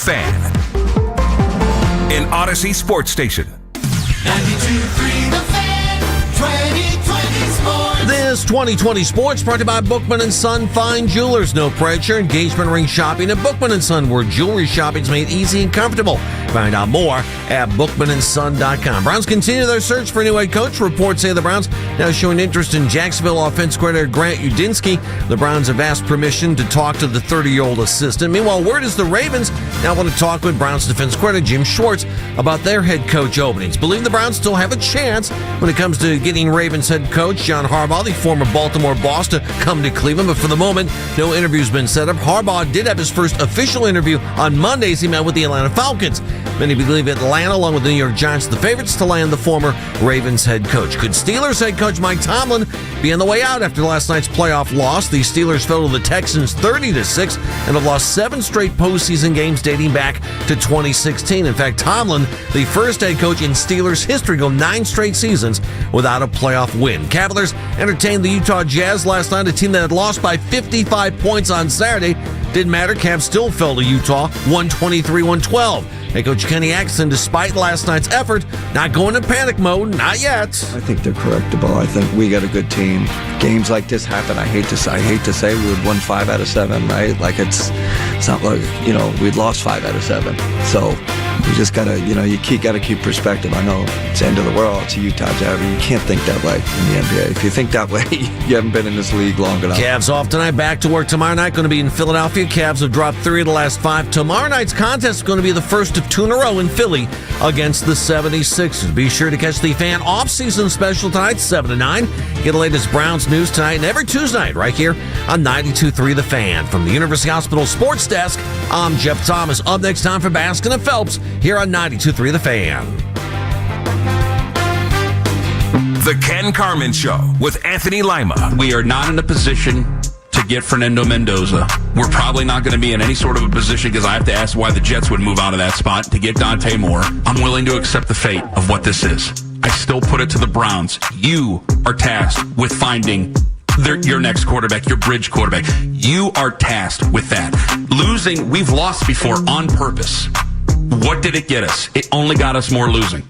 Fan. An Odyssey Sports Station. 92.3 The Fan, 2020 Sports. This 2020 Sports brought to you by Bookman & Son Fine Jewelers. No pressure, engagement ring shopping at Bookman & Son, where jewelry shopping is made easy and comfortable. Find out more at bookmanandson.com. Browns continue their search for a new head coach. Reports say the Browns now showing interest in Jacksonville offense coordinator Grant Udinski. The Browns have asked permission to talk to the 30-year-old assistant. Meanwhile, word is the Ravens now want to talk with Browns defense coordinator Jim Schwartz about their head coach openings. Believe the Browns still have a chance when it comes to getting Ravens head coach John Harbaugh, the former Baltimore boss, to come to Cleveland. But for the moment, no interview's been set up. Harbaugh did have his first official interview on Monday as he met with the Atlanta Falcons. Many believe Atlanta, along with the New York Giants, the favorites to land the former Ravens head coach. Could Steelers head coach Mike Tomlin be on the way out after last night's playoff loss? The Steelers fell to the Texans 30-6 and have lost 7 straight postseason games dating back to 2016. In fact, Tomlin, the first head coach in Steelers history, go 9 straight seasons without a playoff win. Cavaliers entertained the Utah Jazz last night, a team that had lost by 55 points on Saturday. Didn't matter, Cavs still fell to Utah, 123-112. Head coach Kenny Atkinson, despite last night's effort, not going in panic mode, not yet. I think they're correctable. I think we got a good team. Games like this happen. I hate to say we would won 5 out of 7, right? Like it's not like, we'd lost 5 out of 7. So you just gotta, you gotta keep perspective. I know it's the end of the world. It's a Utah Jazz. You can't think that way in the NBA. If you think that way, you haven't been in this league long enough. Cavs off tonight, back to work tomorrow night. Going to be in Philadelphia. Cavs have dropped 3 of the last 5. Tomorrow night's contest is going to be the first of 2 in a row in Philly against the 76ers. Be sure to catch the Fan off-season special tonight, 7 to 9. Get the latest Browns news tonight and every Tuesday night right here on 92.3 The Fan. From the University Hospital Sports Desk, I'm Jeff Thomas. Up next, time for Baskin and Phelps here on 92.3 The Fan. The Ken Carman Show with Anthony Lima. We are not in a position to get Fernando Mendoza. We're probably not going to be in any sort of a position, because I have to ask why the Jets would move out of that spot to get Dante Moore. I'm willing to accept the fate of what this is. I still put it to the Browns. You are tasked with finding your next quarterback, your bridge quarterback. You are tasked with that. Losing, we've lost before on purpose. What did it get us? It only got us more losing.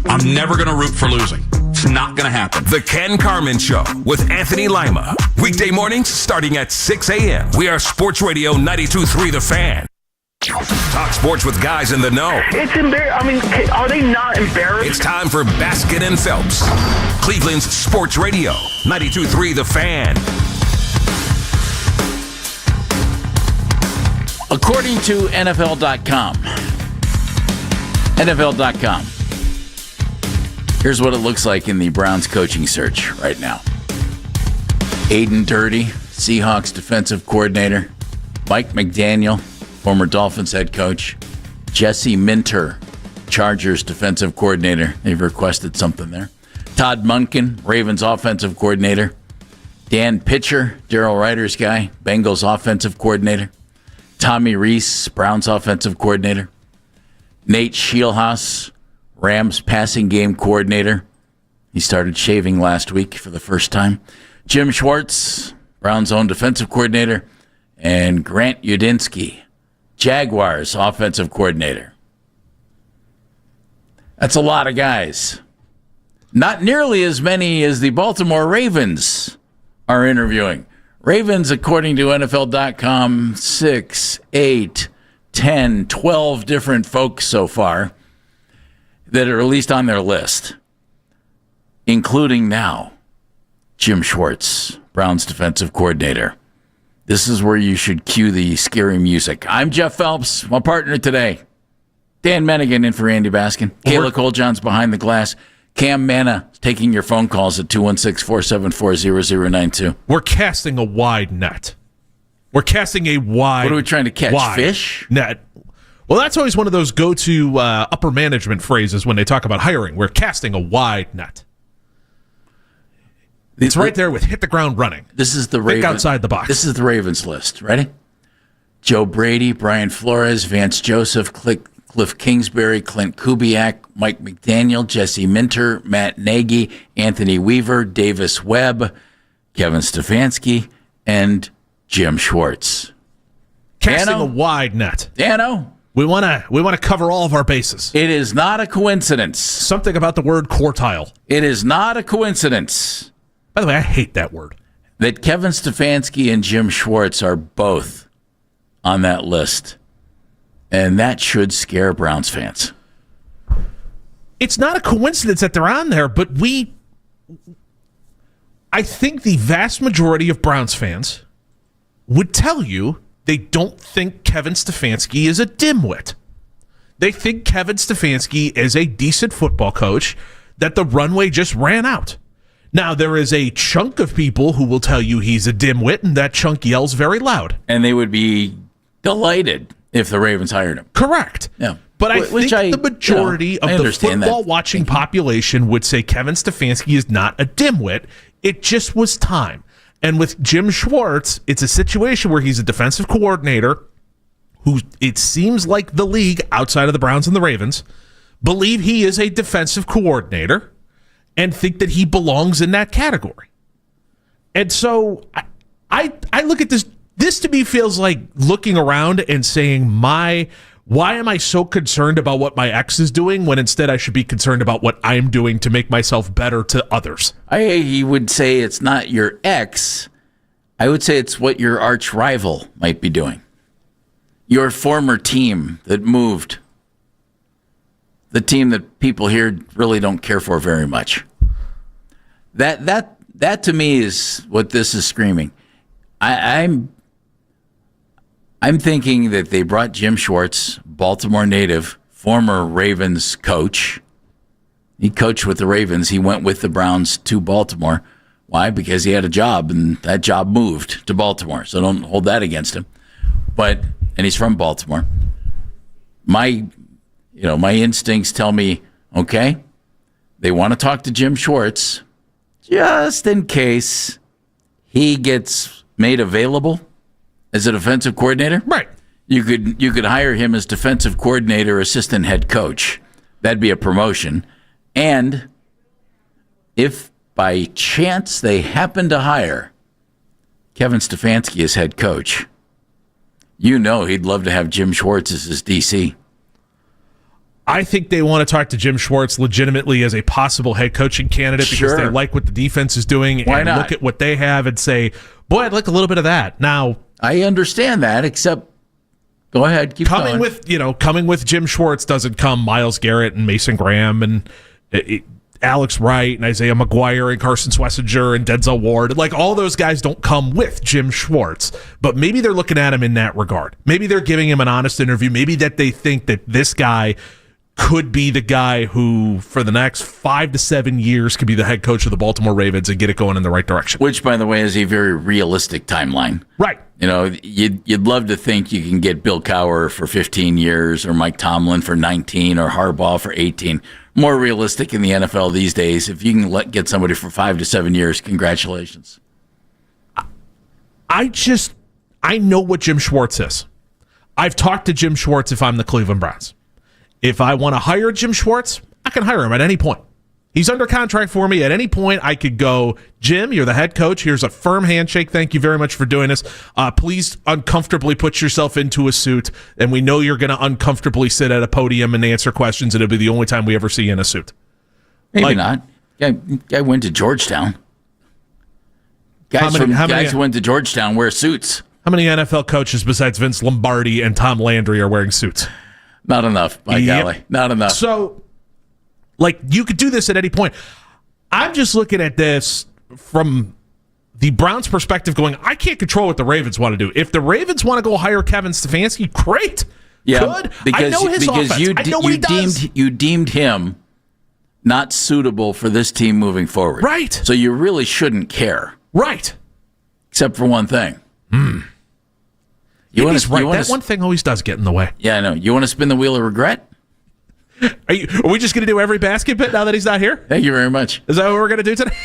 I'm never going to root for losing. It's not going to happen. The Ken Carman Show with Anthony Lima. Weekday mornings starting at 6 a.m. We are Sports Radio 92.3 The Fan. Talk sports with guys in the know. It's embarrassing. Are they not embarrassed? It's time for Baskin and Phelps. Cleveland's Sports Radio 92.3 The Fan. According to NFL.com, here's what it looks like in the Browns coaching search right now. Aiden Dirty, Seahawks defensive coordinator. Mike McDaniel, former Dolphins head coach. Jesse Minter, Chargers defensive coordinator. They've requested something there. Todd Monken, Ravens offensive coordinator. Dan Pitcher, Darryl Ryder's guy, Bengals offensive coordinator. Tommy Rees, Browns offensive coordinator. Nate Scheelhaase, Rams passing game coordinator. He started shaving last week for the first time. Jim Schwartz, Browns own defensive coordinator. And Grant Udinski, Jaguars offensive coordinator. That's a lot of guys. Not nearly as many as the Baltimore Ravens are interviewing. Ravens, according to NFL.com, 6, 8, 10, 12 different folks so far that are at least on their list, including now Jim Schwartz, Browns defensive coordinator. This is where you should cue the scary music. I'm Jeff Phelps, my partner today. Dan Mennigan in for Andy Baskin. Kayla Colejohn's behind the glass. Cam Manna taking your phone calls at 216-474-0092. We're casting a wide net. We're casting a wide. What are we trying to catch? Fish? Net. Well, that's always one of those go-to upper management phrases when they talk about hiring. We're casting a wide net. It's right there with hit the ground running. This is the Think outside the box. This is the Ravens list. Ready? Joe Brady, Brian Flores, Vance Joseph, Cliff Kingsbury, Clint Kubiak, Mike McDaniel, Jesse Minter, Matt Nagy, Anthony Weaver, Davis Webb, Kevin Stefanski, and Jim Schwartz. Casting Dano? a wide net. Dano, We want to cover all of our bases. it is not a coincidence. Something about the word quartile. It is not a coincidence By the way, I hate that word. that Kevin Stefanski and Jim Schwartz are both on that list. And that should scare Browns fans. It's not a coincidence that they're on there, but I think the vast majority of Browns fans would tell you they don't think Kevin Stefanski is a dimwit. They think Kevin Stefanski is a decent football coach, that the runway just ran out. Now, there is a chunk of people who will tell you he's a dimwit, and that chunk yells very loud. And they would be delighted if the Ravens hired him. Correct. Yeah. But I Which think the majority I of the understand that. football-watching population would say Kevin Stefanski is not a dimwit. It just was time. And with Jim Schwartz, it's a situation where he's a defensive coordinator who, it seems like the league, outside of the Browns and the Ravens, believe he is a defensive coordinator and think that he belongs in that category. And so I look at this. This to me feels like looking around and saying, why am I so concerned about what my ex is doing when instead I should be concerned about what I'm doing to make myself better to others? I would say it's not your ex. I would say it's what your arch rival might be doing. Your former team that moved. The team that people here really don't care for very much. That to me is what this is screaming. I'm thinking that they brought Jim Schwartz, Baltimore native, former Ravens coach. He coached with the Ravens. He went with the Browns to Baltimore. Why? Because he had a job, and that job moved to Baltimore. So don't hold that against him. And he's from Baltimore. My instincts tell me, okay, they want to talk to Jim Schwartz just in case he gets made available as a defensive coordinator. Right. You could hire him as defensive coordinator, assistant head coach. That'd be a promotion. And if by chance they happen to hire Kevin Stefanski as head coach, he'd love to have Jim Schwartz as his DC. I think they want to talk to Jim Schwartz legitimately as a possible head coaching candidate because they like what the defense is doing. Why and not? Look at what they have and say, boy, I'd like a little bit of that. Now, I understand that, except go ahead, keep coming going. coming with Jim Schwartz doesn't come Myles Garrett and Mason Graham and Alex Wright and Isaiah McGuire and Carson Schlesinger and Denzel Ward. Like, all those guys don't come with Jim Schwartz, but maybe they're looking at him in that regard. Maybe they're giving him an honest interview. Maybe that they think that this guy could be the guy who, for the next 5 to 7 years, could be the head coach of the Baltimore Ravens and get it going in the right direction. Which, by the way, is a very realistic timeline. Right. You'd love to think you can get Bill Cowher for 15 years or Mike Tomlin for 19 or Harbaugh for 18. More realistic in the NFL these days. If you can get somebody for 5 to 7 years, congratulations. I know what Jim Schwartz is. I've talked to Jim Schwartz if I'm the Cleveland Browns. If I want to hire Jim Schwartz, I can hire him at any point. He's under contract for me. At any point, I could go, Jim, you're the head coach. Here's a firm handshake. Thank you very much for doing this. Please uncomfortably put yourself into a suit. And we know you're going to uncomfortably sit at a podium and answer questions. And it'll be the only time we ever see you in a suit. Maybe not. Guy went to Georgetown. Guys who went to Georgetown wear suits. How many NFL coaches besides Vince Lombardi and Tom Landry are wearing suits? Not enough, by golly. Not enough. So, you could do this at any point. I'm just looking at this from the Browns' perspective going, I can't control what the Ravens want to do. If the Ravens want to go hire Kevin Stefanski, great. Yeah, good. I know his offense. I know what he does. You deemed him not suitable for this team moving forward. Right. So you really shouldn't care. Right. Except for one thing. He's right. That one thing always does get in the way. Yeah, I know. You want to spin the wheel of regret? Are we just going to do every basket bit now that he's not here? Thank you very much. Is that what we're going to do today?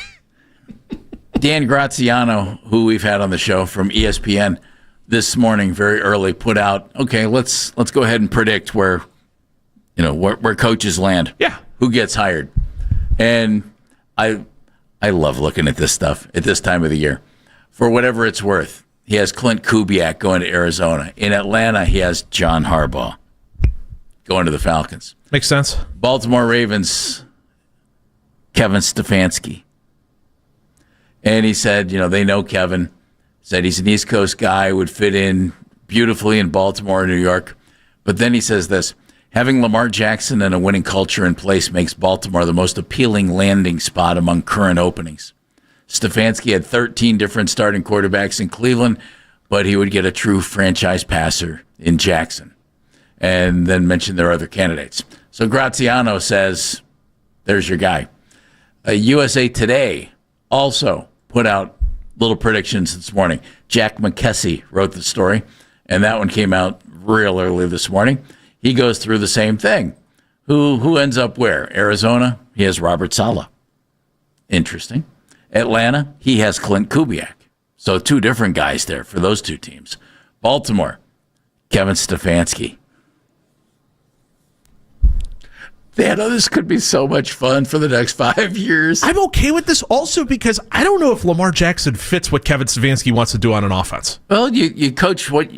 Dan Graziano, who we've had on the show from ESPN this morning very early, put out, okay, let's go ahead and predict where coaches land. Yeah. Who gets hired. And I love looking at this stuff at this time of the year. For whatever it's worth, he has Clint Kubiak going to Arizona. In Atlanta, he has John Harbaugh going to the Falcons. Makes sense. Baltimore Ravens, Kevin Stefanski. And he said, they know Kevin. Said he's an East Coast guy, would fit in beautifully in Baltimore and New York. But then he says this, having Lamar Jackson and a winning culture in place makes Baltimore the most appealing landing spot among current openings. Stefanski had 13 different starting quarterbacks in Cleveland, but he would get a true franchise passer in Jackson. And then mentioned there are other candidates. So Graziano says, there's your guy. USA Today also put out little predictions this morning. Jack McKessie wrote the story, and that one came out real early this morning. He goes through the same thing. Who ends up where? Arizona, he has Robert Saleh. Interesting. Atlanta, he has Clint Kubiak. So two different guys there for those two teams. Baltimore, Kevin Stefanski. Man, this could be so much fun for the next 5 years. I'm okay with this also because I don't know if Lamar Jackson fits what Kevin Stefanski wants to do on an offense. Well, you coach what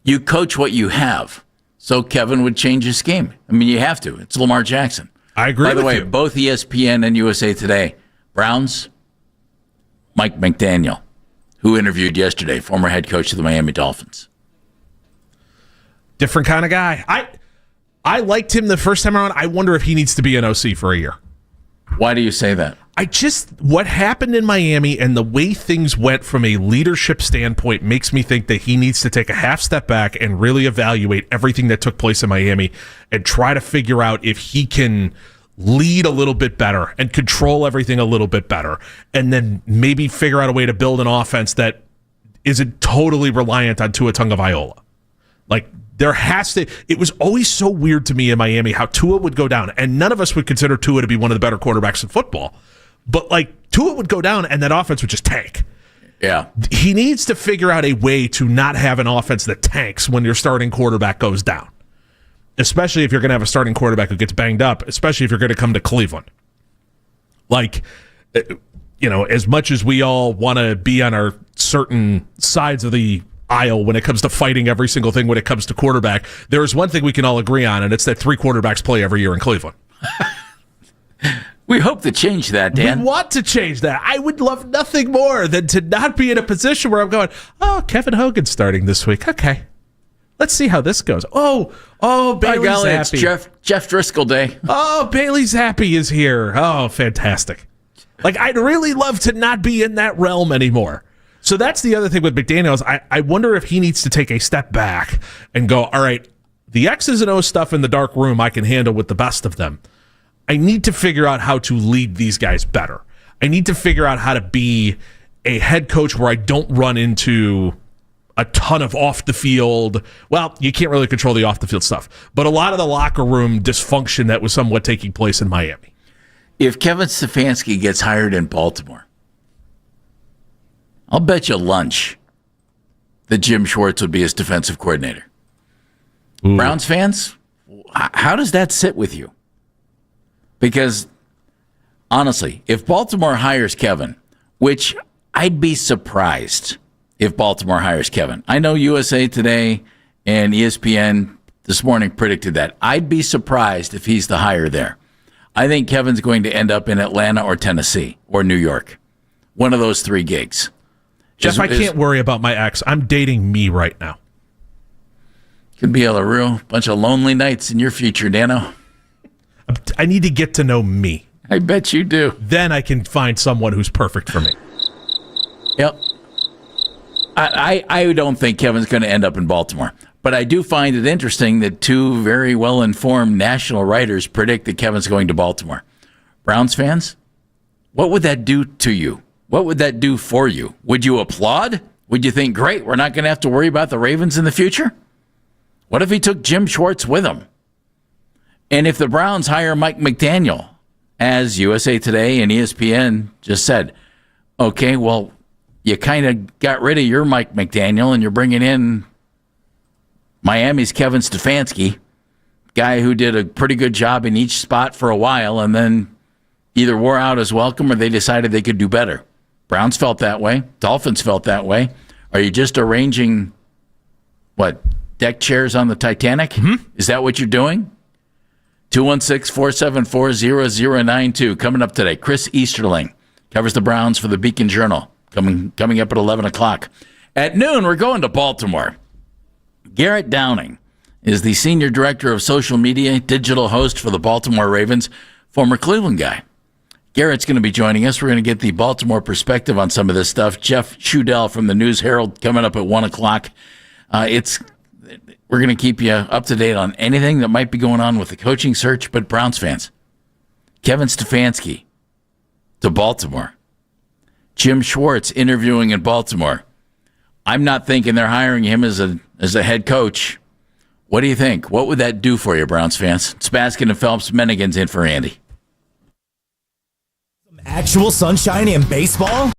you have. So Kevin would change his scheme. I mean, you have to. It's Lamar Jackson. I agree with you. By the way, both ESPN and USA Today, Browns, Mike McDaniel, who interviewed yesterday, former head coach of the Miami Dolphins. Different kind of guy. I liked him the first time around. I wonder if he needs to be an OC for a year. Why do you say that? What happened in Miami and the way things went from a leadership standpoint makes me think that he needs to take a half step back and really evaluate everything that took place in Miami and try to figure out if he can lead a little bit better and control everything a little bit better, and then maybe figure out a way to build an offense that isn't totally reliant on Tua Tagovailoa. Like, it was always so weird to me in Miami how Tua would go down, and none of us would consider Tua to be one of the better quarterbacks in football. But Tua would go down and that offense would just tank. Yeah. He needs to figure out a way to not have an offense that tanks when your starting quarterback goes down. Especially if you're going to have a starting quarterback who gets banged up, especially if you're going to come to Cleveland. As much as we all want to be on our certain sides of the aisle when it comes to fighting every single thing when it comes to quarterback, there is one thing we can all agree on, and it's that 3 quarterbacks play every year in Cleveland. We hope to change that, Dan. We want to change that. I would love nothing more than to not be in a position where I'm going, Kevin Hogan's starting this week. Okay. Let's see how this goes. Oh, Bailey Zappi. It's Jeff Driscoll Day. Oh, Bailey Zappi is here. Oh, fantastic. I'd really love to not be in that realm anymore. So that's the other thing with McDaniels. I wonder if he needs to take a step back and go, all right, the X's and O's stuff in the dark room I can handle with the best of them. I need to figure out how to lead these guys better. I need to figure out how to be a head coach where I don't run into a ton of off the field. Well, you can't really control the off the field stuff, but a lot of the locker room dysfunction that was somewhat taking place in Miami. If Kevin Stefanski gets hired in Baltimore, I'll bet you lunch that Jim Schwartz would be his defensive coordinator. Ooh. Browns fans, how does that sit with you? Because, honestly, if Baltimore hires Kevin, which I'd be surprised if Baltimore hires Kevin. I know USA Today and ESPN this morning predicted that. I'd be surprised if he's the hire there. I think Kevin's going to end up in Atlanta or Tennessee or New York. One of those 3 gigs. Jeff, I can't worry about my ex. I'm dating me right now. Could be a real bunch of lonely nights in your future, Dano. I need to get to know me. I bet you do. Then I can find someone who's perfect for me. Yep. I don't think Kevin's going to end up in Baltimore. But I do find it interesting that 2 very well-informed national writers predict that Kevin's going to Baltimore. Browns fans, what would that do to you? What would that do for you? Would you applaud? Would you think, great, we're not going to have to worry about the Ravens in the future? What if he took Jim Schwartz with him? And if the Browns hire Mike McDaniel, as USA Today and ESPN just said, okay, well, you kind of got rid of your Mike McDaniel and you're bringing in Miami's Kevin Stefanski, guy who did a pretty good job in each spot for a while and then either wore out his welcome or they decided they could do better. Browns felt that way. Dolphins felt that way. Are you just arranging, deck chairs on the Titanic? Mm-hmm. Is that what you're doing? 216-474-0092. Coming up today, Chris Easterling covers the Browns for the Beacon Journal. Coming up at 11 o'clock. At noon, we're going to Baltimore. Garrett Downing is the senior director of social media, digital host for the Baltimore Ravens, former Cleveland guy. Garrett's going to be joining us. We're going to get the Baltimore perspective on some of this stuff. Jeff Schudel from the News Herald coming up at 1 o'clock. We're going to keep you up to date on anything that might be going on with the coaching search, but Browns fans. Kevin Stefanski to Baltimore. Jim Schwartz interviewing in Baltimore. I'm not thinking they're hiring him as a head coach. What do you think? What would that do for you, Browns fans? It's Baskin and Phelps. Mennigan's in for Andy. Actual sunshine in baseball?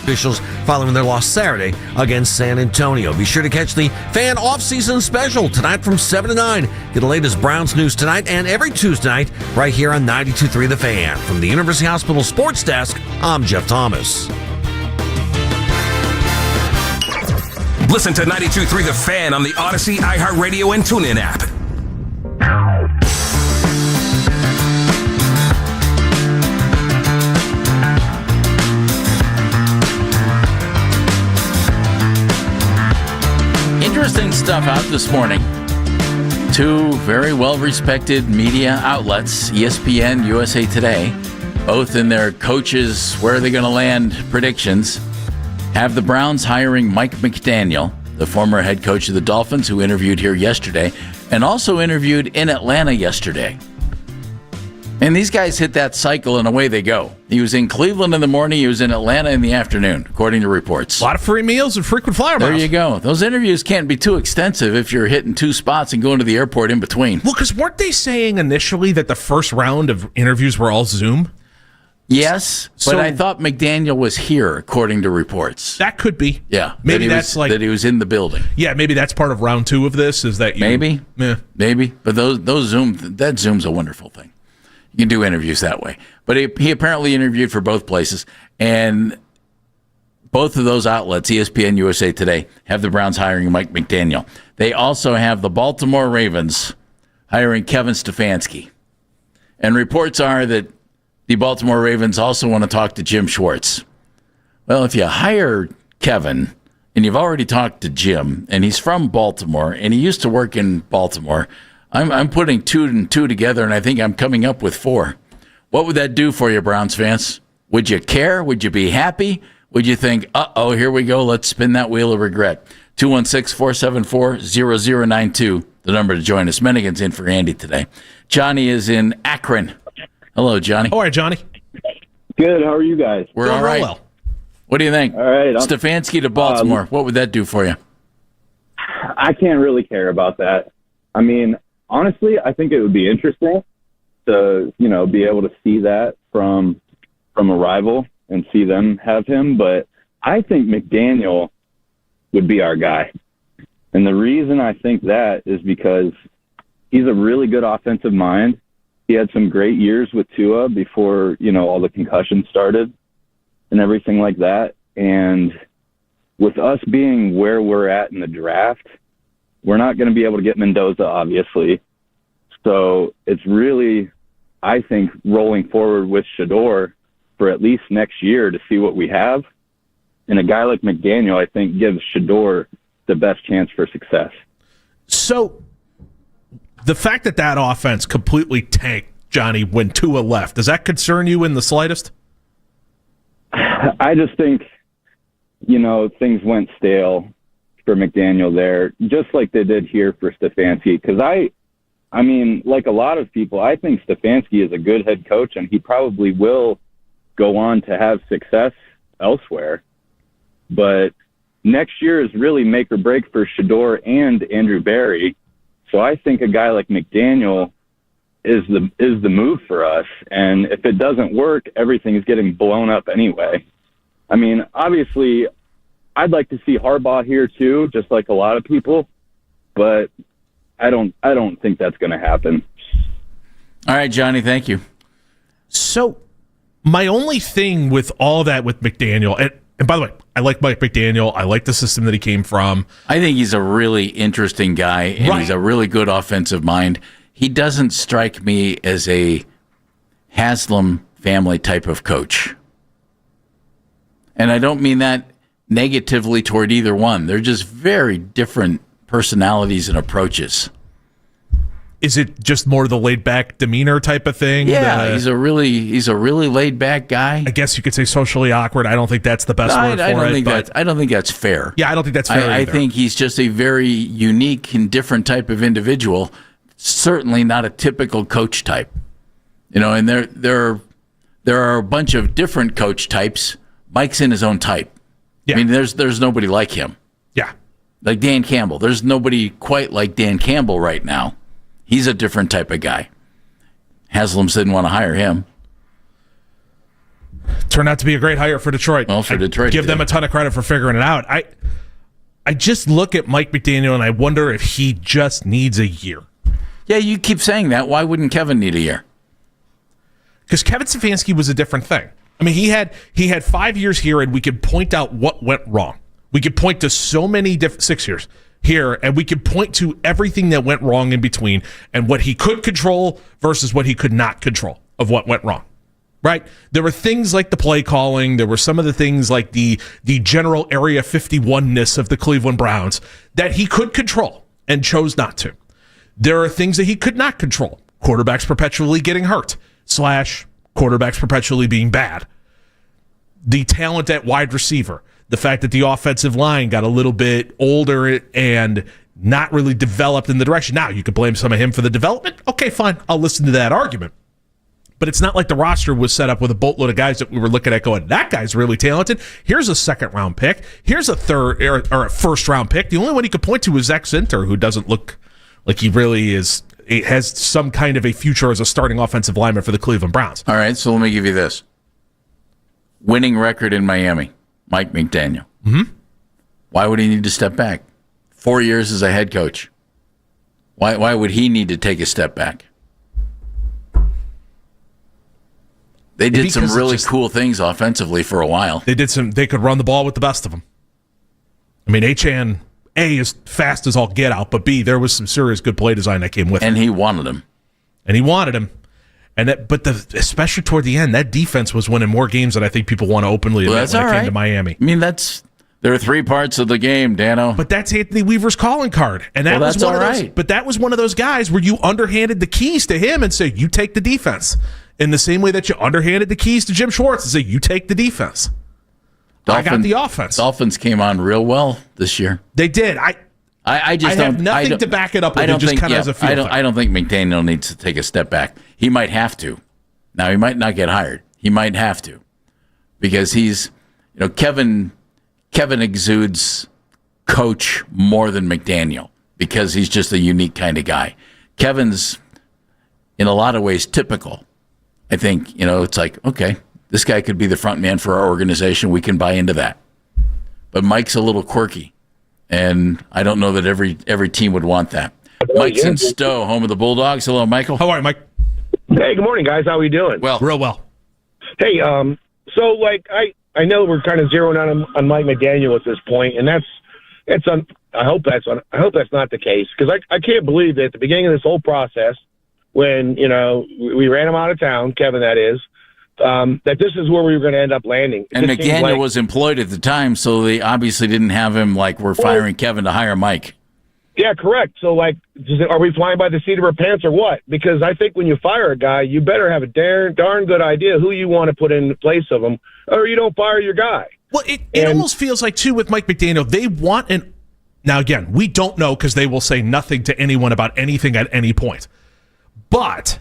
officials following their loss Saturday against San Antonio. Be sure to catch the Fan Off-Season Special tonight from 7 to 9. Get the latest Browns news tonight and every Tuesday night right here on 92.3 The Fan. From the University Hospital Sports Desk, I'm Jeff Thomas. Listen to 92.3 The Fan on the Odyssey, iHeartRadio, and TuneIn app. Interesting stuff out this morning. Two very well-respected media outlets, ESPN, USA Today, both in their coaches, where are they going to land predictions, have the Browns hiring Mike McDaniel, the former head coach of the Dolphins, who interviewed here yesterday, and also interviewed in Atlanta yesterday. And these guys hit that cycle, and away they go. He was in Cleveland in the morning. He was in Atlanta in the afternoon, according to reports. A lot of free meals and frequent flyer miles. There you go. Those interviews can't be too extensive if you're hitting two spots and going to the airport in between. Well, because weren't they saying initially that the first round of interviews were all Zoom? Yes, but So- I thought McDaniel was here, according to reports. That could be. Yeah, Maybe that he was in the building. Yeah, maybe that's part of round 2 of this, is that you... Maybe. Yeah. Maybe. But Zoom's a wonderful thing. You can do interviews that way. But he apparently interviewed for both places, and both of those outlets, ESPN, USA Today, have the Browns hiring Mike McDaniel. They also have the Baltimore Ravens hiring Kevin Stefanski. And reports are that the Baltimore Ravens also want to talk to Jim Schwartz. Well, if you hire Kevin, and you've already talked to Jim, and he's from Baltimore, and he used to work in Baltimore, I'm putting 2 and 2 together, and I think I'm coming up with 4. What would that do for you, Browns fans? Would you care? Would you be happy? Would you think, uh-oh, here we go, let's spin that wheel of regret? 216-474-0092, the number to join us. Mennigan's in for Andy today. Johnny is in Akron. Hello, Johnny. All right, Johnny. Good. How are you guys? We're Doing all right. real well. What do you think? All right. Stefanski to Baltimore. What would that do for you? I can't really care about that. I mean, honestly, I think it would be interesting to, be able to see that from a rival and see them have him. But I think McDaniel would be our guy. And the reason I think that is because he's a really good offensive mind. He had some great years with Tua before, all the concussions started and everything like that. And with us being where we're at in the draft, we're not going to be able to get Mendoza, obviously. So it's really, I think, rolling forward with Shador for at least next year to see what we have. And a guy like McDaniel, I think, gives Shador the best chance for success. So the fact that offense completely tanked, Johnny, when Tua left, does that concern you in the slightest? I just think, things went stale for McDaniel there, just like they did here for Stefanski. Because I mean, like a lot of people, I think Stefanski is a good head coach, and he probably will go on to have success elsewhere. But next year is really make or break for Shador and Andrew Berry. So I think a guy like McDaniel is the move for us. And if it doesn't work, everything is getting blown up anyway. I mean, obviously, I'd like to see Harbaugh here too, just like a lot of people, but I don't think that's going to happen. All right, Johnny, thank you. So my only thing with all that with McDaniel, and by the way, I like Mike McDaniel. I like the system that he came from. I think he's a really interesting guy, and Right. He's a really good offensive mind. He doesn't strike me as a Haslam family type of coach. And I don't mean that negatively toward either one. They're just very different personalities and approaches. Is it just more the laid back demeanor type of thing? Yeah, he's a really laid back guy. I guess you could say socially awkward. I don't think that's the best word for I don't it. think that's fair. Yeah, I don't think that's fair I either. think he's just a very unique and different type of individual. Certainly not a typical coach type. And there are a bunch of different coach types. Mike's in his own type. Yeah. I mean, there's nobody like him. Yeah. Like Dan Campbell. There's nobody quite like Dan Campbell right now. He's a different type of guy. Haslam's didn't want to hire him. Turned out to be a great hire for Detroit. Well, for Detroit, give them a ton of credit for figuring it out. I just look at Mike McDaniel and I wonder if he just needs a year. Yeah, you keep saying that. Why wouldn't Kevin need a year? Because Kevin Stefanski was a different thing. I mean, he had 5 years here, and we could point out what went wrong. We could point to so many 6 years here, and we could point to everything that went wrong in between and what he could control versus what he could not control of what went wrong. Right? There were things like the play calling. There were some of the things like the general Area 51-ness of the Cleveland Browns that he could control and chose not to. There are things that he could not control. Quarterbacks perpetually getting hurt / quarterbacks perpetually being bad. The talent at wide receiver. The fact that the offensive line got a little bit older and not really developed in the direction. Now, you could blame some of him for the development. Okay, fine. I'll listen to that argument. But it's not like the roster was set up with a boatload of guys that we were looking at going, that guy's really talented. Here's a second-round pick. Here's a third or a first-round pick. The only one he could point to is Zach Zinter, who doesn't look like he really is. He has some kind of a future as a starting offensive lineman for the Cleveland Browns. All right, so let me give you this. Winning record in Miami, Mike McDaniel. Mm-hmm. Why would he need to step back? 4 years as a head coach. Why would he need to take a step back? They did some really cool things offensively for a while. They could run the ball with the best of them. I mean, Achane, A, is fast as all get out, but B, there was some serious good play design that came with him. And he wanted him. Especially toward the end, that defense was winning more games than I think people want to openly admit when it came to Miami. I mean, there are 3 parts of the game, Dano. But that's Anthony Weaver's calling card. And that was one of those, but that was one of those guys where you underhanded the keys to him and say, you take the defense. In the same way that you underhanded the keys to Jim Schwartz and say, you take the defense. I got the offense. Dolphins came on real well this year. They did. I have nothing to back it up with. It just kind of as a feel. I don't think McDaniel needs to take a step back. He might have to. Now, he might not get hired. He might have to. Because he's, Kevin exudes coach more than McDaniel because he's just a unique kind of guy. Kevin's, in a lot of ways, typical. I think, it's like, okay, this guy could be the front man for our organization. We can buy into that. But Mike's a little quirky, and I don't know that every team would want that. Mike's in Stowe, home of the Bulldogs. Hello, Michael. How are you, Mike? Hey, good morning, guys. How are you doing? Well. Real well. Hey, so, I know we're kind of zeroing out on Mike McDaniel at this point, and I hope that's not the case, because I can't believe that at the beginning of this whole process, when, we ran him out of town, Kevin, that is, that this is where we were going to end up landing. And McDaniel was employed at the time, so they obviously didn't have him we're firing Kevin to hire Mike. Yeah, correct. So, are we flying by the seat of our pants or what? Because I think when you fire a guy, you better have a darn good idea who you want to put in place of him, or you don't fire your guy. Well, it almost feels like, too, with Mike McDaniel, they want Now, again, we don't know because they will say nothing to anyone about anything at any point. But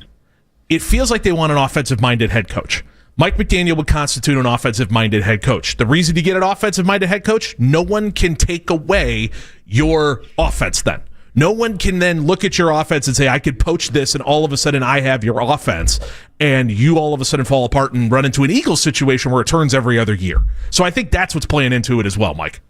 it feels like they want an offensive-minded head coach. Mike McDaniel would constitute an offensive-minded head coach. The reason to get an offensive-minded head coach, no one can take away your offense then. No one can then look at your offense and say, I could poach this, and all of a sudden I have your offense, and you all of a sudden fall apart and run into an Eagles situation where it turns every other year. So I think that's what's playing into it as well, Mike.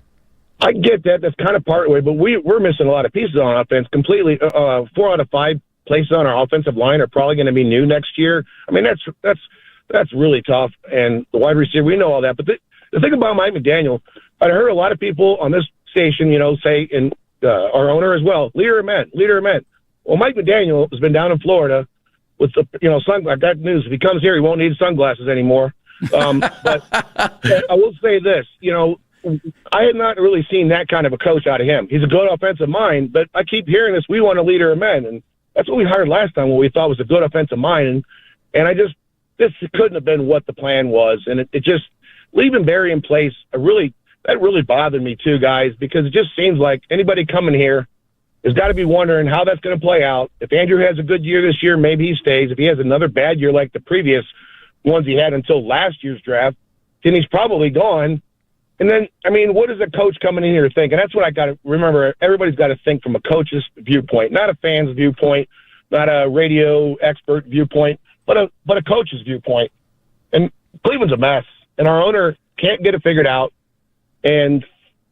I get that. That's kind of part way, but we're missing a lot of pieces on offense completely. 4 out of 5 places on our offensive line are probably going to be new next year. I mean, that's really tough. And the wide receiver, we know all that. But the thing about Mike McDaniel, I heard a lot of people on this station, say, and our owner as well, leader of men. Well, Mike McDaniel has been down in Florida with the, I got news. If he comes here, he won't need sunglasses anymore. But I will say this, I have not really seen that kind of a coach out of him. He's a good offensive mind, but I keep hearing this, we want a leader of men. And that's what we hired last time, what we thought was a good offensive mind. And this couldn't have been what the plan was. And it just, leaving Barry in place, that really bothered me too, guys, because it just seems like anybody coming here has got to be wondering how that's going to play out. If Andrew has a good year this year, maybe he stays. If he has another bad year like the previous ones he had until last year's draft, then he's probably gone. And then, what is a coach coming in here to think? And that's what I got to remember. Everybody's got to think from a coach's viewpoint, not a fan's viewpoint, not a radio expert viewpoint, but a coach's viewpoint. And Cleveland's a mess, and our owner can't get it figured out. And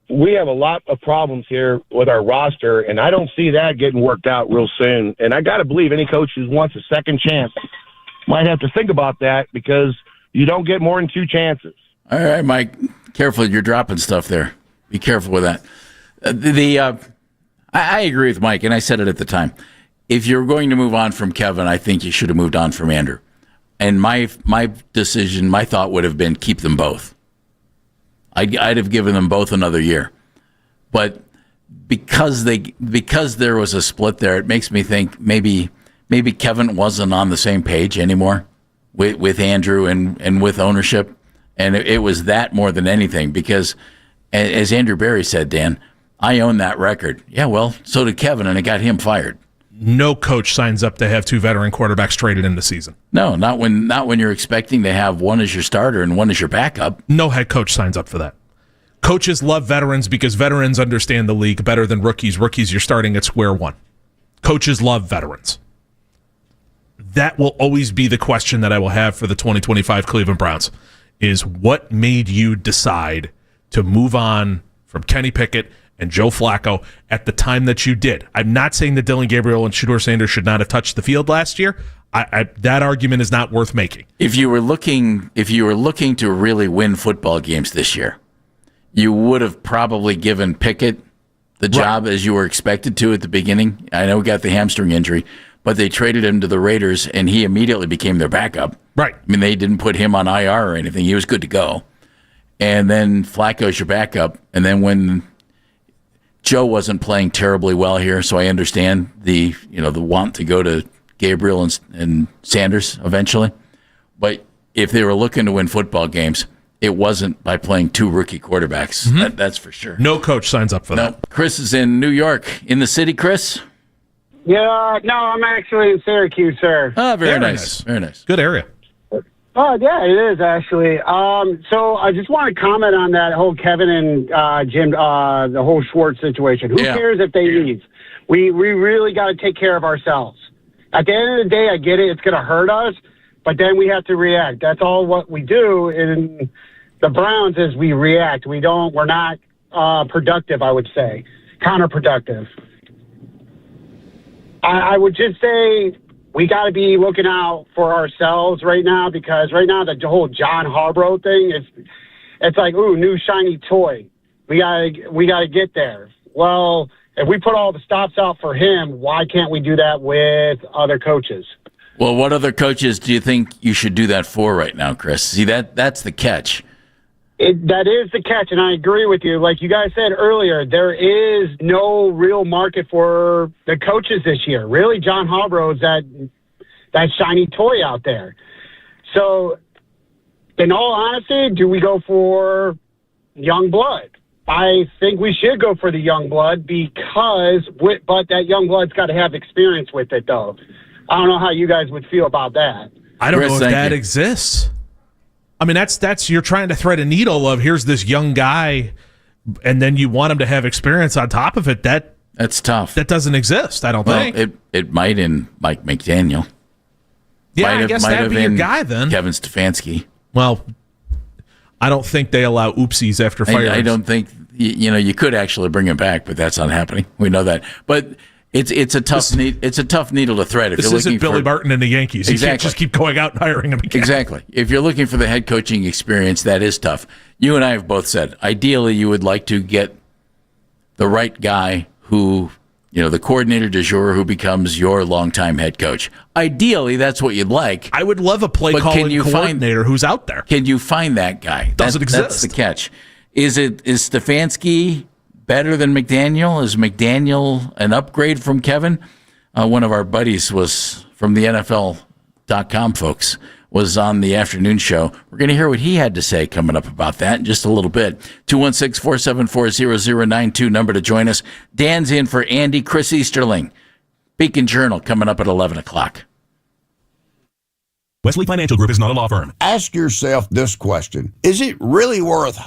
we have a lot of problems here with our roster, and I don't see that getting worked out real soon. And I got to believe any coach who wants a second chance might have to think about that, because you don't get more than 2 chances. All right, Mike, careful. You're dropping stuff there. Be careful with that. I agree with Mike, and I said it at the time. If you're going to move on from Kevin, I think you should have moved on from Andrew. And my decision, my thought would have been keep them both. I'd have given them both another year. But because there was a split there, it makes me think maybe Kevin wasn't on the same page anymore with Andrew and with ownership. And it was that more than anything, because as Andrew Berry said, Dan, I own that record. Yeah, well, so did Kevin, and it got him fired. No coach signs up to have 2 veteran quarterbacks traded in the season. No, not when you're expecting to have one as your starter and one as your backup. No head coach signs up for that. Coaches love veterans because veterans understand the league better than rookies. Rookies, you're starting at square one. Coaches love veterans. That will always be the question that I will have for the 2025 Cleveland Browns, is what made you decide to move on from Kenny Pickett and Joe Flacco at the time that you did? I'm not saying that Dylan Gabriel and Shedeur Sanders should not have touched the field last year. That argument is not worth making. If you were looking to really win football games this year, you would have probably given Pickett the job as you were expected to at the beginning. I know he got the hamstring injury, but they traded him to the Raiders, and he immediately became their backup. Right. I mean, they didn't put him on IR or anything. He was good to go. And then Flacco's your backup, and then when Joe wasn't playing terribly well here, so I understand the want to go to Gabriel and Sanders eventually. But if they were looking to win football games, it wasn't by playing 2 rookie quarterbacks. Mm-hmm. That's for sure. No coach signs up for that. Chris is in New York. In the city, Chris? Yeah, no, I'm actually in Syracuse, sir. Oh, very nice. Very nice. Good area. Oh, yeah, it is, actually. So I just want to comment on that whole Kevin and Jim, the whole Schwartz situation. Who cares if they leave? We really got to take care of ourselves. At the end of the day, I get it. It's going to hurt us, but then we have to react. That's all what we do in the Browns is we react. We're not productive, I would say. Counterproductive. I would just say we got to be looking out for ourselves right now, because right now the whole John Harbaugh thing it's like, ooh, new shiny toy. We gotta get there. Well, if we put all the stops out for him, why can't we do that with other coaches? Well, what other coaches do you think you should do that for right now, Chris? See, that's the catch. That is the catch, and I agree with you. Like you guys said earlier, there is no real market for the coaches this year. Really, John Harbaugh is that shiny toy out there. So, in all honesty, do we go for young blood? I think we should go for the young blood but that young blood's got to have experience with it, though. I don't know how you guys would feel about that. I don't know if that exists. I mean, that's you're trying to thread a needle of here's this young guy, and then you want him to have experience on top of it. That's tough. That doesn't exist, I don't think. It might in Mike McDaniel. Yeah, I guess that'd be your guy then. Kevin Stefanski. Well, I don't think they allow oopsies after firings. I don't think you could actually bring him back, but that's not happening. We know that. But it's a tough needle to thread. If this you're isn't Billy Barton and the Yankees. Exactly. You can't just keep going out and hiring him again. Exactly. If you're looking for the head coaching experience, that is tough. You and I have both said, ideally, you would like to get the right guy who, the coordinator du jour who becomes your longtime head coach. Ideally, that's what you'd like. I would love a play calling coordinator who's out there. Can you find that guy? Doesn't exist. That's the catch. Is Stefanski better than McDaniel? Is McDaniel an upgrade from Kevin? One of our buddies was from the NFL.com folks was on the afternoon show. We're going to hear what he had to say coming up about that in just a little bit. 216-474-0092 number to join us. Dan's in for Andy. Chris Easterling. Beacon Journal coming up at 11 o'clock. Wesley Financial Group is not a law firm. Ask yourself this question. Is it really worth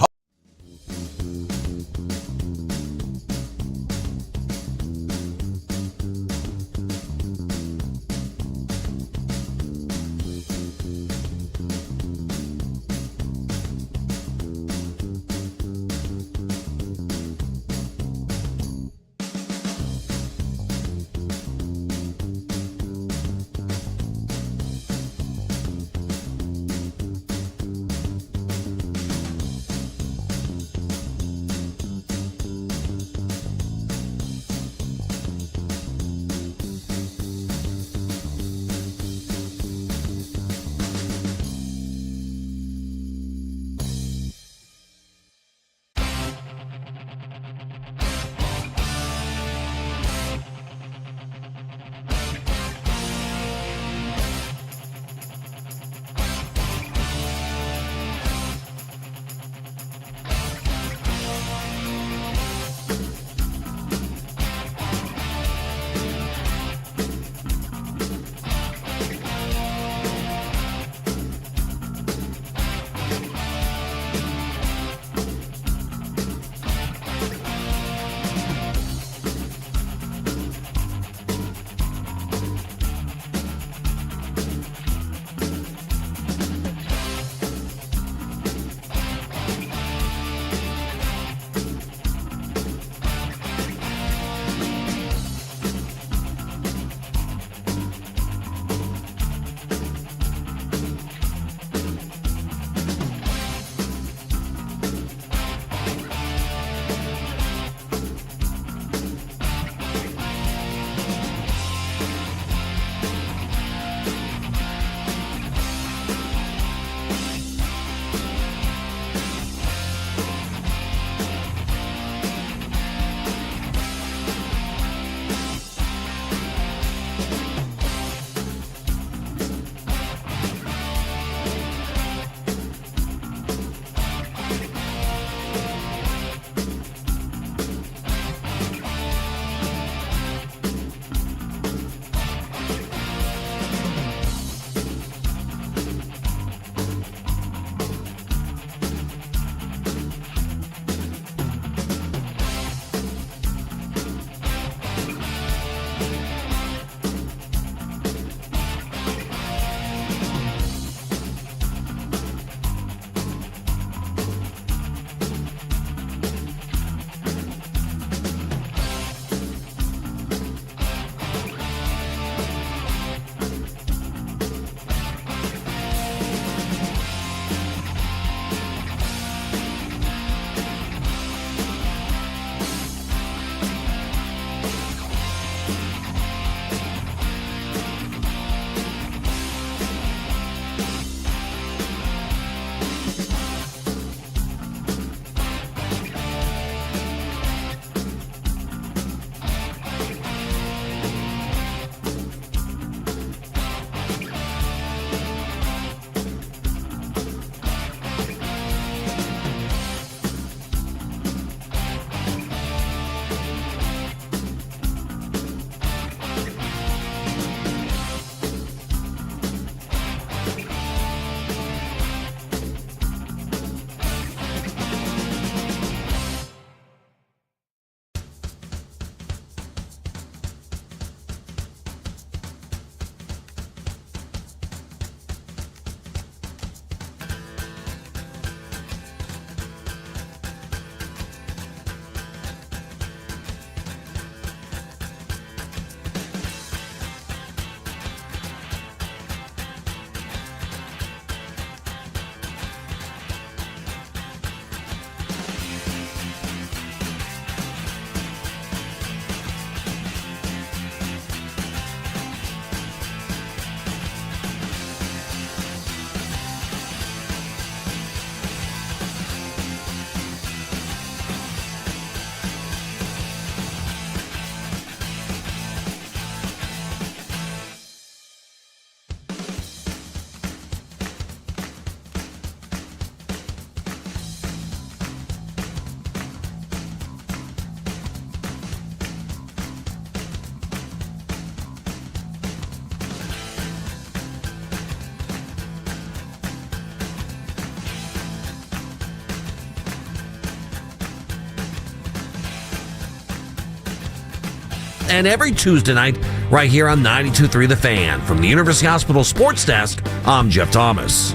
and every Tuesday night right here on 92.3 The Fan. From the University Hospital Sports Desk, I'm Jeff Thomas.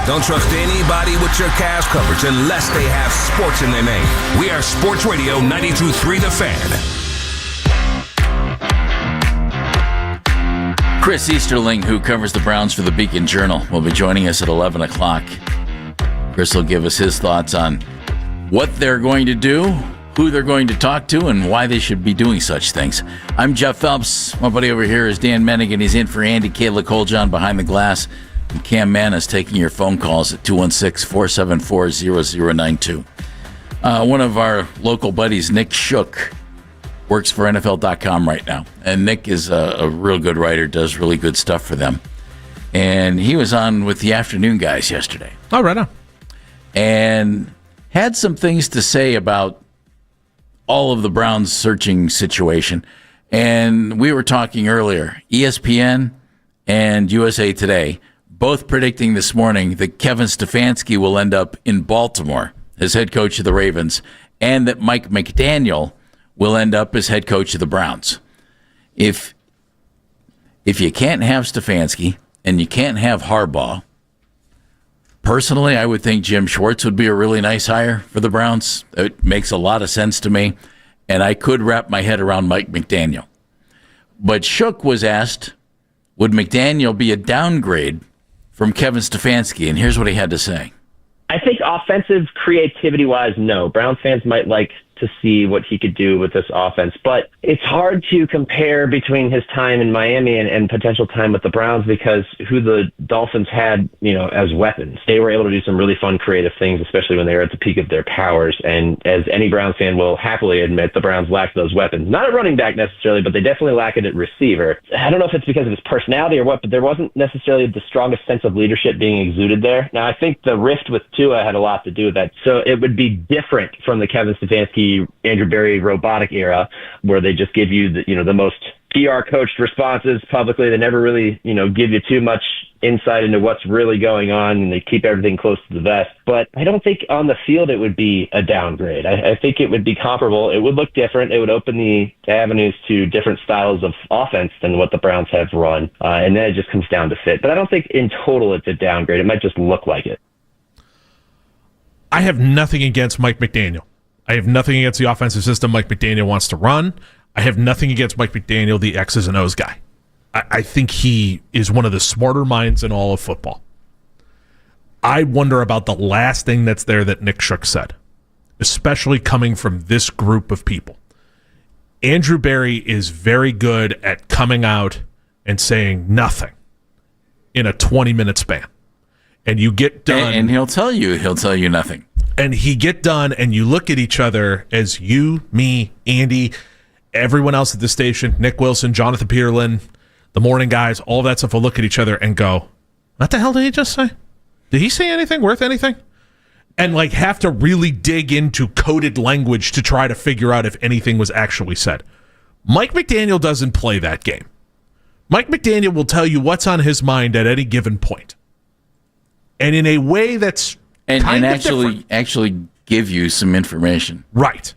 Don't trust anybody with your Cavs coverage unless they have sports in their name. We are Sports Radio 92.3 The Fan. Chris Easterling, who covers the Browns for the Beacon Journal, will be joining us at 11 o'clock. Chris will give us his thoughts on what they're going to do, who they're going to talk to, and why they should be doing such things. I'm Jeff Phelps. My buddy over here is Dan Mennigan. He's in for Andy Kayla Coljohn behind the glass. And Cam Mann is taking your phone calls at 216-474-0092. One of our local buddies, Nick Shook, works for NFL.com right now. And Nick is a real good writer, does really good stuff for them. And he was on with the afternoon guys yesterday. Oh, right on. And had some things to say about all of the Browns searching situation. And we were talking earlier, ESPN and USA Today both predicting this morning that Kevin Stefanski will end up in Baltimore as head coach of the Ravens and that Mike McDaniel will end up as head coach of the Browns. If you can't have Stefanski and you can't have Harbaugh, personally, I would think Jim Schwartz would be a really nice hire for the Browns. It makes a lot of sense to me, and I could wrap my head around Mike McDaniel. But Shook was asked, would McDaniel be a downgrade from Kevin Stefanski? And here's what he had to say. I think offensive creativity-wise, no. Browns fans might like to see what he could do with this offense, but it's hard to compare between his time in Miami and potential time with the Browns because who the Dolphins had, as weapons. They were able to do some really fun, creative things, especially when they were at the peak of their powers. And as any Browns fan will happily admit, the Browns lacked those weapons. Not at running back necessarily, but they definitely lack it at receiver. I don't know if it's because of his personality or what, but there wasn't necessarily the strongest sense of leadership being exuded there. Now, I think the rift with Tua had a lot to do with that. So it would be different from the Kevin Stefanski, Andrew Berry robotic era, where they just give you the most PR coached responses publicly. They never really, give you too much insight into what's really going on, and they keep everything close to the vest. But I don't think on the field it would be a downgrade. I think it would be comparable. It would look different. It would open the avenues to different styles of offense than what the Browns have run. And then it just comes down to fit. But I don't think in total it's a downgrade. It might just look like it. I have nothing against Mike McDaniel. I have nothing against the offensive system Mike McDaniel wants to run. I have nothing against Mike McDaniel, the X's and O's guy. I think he is one of the smarter minds in all of football. I wonder about the last thing that's there that Nick Shook said, especially coming from this group of people. Andrew Berry is very good at coming out and saying nothing in a 20-minute span. And you get done. And he'll tell you nothing. And he get done, and you look at each other as you, me, Andy, everyone else at the station, Nick Wilson, Jonathan Pearlin, the morning guys, all that stuff will look at each other and go, what the hell did he just say? Did he say anything worth anything? And have to really dig into coded language to try to figure out if anything was actually said. Mike McDaniel doesn't play that game. Mike McDaniel will tell you what's on his mind at any given point. And in a way that's and actually give you some information. Right.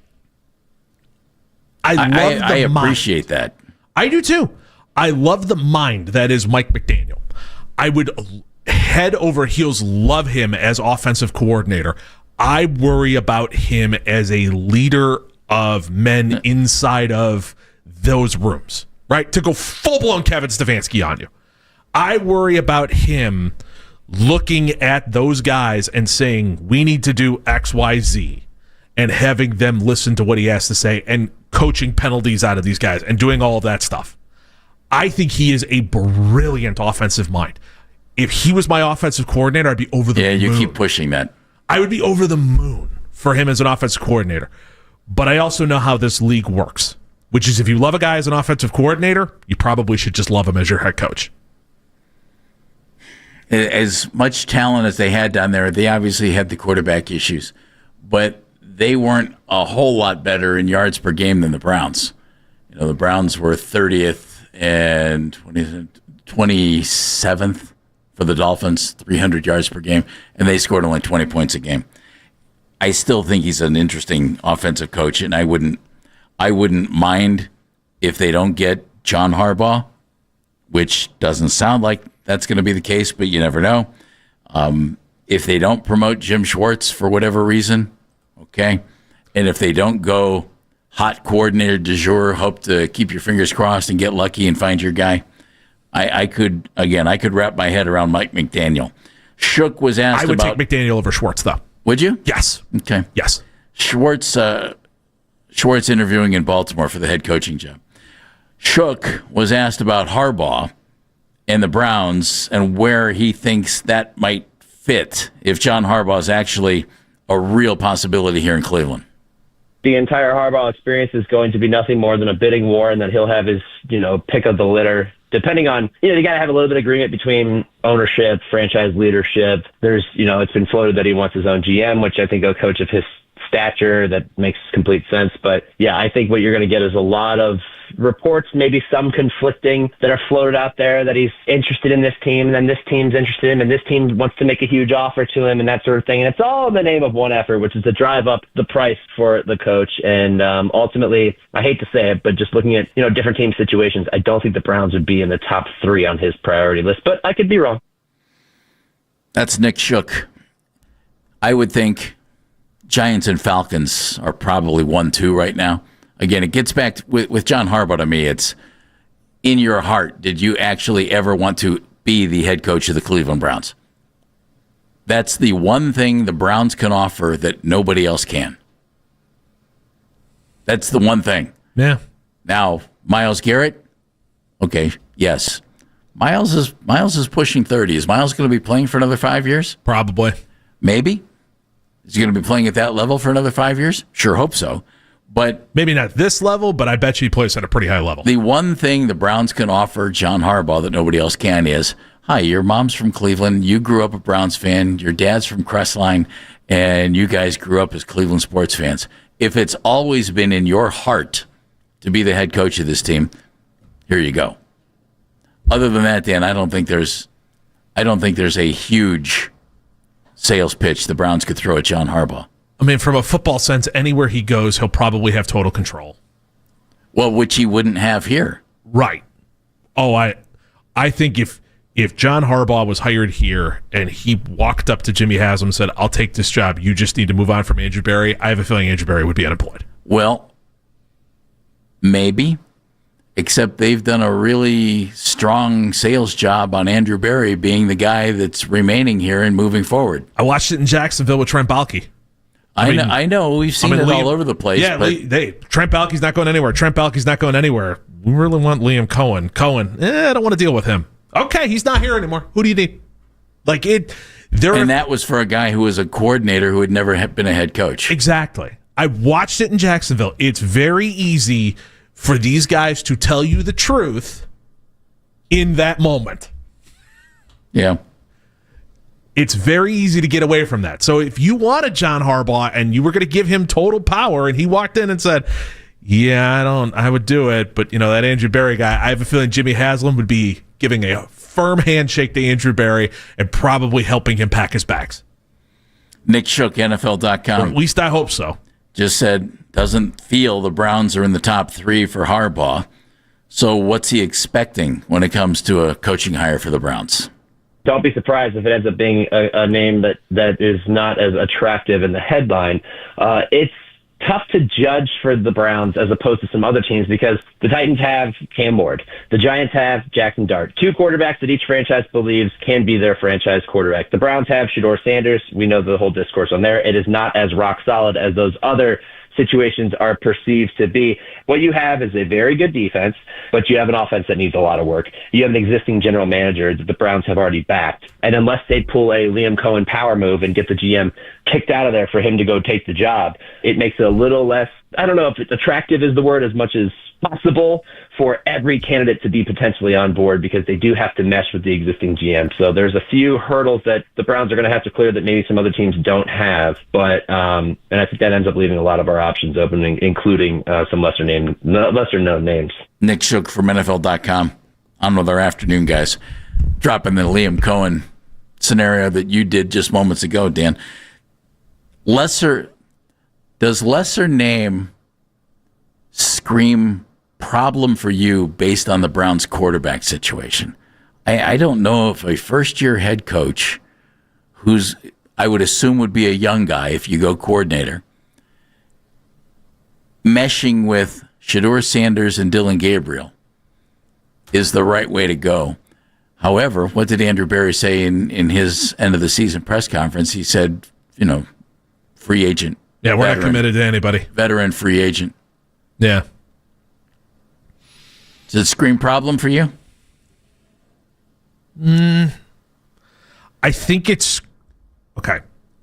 I appreciate that. I do too. I love the mind that is Mike McDaniel. I would head over heels love him as offensive coordinator. I worry about him as a leader of men inside of those rooms, right? To go full-blown Kevin Stefanski on you. I worry about him looking at those guys and saying, we need to do X, Y, Z, and having them listen to what he has to say and coaching penalties out of these guys and doing all of that stuff. I think he is a brilliant offensive mind. If he was my offensive coordinator, I'd be over the moon. Yeah, you keep pushing that. I would be over the moon for him as an offensive coordinator. But I also know how this league works, which is if you love a guy as an offensive coordinator, you probably should just love him as your head coach. As much talent as they had down there, they obviously had the quarterback issues, but they weren't a whole lot better in yards per game than the Browns. The Browns were 30th and 27th for the Dolphins, 300 yards per game, and they scored only 20 points a game. I still think he's an interesting offensive coach, and I wouldn't mind if they don't get John Harbaugh, which doesn't sound like that's going to be the case, but you never know. If they don't promote Jim Schwartz for whatever reason, okay, and if they don't go hot coordinator du jour, hope to keep your fingers crossed and get lucky and find your guy. I could wrap my head around Mike McDaniel. Shook was asked about... I would take McDaniel over Schwartz, though. Would you? Yes. Okay. Yes. Schwartz interviewing in Baltimore for the head coaching job. Shook was asked about Harbaugh and the Browns and where he thinks that might fit if John Harbaugh is actually a real possibility here in Cleveland. The entire Harbaugh experience is going to be nothing more than a bidding war, and that he'll have his, pick of the litter. Depending on, you got to have a little bit of agreement between ownership, franchise leadership. There's, it's been floated that he wants his own GM, which I think a coach of his stature, that makes complete sense. But yeah, I think what you're going to get is a lot of reports, maybe some conflicting, that are floated out there that he's interested in this team, and then this team's interested in him, and this team wants to make a huge offer to him, and that sort of thing. And it's all in the name of one effort, which is to drive up the price for the coach. And ultimately, I hate to say it, but just looking at different team situations, I don't think the Browns would be in the top 3 on his priority list. But I could be wrong. That's Nick Shook. I would think Giants and Falcons are probably 1-2 right now. Again, it gets back with John Harbaugh. To me, it's in your heart. Did you actually ever want to be the head coach of the Cleveland Browns? That's the one thing the Browns can offer that nobody else can. That's the one thing. Yeah. Now, Myles Garrett, okay, yes. Myles is pushing 30. Is Myles going to be playing for another 5 years? Probably. Maybe. Is he going to be playing at that level for another 5 years? Sure hope so. But maybe not this level, but I bet you he plays at a pretty high level. The one thing the Browns can offer John Harbaugh that nobody else can is, hi, your mom's from Cleveland, you grew up a Browns fan, your dad's from Crestline, and you guys grew up as Cleveland sports fans. If it's always been in your heart to be the head coach of this team, here you go. Other than that, Dan, I don't think there's a huge sales pitch the Browns could throw at John Harbaugh. I mean, from a football sense, anywhere he goes, he'll probably have total control. Well, which he wouldn't have here. Right. Oh, I think if John Harbaugh was hired here and he walked up to Jimmy Haslam and said, I'll take this job, you just need to move on from Andrew Berry, I have a feeling Andrew Berry would be unemployed. Well, maybe. Except they've done a really strong sales job on Andrew Berry being the guy that's remaining here and moving forward. I watched it in Jacksonville with Trent Baalke. I know. We've seen it all over the place. Yeah, but Trent Baalke's not going anywhere. We really want Liam Cohen. I don't want to deal with him. Okay, he's not here anymore. Who do you need? And that was for a guy who was a coordinator who had never been a head coach. Exactly. I watched it in Jacksonville. It's very easy for these guys to tell you the truth in that moment. Yeah. It's very easy to get away from that. So if you wanted John Harbaugh and you were going to give him total power and he walked in and said, yeah, I would do it, but that Andrew Berry guy, I have a feeling Jimmy Haslam would be giving a firm handshake to Andrew Berry and probably helping him pack his bags. Nick Shook, NFL.com. Or at least I hope so. Just said, doesn't feel the Browns are in the top 3 for Harbaugh. So what's he expecting when it comes to a coaching hire for the Browns? Don't be surprised if it ends up being a name that is not as attractive in the headline. It's tough to judge for the Browns as opposed to some other teams because the Titans have Cam Ward. The Giants have Jackson Dart. 2 quarterbacks that each franchise believes can be their franchise quarterback. The Browns have Shedeur Sanders. We know the whole discourse on there. It is not as rock solid as those other situations are perceived to be. What you have is a very good defense, but you have an offense that needs a lot of work. You have an existing general manager that the Browns have already backed. And unless they pull a Liam Cohen power move and get the GM kicked out of there for him to go take the job, it makes it a little less, I don't know if it's attractive is the word as much as possible for every candidate to be potentially on board because they do have to mesh with the existing GM. So there's a few hurdles that the Browns are going to have to clear that maybe some other teams don't have. But and I think that ends up leaving a lot of our options open, including some lesser known names. Nick Shook from NFL.com on with our afternoon guys, dropping the Liam Cohen scenario that you did just moments ago, Dan. Lesser Does lesser name scream problem for you based on the Browns quarterback situation? I don't know if a first-year head coach who's, I would assume would be a young guy if you go coordinator, meshing with Shedeur Sanders and Dylan Gabriel is the right way to go. However, what did Andrew Berry say in his end of the season press conference? He said, free agent. Yeah, we're not committed to anybody. Veteran free agent. Yeah. Does it scream problem for you? I think it's okay.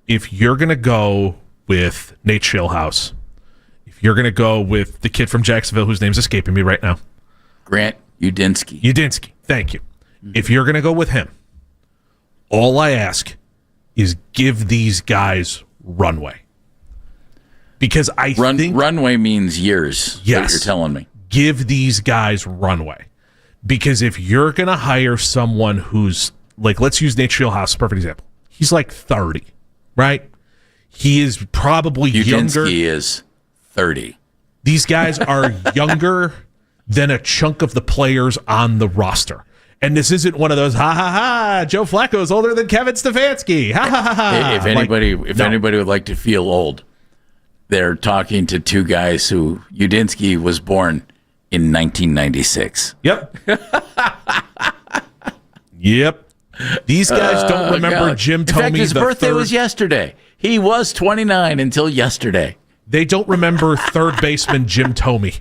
If you're going to go with Nate Schillhouse, if you're going to go with the kid from Jacksonville whose name's escaping me right now, Grant Udinski. Udinski, thank you. If you're going to go with him, all I ask is give these guys runway. Because I think runway means years. Yes, what you're telling me. Give these guys runway. Because if you're going to hire someone who's, like, let's use Nate Schillhouse as a perfect example. He's like 30, right? He is probably younger. Udinski is 30. These guys are younger than a chunk of the players on the roster. And this isn't one of those, Joe Flacco is older than Kevin Stefanski. If anybody would like to feel old, they're talking to two guys who Udinski was born in 1996. Yep. Yep. These guys don't remember Jim Thome. In fact, his birthday was yesterday. He was 29 until yesterday. They don't remember third baseman Jim Thome.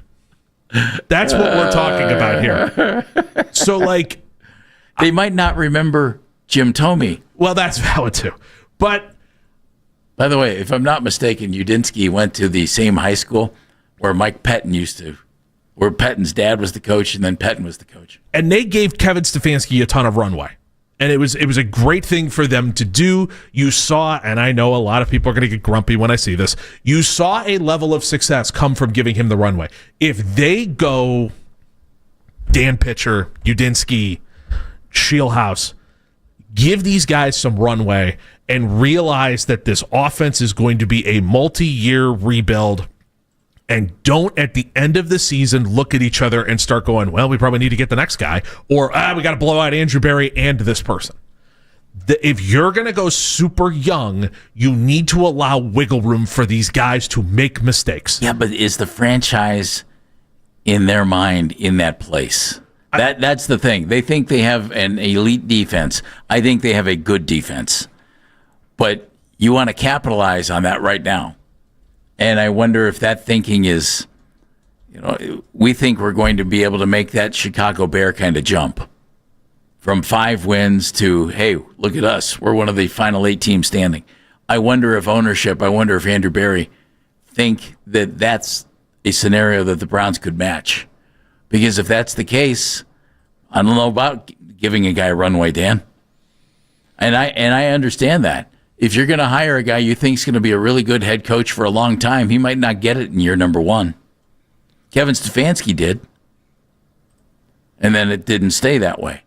That's what we're talking about here. So, like, they might not remember Jim Thome. Well, that's valid too. But by the way, if I'm not mistaken, Udinski went to the same high school where Mike Pettin used to, where Pettin's dad was the coach, and then Pettin was the coach. And they gave Kevin Stefanski a ton of runway. And it was a great thing for them to do. You saw, and I know a lot of people are going to get grumpy when I see this, you saw a level of success come from giving him the runway. If they go Dan Pitcher, Udinski, Schillhouse, give these guys some runway and realize that this offense is going to be a multi-year rebuild, and don't at the end of the season look at each other and start going, well, we probably need to get the next guy, or we got to blow out Andrew Berry and this person. If you're going to go super young, you need to allow wiggle room for these guys to make mistakes. Yeah, but is the franchise in their mind in that place? That's the thing. They think they have an elite defense. I think they have a good defense. But you want to capitalize on that right now. And I wonder if that thinking is, we think we're going to be able to make that Chicago Bear kind of jump from 5 wins to, hey, look at us. We're one of the final 8 teams standing. I wonder if Andrew Berry think that that's a scenario that the Browns could match. Because if that's the case, I don't know about giving a guy a runway, Dan. And I understand that. If you're going to hire a guy you think is going to be a really good head coach for a long time, he might not get it in year number 1. Kevin Stefanski did. And then it didn't stay that way.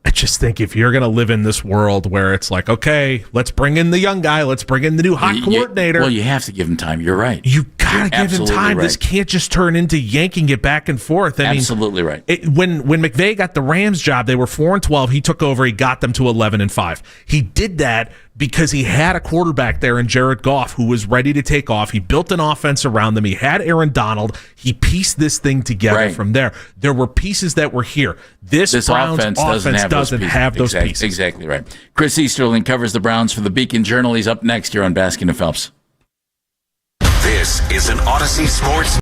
I just think if you're going to live in this world where it's like, okay, let's bring in the young guy, let's bring in the new hot coordinator. Well, you have to give him time. You're right. You got to give him time. Right. This can't just turn into yanking it back and forth. Absolutely right. When McVay got the Rams job, they were 4-12. He took over. He got them to 11-5. He did that because he had a quarterback there in Jared Goff who was ready to take off. He built an offense around them. He had Aaron Donald. He pieced this thing together from there. There were pieces that were here. This Browns offense doesn't have those pieces. Exactly right. Chris Easterling covers the Browns for the Beacon Journal. He's up next here on Baskin and Phelps. This is an Odyssey Sports.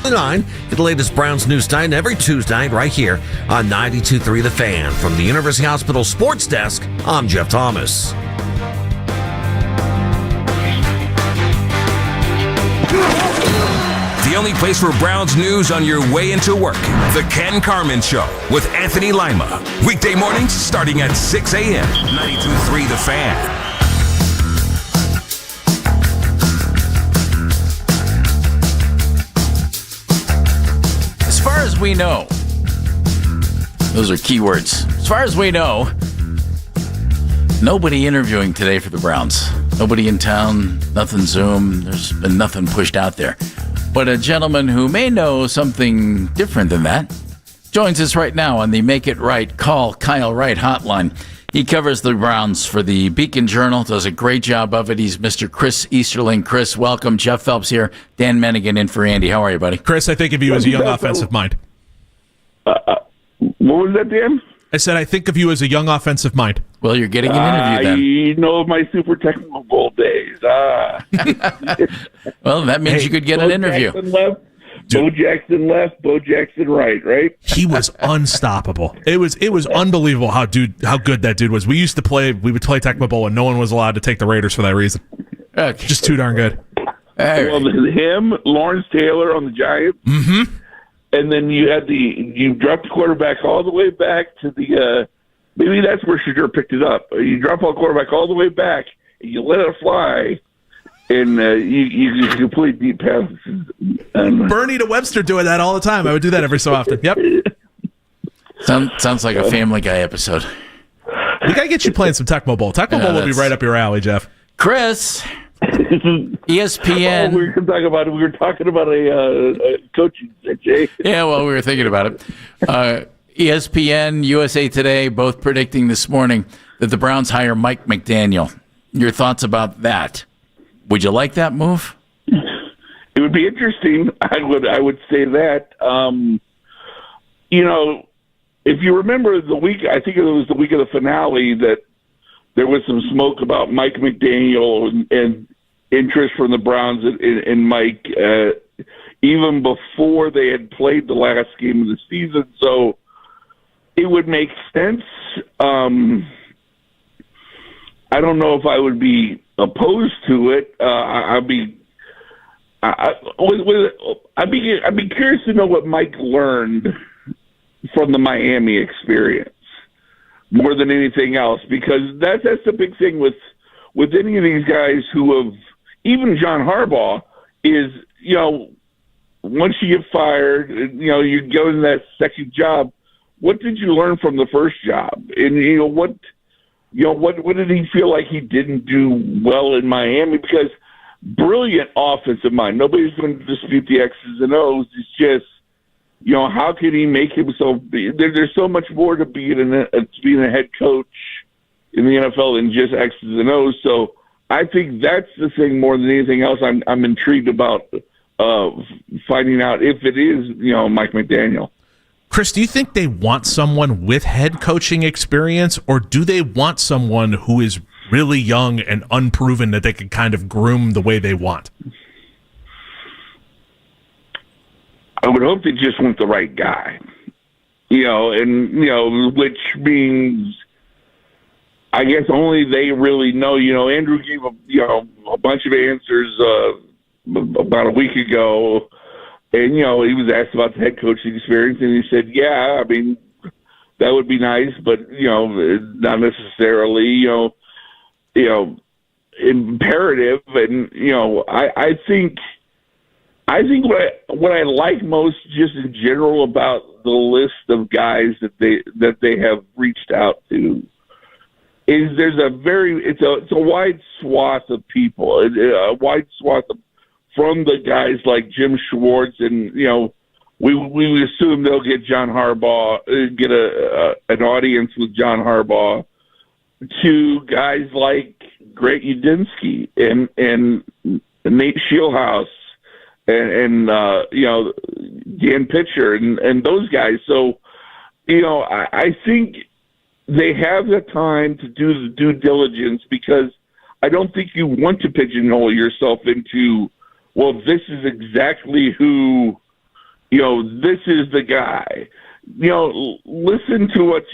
to 9. Get the latest Browns news tonight every Tuesday night right here on 92.3 The Fan. From the University Hospital Sports Desk, I'm Jeff Thomas. The only place for Browns news on your way into work. The Ken Carman Show with Anthony Lima. Weekday mornings starting at 6 a.m. 92.3 The Fan. As far as we know, those are keywords. As far as we know, nobody interviewing today for the Browns. Nobody in town, nothing Zoom. There's been nothing pushed out there. But a gentleman who may know something different than that joins us right now on the Make It Right Call Kyle Wright hotline. He covers the Browns for the Beacon Journal, does a great job of it. He's Mr. Chris Easterling. Chris, welcome. Jeff Phelps here. Dan Mennigan in for Andy. How are you, buddy? Chris, I think of you as a young offensive mind. What was that, Dan? I said I think of you as a young offensive mind. Well, you're getting an interview then. You know my super technical bowl days. Well, that means you could get an interview. Bo Jackson left, Bo Jackson right? He was unstoppable. It was unbelievable how good that dude was. We would play Tecmo Bowl, and no one was allowed to take the Raiders for that reason. Okay. Just too darn good. Well, him, Lawrence Taylor on the Giants, and then you dropped the quarterback all the way back to the maybe that's where Shadur picked it up. You drop a quarterback all the way back, and you let it fly. And you complete deep passes. Bernie to Webster doing that all the time. I would do that every so often. Yep. Sounds like a Family Guy episode. We got to get you playing some Tecmo Bowl. Tecmo Bowl will be right up your alley, Jeff. Chris, ESPN. We were talking about a coaching situation. Yeah, well, we were thinking about it. ESPN, USA Today, both predicting this morning that the Browns hire Mike McDaniel. Your thoughts about that? Would you like that move? It would be interesting. I would say that. If you remember the week, I think it was the week of the finale, that there was some smoke about Mike McDaniel and interest from the Browns in Mike, even before they had played the last game of the season. So it would make sense. I don't know if I would be opposed to it. I'd be curious to know what Mike learned from the Miami experience more than anything else, because that's the big thing with any of these guys who have, even John Harbaugh, is, once you get fired, you go into that second job. What did you learn from the first job? And what did he feel like he didn't do well in Miami? Because brilliant offensive mind. Nobody's going to dispute the X's and O's. It's just, how can he make himself be? There's so much more to being a head coach in the NFL than just X's and O's. So I think that's the thing more than anything else. I'm intrigued about finding out if it is, Mike McDaniel. Chris, do you think they want someone with head coaching experience, or do they want someone who is really young and unproven that they can kind of groom the way they want? I would hope they just want the right guy, which means I guess only they really know. Andrew gave a bunch of answers about a week ago. And, he was asked about the head coaching experience, and he said, yeah, I mean, that would be nice, but, not necessarily, imperative. And, I think what I like most just in general about the list of guys that they have reached out to is there's it's a wide swath of people, a wide swath of, from the guys like Jim Schwartz, and we assume they'll get John Harbaugh, get an audience with John Harbaugh, to guys like Greg Udinski and Nate Scheelhaus and Dan Pitcher and those guys. So I think they have the time to do the due diligence, because I don't think you want to pigeonhole yourself into, well, this is exactly who this is the guy. Listen to what,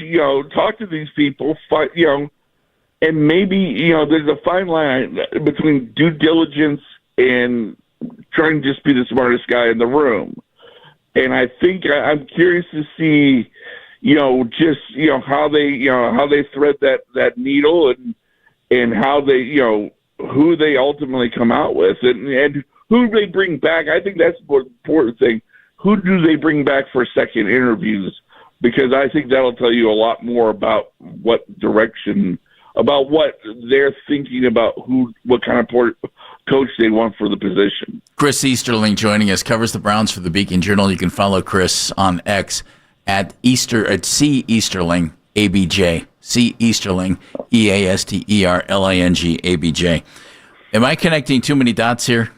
talk to these people, and maybe, there's a fine line between due diligence and trying to just be the smartest guy in the room. And I think I'm curious to see, how they thread that needle and how they, who they ultimately come out with and who they bring back. I think that's the most important thing. Who do they bring back for second interviews? Because I think that'll tell you a lot more about what direction, about what they're thinking about, what kind of coach they want for the position. Chris Easterling joining us, covers the Browns for the Beacon Journal. You can follow Chris on X at C Easterling ABJ. C Easterling EASTERLING ABJ. Am I connecting too many dots here?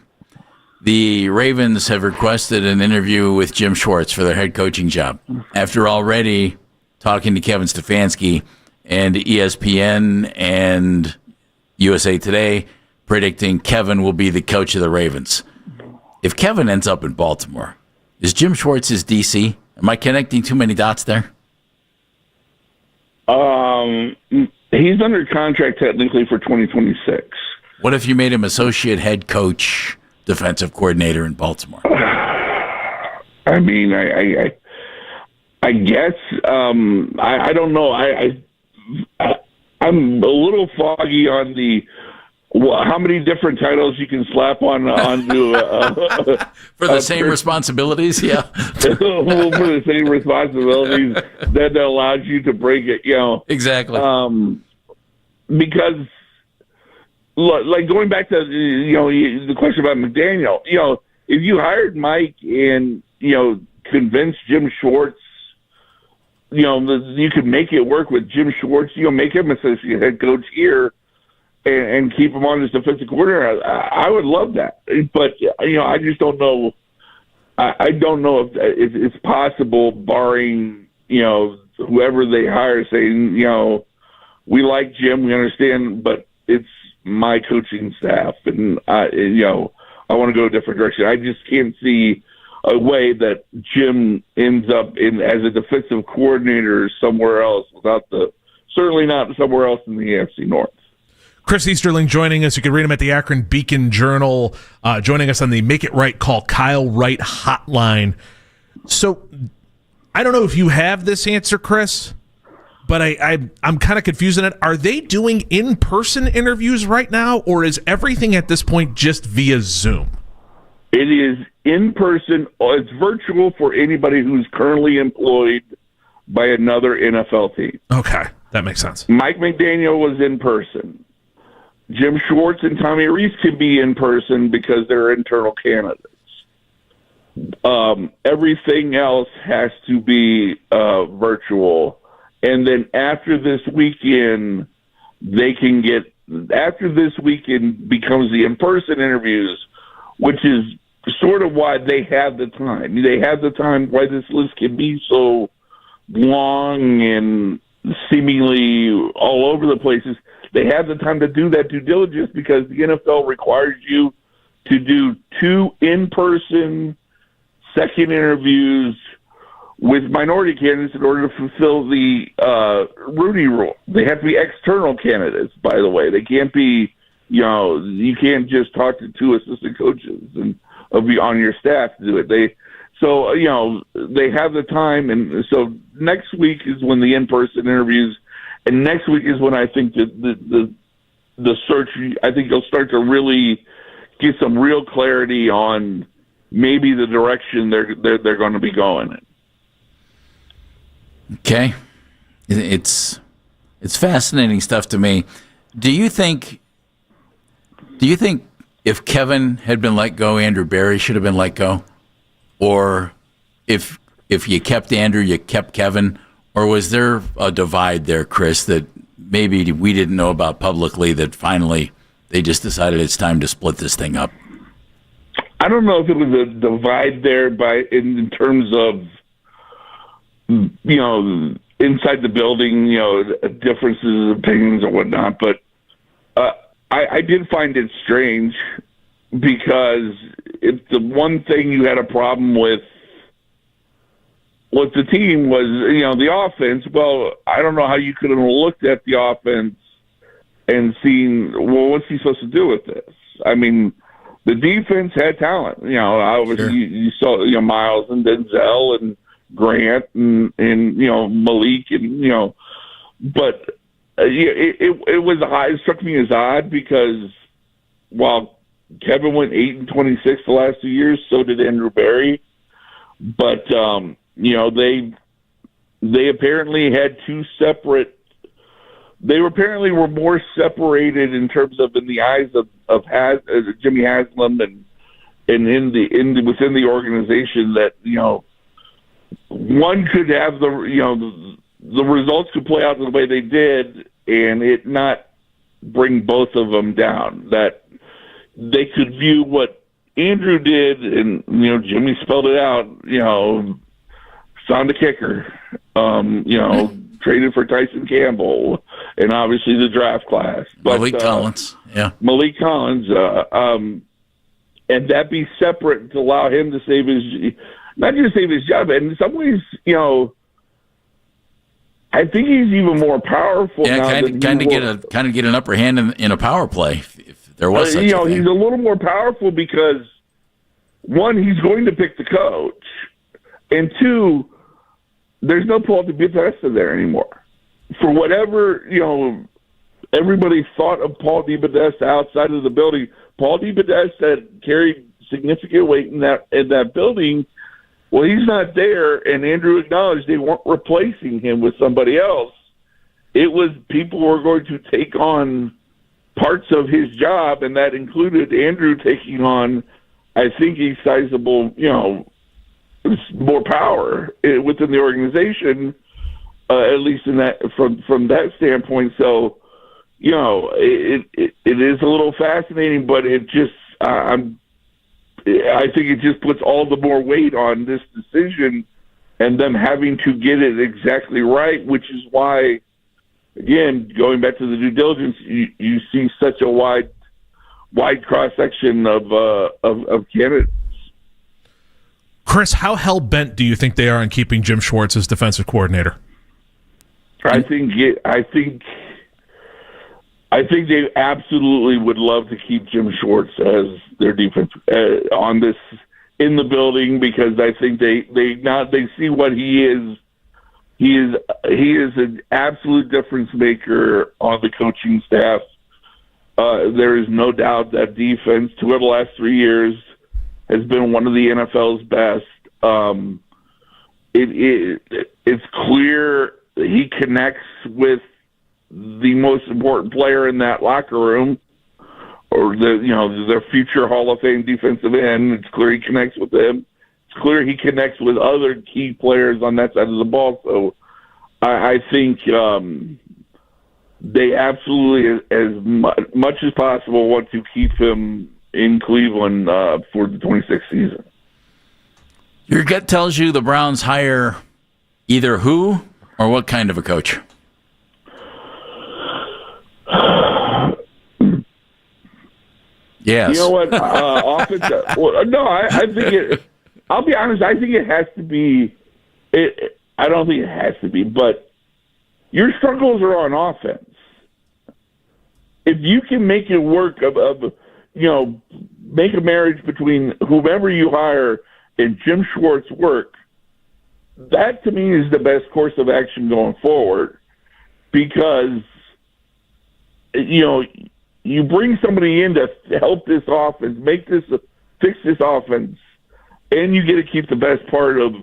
The Ravens have requested an interview with Jim Schwartz for their head coaching job after already talking to Kevin Stefanski and ESPN and USA Today predicting Kevin will be the coach of the Ravens. If Kevin ends up in Baltimore, is Jim Schwartz his DC? Am I connecting too many dots there? He's under contract technically for 2026. What if you made him associate head coach, defensive coordinator in Baltimore? I mean, I guess I don't know. I'm a little foggy on how many different titles you can slap onto for the same responsibilities. Yeah, for the same responsibilities that allows you to break it. Exactly. Because like going back to the question about McDaniel, if you hired Mike and convinced Jim Schwartz, you could make it work with Jim Schwartz. Make him associate head coach here, and keep him on as defensive coordinator. I would love that, but I just don't know. I don't know if it's possible, barring whoever they hire, saying we like Jim, we understand, but it's my coaching staff, and I want to go a different direction. I just can't see a way that Jim ends up as a defensive coordinator somewhere else certainly not somewhere else in the AFC North. Chris Easterling joining us. You can read him at the Akron Beacon Journal, joining us on the Make It Right Call Kyle Wright hotline. So I don't know if you have this answer, Chris, but I'm kind of confused in it. Are they doing in-person interviews right now, or is everything at this point just via Zoom? It is in person. It's virtual for anybody who's currently employed by another NFL team. Okay, that makes sense. Mike McDaniel was in person. Jim Schwartz and Tommy Rees can be in person because they're internal candidates. Everything else has to be virtual. And then after this weekend, after this weekend becomes the in-person interviews, which is sort of why they have the time. They have the time why this list can be so long and seemingly all over the places. They have the time to do that due diligence because the NFL requires you to do 2 in-person second interviews with minority candidates in order to fulfill the Rooney Rule. They have to be external candidates, by the way. They can't be, you can't just talk to 2 assistant coaches and be on your staff to do it. They have the time, and so next week is when the in-person interviews. And next week is when I think that the search, I think you'll start to really get some real clarity on maybe the direction they're going to be going in. Okay. It's fascinating stuff to me. Do you think if Kevin had been let go, Andrew Berry should have been let go? Or if you kept Andrew, you kept Kevin? Or was there a divide there, Chris, that maybe we didn't know about publicly that finally they just decided it's time to split this thing up? I don't know if it was a divide there in terms of, inside the building, differences of opinions and whatnot. But I did find it strange because it's the one thing you had a problem with with the team was, the offense. Well, I don't know how you could have looked at the offense and seen, well, what's he supposed to do with this? I mean, the defense had talent. Obviously you saw, Miles and Denzel and Grant and Malik and, but it was odd. It struck me as odd because while Kevin went 8-26 the last 2 years, so did Andrew Berry. But, they apparently had two separate. They apparently were more separated in terms of in the eyes of Jimmy Haslam and within the organization that one could have the results could play out the way they did and it not bring both of them down. That they could view what Andrew did and Jimmy spelled it out. Signed a kicker. Traded for Tyson Campbell, and obviously the draft class. But, Malik Collins, Malik Collins, and that be separate to allow him to not just save his job, and in some ways, I think he's even more powerful now. Kind of get an upper hand in a power play if there was such a thing. He's a little more powerful because one, he's going to pick the coach, and two, there's no Paul DeBodesta there anymore. For whatever, everybody thought of Paul DeBodesta outside of the building, Paul DeBodesta carried significant weight in that building. Well, he's not there, and Andrew acknowledged they weren't replacing him with somebody else. It was people were going to take on parts of his job, and that included Andrew taking on, I think, a sizable, more power within the organization, at least in that from that standpoint. So, it is a little fascinating, but it just I think it just puts all the more weight on this decision and them having to get it exactly right, which is why, again, going back to the due diligence, you see such a wide cross section of candidates. Chris, how hell-bent do you think they are on keeping Jim Schwartz as defensive coordinator? I think they absolutely would love to keep Jim Schwartz as their defense on this in the building because I think they see what he is. He is an absolute difference maker on the coaching staff. There is no doubt that defense, 2 of the last 3 years, has been one of the NFL's best. It's clear that he connects with the most important player in that locker room, or their future Hall of Fame defensive end. It's clear he connects with them. It's clear he connects with other key players on that side of the ball. So I think they absolutely, as much as possible, want to keep him in Cleveland for the 26th season. Your gut tells you the Browns hire either who or what kind of a coach? Yes. You know what? Offensive. I think it. I'll be honest. I think it has to be. I don't think it has to be, but your struggles are on offense. If you can make it work, make a marriage between whomever you hire and Jim Schwartz work, that to me is the best course of action going forward, because you bring somebody in to help this offense, fix this offense, and you get to keep the best part of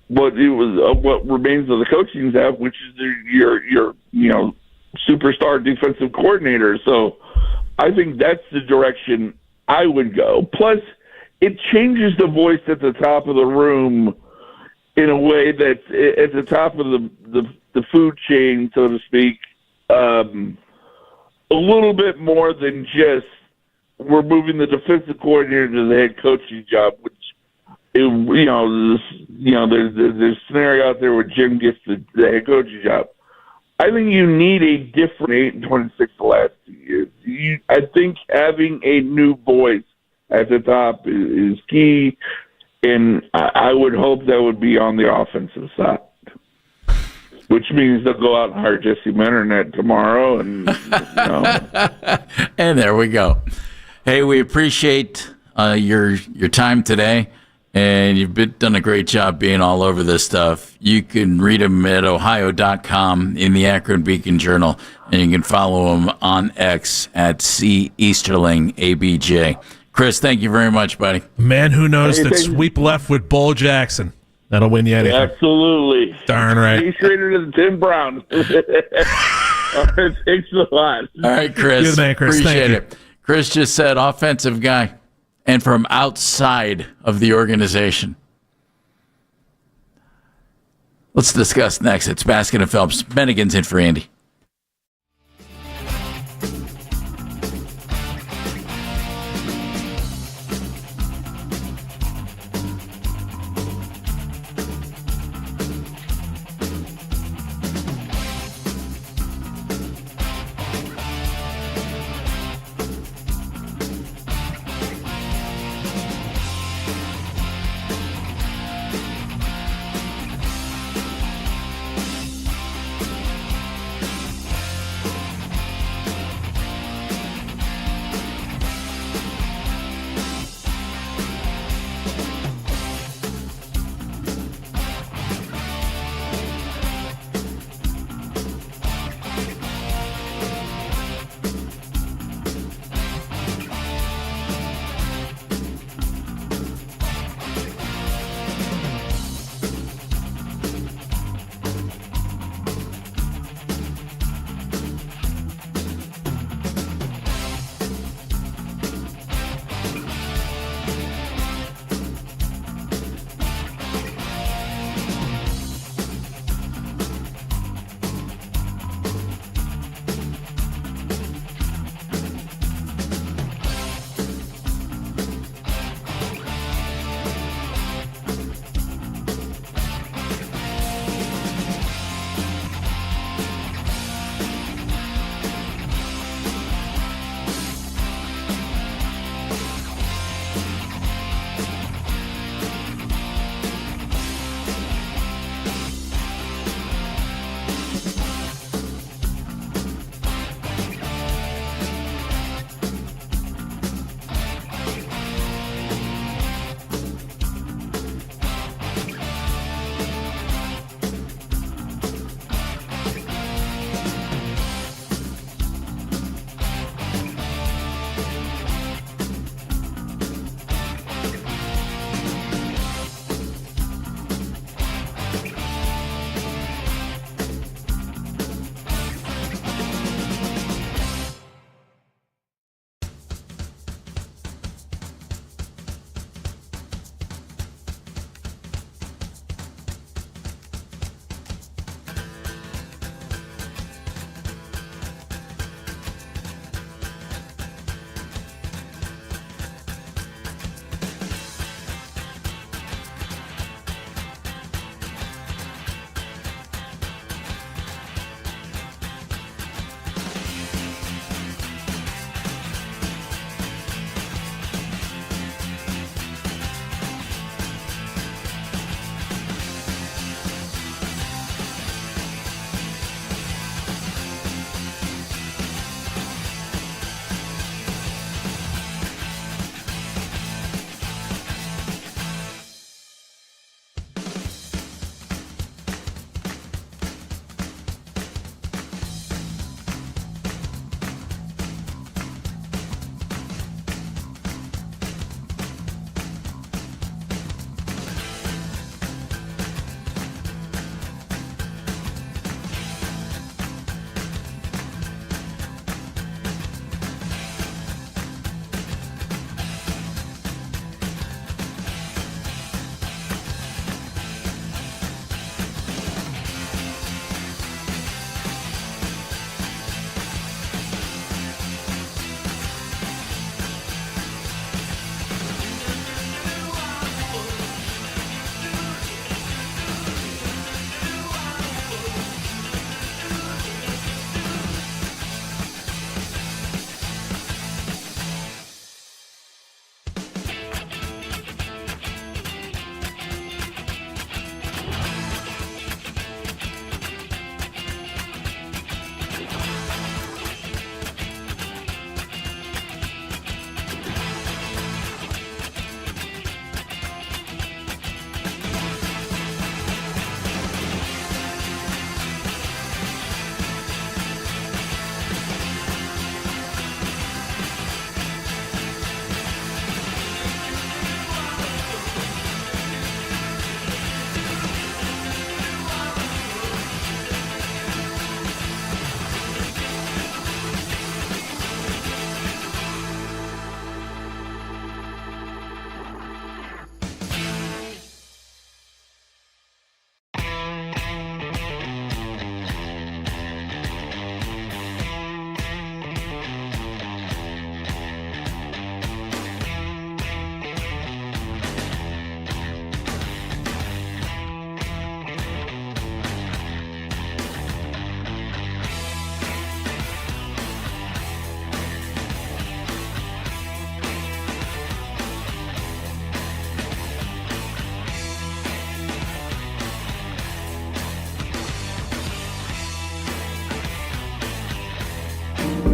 what remains of the coaching staff, which is your superstar defensive coordinator. So I think that's the direction I would go. Plus, it changes the voice at the top of the room in a way that's at the top of the food chain, so to speak, a little bit more than just we're moving the defensive coordinator to the head coaching job, which there's a scenario out there where Jim gets the head coaching job. I think you need a different 8-26 the last 2 years. I think having a new voice at the top is key. And I would hope that would be on the offensive side, which means they'll go out and hire Jesse Meternet tomorrow. And, And there we go. Hey, we appreciate your time today. And you've done a great job being all over this stuff. You can read him at ohio.com in the Akron Beacon Journal, and you can follow him on X at CEasterlingABJ. Chris, thank you very much, buddy. Man who knows that Anything- sweep left with Bull Jackson. That'll win you anything. Absolutely. Darn right. He's straighter than Tim Brown. All right, thanks a lot. All right, Chris. You're the man, Chris. Appreciate Thank it. Chris just said offensive guy, and from outside of the organization. Let's discuss next. It's Baskin and Phelps. Bennigan's in for Andy.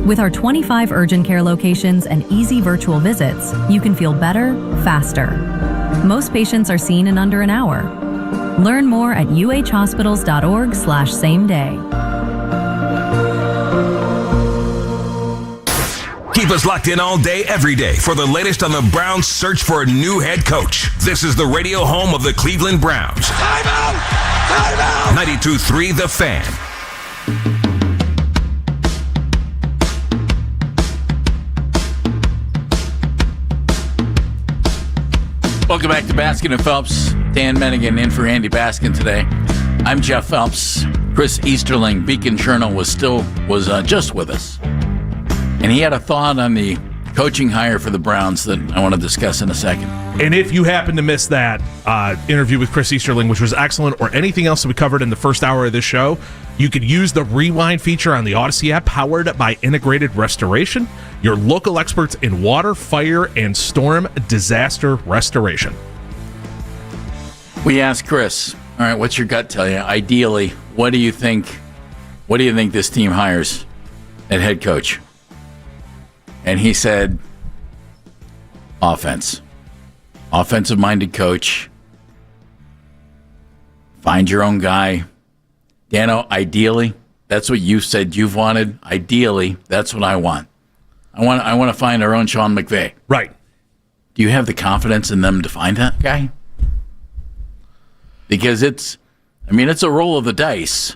With our 25 urgent care locations and easy virtual visits, you can feel better, faster. Most patients are seen in under an hour. Learn more at uhhospitals.org/same-day. Keep us locked in all day, every day for the latest on the Browns' search for a new head coach. This is the radio home of the Cleveland Browns. Time out! Time out! 92.3 The Fan. Welcome back to Baskin and Phelps. Dan Mennigan in for Andy Baskin today. I'm Jeff Phelps. Chris Easterling, Beacon Journal, was just with us. And he had a thought on the coaching hire for the Browns that I want to discuss in a second. And if you happen to miss that interview with Chris Easterling, which was excellent, or anything else that we covered in the first hour of this show, you could use the rewind feature on the Odyssey app, powered by Integrated Restoration, your local experts in water, fire, and storm disaster restoration. We asked Chris, all right, what's your gut tell you? Ideally, what do you think this team hires at head coach? And he said, offense. Offensive-minded coach. Find your own guy. Dano, ideally, that's what you said you've wanted. Ideally, that's what I want. I want to find our own Sean McVay. Right. Do you have the confidence in them to find that guy? Because it's a roll of the dice,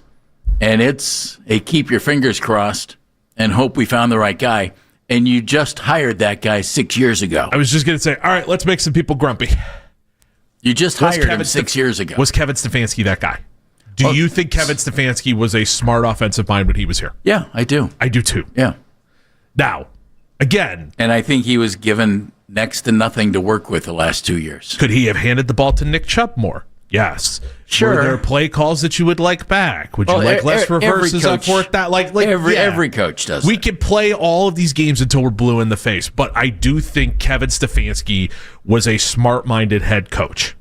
and it's a keep your fingers crossed and hope we found the right guy. And you just hired that guy 6 years ago. I was just going to say, all right, let's make some people grumpy. You just hired him 6 years ago. Was Kevin Stefanski that guy? Do you think Kevin Stefanski was a smart offensive mind when he was here? Yeah, I do. I do too. Yeah. Now, again. And I think he was given next to nothing to work with the last 2 years. Could he have handed the ball to Nick Chubb more? Yes. Sure. Were there play calls that you would like back? Would you like less reverses on fourth down? Every coach does. We can play all of these games until we're blue in the face, but I do think Kevin Stefanski was a smart-minded head coach.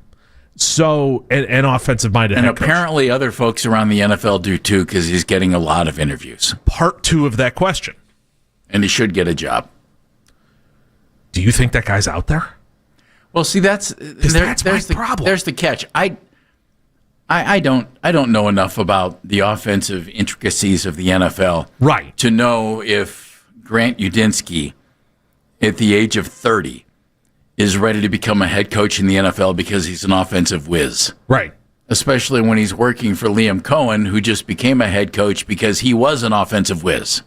So, an offensive-minded head coach. And apparently other folks around the NFL do too, because he's getting a lot of interviews. Part two of that question. And he should get a job. Do you think that guy's out there? Well, see, that's my problem. There's the catch. I don't know enough about the offensive intricacies of the NFL, right, to know if Grant Udinski, at the age of 30, is ready to become a head coach in the NFL because he's an offensive whiz, right? Especially when he's working for Liam Cohen, who just became a head coach because he was an offensive whiz.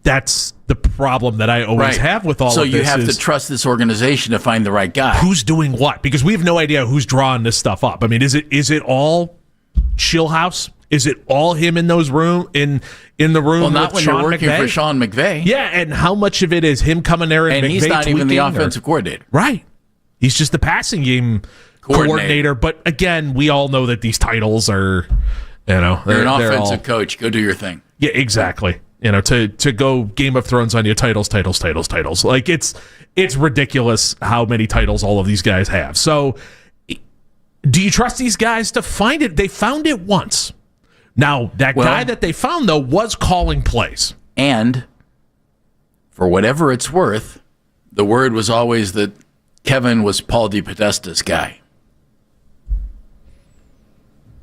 That's the problem that I always have with all of this. So you have to trust this organization to find the right guy. Who's doing what? Because we have no idea who's drawing this stuff up. I mean, is it all Chillhouse? Is it all him in those in the room? Well, not when Sean you're working McVay? for Sean McVay. Yeah, and how much of it is him coming there and McVay he's not even the offensive coordinator. Right. He's just the passing game coordinator. But again, we all know that these titles are, you're an offensive coach. Go do your thing. Yeah, exactly. To go Game of Thrones on you, titles. Like, it's ridiculous how many titles all of these guys have. So, do you trust these guys to find it? They found it once. Now, that guy that they found, though, was calling plays. And, for whatever it's worth, the word was always that Kevin was Paul DePodesta's guy.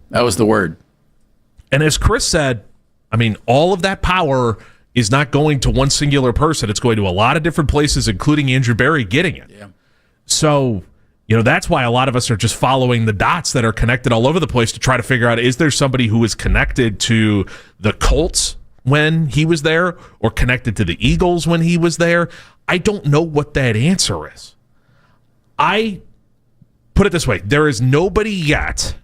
That was the word. And as Chris said, I mean, all of that power is not going to one singular person. It's going to a lot of different places, including Andrew Berry getting it. Yeah. So, that's why a lot of us are just following the dots that are connected all over the place to try to figure out, is there somebody who is connected to the Colts when he was there or connected to the Eagles when he was there? I don't know what that answer is. I put it this way. There is nobody yet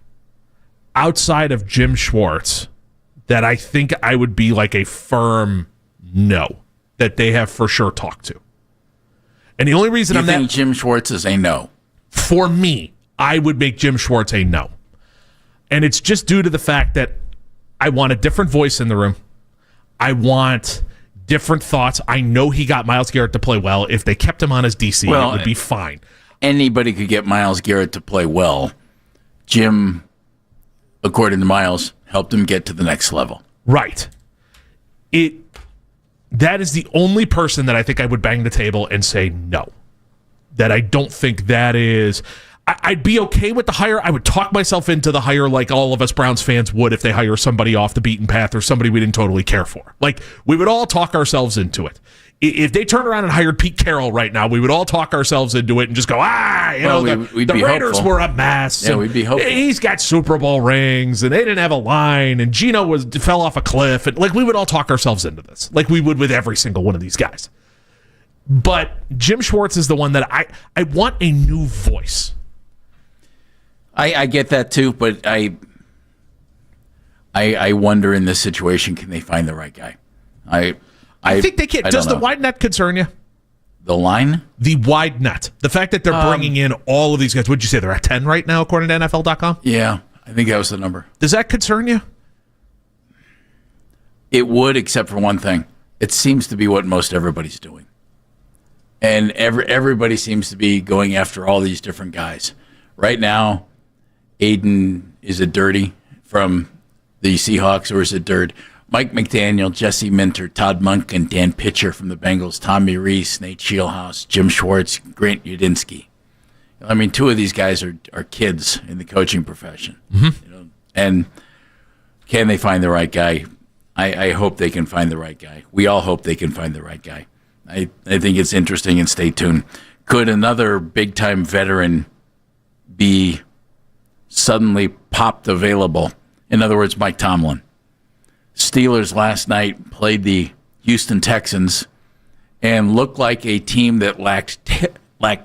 outside of Jim Schwartz that I think I would be like a firm no, that they have for sure talked to. And the only reason I'm think Jim Schwartz is a no. For me, I would make Jim Schwartz a no. And it's just due to the fact that I want a different voice in the room. I want different thoughts. I know he got Myles Garrett to play well. If they kept him on as DC, it would be fine. Anybody could get Myles Garrett to play well. Jim, according to Myles, helped him get to the next level. Right. that is the only person that I think I would bang the table and say no. That I don't think that is... I'd be okay with the hire. I would talk myself into the hire like all of us Browns fans would if they hire somebody off the beaten path or somebody we didn't totally care for. Like, we would all talk ourselves into it. If they turned around and hired Pete Carroll right now, we would all talk ourselves into it and just go, the Raiders were a mess. Yeah, we'd be hopeful. He's got Super Bowl rings, and they didn't have a line, and Geno fell off a cliff. And, like, we would all talk ourselves into this, like we would with every single one of these guys. But Jim Schwartz is the one that I want a new voice. I get that too, but I wonder in this situation, can they find the right guy? I think they can. Does the wide net concern you? The line? The wide net. The fact that they're bringing in all of these guys. What'd you say? They're at 10 right now, according to NFL.com? Yeah, I think that was the number. Does that concern you? It would, except for one thing. It seems to be what most everybody's doing. And everybody seems to be going after all these different guys. Right now, Aiden, is it Dirty from the Seahawks, or is it Dirt? Mike McDaniel, Jesse Minter, Todd Monk, and Dan Pitcher from the Bengals, Tommy Reese, Nate Shieldhouse, Jim Schwartz, Grant Udinsky. I mean, two of these guys are kids in the coaching profession. Mm-hmm. You know? And can they find the right guy? I hope they can find the right guy. We all hope they can find the right guy. I think it's interesting, and stay tuned. Could another big-time veteran be suddenly popped available? In other words, Mike Tomlin. Steelers last night played the Houston Texans and looked like a team that lacked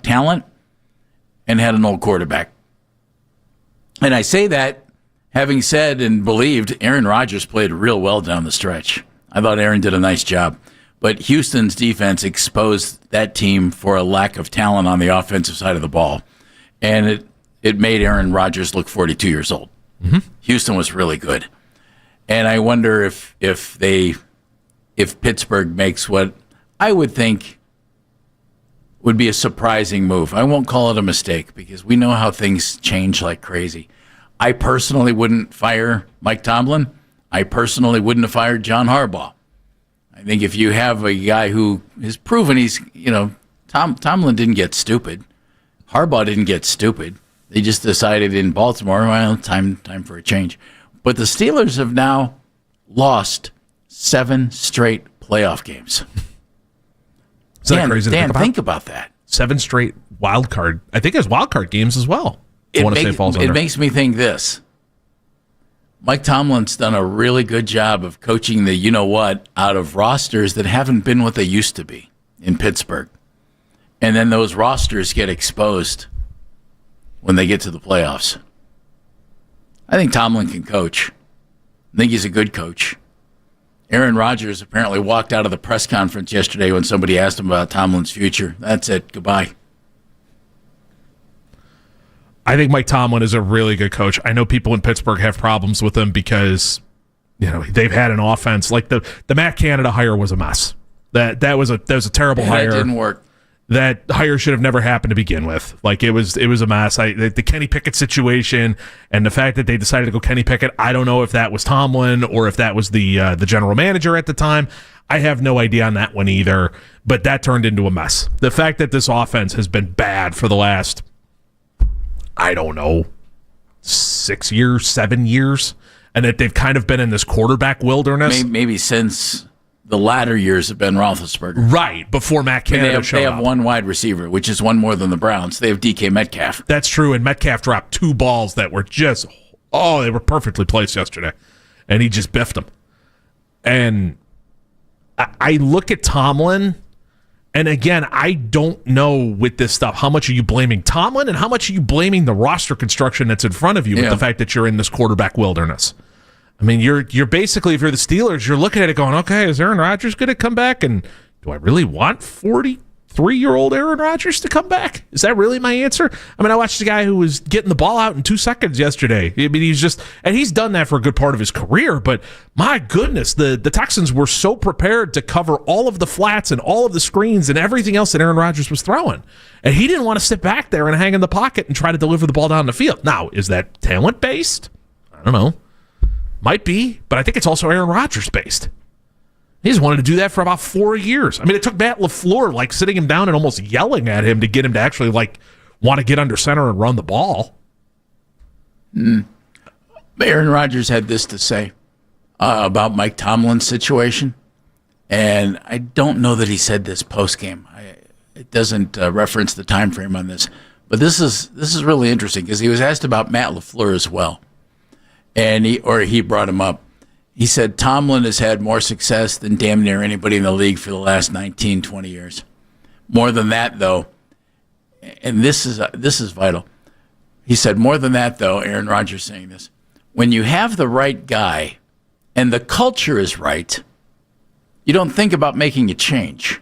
talent and had an old quarterback. And I say that having said and believed Aaron Rodgers played real well down the stretch. I thought Aaron did a nice job. But Houston's defense exposed that team for a lack of talent on the offensive side of the ball. And it made Aaron Rodgers look 42 years old. Mm-hmm. Houston was really good. And I wonder if Pittsburgh makes what I would think would be a surprising move. I won't call it a mistake because we know how things change like crazy. I personally wouldn't fire Mike Tomlin. I personally wouldn't have fired John Harbaugh. I think if you have a guy who has proven he's, Tomlin didn't get stupid. Harbaugh didn't get stupid. They just decided in Baltimore, well, time for a change. But the Steelers have now lost 7 straight playoff games. Is that crazy to think about that. 7 straight wild card. I think there's wild card games as well. It makes me think this. Mike Tomlin's done a really good job of coaching the you-know-what out of rosters that haven't been what they used to be in Pittsburgh. And then those rosters get exposed when they get to the playoffs. I think Tomlin can coach. I think he's a good coach. Aaron Rodgers apparently walked out of the press conference yesterday when somebody asked him about Tomlin's future. That's it. Goodbye. I think Mike Tomlin is a really good coach. I know people in Pittsburgh have problems with him because, they've had an offense like the Matt Canada hire was a mess. That was a terrible hire. That didn't work. That hire should have never happened to begin with. Like it was a mess. The Kenny Pickett situation and the fact that they decided to go Kenny Pickett. I don't know if that was Tomlin or if that was the general manager at the time. I have no idea on that one either. But that turned into a mess. The fact that this offense has been bad for the last, 6 years, 7 years, and that they've kind of been in this quarterback wilderness. Maybe since the latter years have been Roethlisberger. Right, before Matt Canada showed up. They have one wide receiver, which is one more than the Browns. They have DK Metcalf. That's true, and Metcalf dropped 2 balls that were just, they were perfectly placed yesterday, and he just biffed them. And I look at Tomlin, and again, I don't know with this stuff, how much are you blaming Tomlin and how much are you blaming the roster construction that's in front of you with the fact that you're in this quarterback wilderness? I mean, you're basically, if you're the Steelers, you're looking at it going, okay, is Aaron Rodgers going to come back? And do I really want 43-year-old Aaron Rodgers to come back? Is that really my answer? I mean, I watched a guy who was getting the ball out in 2 seconds yesterday. I mean, he's done that for a good part of his career, but my goodness, the Texans were so prepared to cover all of the flats and all of the screens and everything else that Aaron Rodgers was throwing. And he didn't want to sit back there and hang in the pocket and try to deliver the ball down the field. Now, is that talent-based? I don't know. Might be, but I think it's also Aaron Rodgers based. He's wanted to do that for about 4 years. I mean, it took Matt LaFleur like sitting him down and almost yelling at him to get him to actually like want to get under center and run the ball. Aaron Rodgers had this to say about Mike Tomlin's situation, and I don't know that he said this post-game. It doesn't reference the time frame on this, but this is really interesting because he was asked about Matt LaFleur as well, and he brought him up. He said Tomlin has had more success than damn near anybody in the league for the last 19, 20 years. More than that, though, and this is vital. He said, more than that, though, Aaron Rodgers saying this, when you have the right guy and the culture is right, you don't think about making a change.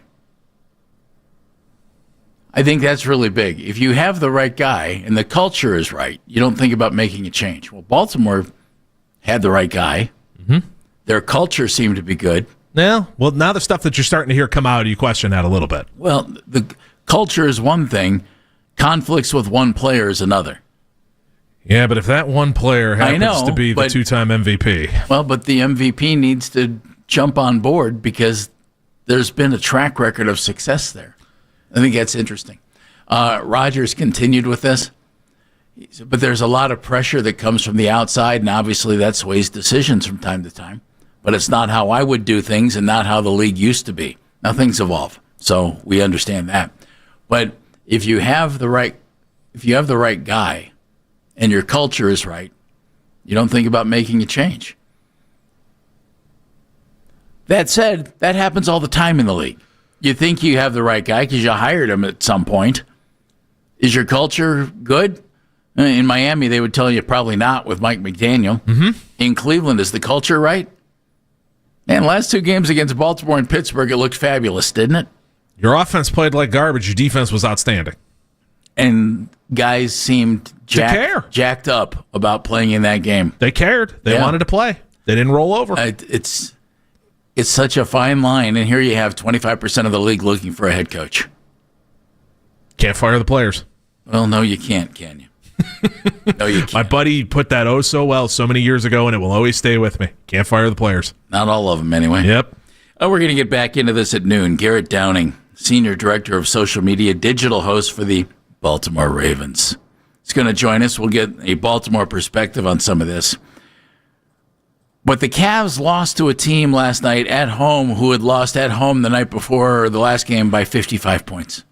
I think that's really big. If you have the right guy and the culture is right, you don't think about making a change. Well, Baltimore had the right guy. Mm-hmm. Their culture seemed to be good. Yeah. Well, now the stuff that you're starting to hear come out, you question that a little bit. Well, the culture is one thing. Conflicts with one player is another. Yeah, but if that one player happens to be the two-time MVP. Well, but the MVP needs to jump on board because there's been a track record of success there. I think that's interesting. Rodgers continued with this, but there's a lot of pressure that comes from the outside, and obviously that sways decisions from time to time. But it's not how I would do things and not how the league used to be. Now things evolve, so we understand that. But if you have the right guy and your culture is right, you don't think about making a change. That said, that happens all the time in the league. You think you have the right guy because you hired him at some point. Is your culture good? In Miami, they would tell you probably not with Mike McDaniel. Mm-hmm. In Cleveland, is the culture right? Man, last 2 games against Baltimore and Pittsburgh, it looked fabulous, didn't it? Your offense played like garbage. Your defense was outstanding. And guys seemed jacked up about playing in that game. They cared. They wanted to play. They didn't roll over. It's such a fine line, and here you have 25% of the league looking for a head coach. Can't fire the players. Well, no, you can't, can you? No, you can't. My buddy put that so well so many years ago, and it will always stay with me. Can't fire the players. Not all of them, anyway. Yep. We're going to get back into this at noon. Garrett Downing, Senior Director of Social Media, digital host for the Baltimore Ravens. He's going to join us. We'll get a Baltimore perspective on some of this. But the Cavs lost to a team last night at home who had lost at home the night before the last game by 55 points.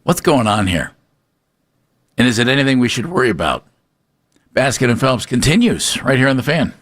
What's going on here? And is it anything we should worry about? Basket and Phelps continues right here on The Fan.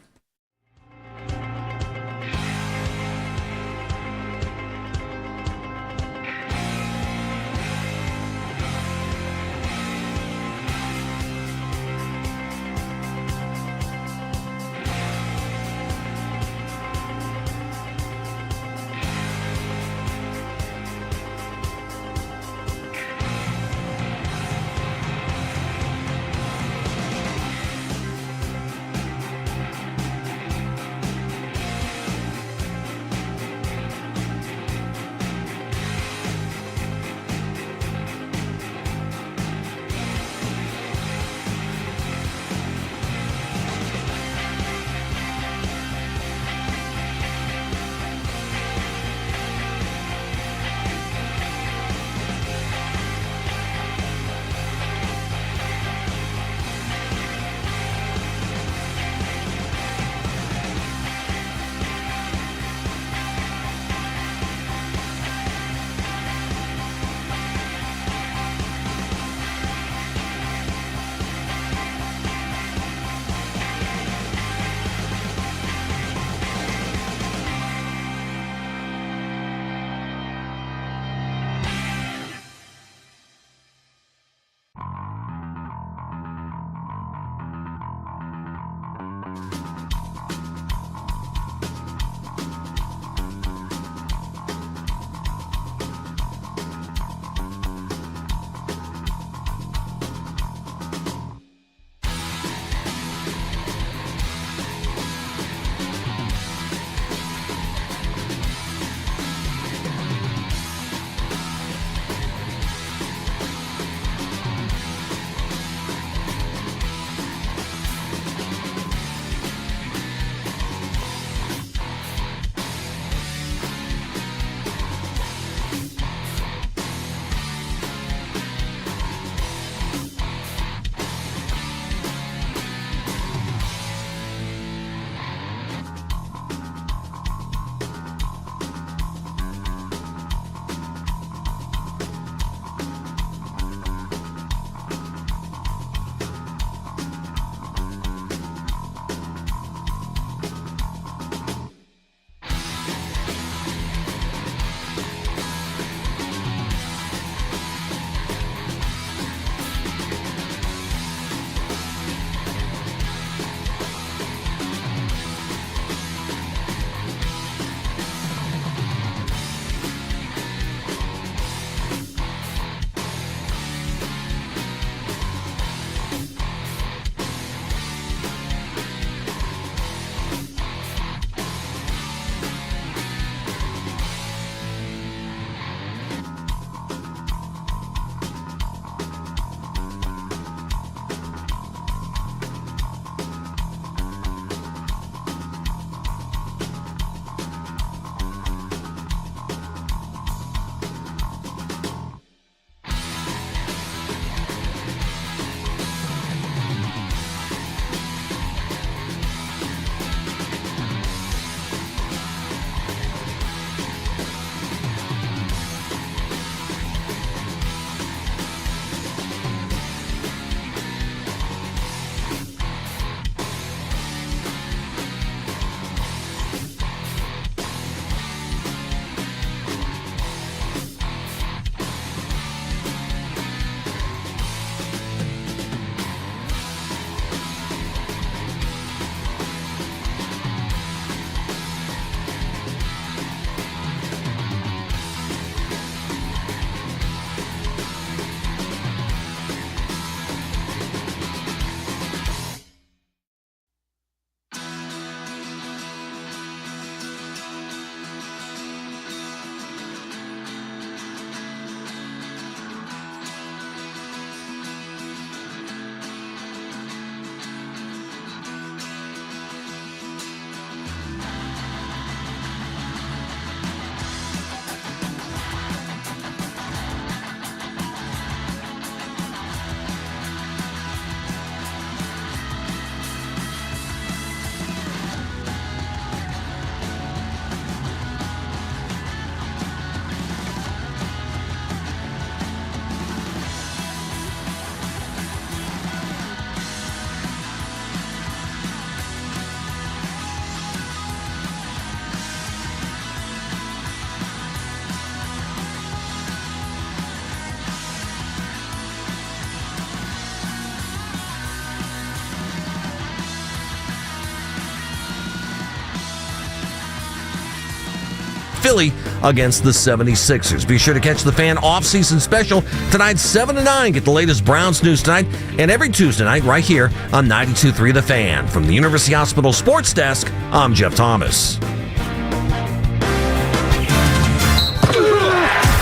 Philly against the 76ers. Be sure to catch the Fan off-season special tonight, 7 to 9. Get the latest Browns news tonight and every Tuesday night right here on 92.3 The Fan. From the University Hospital Sports Desk, I'm Jeff Thomas.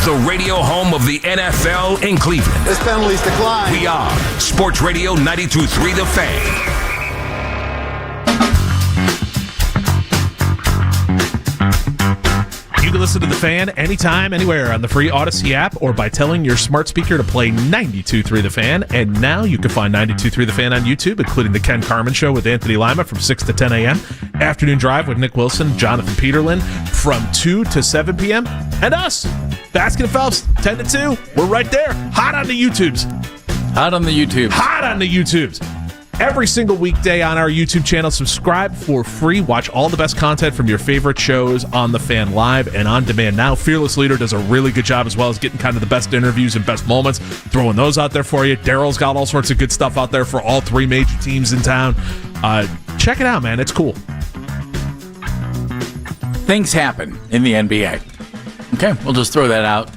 The radio home of the NFL in Cleveland. This penalty's declined. We are Sports Radio 92.3 The Fan. You can listen to The Fan anytime, anywhere on the free Odyssey app or by telling your smart speaker to play 92.3 The Fan. And now you can find 92.3 The Fan on YouTube, including The Ken Carman Show with Anthony Lima from 6 to 10 a.m., Afternoon Drive with Nick Wilson, Jonathan Peterlin from 2 to 7 p.m., and us, Baskin and Phelps, 10 to 2. We're right there, hot on the YouTubes. Hot on the YouTubes. Hot on the YouTubes. Every single weekday on our YouTube channel. Subscribe for free. Watch all the best content from your favorite shows on The Fan live and on demand now. Fearless Leader does a really good job as well as getting kind of the best interviews and best moments, throwing those out there for you. Daryl's got all sorts of good stuff out there for all three major teams in town. Check it out, man. It's cool. Things happen in the NBA. Okay, we'll just throw that out.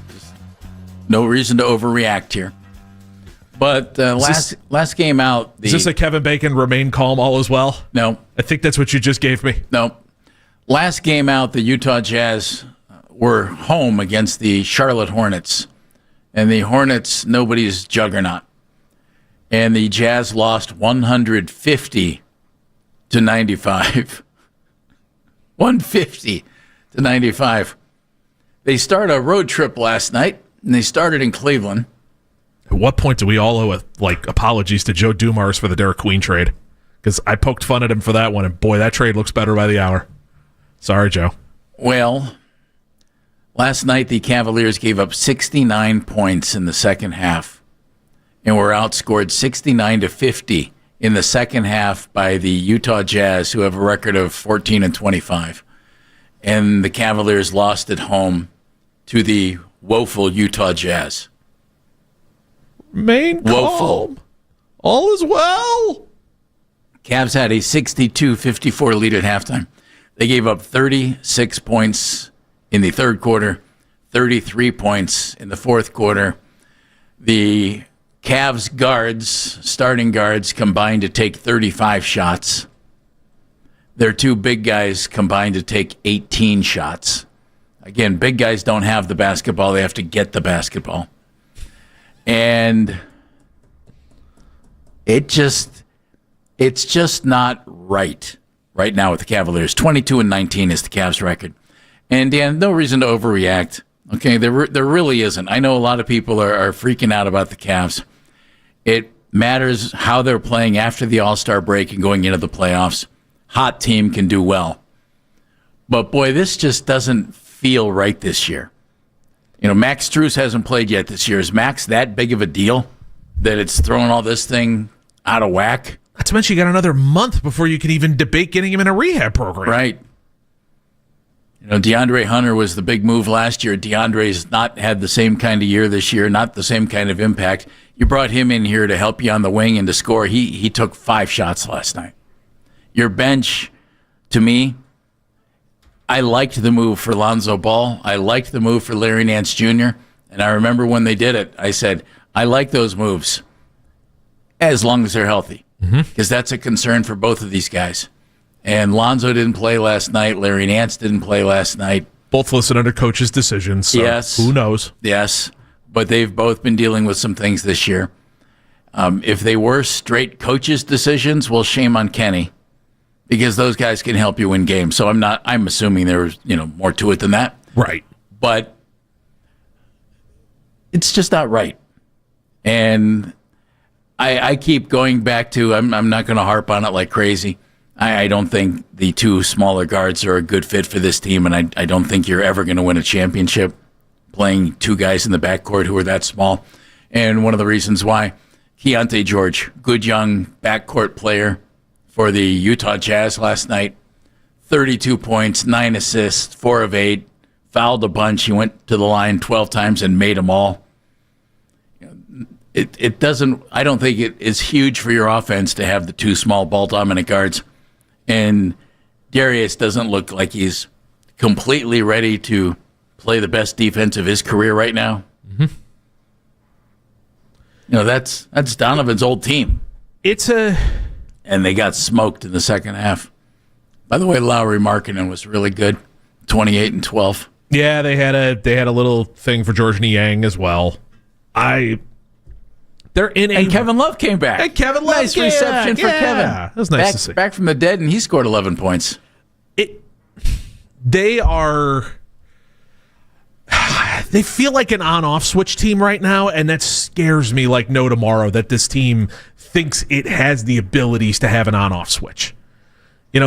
No reason to overreact here. But last game out... Is this a Kevin Bacon remain calm all as well? No. I think that's what you just gave me. No. Last game out, the Utah Jazz were home against the Charlotte Hornets. And the Hornets, nobody's juggernaut. And the Jazz lost 150 to 95. 150 to 95. They started a road trip last night, and they started in Cleveland. At what point do we all owe apologies to Joe Dumars for the Derek Queen trade? Because I poked fun at him for that one, and boy, that trade looks better by the hour. Sorry, Joe. Well, last night the Cavaliers gave up 69 points in the second half, and were outscored 69 to 50 in the second half by the Utah Jazz, who have a record of 14 and 25. And the Cavaliers lost at home to the woeful Utah Jazz. Remain calm. All is well. Cavs had a 62-54 lead at halftime. They gave up 36 points in the third quarter, 33 points in the fourth quarter. The Cavs guards, starting guards, combined to take 35 shots. Their two big guys combined to take 18 shots. Again, big guys don't have the basketball. They have to get the basketball. And it's just not right now with the Cavaliers. 22-19 is the Cavs record. And Dan, no reason to overreact. Okay, there really isn't. I know a lot of people are freaking out about the Cavs. It matters how they're playing after the All-Star break and going into the playoffs. Hot team can do well. But boy, this just doesn't feel right this year. You know, Max Strus hasn't played yet this year. Is Max that big of a deal that it's throwing all this thing out of whack? Not to mention you got another month before you can even debate getting him in a rehab program. Right. You know, DeAndre Hunter was the big move last year. DeAndre's not had the same kind of year this year, not the same kind of impact. You brought him in here to help you on the wing and to score. He took 5 shots last night. Your bench, to me, I liked the move for Lonzo Ball. I liked the move for Larry Nance Jr. And I remember when they did it, I said, I like those moves as long as they're healthy. Because that's a concern for both of these guys. And Lonzo didn't play last night. Larry Nance didn't play last night. Both listed under coach's decisions. So yes. Who knows? Yes. But they've both been dealing with some things this year. If they were straight coach's decisions, well, shame on Kenny. Because those guys can help you win games. So I'm assuming there's, more to it than that. Right. But it's just not right. And I keep going back to, I'm not going to harp on it like crazy. I don't think the two smaller guards are a good fit for this team, and I don't think you're ever going to win a championship playing two guys in the backcourt who are that small. And one of the reasons why, Keontae George, good young backcourt player for the Utah Jazz last night, 32 points, 9 assists, 4 of 8, fouled a bunch. He went to the line 12 times and made them all. It doesn't, I don't think it is huge for your offense to have the two small ball-dominant guards. And Darius doesn't look like he's completely ready to play the best defense of his career right now. Mm-hmm. That's Donovan's old team. And they got smoked in the second half. By the way, Lauri Markkanen was really good, 28 and 12. Yeah, they had a little thing for George Niang as well. They're in and Kevin Love came back. And Kevin Love, nice reception for Kevin. That was nice to see. Back from the dead, and he scored 11 points. They feel like an on-off switch team right now, and that scares me like no tomorrow that this team thinks it has the abilities to have an on-off switch. The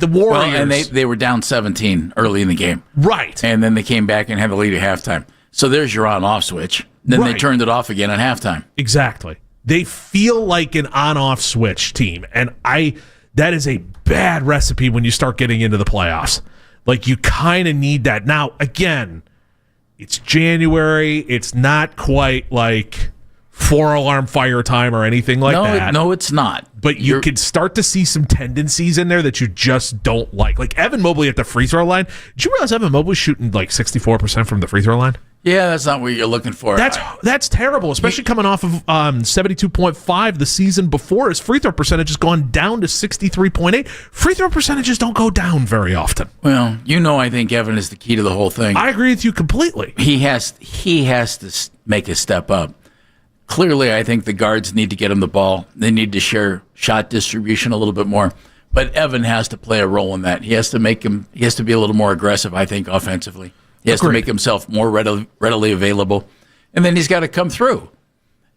Warriors... Well, and they were down 17 early in the game. Right. And then they came back and had the lead at halftime. So there's your on-off switch. Then they turned it off again at halftime. Exactly. They feel like an on-off switch team, and that is a bad recipe when you start getting into the playoffs. Like, you kind of need that. Now, again, it's January. It's not quite like 4-alarm fire time or anything like that. No, it's not. But you could start to see some tendencies in there that you just don't like. Like Evan Mobley at the free throw line. Did you realize Evan Mobley's shooting like 64% from the free throw line? Yeah, that's not what you're looking for. That's terrible, especially coming off of 72.5 the season before. His free throw percentage has gone down to 63.8. Free throw percentages don't go down very often. Well, I think Evan is the key to the whole thing. I agree with you completely. He has to make a step up. Clearly, I think the guards need to get him the ball. They need to share shot distribution a little bit more. But Evan has to play a role in that. He has to be a little more aggressive, I think, offensively. He has to make himself more readily available. And then he's got to come through.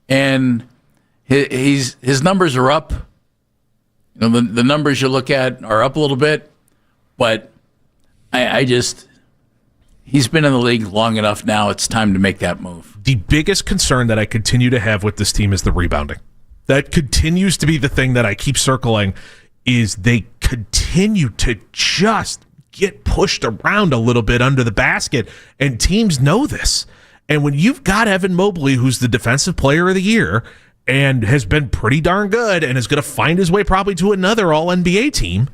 And his numbers are up. The numbers you look at are up a little bit. But he's been in the league long enough now. It's time to make that move. The biggest concern that I continue to have with this team is the rebounding. That continues to be the thing that I keep circling, is they continue to just get pushed around a little bit under the basket, and teams know this. And when you've got Evan Mobley, who's the defensive player of the year and has been pretty darn good and is going to find his way probably to another All-NBA team,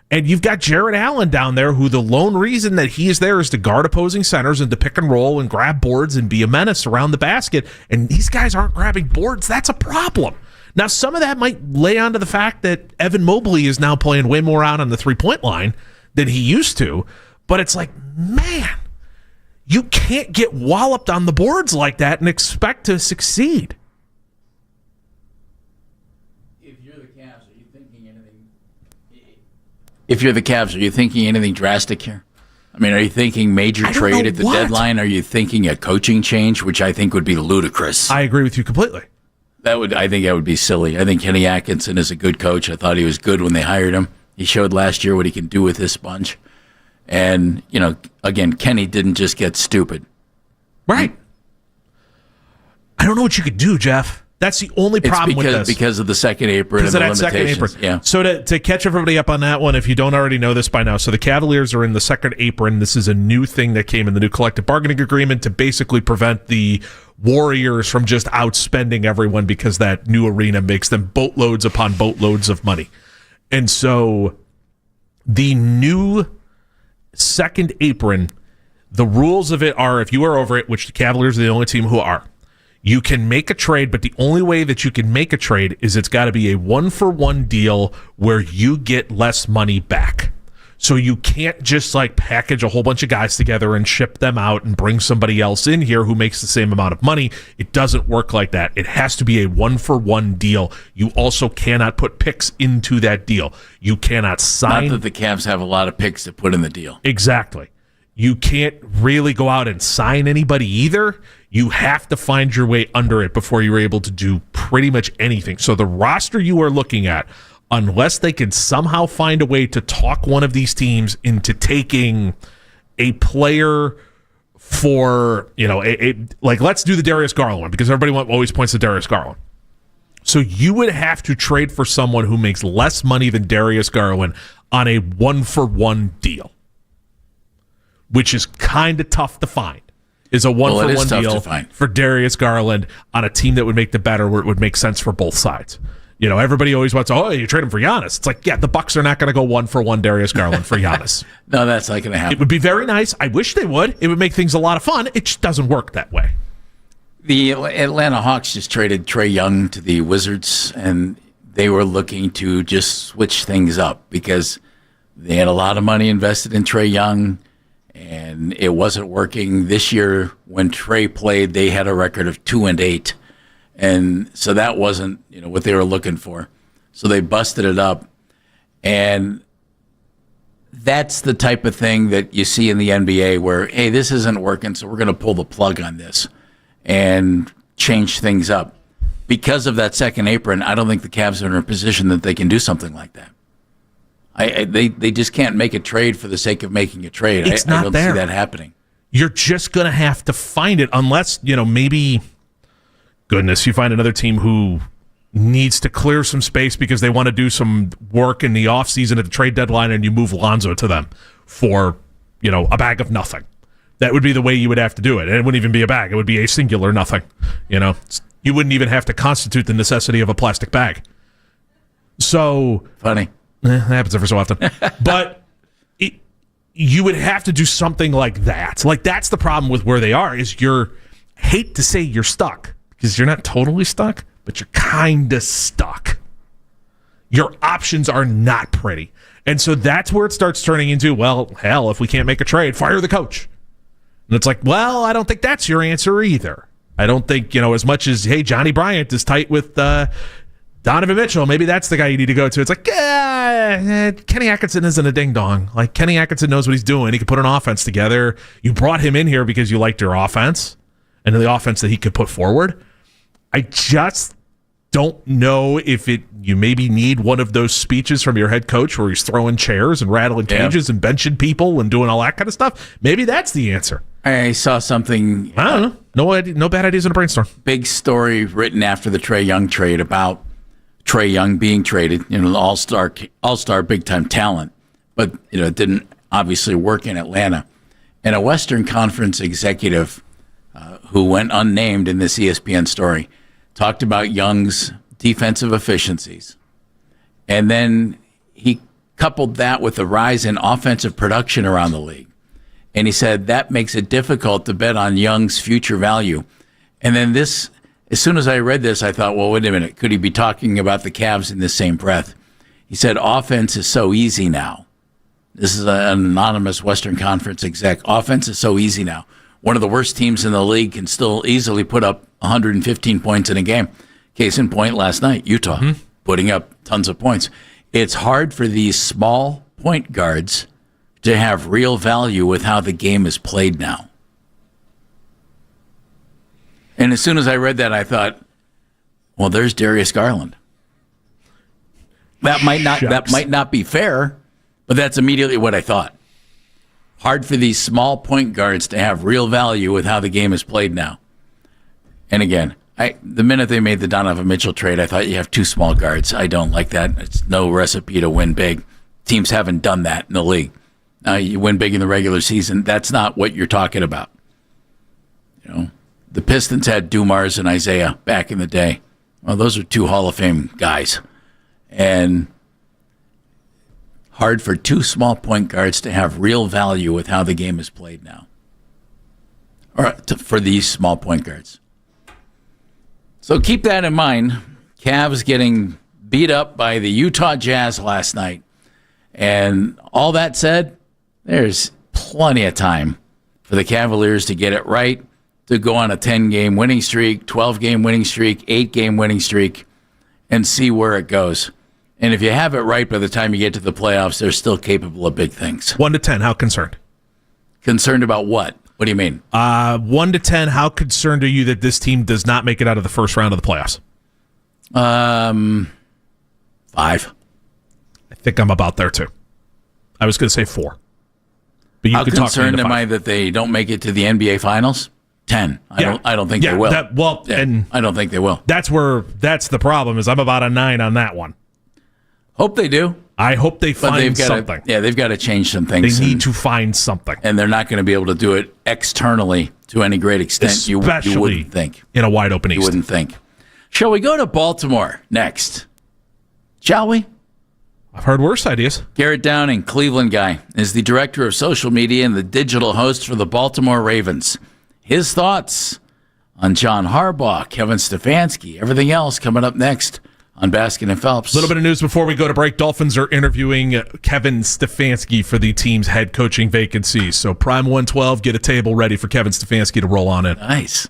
and you've got Jarrett Allen down there, who the lone reason that he is there is to guard opposing centers and to pick and roll and grab boards and be a menace around the basket, and these guys aren't grabbing boards, that's a problem. Now, some of that might lay onto the fact that Evan Mobley is now playing way more out on the three-point line than he used to, but it's like, man, you can't get walloped on the boards like that and expect to succeed. If you're the Cavs, are you thinking anything drastic here? I mean, are you thinking major trade at the deadline? Are you thinking a coaching change, which I think would be ludicrous? I agree with you completely. I think that would be silly. I think Kenny Atkinson is a good coach. I thought he was good when they hired him. He showed last year what he can do with this bunch. And, again, Kenny didn't just get stupid. Right. I don't know what you could do, Jeff. That's the only problem with this. Because of the second apron and the limitations. Yeah. So to catch everybody up on that one, if you don't already know this by now, so the Cavaliers are in the second apron. This is a new thing that came in the new collective bargaining agreement to basically prevent the Warriors from just outspending everyone, because that new arena makes them boatloads upon boatloads of money. And so the new second apron, the rules of it are, if you are over it, which the Cavaliers are the only team who are, you can make a trade, but the only way that you can make a trade is it's got to be a 1-for-1 deal where you get less money back. So you can't just package a whole bunch of guys together and ship them out and bring somebody else in here who makes the same amount of money. It doesn't work like that. It has to be a 1-for-1 deal. You also cannot put picks into that deal. You cannot sign. Not that the Cavs have a lot of picks to put in the deal. Exactly. You can't really go out and sign anybody either. You have to find your way under it before you're able to do pretty much anything. So the roster you are looking at, unless they can somehow find a way to talk one of these teams into taking a player for, let's do the Darius Garland one, because everybody always points to Darius Garland. So you would have to trade for someone who makes less money than Darius Garland on a 1-for-1 deal, which is kind of tough to find. Is a 1-for-1 deal for Darius Garland on a team that would make the better, where it would make sense for both sides. Everybody always wants, you trade him for Giannis. It's like, yeah, the Bucks are not going to go 1-for-1 Darius Garland for Giannis. No, that's not going to happen. It would be very nice. I wish they would. It would make things a lot of fun. It just doesn't work that way. The Atlanta Hawks just traded Trae Young to the Wizards, and they were looking to just switch things up because they had a lot of money invested in Trae Young, and it wasn't working. This year, when Trae played, they had a record of 2-8. And so that wasn't, what they were looking for. So they busted it up. And that's the type of thing that you see in the NBA where, hey, this isn't working, so we're going to pull the plug on this and change things up. Because of that second apron, I don't think the Cavs are in a position that they can do something like that. They just can't make a trade for the sake of making a trade. It's I not don't there. see that happening. You're just going to have to find it unless, maybe... Goodness, you find another team who needs to clear some space because they want to do some work in the offseason at the trade deadline, and you move Lonzo to them for, a bag of nothing. That would be the way you would have to do it. And it wouldn't even be a bag. It would be a singular nothing. You wouldn't even have to constitute the necessity of a plastic bag. So... Funny. That happens every so often. But you would have to do something like that. Like, that's the problem with where they are, is hate to say you're stuck, because you're not totally stuck, but you're kind of stuck. Your options are not pretty. And so that's where it starts turning into, well, hell, if we can't make a trade, fire the coach. And it's like, well, I don't think that's your answer either. I don't think, as much as, hey, Johnny Bryant is tight with Donovan Mitchell, maybe that's the guy you need to go to. It's like, Kenny Atkinson isn't a ding-dong. Like, Kenny Atkinson knows what he's doing. He can put an offense together. You brought him in here because you liked your offense and the offense that he could put forward. I just don't know if you maybe need one of those speeches from your head coach where he's throwing chairs and rattling cages and benching people and doing all that kind of stuff. Maybe that's the answer. I saw something. I don't know. No bad ideas in a brainstorm. Big story written after the Trae Young trade about Trae Young being traded, all-star big-time talent, but it didn't obviously work in Atlanta. And a Western Conference executive who went unnamed in this ESPN story talked about Young's defensive efficiencies. And then he coupled that with the rise in offensive production around the league. And he said that makes it difficult to bet on Young's future value. And then as soon as I read this, I thought, well, wait a minute. Could he be talking about the Cavs in the same breath? He said, offense is so easy now. This is an anonymous Western Conference exec. Offense is so easy now. One of the worst teams in the league can still easily put up 115 points in a game. Case in point, last night, Utah, putting up tons of points. It's hard for these small point guards to have real value with how the game is played now. And as soon as I read that, I thought, well, there's Darius Garland. That might not be fair, but that's immediately what I thought. Hard for these small point guards to have real value with how the game is played now. And again, the minute they made the Donovan Mitchell trade, I thought you have two small guards. I don't like that. It's no recipe to win big. Teams haven't done that in the league. You win big in the regular season. That's not what you're talking about. The Pistons had Dumars and Isaiah back in the day. Well, those are two Hall of Fame guys. And hard for two small point guards to have real value with how the game is played now. Or for these small point guards. So keep that in mind. Cavs getting beat up by the Utah Jazz last night. And all that said, there's plenty of time for the Cavaliers to get it right, to go on a 10-game winning streak, 12-game winning streak, 8-game winning streak, and see where it goes. And if you have it right by the time you get to the playoffs, they're still capable of big things. 1 to 10, how concerned? Concerned about what? What do you mean? 1 to 10, how concerned are you that this team does not make it out of the first round of the playoffs? 5. I think I'm about there, too. I was going to say 4. But you how could talk concerned me into am 5. I that they don't make it to the NBA Finals? 10. I don't think they will. And I don't think they will. That's the problem, is I'm about a 9 on that one. Hope they do. I hope they find something. They've got to change some things. They need to find something. And they're not going to be able to do it externally to any great extent. Especially you wouldn't think. In a wide open East. You wouldn't think. Shall we go to Baltimore next? Shall we? I've heard worse ideas. Garrett Downing, Cleveland guy, is the director of social media and the digital host for the Baltimore Ravens. His thoughts on John Harbaugh, Kevin Stefanski, everything else coming up next on Baskin and Phelps. A little bit of news before we go to break. Dolphins are interviewing Kevin Stefanski for the team's head coaching vacancies. So Prime 112, get a table ready for Kevin Stefanski to roll on in. Nice.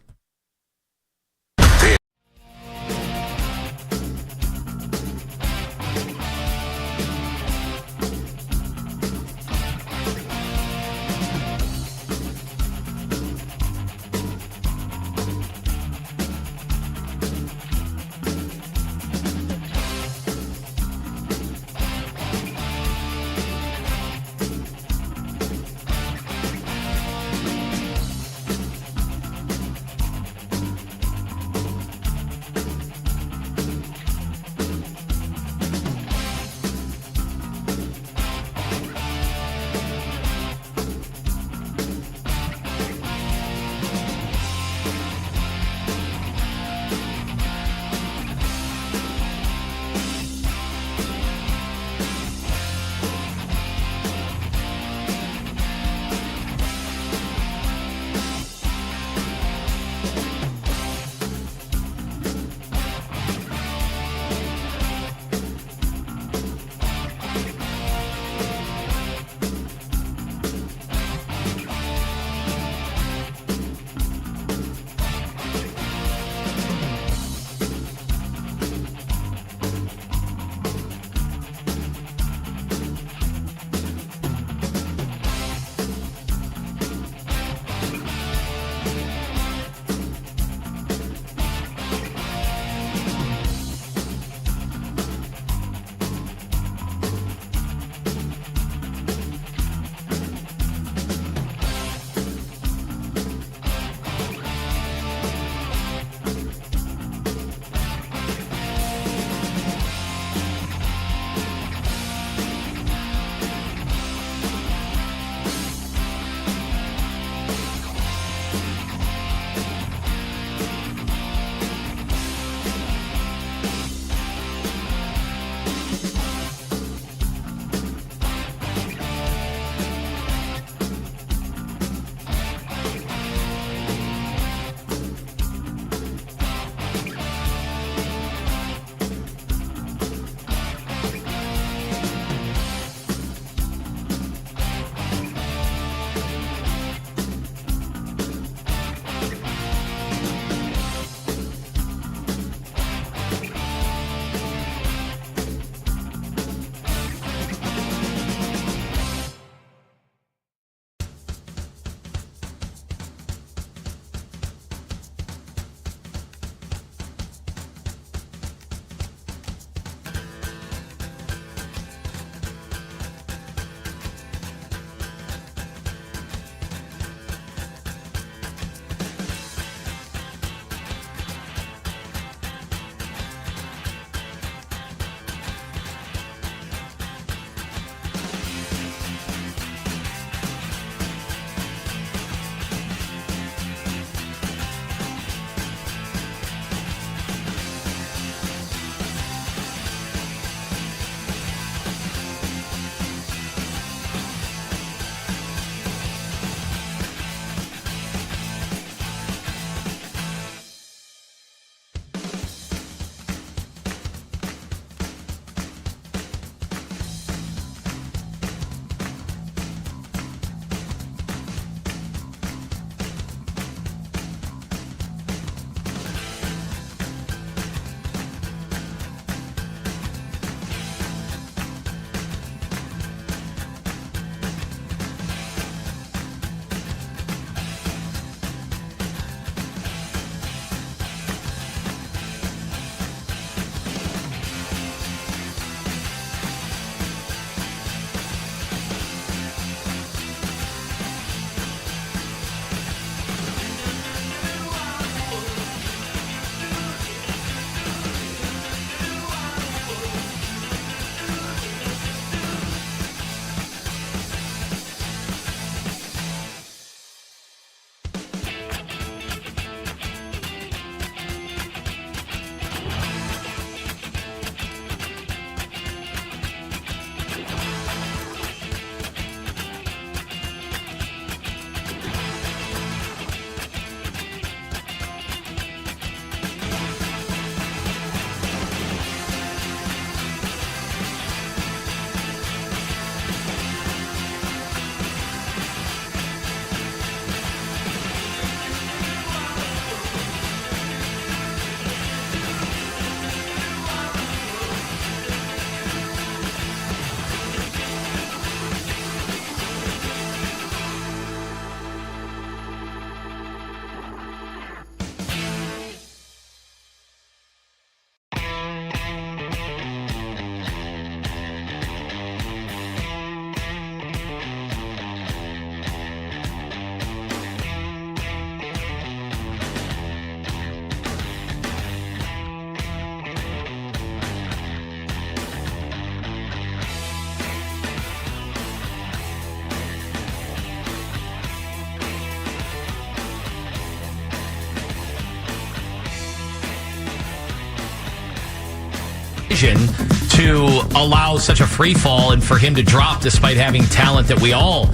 decision to allow such a free fall and for him to drop despite having talent that we all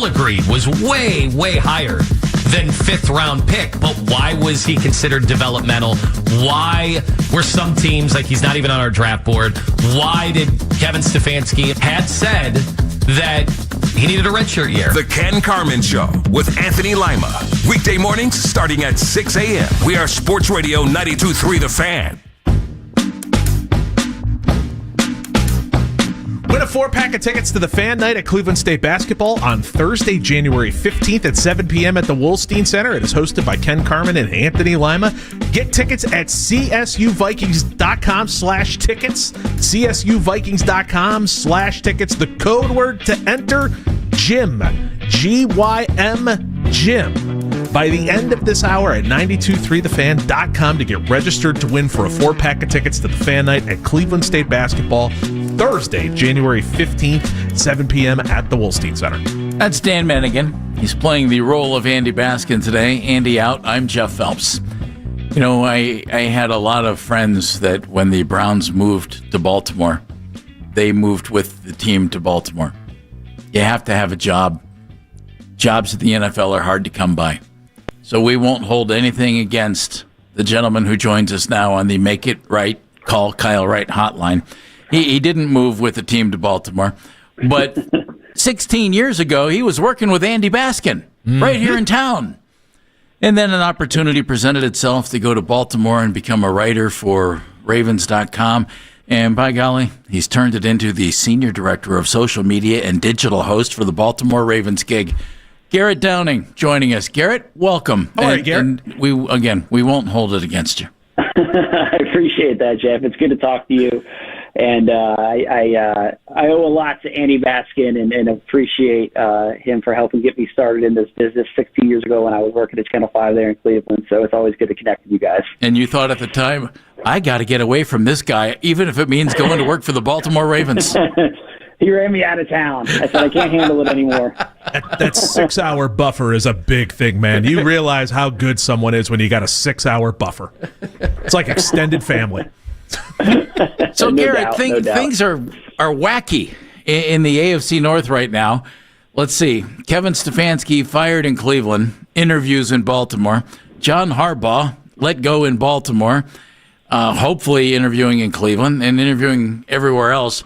agreed was way, way higher than 5th round pick. But why was he considered developmental? Why were some teams like he's not even on our draft board? Why did Kevin Stefanski had said that he needed a redshirt year? The Ken Carman Show with Anthony Lima. Weekday mornings starting at 6 a.m. We are Sports Radio 92.3 The Fan. Win a 4-pack of tickets to the Fan Night at Cleveland State Basketball on Thursday, January 15th at 7 p.m. at the Wolstein Center. It is hosted by Ken Carman and Anthony Lima. Get tickets at csuvikings.com/tickets. csuvikings.com/tickets. The code word to enter, GYM. GYM, GYM. By the end of this hour at 923thefan.com to get registered to win for a 4-pack of tickets to the Fan Night at Cleveland State Basketball Thursday, January 15th, 7 p.m. at the Wolstein Center. That's Dan Mennigan. He's playing the role of Andy Baskin today. Andy out. I'm Jeff Phelps. You know, I had a lot of friends that when the Browns moved to Baltimore, they moved with the team to Baltimore. You have to have a job. Jobs at the NFL are hard to come by. So we won't hold anything against the gentleman who joins us now on the Make It Right, Call Kyle Wright hotline. He didn't move with the team to Baltimore, but 16 years ago, he was working with Andy Baskin right here in town. And then an opportunity presented itself to go to Baltimore and become a writer for Ravens.com. And by golly, he's turned it into the senior director of social media and digital host for the Baltimore Ravens gig. Garrett Downing joining us. Garrett, welcome. All right, Garrett. And we won't hold it against you. I appreciate that, Jeff. It's good to talk to you. And I owe a lot to Andy Baskin and appreciate him for helping get me started in this business 16 years ago when I was working at Channel 5 there in Cleveland. So it's always good to connect with you guys. And you thought at the time, I got to get away from this guy, even if it means going to work for the Baltimore Ravens. He ran me out of town. I said, I can't handle it anymore. That 6-hour buffer is a big thing, man. You realize how good someone is when you got a 6-hour buffer. It's like extended family. So, No Garrett, doubt, things are wacky in the AFC North right now. Let's see. Kevin Stefanski fired in Cleveland, interviews in Baltimore. John Harbaugh let go in Baltimore, hopefully interviewing in Cleveland and interviewing everywhere else.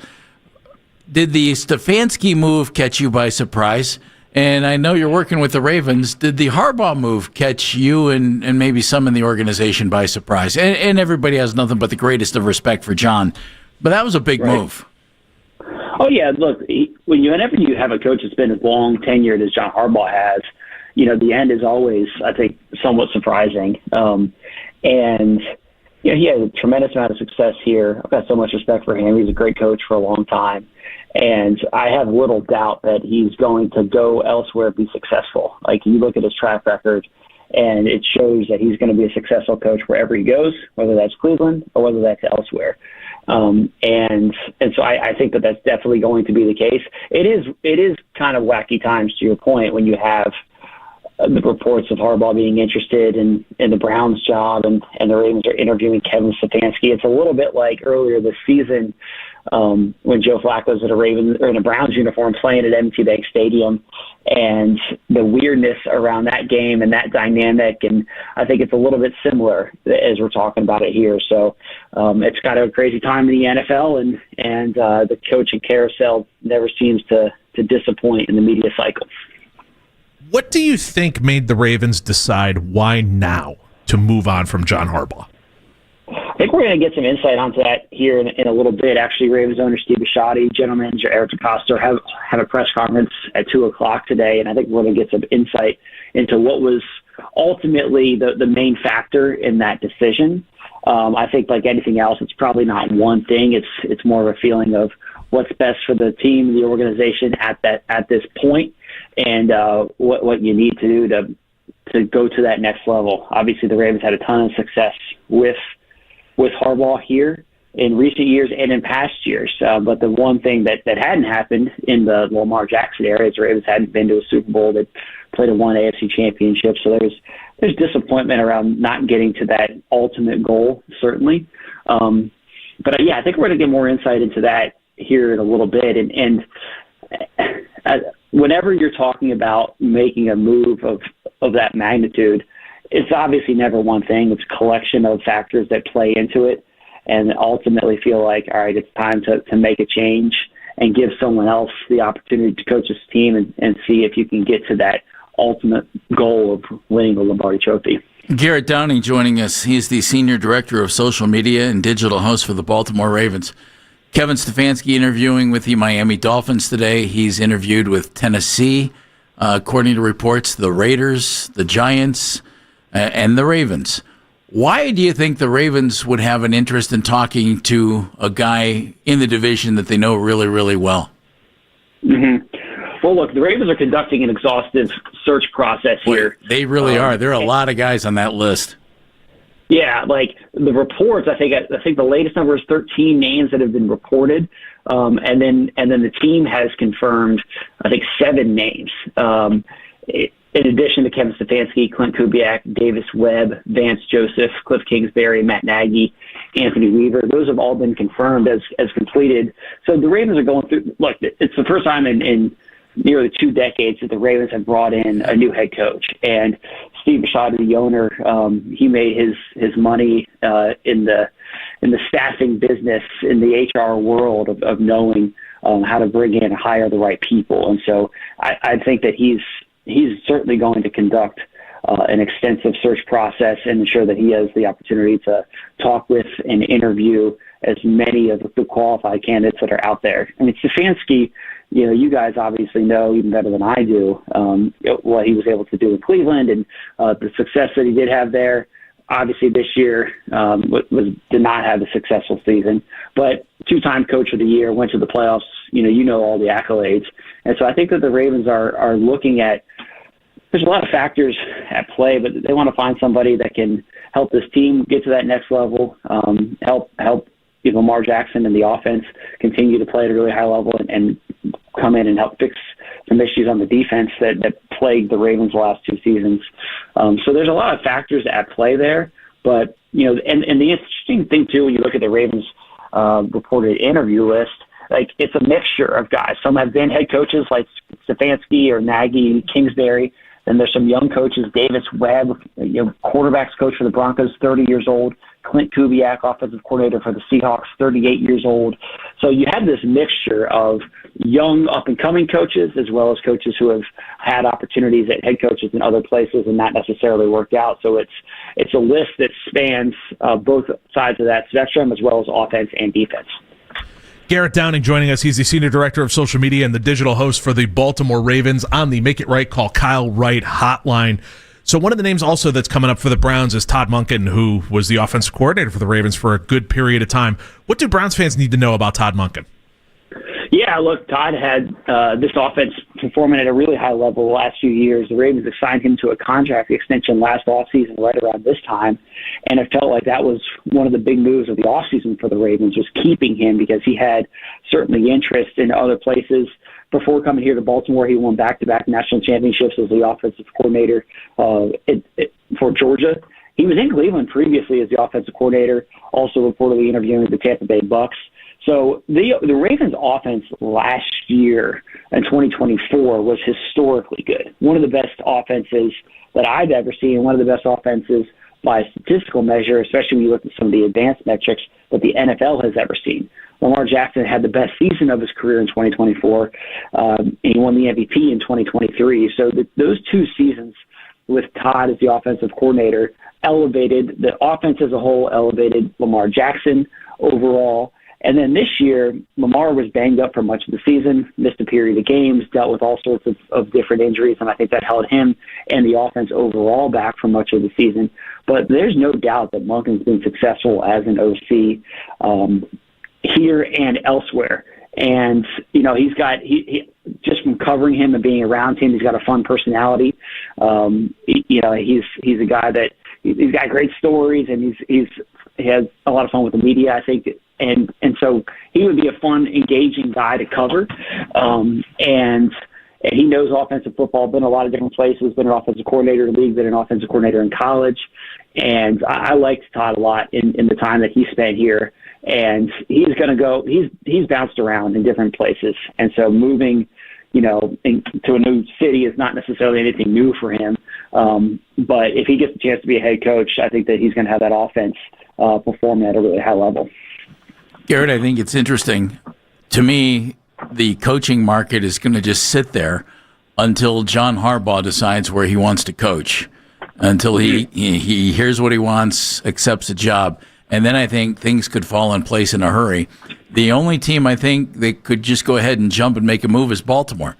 Did the Stefanski move catch you by surprise? And I know you're working with the Ravens. Did the Harbaugh move catch you and maybe some in the organization by surprise? And everybody has nothing but the greatest of respect for John. But that was a big move. Oh, yeah. Look, whenever you have a coach that's been as long tenured as John Harbaugh has, the end is always, I think, somewhat surprising. And he had a tremendous amount of success here. I've got so much respect for him. He's a great coach for a long time. And I have little doubt that he's going to go elsewhere and be successful. Like, you look at his track record, and it shows that he's going to be a successful coach wherever he goes, whether that's Cleveland or whether that's elsewhere. And so I think that that's definitely going to be the case. It is kind of wacky times, to your point, when you have the reports of Harbaugh being interested in the Browns job and the Ravens are interviewing Kevin Stefanski. It's a little bit like earlier this season when Joe Flacco's in a Browns uniform playing at M&T Bank Stadium, and the weirdness around that game and that dynamic. And I think it's a little bit similar as we're talking about it here. So it's kind of a crazy time in the NFL, and the coaching carousel never seems to disappoint in the media cycle. What do you think made the Ravens decide why now to move on from John Harbaugh? I think we're going to get some insight onto that here in a little bit. Actually, Ravens owner Steve Bisciotti, general manager Eric DeCosta have a press conference at 2:00 today, and I think we're going to get some insight into what was ultimately the main factor in that decision. I think, like anything else, it's probably not one thing. It's more of a feeling of what's best for the team, the organization at this point, and what you need to do to go to that next level. Obviously, the Ravens had a ton of success with Harbaugh here in recent years and in past years. But the one thing that hadn't happened in the Lamar Jackson era is the Ravens hadn't been to a Super Bowl. They played in one AFC championship. So there's disappointment around not getting to that ultimate goal, certainly. Yeah, I think we're going to get more insight into that here in a little bit. And whenever you're talking about making a move of that magnitude, it's obviously never one thing. It's a collection of factors that play into it and ultimately feel like, all right, it's time to make a change and give someone else the opportunity to coach this team and see if you can get to that ultimate goal of winning the Lombardi Trophy. Garrett Downing joining us. He's the Senior Director of Social Media and Digital Host for the Baltimore Ravens. Kevin Stefanski interviewing with the Miami Dolphins today. He's interviewed with Tennessee, according to reports, the Raiders, the Giants, and the Ravens. Why do you think the Ravens would have an interest in talking to a guy in the division that they know really, really well? Mm-hmm. Well, look, the Ravens are conducting an exhaustive search process here. They really are. There are a lot of guys on that list. Yeah, like the reports, I think the latest number is 13 names that have been reported, and then the team has confirmed, I think, 7 names. In addition to Kevin Stefanski, Clint Kubiak, Davis Webb, Vance Joseph, Cliff Kingsbury, Matt Nagy, Anthony Weaver, those have all been confirmed as completed. So the Ravens are going through. Look, it's the first time in nearly 2 decades that the Ravens have brought in a new head coach. And Steve Bisciotti, the owner, he made his money in the staffing business, in the HR world of knowing how to bring in and hire the right people. And so I think that he's certainly going to conduct an extensive search process and ensure that he has the opportunity to talk with and interview as many of the qualified candidates that are out there. I mean, Stefanski, you guys obviously know even better than I do what he was able to do in Cleveland and the success that he did have there. Obviously, this year did not have a successful season, but 2-time Coach of the Year, went to the playoffs. You know all the accolades, and so I think that the Ravens are looking at. There's a lot of factors at play, but they want to find somebody that can help this team get to that next level, help Lamar Jackson and the offense continue to play at a really high level and come in and help fix some issues on the defense that plagued the Ravens the last 2 seasons. So there's a lot of factors at play there, but and the interesting thing too, when you look at the Ravens reported interview list, like it's a mixture of guys. Some have been head coaches like Stefanski or Nagy, Kingsbury. Then there's some young coaches, Davis Webb, quarterbacks coach for the Broncos, 30 years old. Clint Kubiak, offensive coordinator for the Seahawks, 38 years old. So you have this mixture of young up-and-coming coaches as well as coaches who have had opportunities at head coaches in other places and not necessarily worked out. So it's a list that spans both sides of that spectrum as well as offense and defense. Garrett Downing joining us. He's the Senior Director of Social Media and the Digital Host for the Baltimore Ravens on the Make It Right, Call Kyle Wright hotline. So one of the names also that's coming up for the Browns is Todd Monken, who was the offensive coordinator for the Ravens for a good period of time. What do Browns fans need to know about Todd Monken? Yeah, look, Todd had this offense performing at a really high level the last few years. The Ravens assigned him to a contract extension last offseason right around this time, and it felt like that was one of the big moves of the offseason for the Ravens, was keeping him because he had certainly interest in other places. Before coming here to Baltimore, he won back-to-back national championships as the offensive coordinator for Georgia. He was in Cleveland previously as the offensive coordinator, also reportedly interviewing with the Tampa Bay Bucks. So the Ravens' offense last year in 2024 was historically good. One of the best offenses that I've ever seen, one of the best offenses by a statistical measure, especially when you look at some of the advanced metrics that the NFL has ever seen. Lamar Jackson had the best season of his career in 2024, and he won the MVP in 2023. So those 2 seasons with Todd as the offensive coordinator elevated the offense as a whole, elevated Lamar Jackson overall. And then this year, Lamar was banged up for much of the season, missed a period of games, dealt with all sorts of different injuries, and I think that held him and the offense overall back for much of the season. But there's no doubt that Monken's been successful as an OC here and elsewhere. And, he's got he just from covering him and being around him, he's got a fun personality. He's a guy that he's got great stories, and he has a lot of fun with the media, I think. And so he would be a fun, engaging guy to cover. And he knows offensive football, been a lot of different places, been an offensive coordinator in the league, been an offensive coordinator in college. And I liked Todd a lot in the time that he spent here. and he's going to go. He's bounced around in different places, and so moving, to a new city is not necessarily anything new for him. But if he gets a chance to be a head coach, I think that he's going to have that offense performing at a really high level. Garrett, I think it's interesting. To me, the coaching market is going to just sit there until John Harbaugh decides where he wants to coach, until he hears what he wants, accepts a job. And then I think things could fall in place in a hurry. The only team I think that could just go ahead and jump and make a move is Baltimore.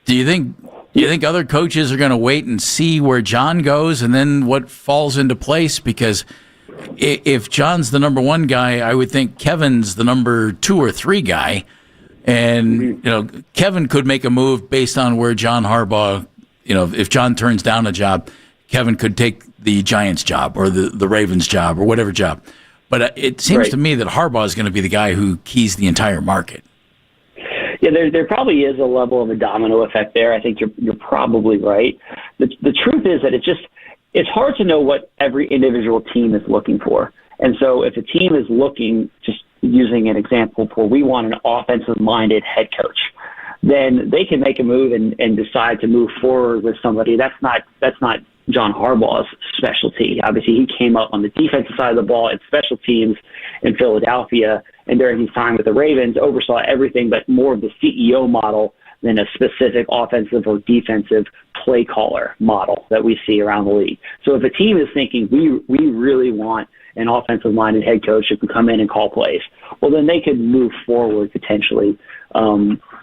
Do you think other coaches are going to wait and see where John goes and then what falls into place? Because if John's the number one guy, I would think Kevin's the number 2 or 3 guy. And, Kevin could make a move based on where John Harbaugh, if John turns down a job, Kevin could take the Giants job or the Ravens job or whatever job. But it seems to me that Harbaugh is going to be the guy who keys the entire market. Yeah, there probably is a level of a domino effect there. I think you're probably right. The truth is that it's hard to know what every individual team is looking for. And so if a team is looking, just using an example, we want an offensive-minded head coach, then they can make a move and decide to move forward with somebody. That's not John Harbaugh's specialty. Obviously, he came up on the defensive side of the ball at special teams in Philadelphia, and during his time with the Ravens, oversaw everything but more of the CEO model than a specific offensive or defensive play caller model that we see around the league. So if a team is thinking, we really want an offensive-minded head coach who can come in and call plays, well, then they could move forward potentially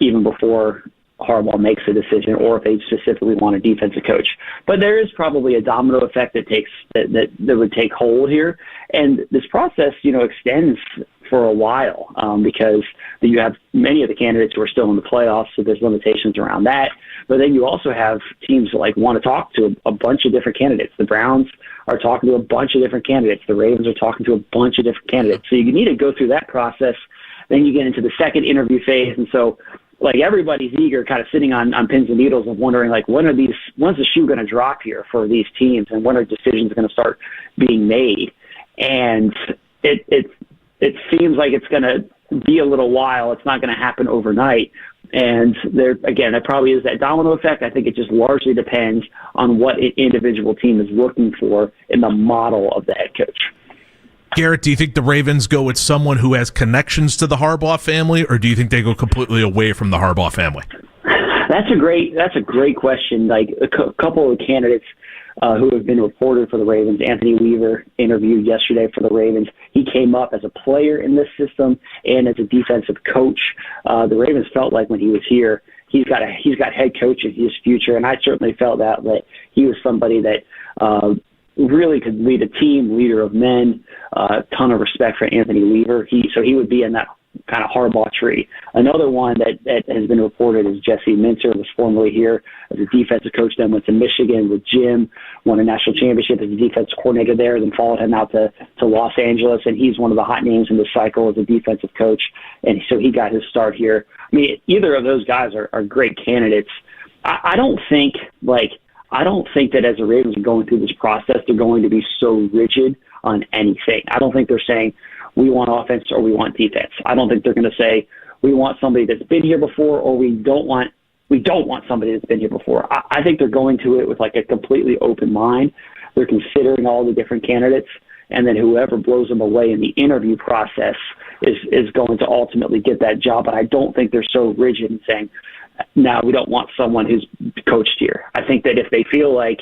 even before Harbaugh makes a decision, or if they specifically want a defensive coach. But there is probably a domino effect that would take hold here, and this process, extends for a while because you have many of the candidates who are still in the playoffs, so there's limitations around that. But then you also have teams that want to talk to a bunch of different candidates. The Browns are talking to a bunch of different candidates. The Ravens are talking to a bunch of different candidates. So you need to go through that process. Then you get into the second interview phase, and so everybody's eager, kind of sitting on pins and needles of wondering, when's the shoe going to drop here for these teams, and when are decisions going to start being made? And it seems like it's going to be a little while. It's not going to happen overnight. And there probably is that domino effect. I think it just largely depends on what an individual team is looking for in the model of the head coach. Garrett, do you think the Ravens go with someone who has connections to the Harbaugh family, or do you think they go completely away from the Harbaugh family? That's a great question. A couple of candidates who have been reported for the Ravens. Anthony Weaver interviewed yesterday for the Ravens. He came up as a player in this system and as a defensive coach. The Ravens felt like when he was here, he's got head coach in his future, and I certainly felt that he was somebody that really could lead a team, leader of men. Ton of respect for Anthony Weaver. So he would be in that kind of Harbaugh tree. Another one that has been reported is Jesse Minter, was formerly here as a defensive coach, then went to Michigan with Jim, won a national championship as a defensive coordinator there, then followed him out to Los Angeles, and he's one of the hot names in the cycle as a defensive coach, and so he got his start here. I mean, either of those guys are great candidates. I don't think that as the Ravens are going through this process, they're going to be so rigid on anything. I don't think they're saying we want offense or we want defense. I don't think they're going to say we want somebody that's been here before or we don't want somebody that's been here before. I think they're going to it with a completely open mind. They're considering all the different candidates, and then whoever blows them away in the interview process is going to ultimately get that job. But I don't think they're so rigid in saying, no, we don't want someone who's coached here. I think that if they feel like,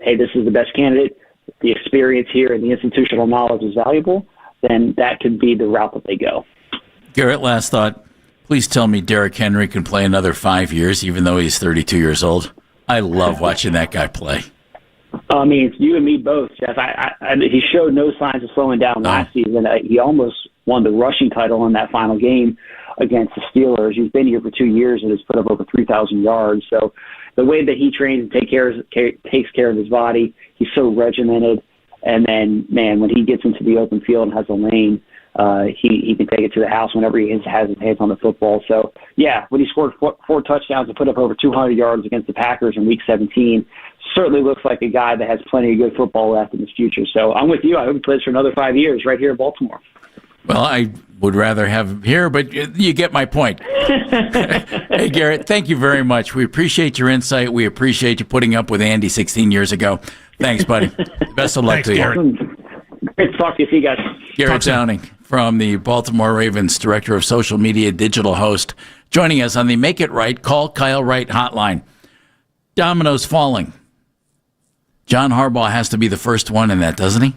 hey, this is the best candidate, the experience here and the institutional knowledge is valuable, then that could be the route that they go. Garrett, last thought. Please tell me Derrick Henry can play another 5 years, even though he's 32 years old. I love watching that guy play. I mean, it's you and me both, Jeff. He showed no signs of slowing down last season. He almost won the rushing title in that final game against the Steelers. He's been here for 2 years and has put up over 3,000 yards. So the way that he trains and takes care of his body, he's so regimented. And then, man, when he gets into the open field and has a lane, he can take it to the house whenever he has his hands on the football. So, yeah, when he scored four touchdowns and put up over 200 yards against the Packers in Week 17, certainly looks like a guy that has plenty of good football left in his future. So I'm with you. I hope he plays for another 5 years right here in Baltimore. Well, I would rather have him here, but you get my point. Hey, Garrett, thank you very much. We appreciate your insight. We appreciate you putting up with Andy 16 years ago. Tthanks, buddy. Best of luck to you. Great to talk to you. See you guys. Garrett Downing from the Baltimore Ravens, Director of Social Media Digital Host, joining us on the Make It Right, Call Kyle Wright hotline. Dominoes falling. John Harbaugh has to be the first one in that, doesn't he?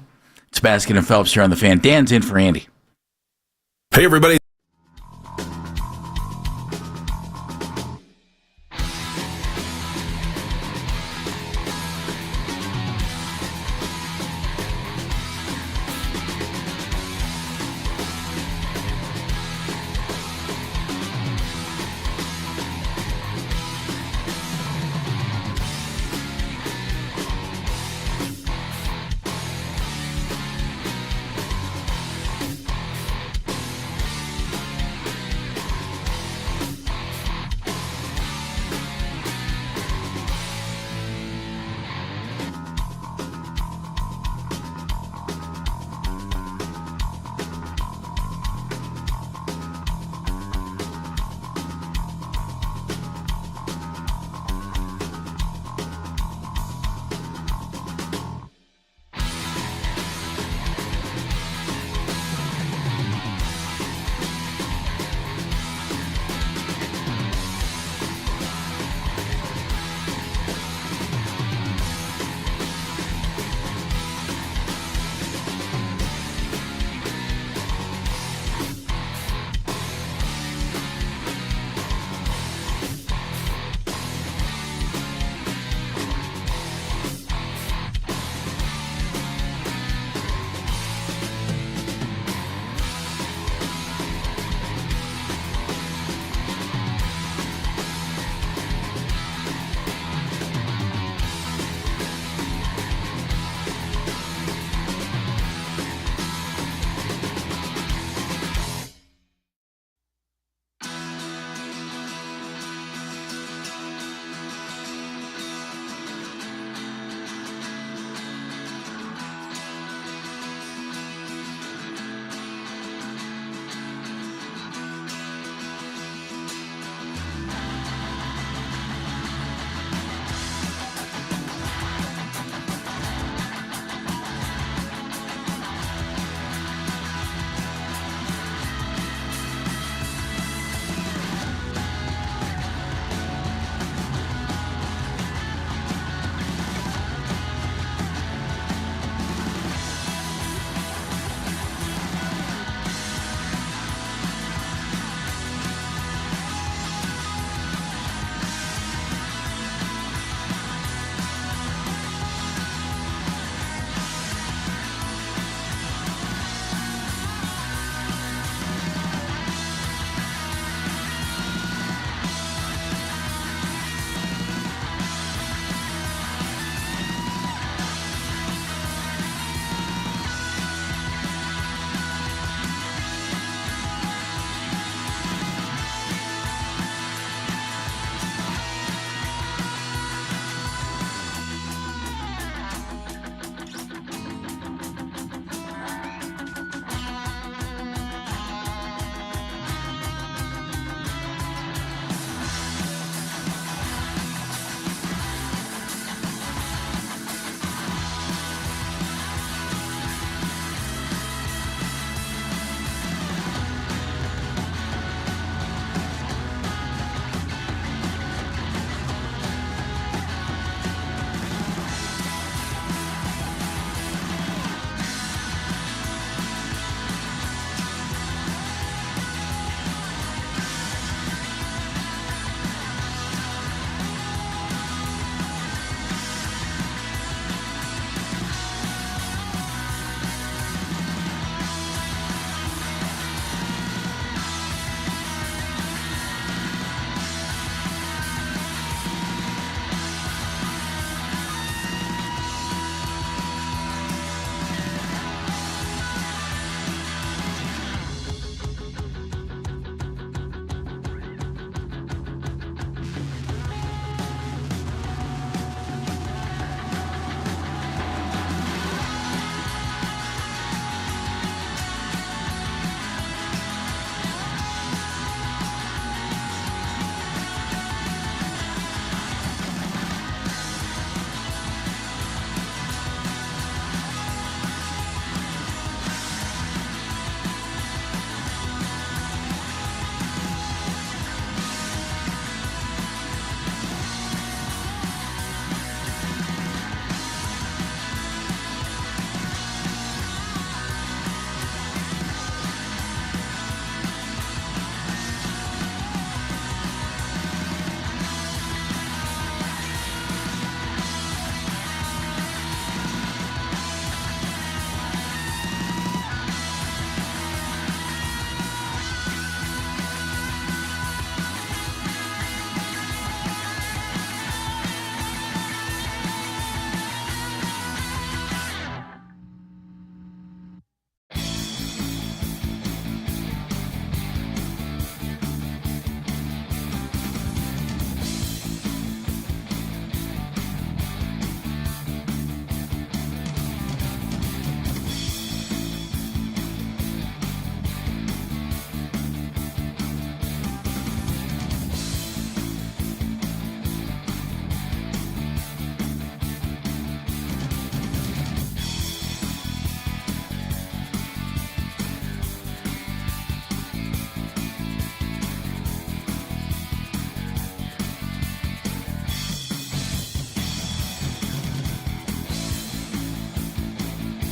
It's Baskin and Phelps here on The Fan. Dan's in for Andy. Hey, everybody.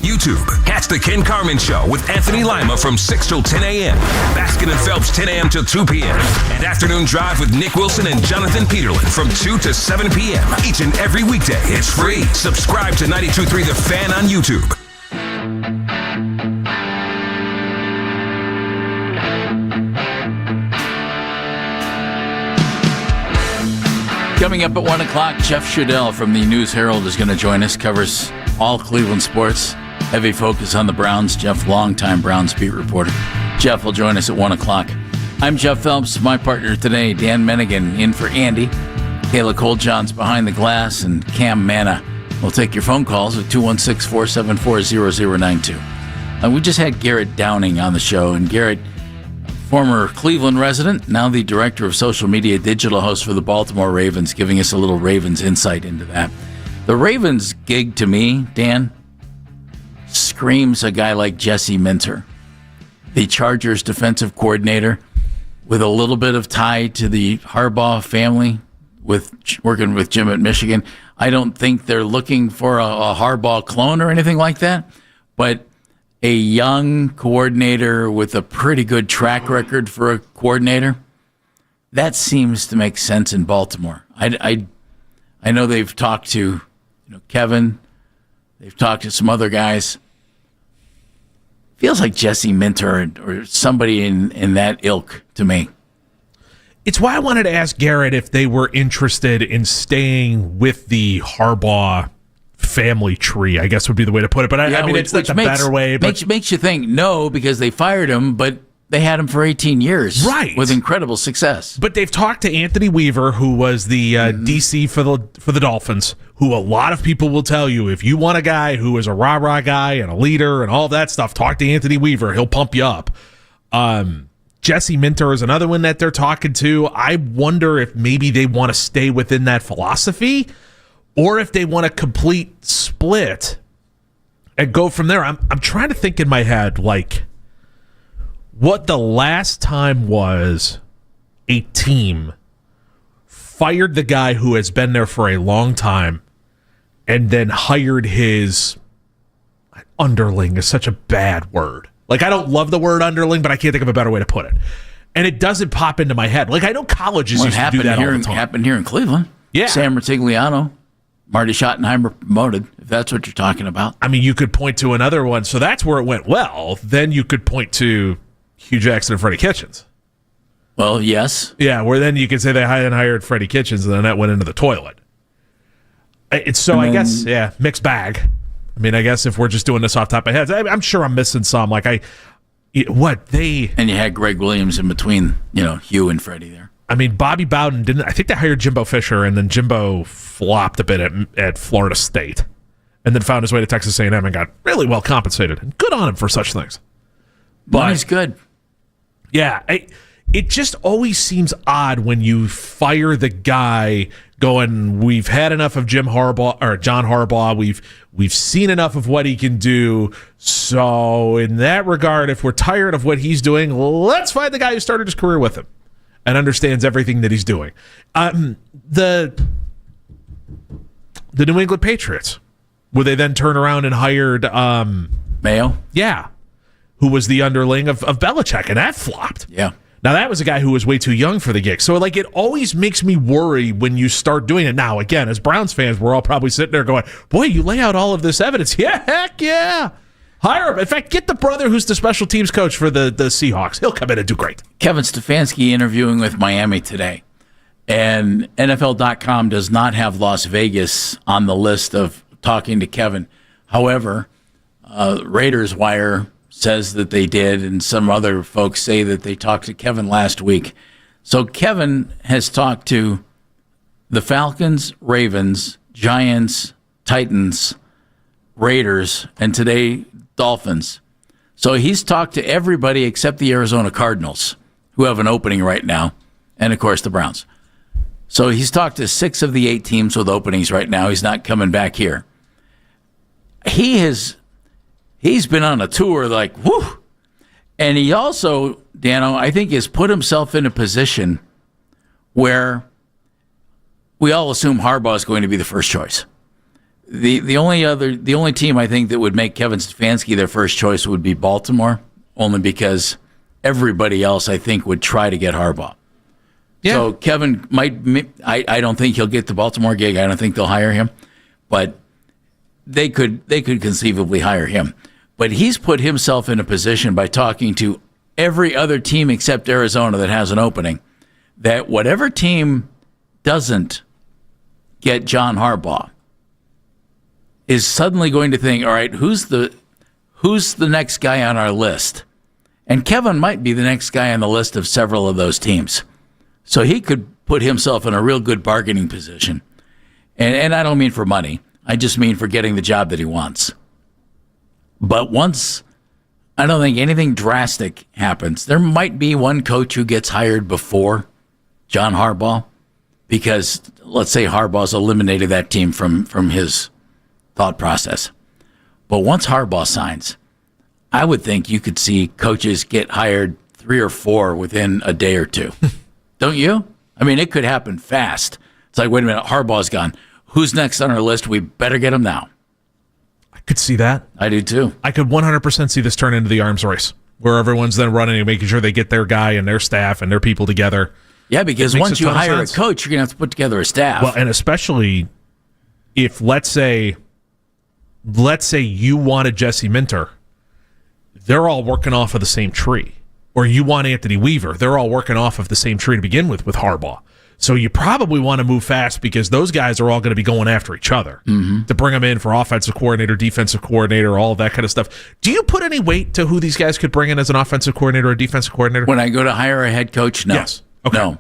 YouTube. Catch the Ken Carman Show with Anthony Lima from 6 till 10 a.m. Baskin and Phelps 10 a.m. till 2 p.m. And Afternoon Drive with Nick Wilson and Jonathan Peterlin from 2 to 7 p.m. Each and every weekday. It's free. Subscribe to 92.3 The Fan on YouTube. Coming up at 1 o'clock, Jeff Shadell from the News Herald is going to join us. Covers all Cleveland sports. Heavy focus on the Browns. Jeff, longtime Browns beat reporter. Jeff will join us at 1 o'clock. I'm Jeff Phelps. My partner today, Dan Mennigan, in for Andy. Kayla Colejohn's behind the glass, and Cam Manna will take your phone calls at 216-474-0092. We just had Garrett Downing on the show, and Garrett, former Cleveland resident, now the director of social media digital host for the Baltimore Ravens, giving us a little Ravens insight into that. The Ravens gig, to me, Dan, screams a guy like Jesse Minter, the Chargers defensive coordinator, with a little bit of tie to the Harbaugh family, with working with Jim at Michigan. I don't think they're looking for a Harbaugh clone or anything like that, but a young coordinator with a pretty good track record for a coordinator, that seems to make sense in Baltimore. I know they've talked to Kevin, they've talked to some other guys. Feels like Jesse Minter or somebody in that ilk to me. It's why I wanted to ask Garrett if they were interested in staying with the Harbaugh family tree, I guess would be the way to put it. But I mean, it's like the better way. But makes you think no, because they fired him, but they had him for 18 years, right, with incredible success. But they've talked to Anthony Weaver, who was the DC for the Dolphins, who a lot of people will tell you, if you want a guy who is a rah-rah guy and a leader and all that stuff, talk to Anthony Weaver. He'll pump you up. Jesse Minter is another one that they're talking to. I wonder if maybe they want to stay within that philosophy, or if they want a complete split and go from there. I'm trying to think in my head, like, what the last time was a team fired the guy who has been there for a long time and then hired his underling is such a bad word. Like, I don't love the word underling, but I can't think of a better way to put it. And it doesn't pop into my head. Like, I know colleges used to do that all the time. It happened here in Cleveland. Yeah. Sam Rutigliano, Marty Schottenheimer promoted, if that's what you're talking about. I mean, you could point to another one. So that's where it went well. Then you could point to Hugh Jackson and Freddie Kitchens. Well, yes. Yeah, where then you could say they hired Freddie Kitchens, and then that went into the toilet. I guess, yeah, mixed bag. I mean, I guess if we're just doing this off the top of my head, I'm sure I'm missing some. And you had Greg Williams in between, Hugh and Freddie there. I mean, Bobby Bowden didn't. I think they hired Jimbo Fisher, and then Jimbo flopped a bit at Florida State, and then found his way to Texas A&M and got really well compensated. And good on him for such things. But he's good. Yeah, it just always seems odd when you fire the guy going, we've had enough of John Harbaugh. We've seen enough of what he can do. So in that regard, if we're tired of what he's doing, let's find the guy who started his career with him and understands everything that he's doing. The New England Patriots, where they then turn around and hired Mayo? Yeah. Who was the underling of Belichick, and that flopped. Yeah. Now, that was a guy who was way too young for the gig. So, it always makes me worry when you start doing it. Now, again, as Browns fans, we're all probably sitting there going, boy, you lay out all of this evidence. Yeah, heck yeah. Hire him. In fact, get the brother who's the special teams coach for the Seahawks. He'll come in and do great. Kevin Stefanski interviewing with Miami today. And NFL.com does not have Las Vegas on the list of talking to Kevin. However, Raiders Wire says that they did, and some other folks say that they talked to Kevin last week. So Kevin has talked to the Falcons, Ravens, Giants, Titans, Raiders, and today Dolphins. So he's talked to everybody except the Arizona Cardinals, who have an opening right now, and of course the Browns. So he's talked to 6 of the 8 teams with openings right now. He's not coming back here. He's been on a tour whoo. And he also, Dano, I think has put himself in a position where we all assume Harbaugh is going to be the first choice. The only team I think that would make Kevin Stefanski their first choice would be Baltimore, only because everybody else I think would try to get Harbaugh. Yeah. So Kevin I don't think he'll get the Baltimore gig. I don't think they'll hire him, but they could conceivably hire him. But he's put himself in a position by talking to every other team except Arizona that has an opening, that whatever team doesn't get John Harbaugh is suddenly going to think, all right, who's the next guy on our list? And Kevin might be the next guy on the list of several of those teams. So he could put himself in a real good bargaining position. And I don't mean for money. I just mean for getting the job that he wants. But once, I don't think anything drastic happens. There might be one coach who gets hired before John Harbaugh, because let's say Harbaugh's eliminated that team from his thought process. But once Harbaugh signs, I would think you could see coaches get hired 3 or 4 within a day or two. Don't you? I mean, it could happen fast. It's like, wait a minute, Harbaugh's gone. Who's next on our list? We better get him now. I could see that. I do too. I could 100% see this turn into the arms race, where everyone's then running and making sure they get their guy and their staff and their people together. Yeah, because once you hire a coach, you're going to have to put together a staff. Well, and especially if, let's say you wanted Jesse Minter, they're all working off of the same tree. Or you want Anthony Weaver, they're all working off of the same tree to begin with Harbaugh. So you probably want to move fast, because those guys are all going to be going after each other to bring them in for offensive coordinator, defensive coordinator, all of that kind of stuff. Do you put any weight to who these guys could bring in as an offensive coordinator or defensive coordinator? When I go to hire a head coach, no. Yes. Okay. No.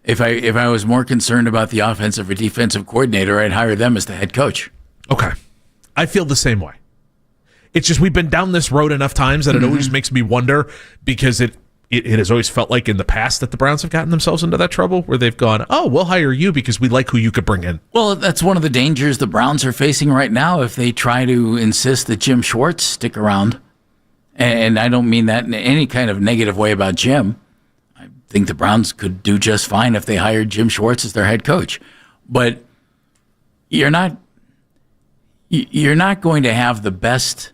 If I was more concerned about the offensive or defensive coordinator, I'd hire them as the head coach. Okay. I feel the same way. It's just we've been down this road enough times that it always makes me wonder, because it has always felt like in the past that the Browns have gotten themselves into that trouble where they've gone, oh, we'll hire you because we like who you could bring in. Well, that's one of the dangers the Browns are facing right now if they try to insist that Jim Schwartz stick around. And I don't mean that in any kind of negative way about Jim. I think the Browns could do just fine if they hired Jim Schwartz as their head coach. But you're not going to have the best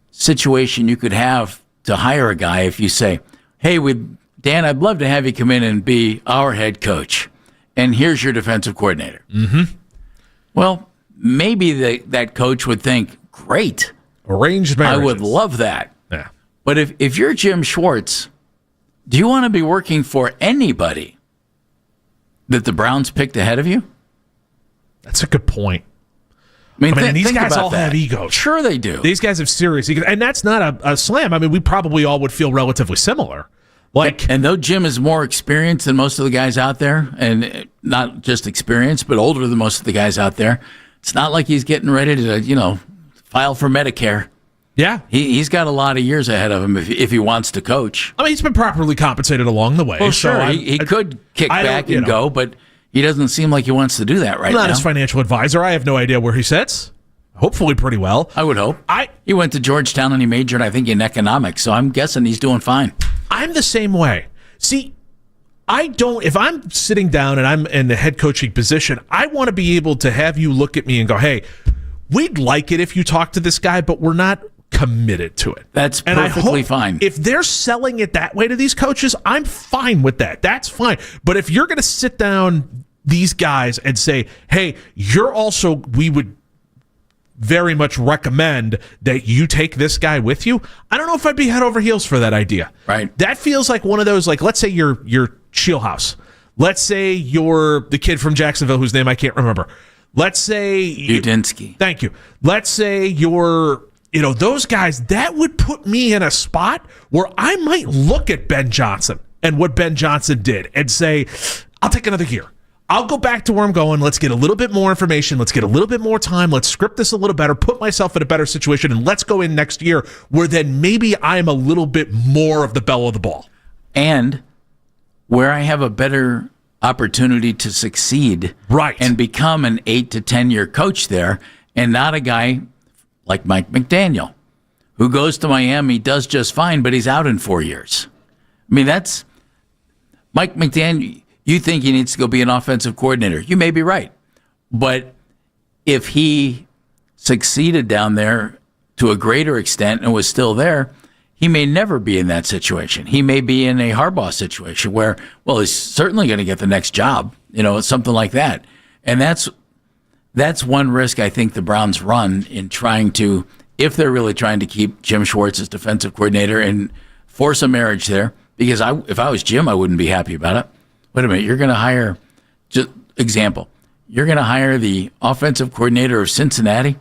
situation you could have to hire a guy if you say, hey, Dan, I'd love to have you come in and be our head coach, and here's your defensive coordinator. Mm-hmm. Well, maybe that coach would think, great. Arranged marriages. I would love that. Yeah. But if you're Jim Schwartz, do you want to be working for anybody that the Browns picked ahead of you? That's a good point. I mean, these think guys about all that. have egos. Sure they do. These guys have serious egos. And that's not a slam. I mean, we probably all would feel relatively similar. And though Jim is more experienced than most of the guys out there, and not just experienced, but older than most of the guys out there, it's not like he's getting ready to, file for Medicare. Yeah. He's got a lot of years ahead of him if he wants to coach. I mean, he's been properly compensated along the way. Well, sure. So he could kick back and go, but he doesn't seem like he wants to do that right now. I'm not his financial advisor. I have no idea where he sits. Hopefully pretty well. I would hope. He went to Georgetown and he majored, I think, in economics, so I'm guessing he's doing fine. I'm the same way. See, if I'm sitting down and I'm in the head coaching position, I want to be able to have you look at me and go, hey, we'd like it if you talk to this guy, but we're not committed to it. That's perfectly fine. If they're selling it that way to these coaches, I'm fine with that. That's fine. But if you're going to sit down these guys and say, hey, we would very much recommend that you take this guy with you, I don't know if I'd be head over heels for that idea. Right. That feels like one of those, like, let's say you're Shieldhouse. Let's say you're the kid from Jacksonville whose name I can't remember. Let's say Udinsky. Thank you. Let's say you're, those guys, that would put me in a spot where I might look at Ben Johnson and what Ben Johnson did and say, I'll take another year. I'll go back to where I'm going. Let's get a little bit more information. Let's get a little bit more time. Let's script this a little better, put myself in a better situation, and let's go in next year where then maybe I'm a little bit more of the belle of the ball. And where I have a better opportunity to succeed, right, and become an 8 to 10 year coach there, and not a guy like Mike McDaniel, who goes to Miami, does just fine, but he's out in 4 years. I mean, that's Mike McDaniel. You think he needs to go be an offensive coordinator. You may be right. But if he succeeded down there to a greater extent and was still there, he may never be in that situation. He may be in a Harbaugh situation where, well, he's certainly going to get the next job, something like that. And that's one risk I think the Browns run in trying to, if they're really trying to keep Jim Schwartz as defensive coordinator and force a marriage there, because if I was Jim, I wouldn't be happy about it. Wait a minute, you're going to hire, just example, you're going to hire the offensive coordinator of Cincinnati,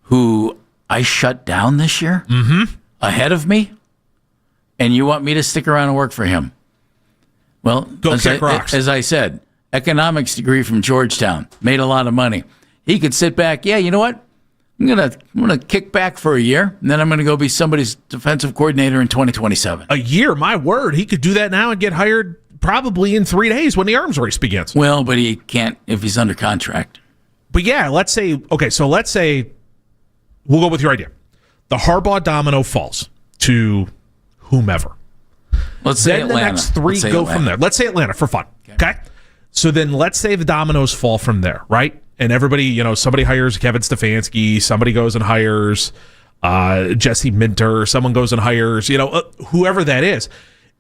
who I shut down this year, ahead of me, and you want me to stick around and work for him? Well, as I said, economics degree from Georgetown, made a lot of money. He could sit back, yeah, you know what? I'm gonna kick back for a year, and then I'm gonna go be somebody's defensive coordinator in 2027. A year, my word. He could do that now and get hired probably in 3 days when the arms race begins. Well, but he can't if he's under contract. But yeah, let's say we'll go with your idea. The Harbaugh domino falls to whomever. Let's say then Atlanta. The next three go from there. Let's say Atlanta for fun. Okay. So then let's say the dominoes fall from there, right? And everybody, somebody hires Kevin Stefanski, somebody goes and hires Jesse Minter, someone goes and hires, whoever that is.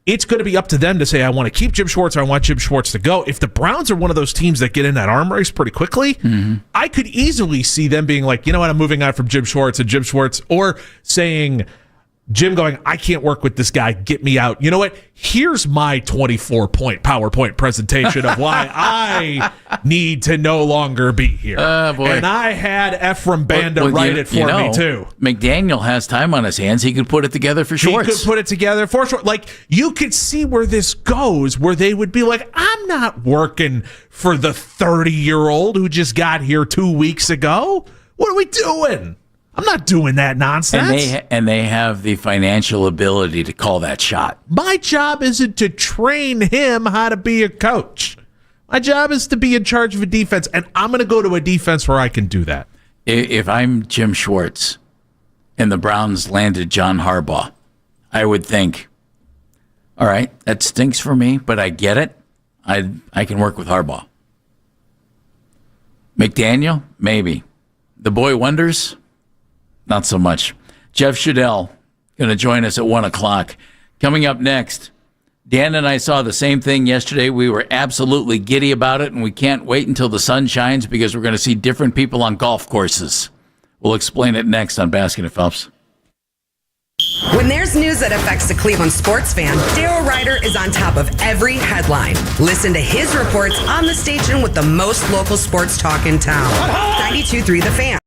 It's going to be up to them to say, I want to keep Jim Schwartz, or I want Jim Schwartz to go. If the Browns are one of those teams that get in that arm race pretty quickly, I could easily see them being like, you know what, I'm moving on from Jim Schwartz, or saying, Jim going, I can't work with this guy, get me out. You know what? Here's my 24-point PowerPoint presentation of why I need to no longer be here. And I had Ephraim Banda write it for me, too. McDaniel has time on his hands. He could put it together for Schwartz. He could put it together for Schwartz. Like, you could see where this goes, where they would be like, I'm not working for the 30-year-old who just got here 2 weeks ago. What are we doing? I'm not doing that nonsense. And they have the financial ability to call that shot. My job isn't to train him how to be a coach. My job is to be in charge of a defense, and I'm going to go to a defense where I can do that. If I'm Jim Schwartz and the Browns landed John Harbaugh, I would think, all right, that stinks for me, but I get it. I can work with Harbaugh. McDaniel, maybe. The boy wonders, not so much. Jeff Shadell going to join us at 1 o'clock. Coming up next, Dan and I saw the same thing yesterday. We were absolutely giddy about it, and we can't wait until the sun shines because we're going to see different people on golf courses. We'll explain it next on Baskin and Phelps. When there's news that affects the Cleveland sports fan, Daryl Ryder is on top of every headline. Listen to his reports on the station with the most local sports talk in town. 92.3 The Fan.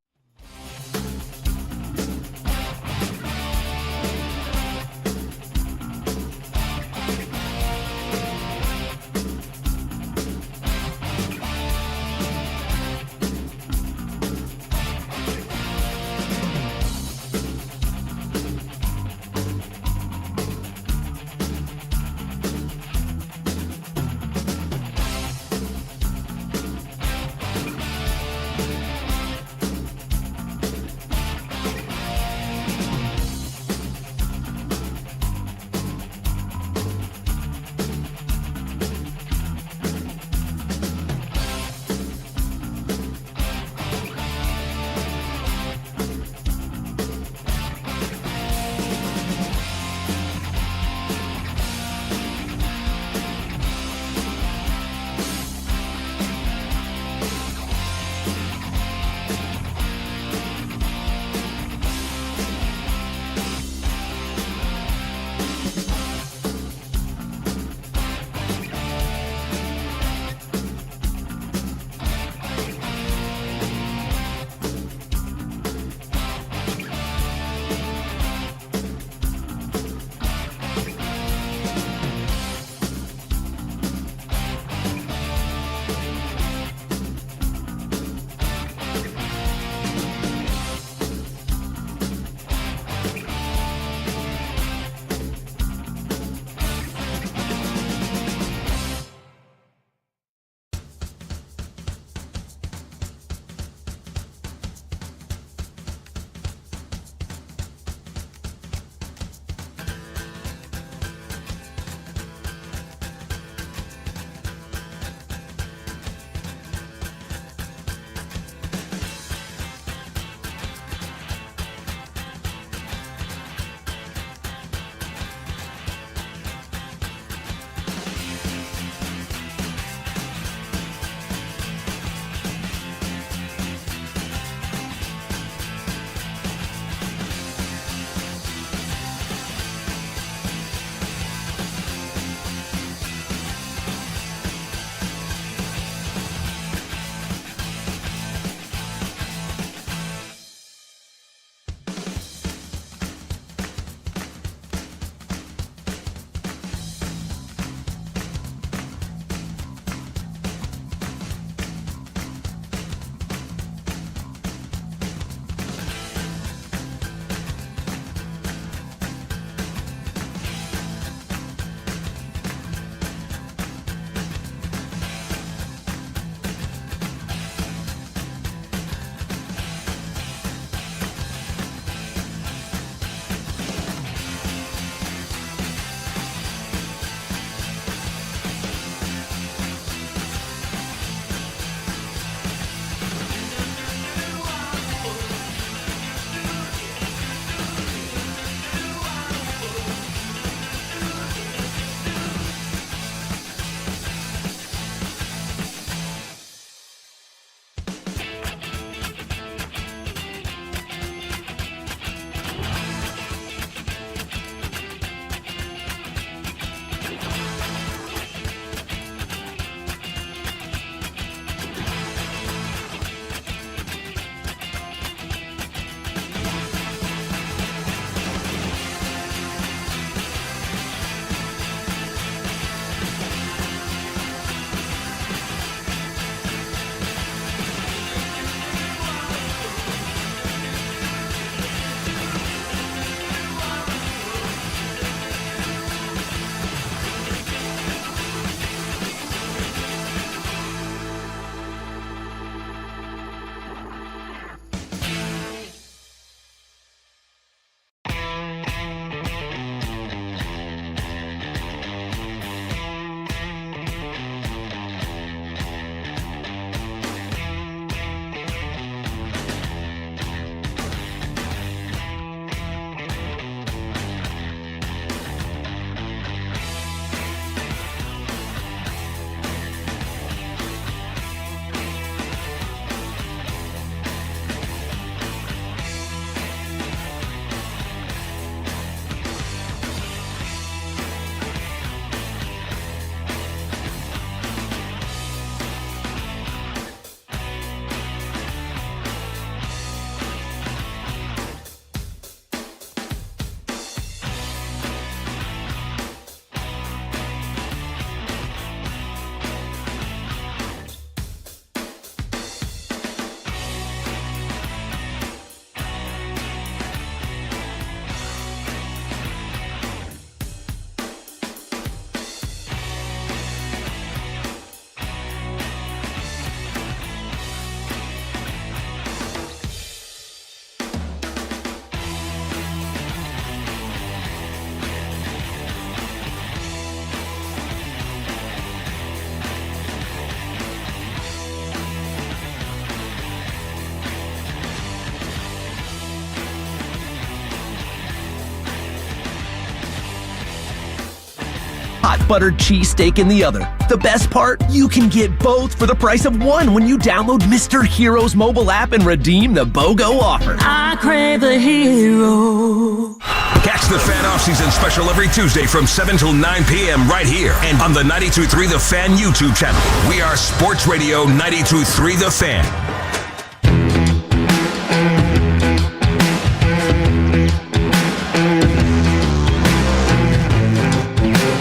buttered cheesesteak in the other. The best part? You can get both for the price of one when you download Mr. Hero's mobile app and redeem the BOGO offer. I crave the hero. Catch the Fan Offseason Special every Tuesday from 7 till 9 p.m. right here and on the 92.3 The Fan YouTube channel. We are Sports Radio 92.3 The Fan.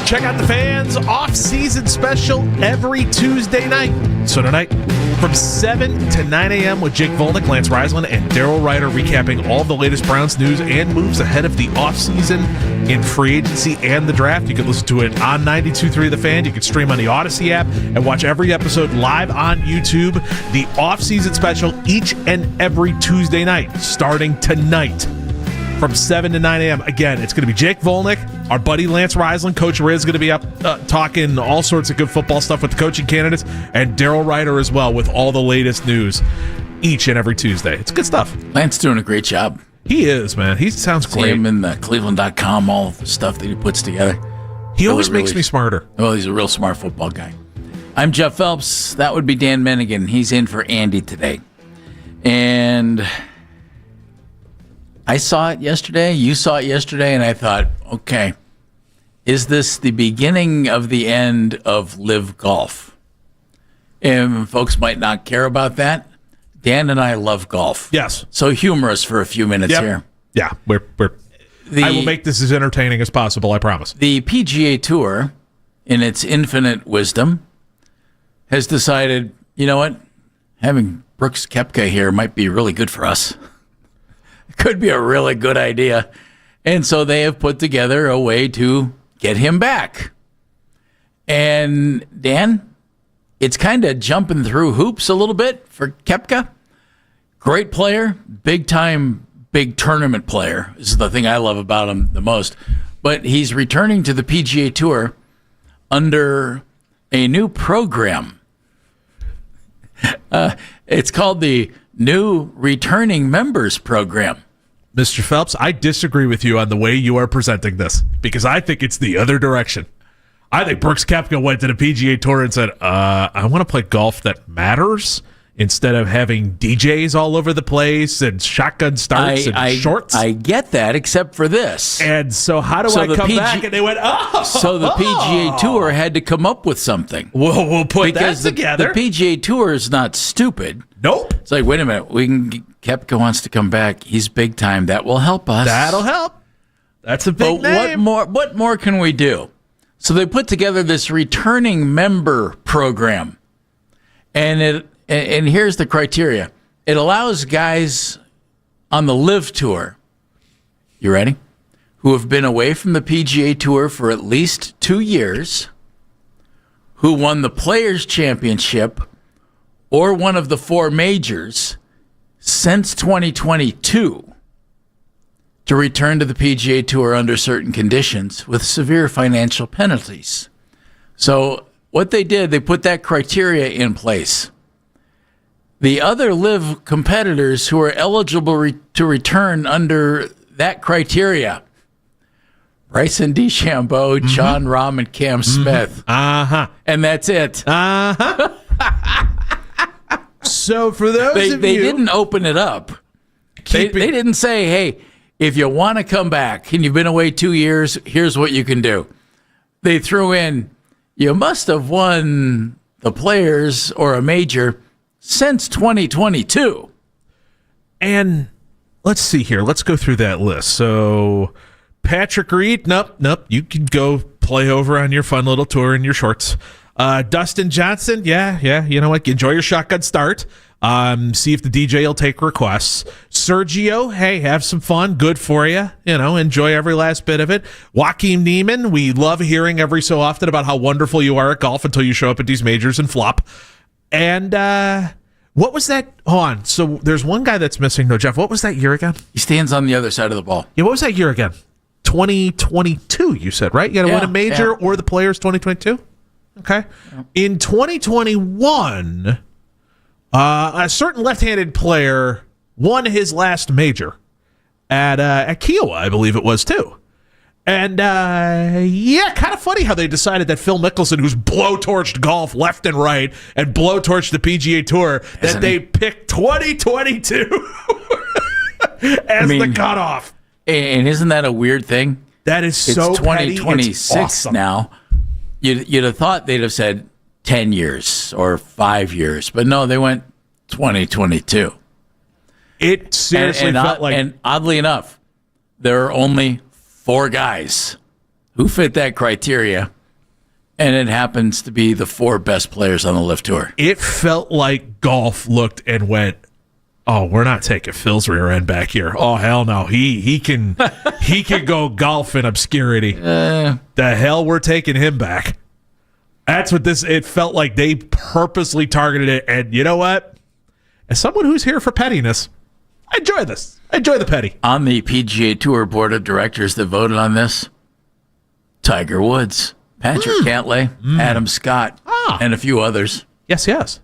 Check out the Fans off-season special every Tuesday night. So tonight, from 7 to 9 a.m. with Jake Volnick, Lance Reisland, and Daryl Ryder recapping all the latest Browns news and moves ahead of the offseason in free agency and the draft. You can listen to it on 92.3 The Fan. You can stream on the Odyssey app and watch every episode live on YouTube. The off-season special each and every Tuesday night, starting tonight. From 7 to 9 a.m. Again, it's going to be Jake Volnick, our buddy Lance Reisland. Coach Riz is going to be up talking all sorts of good football stuff with the coaching candidates, and Daryl Ryder as well with all the latest news each and every Tuesday. It's good stuff. Lance doing a great job. He is, man. He sounds great. See him in the Cleveland.com, all the stuff that he puts together. He always makes me smarter. Well, he's a real smart football guy. I'm Jeff Phelps. That would be Dan Mennigan. He's in for Andy today. And I saw it yesterday, you saw it yesterday, and I thought, okay, is this the beginning of the end of Live Golf? And folks might not care about that. Dan and I love golf. Yes. So humor us for a few minutes here. Yeah, I will make this as entertaining as possible, I promise. The PGA Tour, in its infinite wisdom, has decided, you know what, having Brooks Koepka here might be really good for us. Could be a really good idea. And so they have put together a way to get him back. And Dan, it's kind of jumping through hoops a little bit for Koepka. Great player, big tournament player is the thing I love about him the most. But he's returning to the PGA Tour under a new program. It's called the New Returning Members Program. Mr. Phelps, I disagree with you on the way you are presenting this because I think it's the other direction. I think Brooks Koepka went to the PGA Tour and said, I want to play golf that matters instead of having DJs all over the place and shotgun starts and shorts. I get that, except for this. And so how do I come back? And they went, So the PGA Tour had to come up with something. We'll put that together. The PGA Tour is not stupid. Nope. It's like, wait a minute. Koepka wants to come back. He's big time. That will help us. That'll help. That's a big name. What more can we do? So they put together this returning member program. And here's the criteria. It allows guys on the LIV Tour, you ready, who have been away from the PGA Tour for at least 2 years, who won the Players' Championship or one of the 4 majors since 2022, to return to the PGA Tour under certain conditions with severe financial penalties. So what they did, they put that criteria in place. The other LIV competitors who are eligible to return under that criteria, Bryson DeChambeau, John Rahm, and Cam Smith. And that's it. So for those of you... They didn't open it up. They didn't say, hey, if you want to come back and you've been away 2 years, here's what you can do. They threw in, you must have won the Players or a major since 2022. And let's see here. Let's go through that list. So Patrick Reed, nope. You can go play over on your fun little tour in your shorts. Dustin Johnson, yeah. You know what? Enjoy your shotgun start. See if the DJ will take requests. Sergio, hey, have some fun. Good for you. You know, enjoy every last bit of it. Joaquin Neiman, we love hearing every so often about how wonderful you are at golf until you show up at these majors and flop. And what was that? Hold on. So there's one guy that's missing, though, Jeff. What was that year again? He stands on the other side of the ball. Yeah, what was that year again? 2022, you said, right? You got to win a major or the Players 2022? Okay. Yeah. In 2021, a certain left-handed player won his last major at Kiowa, I believe it was, too. And, kind of funny how they decided that Phil Mickelson, who's blowtorched golf left and right and blowtorched the PGA Tour, that they picked 2022 as the cutoff. And isn't that a weird thing? That is so It's 2026 awesome. now. You'd have thought they'd have said 10 years or 5 years, but no, they went 2022. It seriously felt like... And oddly enough, there are only 4 guys who fit that criteria, and it happens to be the 4 best players on the LIV Tour. It felt like golf looked and went, oh, we're not taking Phil's rear end back here. Oh, hell no. He can go golf in obscurity. The hell, we're taking him back. That's what it felt like. They purposely targeted it, and you know what? As someone who's here for pettiness, I enjoy this. I enjoy the petty. On the PGA Tour board of directors that voted on this, Tiger Woods, Patrick Cantlay, Adam Scott, and a few others. Yes.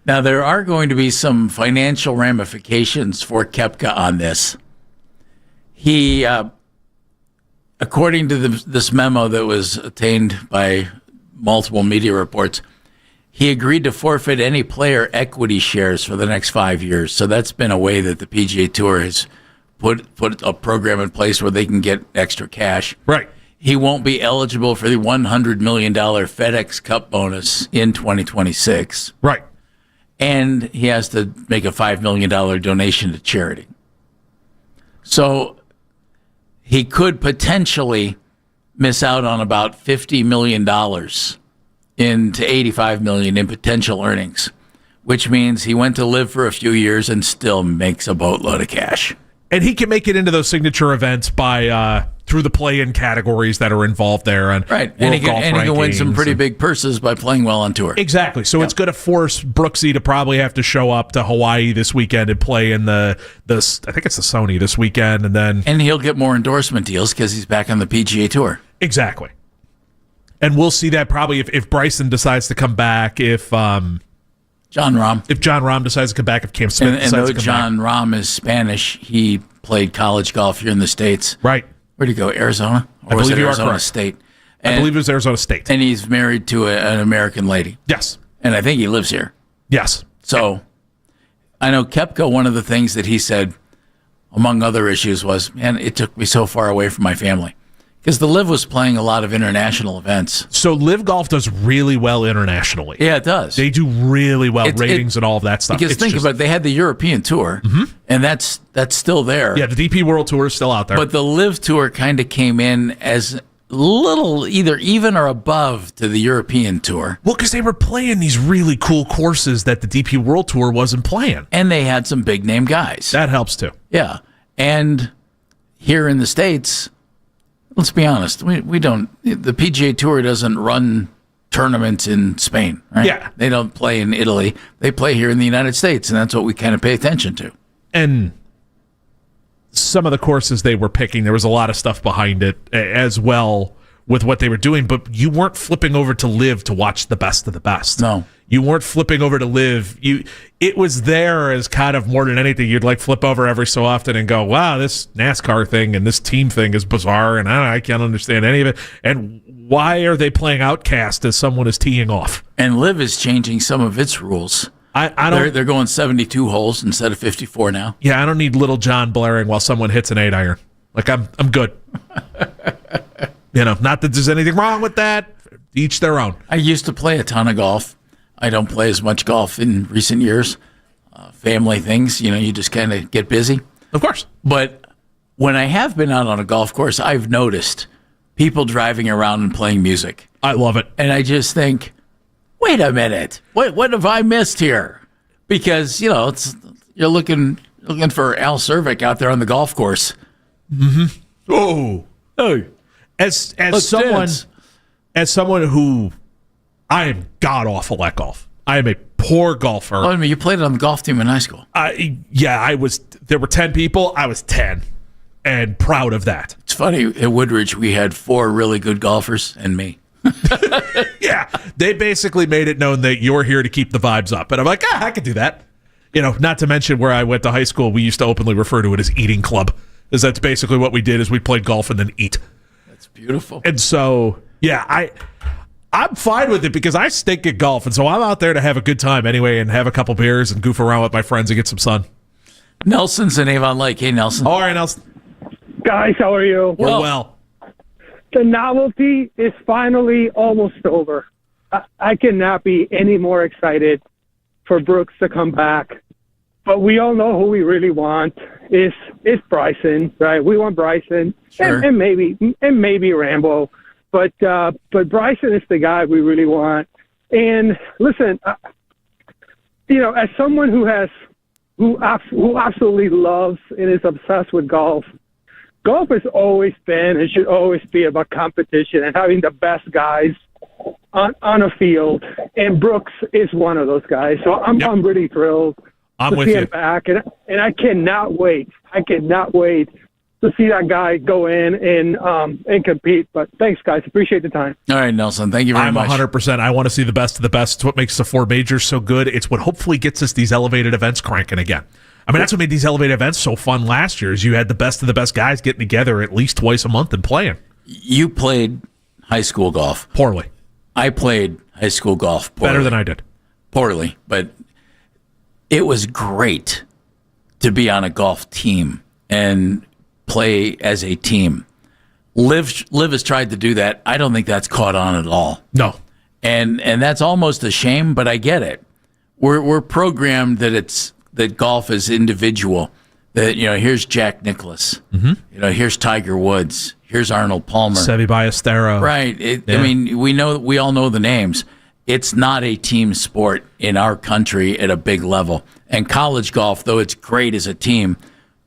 Now, there are going to be some financial ramifications for Koepka on this. He, according to this memo that was obtained by multiple media reports, he agreed to forfeit any player equity shares for the next 5 years. So that's been a way that the PGA Tour has put a program in place where they can get extra cash. Right. He won't be eligible for the $100 million FedEx Cup bonus in 2026. Right. And he has to make a $5 million donation to charity. So he could potentially miss out on about $50 million into $85 million in potential earnings, which means he went to LIV for a few years and still makes a boatload of cash. And he can make it into those signature events by through the play-in categories that are involved there. And and he can win some pretty big purses by playing well on tour. Exactly. So it's going to force Brooksy to probably have to show up to Hawaii this weekend and play in the I think it's the Sony this weekend, and he'll get more endorsement deals because he's back on the PGA Tour. Exactly. And we'll see that probably if Bryson decides to come back, if John Rahm decides to come back, if Cam Smith and decides to come back. John Rahm is Spanish, he played college golf here in the States. Right. Where'd he go? Arizona? Or I was believe it you are Arizona correct. State? I believe it was Arizona State. And he's married to an American lady. Yes. And I think he lives here. Yes. So I know Koepka, one of the things that he said, among other issues, was, man, it took me so far away from my family. Because the LIV was playing a lot of international events. So LIV Golf does really well internationally. Yeah, it does. They do really well, ratings and all of that stuff. Because think about it, they had the European Tour, and that's still there. Yeah, the DP World Tour is still out there. But the LIV Tour kind of came in as little either even or above to the European Tour. Well, because they were playing these really cool courses that the DP World Tour wasn't playing. And they had some big-name guys. That helps, too. Yeah. And here in the States, let's be honest, we don't. The PGA Tour doesn't run tournaments in Spain, right? Yeah. They don't play in Italy. They play here in the United States, and that's what we kind of pay attention to. And some of the courses they were picking, there was a lot of stuff behind it as well with what they were doing, but you weren't flipping over to LIV to watch the best of the best. No. You weren't flipping over to LIV. It was there as kind of more than anything. You'd like flip over every so often and go, wow, this NASCAR thing and this team thing is bizarre, and I can't understand any of it. And why are they playing Outcast as someone is teeing off? And LIV is changing some of its rules. I don't. They're going 72 holes instead of 54 now. Yeah, I don't need Little John blaring while someone hits an 8-iron. Like I'm good. Not that there's anything wrong with that. Each their own. I used to play a ton of golf. I don't play as much golf in recent years. Family things, you just kind of get busy. Of course. But when I have been out on a golf course, I've noticed people driving around and playing music. I love it. And I just think, wait a minute. What have I missed here? Because, you're looking for Al Cervic out there on the golf course. Mm-hmm. Oh. As someone who I am god awful at golf. I am a poor golfer. Oh, I mean, you played on the golf team in high school. I was. There were 10 people. I was 10, and proud of that. It's funny at Woodridge we had 4 really good golfers and me. Yeah, they basically made it known that you're here to keep the vibes up, and I'm like, I could do that. Not to mention where I went to high school, we used to openly refer to it as eating club Is that's basically what we did is we played golf and then eat. That's beautiful. And so, yeah, I'm fine with it because I stink at golf. And so I'm out there to have a good time anyway and have a couple beers and goof around with my friends and get some sun. Nelson's in Avon Lake. Hey, Nelson. All right, Nelson. Guys, how are you? We're well. The novelty is finally almost over. I cannot be any more excited for Brooks to come back. But we all know who we really want is Bryson, right? We want Bryson Sure. and maybe Rambo, but Bryson is the guy we really want. And listen, as someone who absolutely loves and is obsessed with golf has always been and should always be about competition and having the best guys on a field. And Brooks is one of those guys. So I'm really thrilled to see him back. And I cannot wait. To see that guy go in and compete. But thanks, guys. Appreciate the time. All right, Nelson. Thank you very much. I'm 100%. I want to see the best of the best. It's what makes the 4 majors so good. It's what hopefully gets us these elevated events cranking again. I mean, that's what made these elevated events so fun last year is you had the best of the best guys getting together at least twice a month and playing. You played high school golf. Poorly. I played high school golf poorly. Better than I did. Poorly. But it was great to be on a golf team and play as a team. Liv has tried to do that. I don't think that's caught on at all. No. And that's almost a shame, but I get it. We're programmed that golf is individual. That here's Jack Nicklaus. Mm-hmm. Here's Tiger Woods. Here's Arnold Palmer. Seve Ballesteros. Right. I mean, we all know the names. It's not a team sport in our country at a big level. And college golf, though it's great as a team,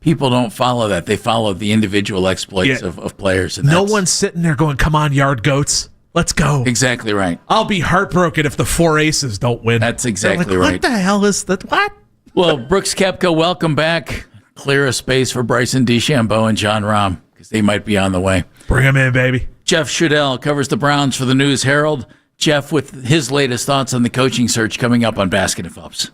people don't follow that. They follow the individual exploits of players. And no one's sitting there going, come on, yard goats. Let's go. Exactly right. I'll be heartbroken if the 4 aces don't win. That's exactly right. right. What the hell is that? What? Well, Brooks Koepka, welcome back. Clear a space for Bryson DeChambeau and John Rahm because they might be on the way. Bring them in, baby. Jeff Shudell covers the Browns for the News Herald. Jeff with his latest thoughts on the coaching search coming up on Basket and Phelps.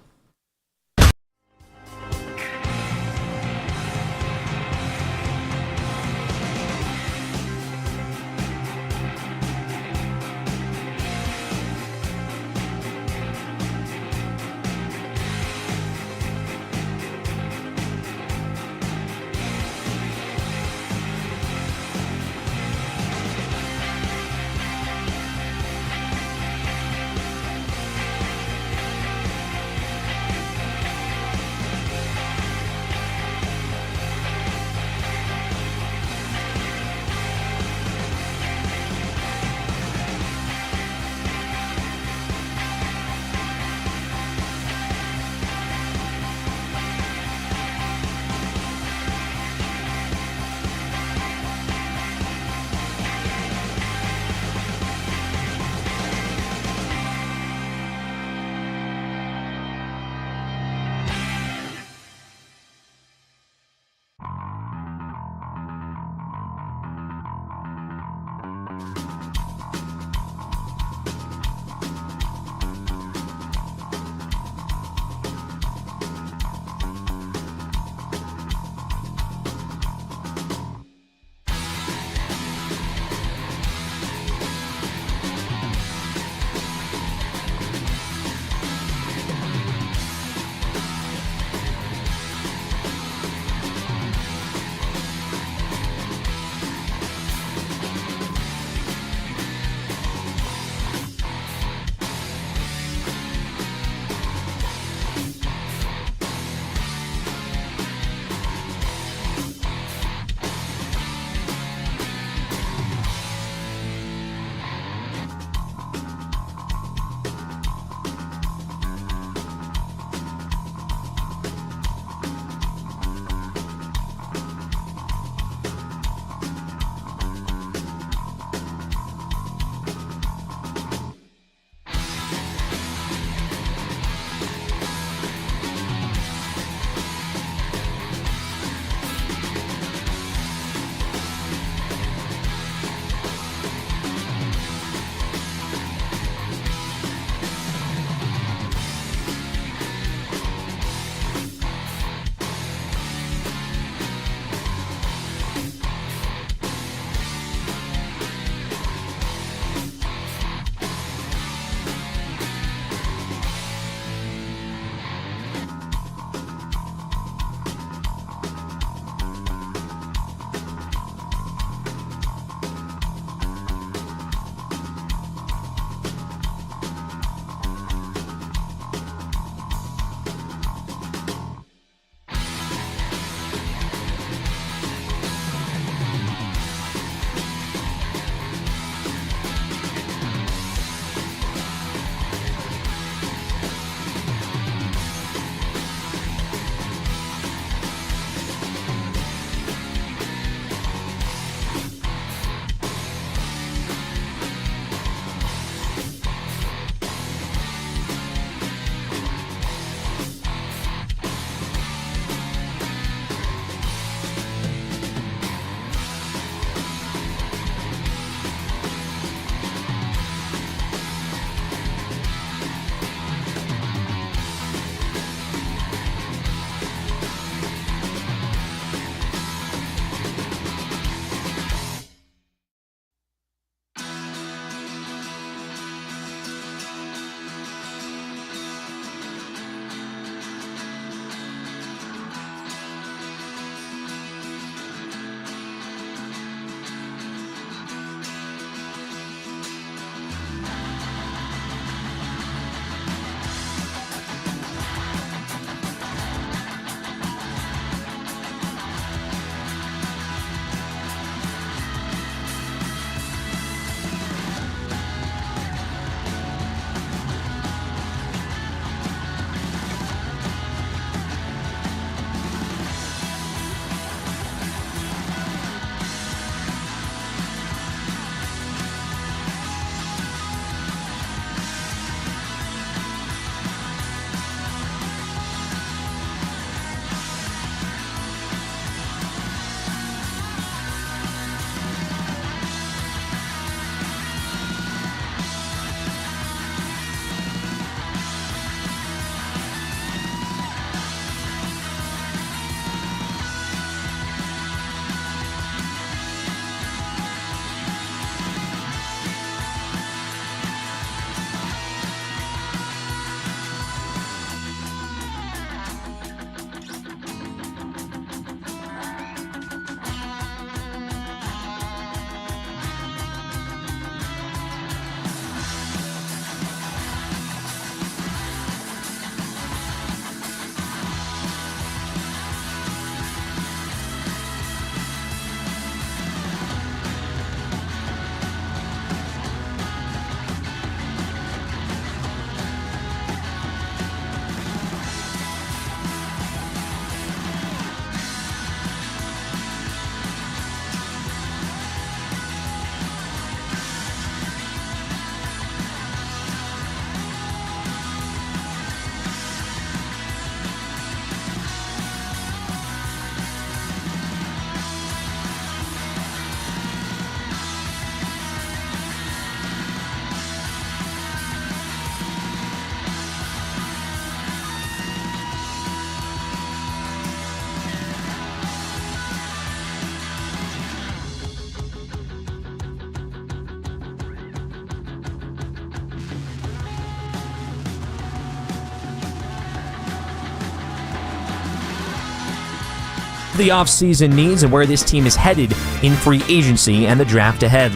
the offseason needs and where this team is headed in free agency and the draft ahead.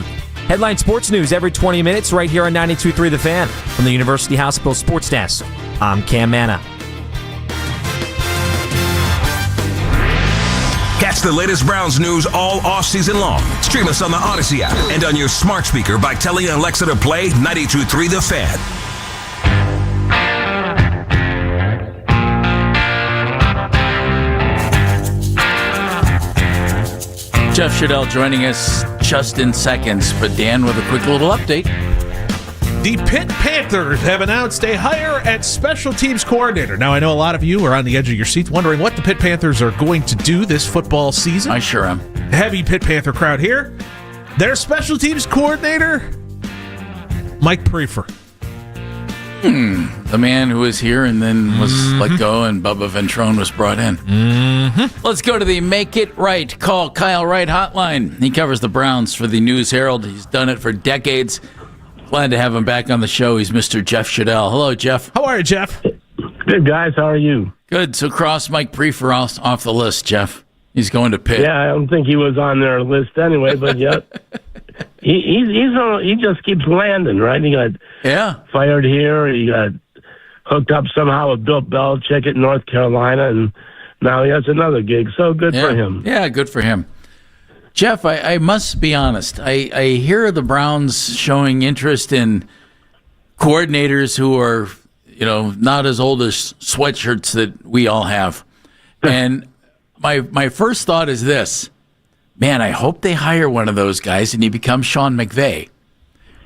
Headline Sports News every 20 minutes right here on 92.3 The Fan. From the University Hospital Sports Desk, I'm Cam Manna. Catch the latest Browns news all off-season long. Stream us on the Odyssey app and on your smart speaker by telling Alexa to play 92.3 The Fan. Jeff Shadell joining us just in seconds, but Dan with a quick little update. The Pitt Panthers have announced a hire at special teams coordinator. Now, I know a lot of you are on the edge of your seats wondering what the Pitt Panthers are going to do this football season. I sure am. Heavy Pitt Panther crowd here. Their special teams coordinator, Mike Prefer. The man who was here and then was let go, and Bubba Ventrone was brought in. Let's go to the Make It Right Call Kyle Wright hotline. He covers the Browns for the News Herald. He's done it for decades. Glad to have him back on the show. He's Mr. Jeff Shadell. Hello, Jeff. How are you, Jeff? Good, guys. How are you? Good. So cross Mike Prefer off the list, Jeff. He's going to Pitt. Yeah, I don't think he was on their list anyway, but yeah. He just keeps landing, right? He got fired here. He got hooked up somehow with Bill Belichick at North Carolina, and now he has another gig. So good for him. Yeah, good for him. Jeff, I must be honest. I hear the Browns showing interest in coordinators who are, not as old as sweatshirts that we all have. And my first thought is this. Man, I hope they hire one of those guys and he becomes Sean McVay.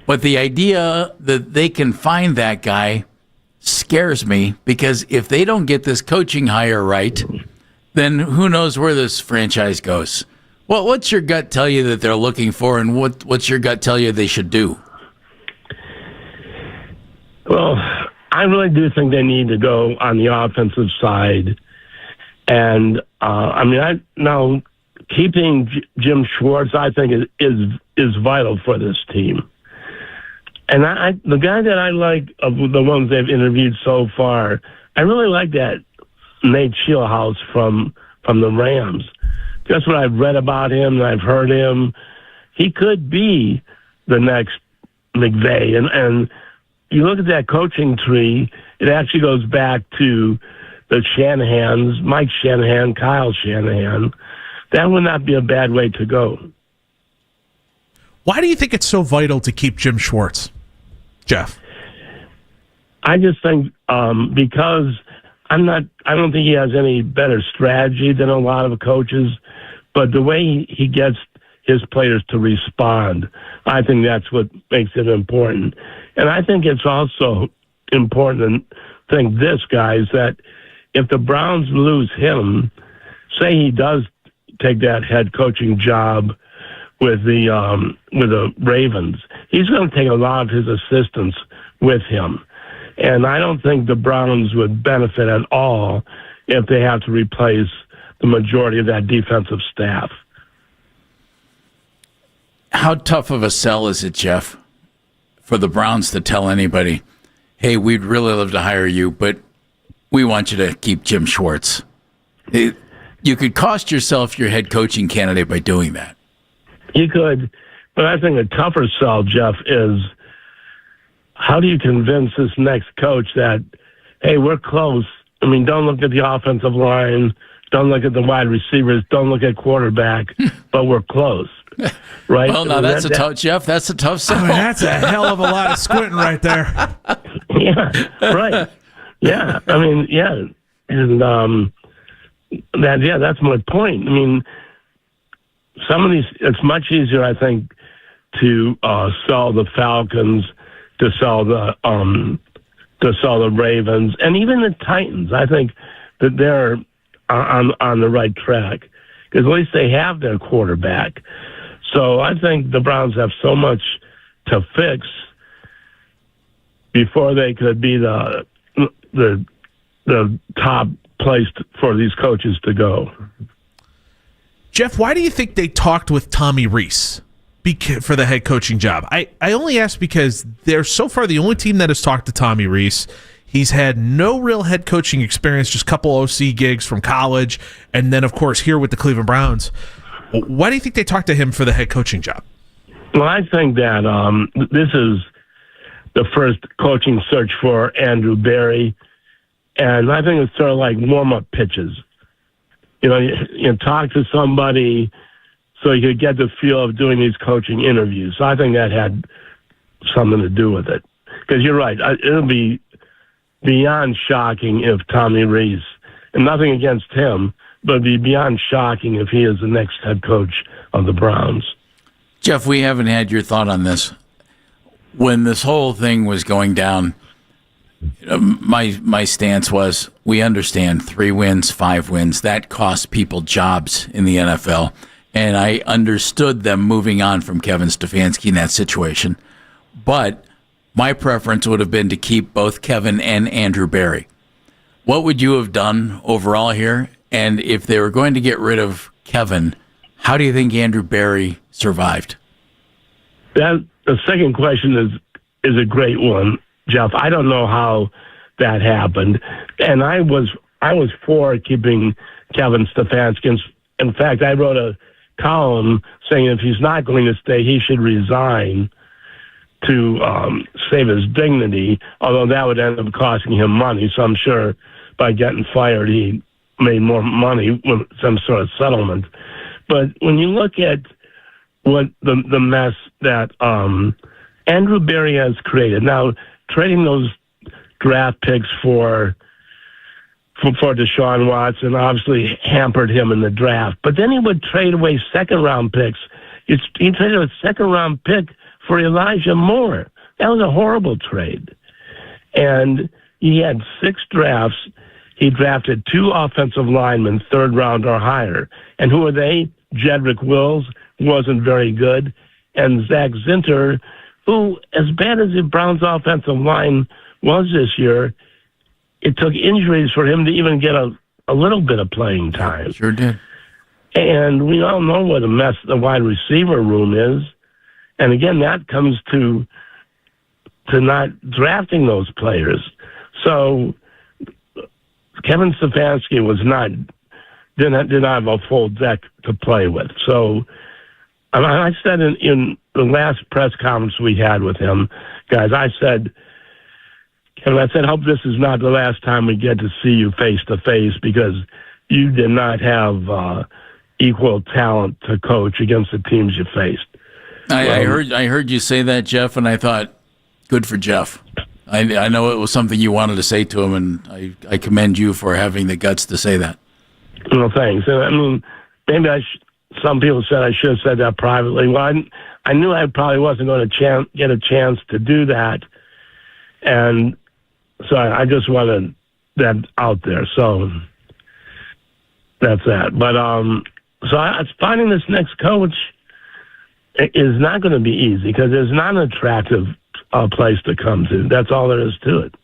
But the idea that they can find that guy scares me, because if they don't get this coaching hire right, then who knows where this franchise goes. Well, what's your gut tell you that they're looking for, and what's your gut tell you they should do? Well, I really do think they need to go on the offensive side. And, keeping Jim Schwartz, I think, is vital for this team. And the guy that I like of the ones they've interviewed so far, I really like that Nate Scheelhaus from the Rams. Just what I've read about him and I've heard him, he could be the next McVay. And you look at that coaching tree, it actually goes back to the Shanahans, Mike Shanahan, Kyle Shanahan. That would not be a bad way to go. Why do you think it's so vital to keep Jim Schwartz, Jeff? I just think because I don't think he has any better strategy than a lot of coaches, but the way he gets his players to respond, I think that's what makes it important. And I think it's also important to think this, guys, that if the Browns lose him, say he does take that head coaching job with the Ravens, he's going to take a lot of his assistants with him. And I don't think the Browns would benefit at all if they have to replace the majority of that defensive staff. How tough of a sell is it, Jeff, for the Browns to tell anybody, hey, we'd really love to hire you, but we want you to keep Jim Schwartz? You could cost yourself your head coaching candidate by doing that. You could, but I think a tougher sell, Jeff, is how do you convince this next coach that, hey, we're close? I mean, don't look at the offensive line, don't look at the wide receivers, don't look at quarterback, but we're close, right? Well, now that's Jeff, that's a tough sell. That's a hell of a lot of squinting right there. Yeah, right. Yeah, I mean, yeah, and that's my point. I mean, some of these, it's much easier, I think, to sell the Falcons, to sell the Ravens, and even the Titans. I think that they're on the right track, because at least they have their quarterback. So I think the Browns have so much to fix before they could be the top place for these coaches to go. Jeff, why do you think they talked with Tommy Rees for the head coaching job? I only ask because they're so far the only team that has talked to Tommy Rees. He's had no real head coaching experience, just a couple OC gigs from college, and then, of course, here with the Cleveland Browns. Why do you think they talked to him for the head coaching job? Well, I think that this is the first coaching search for Andrew Berry, and I think it's sort of like warm-up pitches. You talk to somebody so you could get the feel of doing these coaching interviews. So I think that had something to do with it. Because you're right, it'll be beyond shocking if Tommy Rees, and nothing against him, but it'd be beyond shocking if he is the next head coach of the Browns. Jeff, we haven't had your thought on this. When this whole thing was going down, my stance was, we understand 3 wins, 5 wins, that costs people jobs in the NFL. And I understood them moving on from Kevin Stefanski in that situation. But my preference would have been to keep both Kevin and Andrew Berry. What would you have done overall here? And if they were going to get rid of Kevin, how do you think Andrew Berry survived? The second question is a great one, Jeff. I don't know how that happened, and I was for keeping Kevin Stefanski. In fact, I wrote a column saying if he's not going to stay, he should resign to save his dignity, although that would end up costing him money. So I'm sure by getting fired, he made more money with some sort of settlement. But when you look at what the mess that Andrew Berry has created, now trading those draft picks for Deshaun Watson obviously hampered him in the draft. But then he would trade away second-round picks. He traded a second-round pick for Elijah Moore. That was a horrible trade. And he had 6 drafts. He drafted 2 offensive linemen, 3rd round or higher. And who are they? Jedrick Wills wasn't very good. And Zach Zinter, who, as bad as the Browns' offensive line was this year, it took injuries for him to even get a little bit of playing time. Sure did. And we all know what a mess the wide receiver room is. And again, that comes to not drafting those players. So Kevin Stefanski did not have a full deck to play with. So I said in the last press conference we had with him, guys, I said, hope this is not the last time we get to see you face to face, because you did not have equal talent to coach against the teams you faced. I heard you say that, Jeff, and I thought, good for Jeff. I know it was something you wanted to say to him, and I commend you for having the guts to say that. Well, thanks. I mean, maybe some people said I should have said that privately. Well, I knew I probably wasn't going to get a chance to do that, and so I just wanted that out there. So that's that. But finding this next coach is not going to be easy, because there's not an attractive place to come to. That's all there is to it.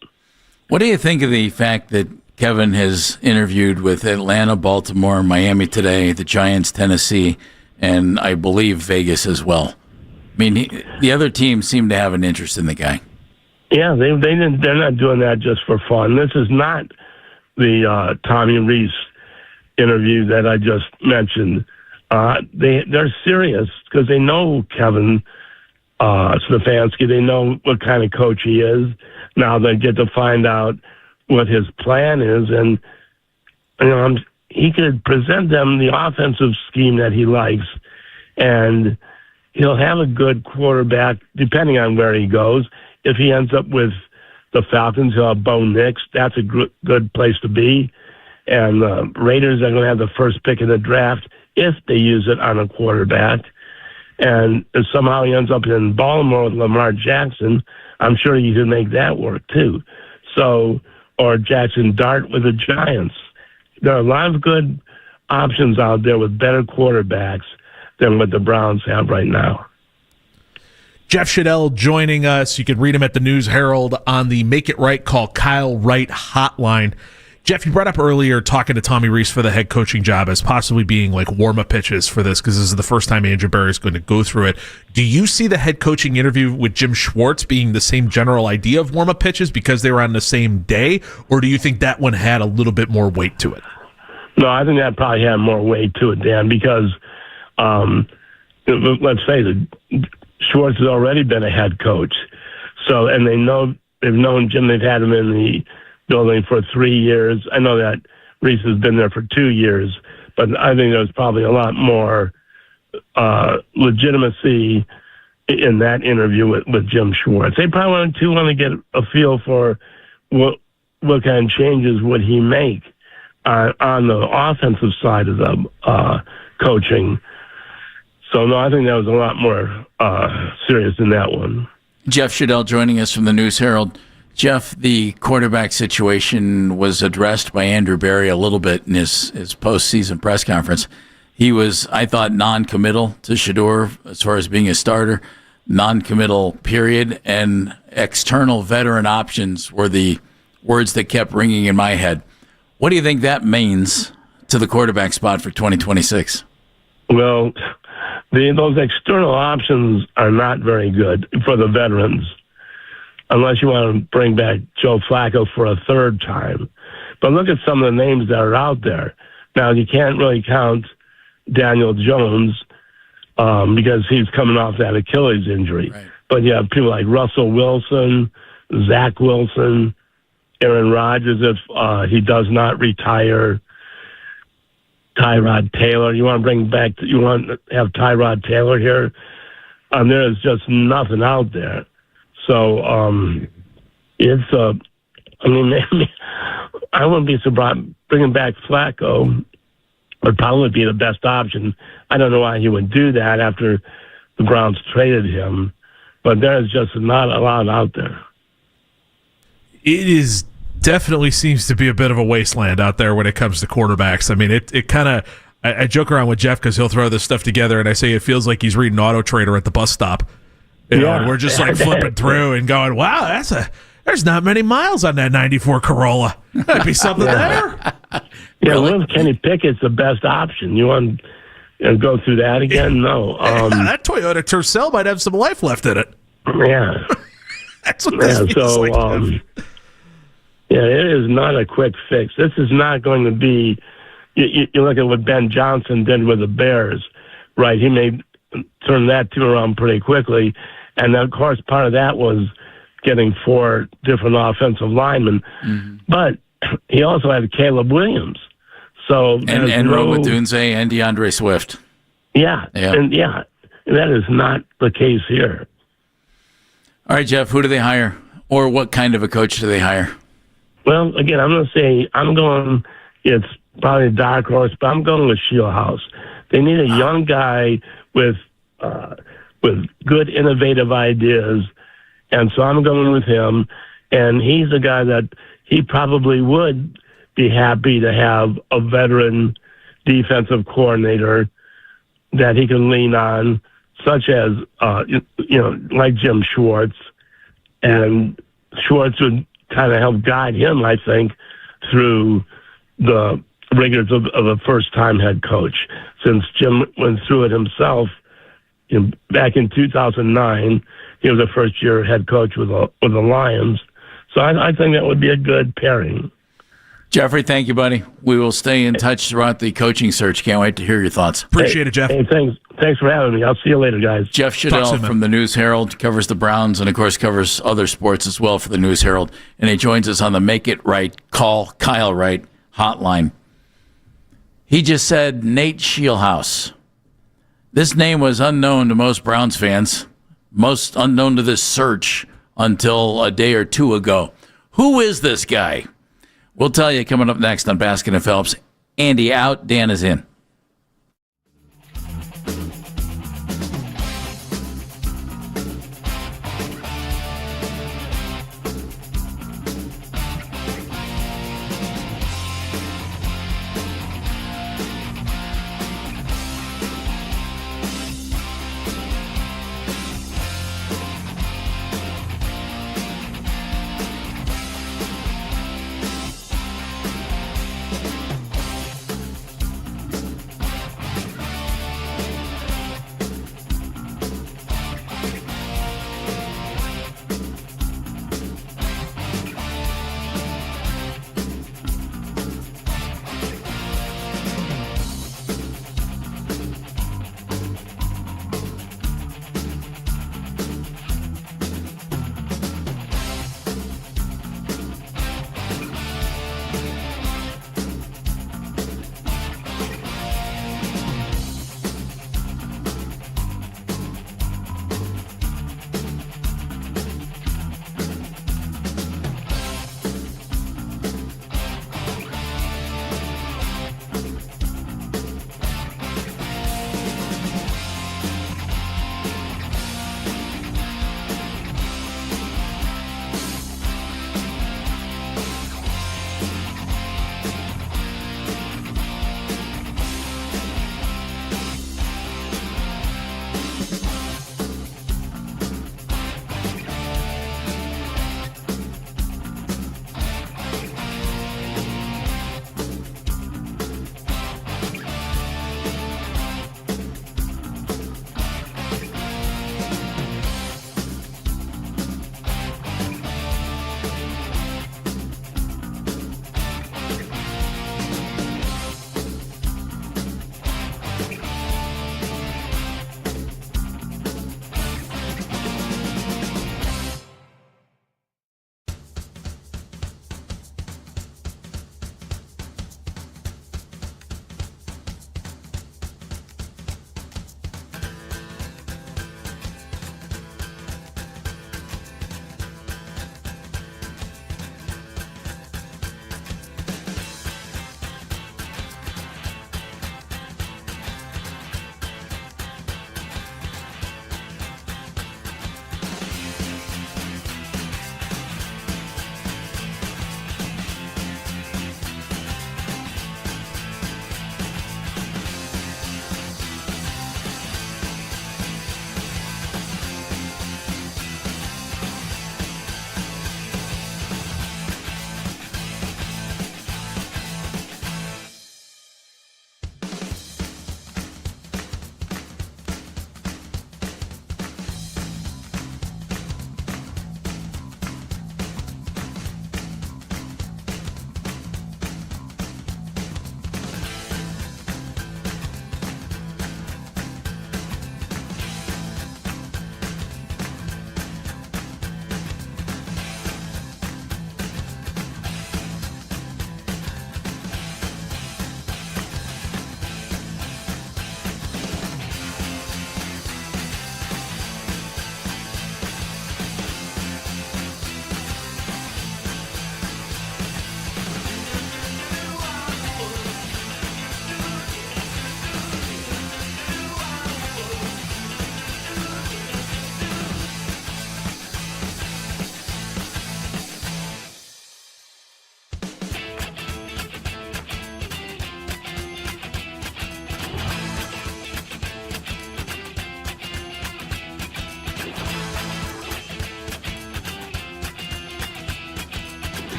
What do you think of the fact that Kevin has interviewed with Atlanta, Baltimore, Miami today, the Giants, Tennessee, and I believe Vegas as well? I mean, the other teams seem to have an interest in the guy. Yeah, they're not doing that just for fun. This is not the Tommy Rees interview that I just mentioned. They're serious because they know Kevin Stefanski. They know what kind of coach he is. Now they get to find out what his plan is, and he could present them the offensive scheme that he likes, and he'll have a good quarterback depending on where he goes. If he ends up with the Falcons, he'll have Bo Nix. That's a good place to be. And the Raiders are going to have the first pick in the draft if they use it on a quarterback. And if somehow he ends up in Baltimore with Lamar Jackson, I'm sure you can make that work too. So, or Jackson Dart with the Giants. There are a lot of good options out there with better quarterbacks than what the Browns have right now. Jeff Shadell joining us. You can read him at the News Herald on the Make It Right Call Kyle Wright hotline. Jeff, you brought up earlier talking to Tommy Rees for the head coaching job as possibly being like warm-up pitches for this because this is the first time Andrew Berry is going to go through it. Do you see the head coaching interview with Jim Schwartz being the same general idea of warm-up pitches because they were on the same day, or do you think that one had a little bit more weight to it? No, I think that probably had more weight to it, Dan, because let's face it, Schwartz has already been a head coach. So, and they've known Jim, they've had him in the building for 3 years. I know that Reese has been there for 2 years, but I think there's probably a lot more legitimacy in that interview with Jim Schwartz. They probably want to get a feel for what kind of changes would he make on the offensive side of the coaching. So, no, I think that was a lot more serious than that one. Jeff Shadell joining us from the News Herald. Jeff, the quarterback situation was addressed by Andrew Berry a little bit in his postseason press conference. He was, I thought, non-committal to Shedeur as far as being a starter, non-committal period, and external veteran options were the words that kept ringing in my head. What do you think that means to the quarterback spot for 2026? Well, those external options are not very good for the veterans, unless you want to bring back Joe Flacco for a third time. But look at some of the names that are out there. Now, you can't really count Daniel Jones because he's coming off that Achilles injury. Right. But you have people like Russell Wilson, Zach Wilson, Aaron Rodgers if he does not retire, Tyrod Taylor. You want to have Tyrod Taylor here? There is just nothing out there. So I wouldn't be surprised. Bringing back Flacco would probably be the best option. I don't know why he would do that after the Browns traded him, but there's just not a lot out there. It definitely seems to be a bit of a wasteland out there when it comes to quarterbacks. I mean, it kind of, I joke around with Jeff because he'll throw this stuff together, and I say it feels like he's reading Auto Trader at the bus stop. You know, and we're just like flipping through and going, wow, there's not many miles on that 94 Corolla. That'd be something there. Yeah, well, Kenny Pickett's the best option. You want to go through that again? No. That Toyota Tercel might have some life left in it. Yeah. That's what this feels like. Yeah, it is not a quick fix. This is not going to be. You look at what Ben Johnson did with the Bears, right? He may turn that team around pretty quickly, and of course, part of that was getting 4 different offensive linemen. Mm-hmm. But he also had Caleb Williams, so and Robert Dunze and DeAndre Swift. Yeah, and that is not the case here. All right, Jeff, who do they hire, or what kind of a coach do they hire? Well, again, I'm going to say it's probably a dark horse, but I'm going with Shieldhouse. They need a young guy with good, innovative ideas, and so I'm going with him. And he's a guy that he probably would be happy to have a veteran defensive coordinator that he can lean on, such as like Jim Schwartz, and Schwartz would kind of help guide him, I think, through the rigors of a first-time head coach. Since Jim went through it himself, back in 2009, he was a first-year head coach with the Lions. So I think that would be a good pairing. Jeffrey, thank you, buddy. We will stay in touch throughout the coaching search. Can't wait to hear your thoughts. Appreciate it, Jeff. Hey, thanks for having me. I'll see you later, guys. Jeff Shadell from the News Herald covers the Browns and, of course, covers other sports as well for the News Herald. And he joins us on the Make It Right, Call Kyle Wright hotline. He just said Nate Shieldhouse. This name was unknown to most Browns fans, most unknown to this search until a day or two ago. Who is this guy? We'll tell you coming up next on Baskin and Phelps. Andy out, Dan is in.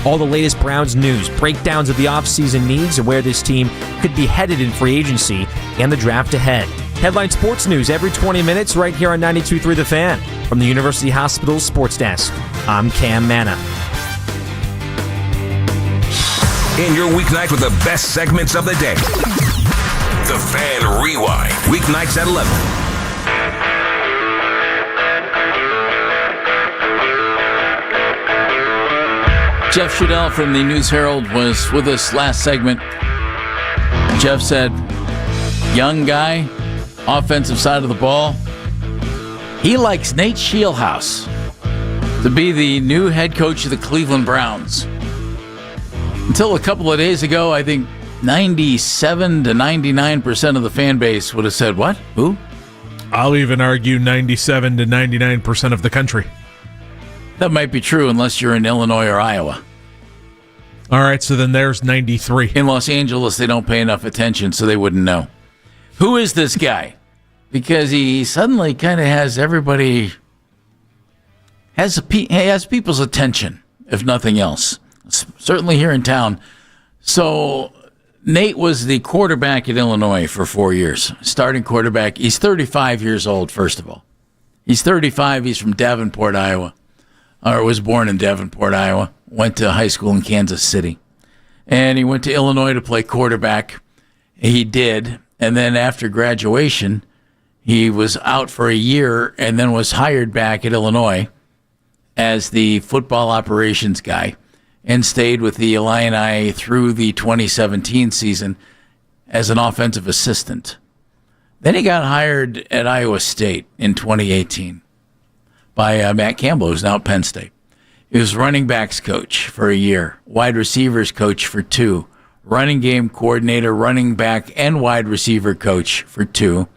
All the latest Browns news, breakdowns of the offseason needs and where this team could be headed in free agency and the draft ahead. Headline Sports News every 20 minutes right here on 92.3 The Fan. From the University Hospital Sports Desk, I'm Cam Manna. In your weeknight with the best segments of the day. The Fan Rewind. Weeknights at 11. Jeff Shadell from the News Herald was with us last segment. Jeff said, young guy, offensive side of the ball. He likes Nate Scheelhaase to be the new head coach of the Cleveland Browns. Until a couple of days ago, I think 97 to 99% of the fan base would have said, what? Who? I'll even argue 97 to 99% of the country. That might be true unless you're in Illinois or Iowa. All right, so then there's 93. In Los Angeles, they don't pay enough attention, so they wouldn't know. Who is this guy? Because he suddenly kind of has everybody, has people's attention, if nothing else. Certainly here in town. So Nate was the quarterback at Illinois for 4 years, starting quarterback. He's 35 years old, first of all. He's 35. He's from Davenport, Iowa. Or was born in Davenport, Iowa, went to high school in Kansas City. And he went to Illinois to play quarterback. He did. And then after graduation, he was out for a year and then was hired back at Illinois as the football operations guy and stayed with the Illini through the 2017 season as an offensive assistant. Then he got hired at Iowa State in 2018. By Matt Campbell, who's now at Penn State. He was running backs coach for a year, wide receivers coach for 2, running game coordinator, running back, and wide receiver coach for 2.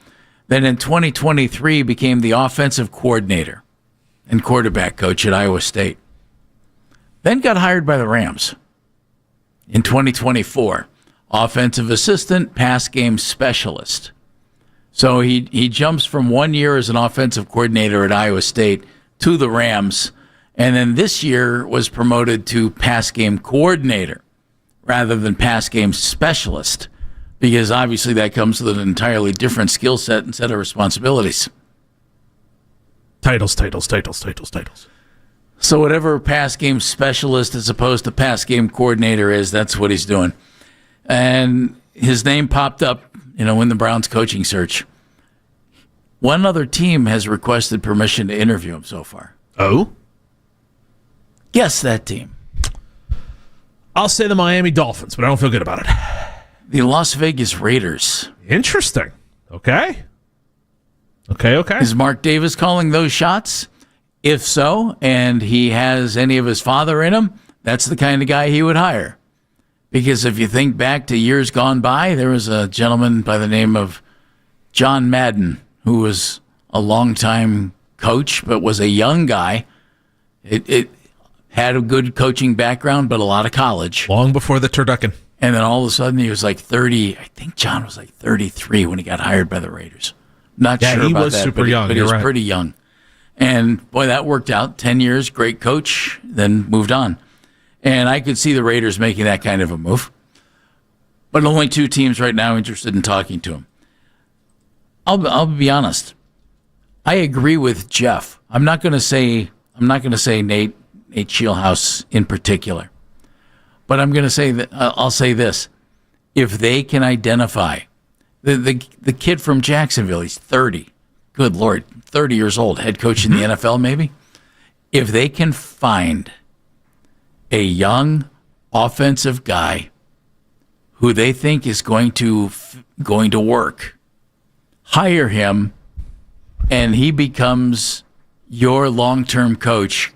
Then in 2023 became the offensive coordinator and quarterback coach at Iowa State. Then got hired by the Rams. In 2024, offensive assistant, pass game specialist. So he jumps from 1 year as an offensive coordinator at Iowa State to the Rams, and then this year was promoted to pass game coordinator rather than pass game specialist, because obviously that comes with an entirely different skill set and set of responsibilities. Titles. So whatever pass game specialist as opposed to pass game coordinator is, that's what he's doing. And his name popped up in the Browns coaching search. One other team has requested permission to interview him so far. Oh? Guess that team. I'll say the Miami Dolphins, but I don't feel good about it. The Las Vegas Raiders. Interesting. Okay. Is Mark Davis calling those shots? If so, and he has any of his father in him, that's the kind of guy he would hire. Because if you think back to years gone by, there was a gentleman by the name of John Madden, who was a longtime coach, but was a young guy. It had a good coaching background, but a lot of college. Long before the turducken. And then all of a sudden he was like 30. I think John was like 33 when he got hired by the Raiders. Not sure about that. He was super young. But he was pretty young. And boy, that worked out. 10 years, great coach, then moved on. And I could see the Raiders making that kind of a move. But only 2 teams right now interested in talking to him. I'll be honest. I agree with Jeff. I'm not going to say Nate Scheelhaase in particular. But I'm going to say that I'll say this. If they can identify the kid from Jacksonville, he's 30. Good Lord, 30 years old, head coach in the NFL maybe. If they can find a young offensive guy who they think is going to work, hire him, and he becomes your long-term coach,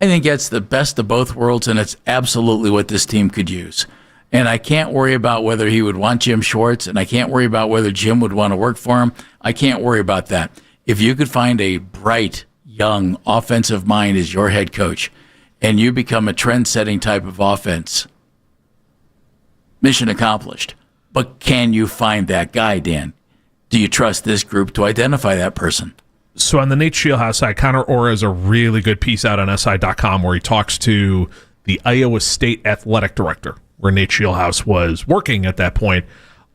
I think that's the best of both worlds, and it's absolutely what this team could use. And I can't worry about whether he would want Jim Schwartz, and I can't worry about whether Jim would want to work for him. I can't worry about that. If you could find a bright, young offensive mind as your head coach, and you become a trend-setting type of offense, mission accomplished. But can you find that guy, Dan? Do you trust this group to identify that person? So on the Nate Scheelhaase side, Connor Orr has a really good piece out on SI.com where he talks to the Iowa State athletic director, where Nate Scheelhaase was working at that point,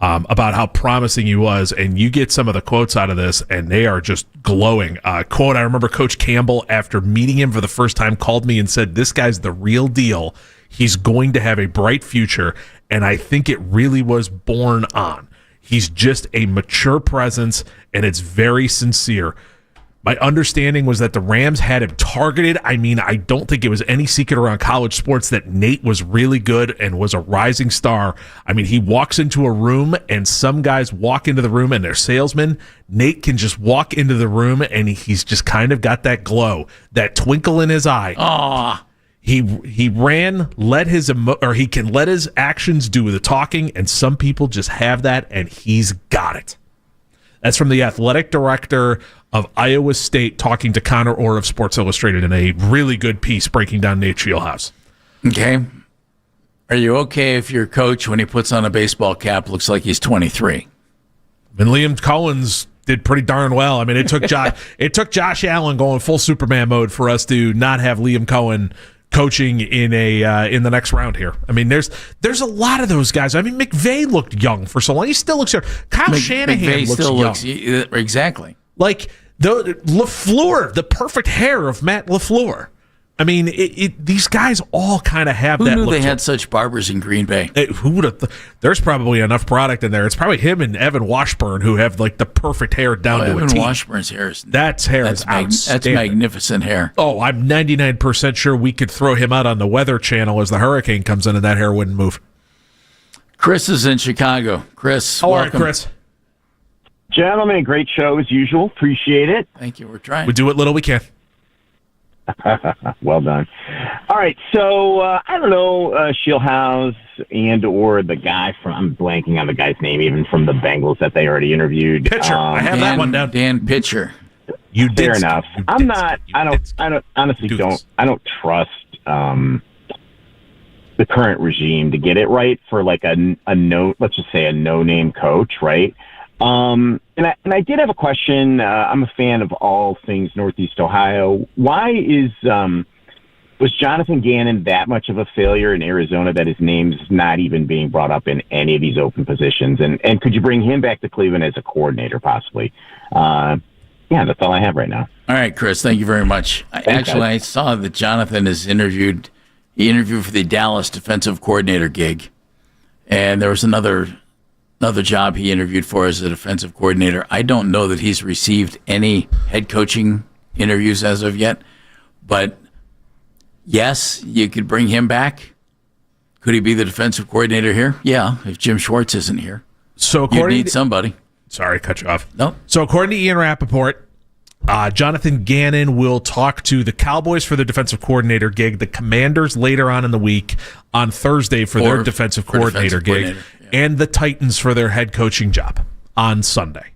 about how promising he was. And you get some of the quotes out of this, and they are just glowing. Quote, I remember Coach Campbell, after meeting him for the first time, called me and said, this guy's the real deal. He's going to have a bright future. And I think it really was born on. He's just a mature presence, and it's very sincere. My understanding was that the Rams had him targeted. I mean, I don't think it was any secret around college sports that Nate was really good and was a rising star. I mean, he walks into a room, and some guys walk into the room and they're salesmen. Nate can just walk into the room, and he's just kind of got that glow, that twinkle in his eye. Aw. He ran, he can let his actions do the talking, and some people just have that, and he's got it. That's from the athletic director of Iowa State talking to Connor Orr of Sports Illustrated in a really good piece breaking down Nate Scheelhaase. Okay. Are you okay if your coach, when he puts on a baseball cap, looks like he's 23? And Liam Cohen's did pretty darn well. I mean, it took Josh Allen going full Superman mode for us to not have Liam Cohen coaching in the next round here. I mean, there's a lot of those guys. I mean, McVay looked young for so long. He still looks young. Kyle Shanahan looks young. Exactly. Like the LaFleur, the perfect hair of Matt LaFleur. I mean, these guys all kind of have that. Who knew look they had such barbers in Green Bay? Who would have? There's probably enough product in there. It's probably him and Evan Washburn who have like the perfect hair down to a Evan T. Washburn's hair is that's outstanding. That's magnificent hair. Oh, I'm 99% sure we could throw him out on the Weather Channel as the hurricane comes in, and that hair wouldn't move. Chris is in Chicago. Chris, all welcome. right, Chris. Gentlemen, great show as usual. Appreciate it. Thank you. We're trying. We do what little we can. Well done. All right, so I don't know, Scheelhaase and or the guy from, I'm blanking on the guy's name, even from the Bengals that they already interviewed. Pitcher. I have that one down. Dan Pitcher. You did. Fair enough. I don't trust the current regime to get it right for like let's just say a no-name coach, right? And I did have a question. I'm a fan of all things Northeast Ohio. Why was Jonathan Gannon that much of a failure in Arizona that his name's not even being brought up in any of these open positions? And could you bring him back to Cleveland as a coordinator possibly? Yeah, that's all I have right now. All right, Chris, thank you very much. I saw that Jonathan is interviewed. He interviewed for the Dallas defensive coordinator gig, and there was another job he interviewed for as a defensive coordinator. I don't know that he's received any head coaching interviews as of yet, but yes, you could bring him back. Could he be the defensive coordinator here? Yeah, if Jim Schwartz isn't here. So you need somebody. Sorry, cut you off. No. So according to Ian Rappaport, Jonathan Gannon will talk to the Cowboys for the defensive coordinator gig, the Commanders later on in the week on Thursday for their defensive coordinator gig, and the Titans for their head coaching job on Sunday.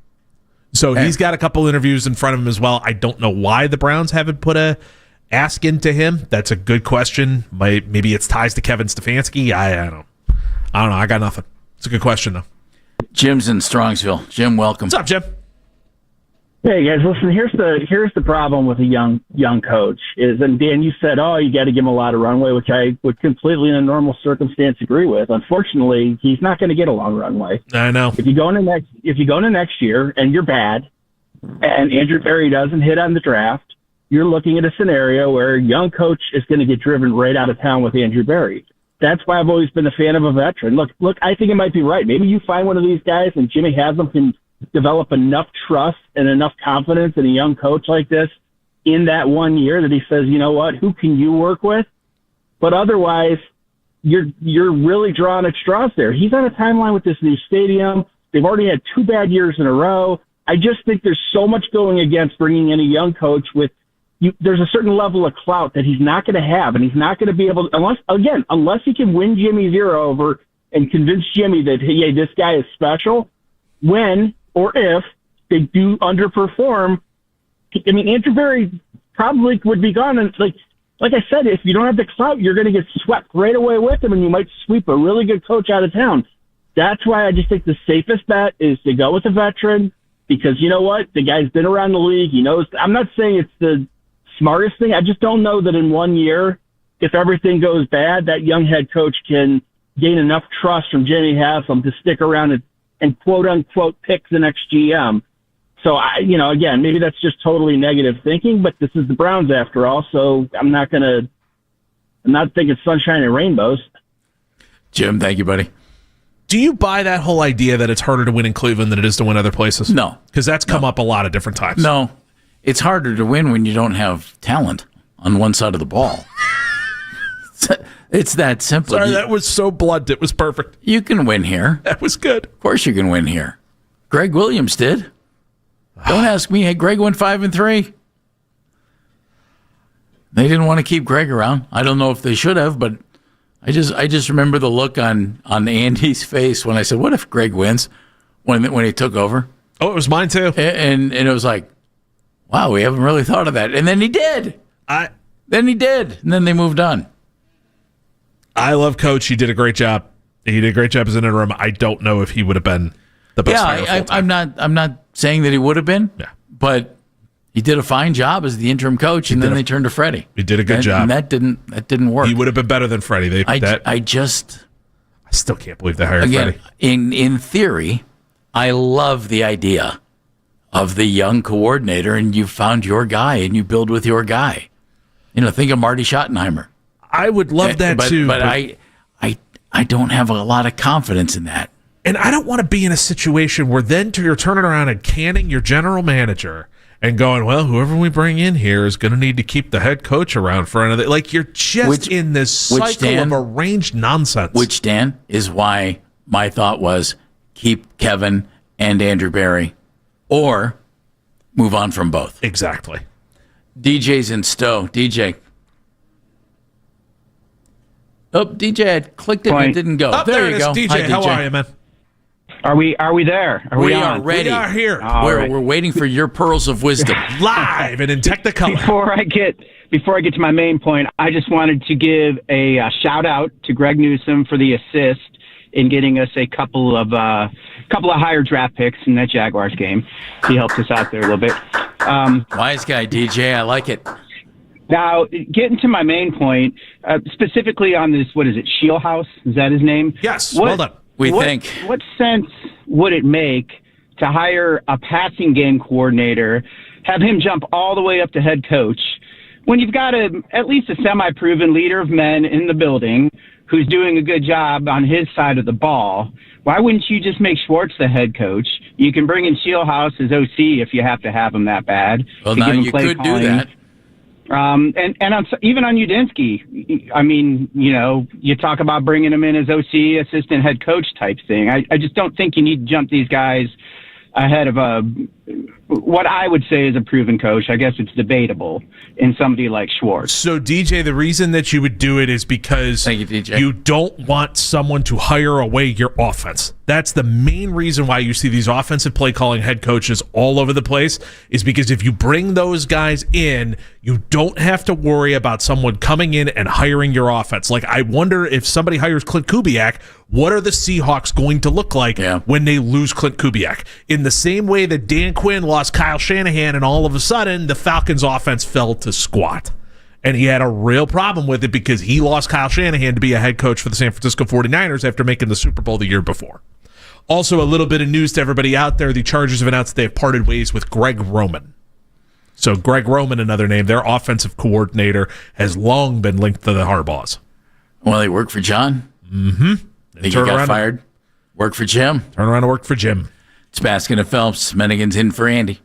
So he's got a couple interviews in front of him as well. I don't know why the Browns haven't put a ask into him. That's a good question. Maybe it's ties to Kevin Stefanski. I don't know. I got nothing. It's a good question, though. Jim's in Strongsville. Jim, welcome. What's up, Jim? Hey guys, listen. Here's the problem with a young coach is, and Dan, you said, you got to give him a lot of runway, which I would completely, in a normal circumstance, agree with. Unfortunately, he's not going to get a long runway. I know. If you go into next year and you're bad, and Andrew Berry doesn't hit on the draft, you're looking at a scenario where a young coach is going to get driven right out of town with Andrew Berry. That's why I've always been a fan of a veteran. Look, I think it might be right. Maybe you find one of these guys, and Jimmy Haslam can develop enough trust and enough confidence in a young coach like this in that 1 year that he says, you know what, who can you work with? But otherwise, you're really drawing at straws there. He's on a timeline with this new stadium. They've already had 2 bad years in a row. I just think there's so much going against bringing in a young coach with there's a certain level of clout that he's not going to have, and he's not going to be able to, unless he can win Jimmy's ear over and convince Jimmy that, hey, this guy is special. When or if they do underperform, I mean, Andrew Berry probably would be gone. And like I said, if you don't have the clout, you're going to get swept right away with him, and you might sweep a really good coach out of town. That's why I just think the safest bet is to go with a veteran, because you know what? The guy's been around the league. He knows. I'm not saying it's the smartest thing. I just don't know that in 1 year if everything goes bad, that young head coach can gain enough trust from Jimmy Haslam to stick around and quote unquote pick the next GM. So again, maybe that's just totally negative thinking, but this is the Browns after all. So I'm not thinking sunshine and rainbows. Jim, thank you, buddy. Do you buy that whole idea that it's harder to win in Cleveland than it is to win other places? No. Because that's come up a lot of different times. No. It's harder to win when you don't have talent on one side of the ball. It's that simple. Sorry, that was so blunt. It was perfect. You can win here. That was good. Of course you can win here. Greg Williams did. Don't ask me. Hey, Greg went 5-3. They didn't want to keep Greg around. I don't know if they should have, but I just remember the look on Andy's face when I said, "What if Greg wins?" when he took over. Oh, it was mine too. And it was like, wow, we haven't really thought of that. And then he did. Then he did. And then they moved on. I love Coach. He did a great job. He did a great job as an interim. I don't know if he would have been the best. Yeah, I'm not saying that he would have been. Yeah, but he did a fine job as the interim coach, and then they turned to Freddie. He did a good job, and that didn't work. He would have been better than Freddie. I still can't believe they hired again, Freddie. In theory, I love the idea of the young coordinator, and you found your guy, and you build with your guy. Think of Marty Schottenheimer. I would love that too, but I don't have a lot of confidence in that. And I don't want to be in a situation where then you're turning around and canning your general manager and going, well, whoever we bring in here is going to need to keep the head coach around for another. Like, you're just in this cycle of arranged nonsense. Which, Dan, is why my thought was keep Kevin and Andrew Berry or move on from both. Exactly. DJ's in Stowe. DJ. Oh, DJ, I clicked it and it didn't go. Oh, there you go. DJ, Hi, DJ. how are you, man? Are we there? We are ready. We are here. We're waiting for your pearls of wisdom. Live and in Technicolor. Before I get to my main point, I just wanted to give a shout out to Greg Newsome for the assist in getting us a couple of higher draft picks in that Jaguars game. He helped us out there a little bit. Wise guy, DJ. I like it. Now, getting to my main point, specifically on this, what is it, Shieldhouse? Is that his name? Yes, well done. What sense would it make to hire a passing game coordinator, have him jump all the way up to head coach, when you've got at least a semi-proven leader of men in the building who's doing a good job on his side of the ball? Why wouldn't you just make Schwartz the head coach? You can bring in Shieldhouse as OC if you have to have him that bad. Well, now you could do that. Even on Udinski, I mean, you talk about bringing him in as OC, assistant head coach type thing. I just don't think you need to jump these guys ahead of what I would say is a proven coach. I guess it's debatable in somebody like Schwartz. So, DJ, the reason that you would do it is because you don't want someone to hire away your offense. That's the main reason why you see these offensive play calling head coaches all over the place, is because if you bring those guys in, you don't have to worry about someone coming in and hiring your offense. Like, I wonder if somebody hires Clint Kubiak, what are the Seahawks going to look like when they lose Clint Kubiak? In the same way that Dan Quinn lost Kyle Shanahan, and all of a sudden the Falcons' offense fell to squat. And he had a real problem with it because he lost Kyle Shanahan to be a head coach for the San Francisco 49ers after making the Super Bowl the year before. Also, a little bit of news to everybody out there. The Chargers have announced they have parted ways with Greg Roman. So Greg Roman, another name, their offensive coordinator, has long been linked to the Harbaughs. Well, he worked for John. Mm-hmm. Think he got fired. Worked for Jim. Turn around and work for Jim. It's Baskin and Phelps. Menigan's in for Andy.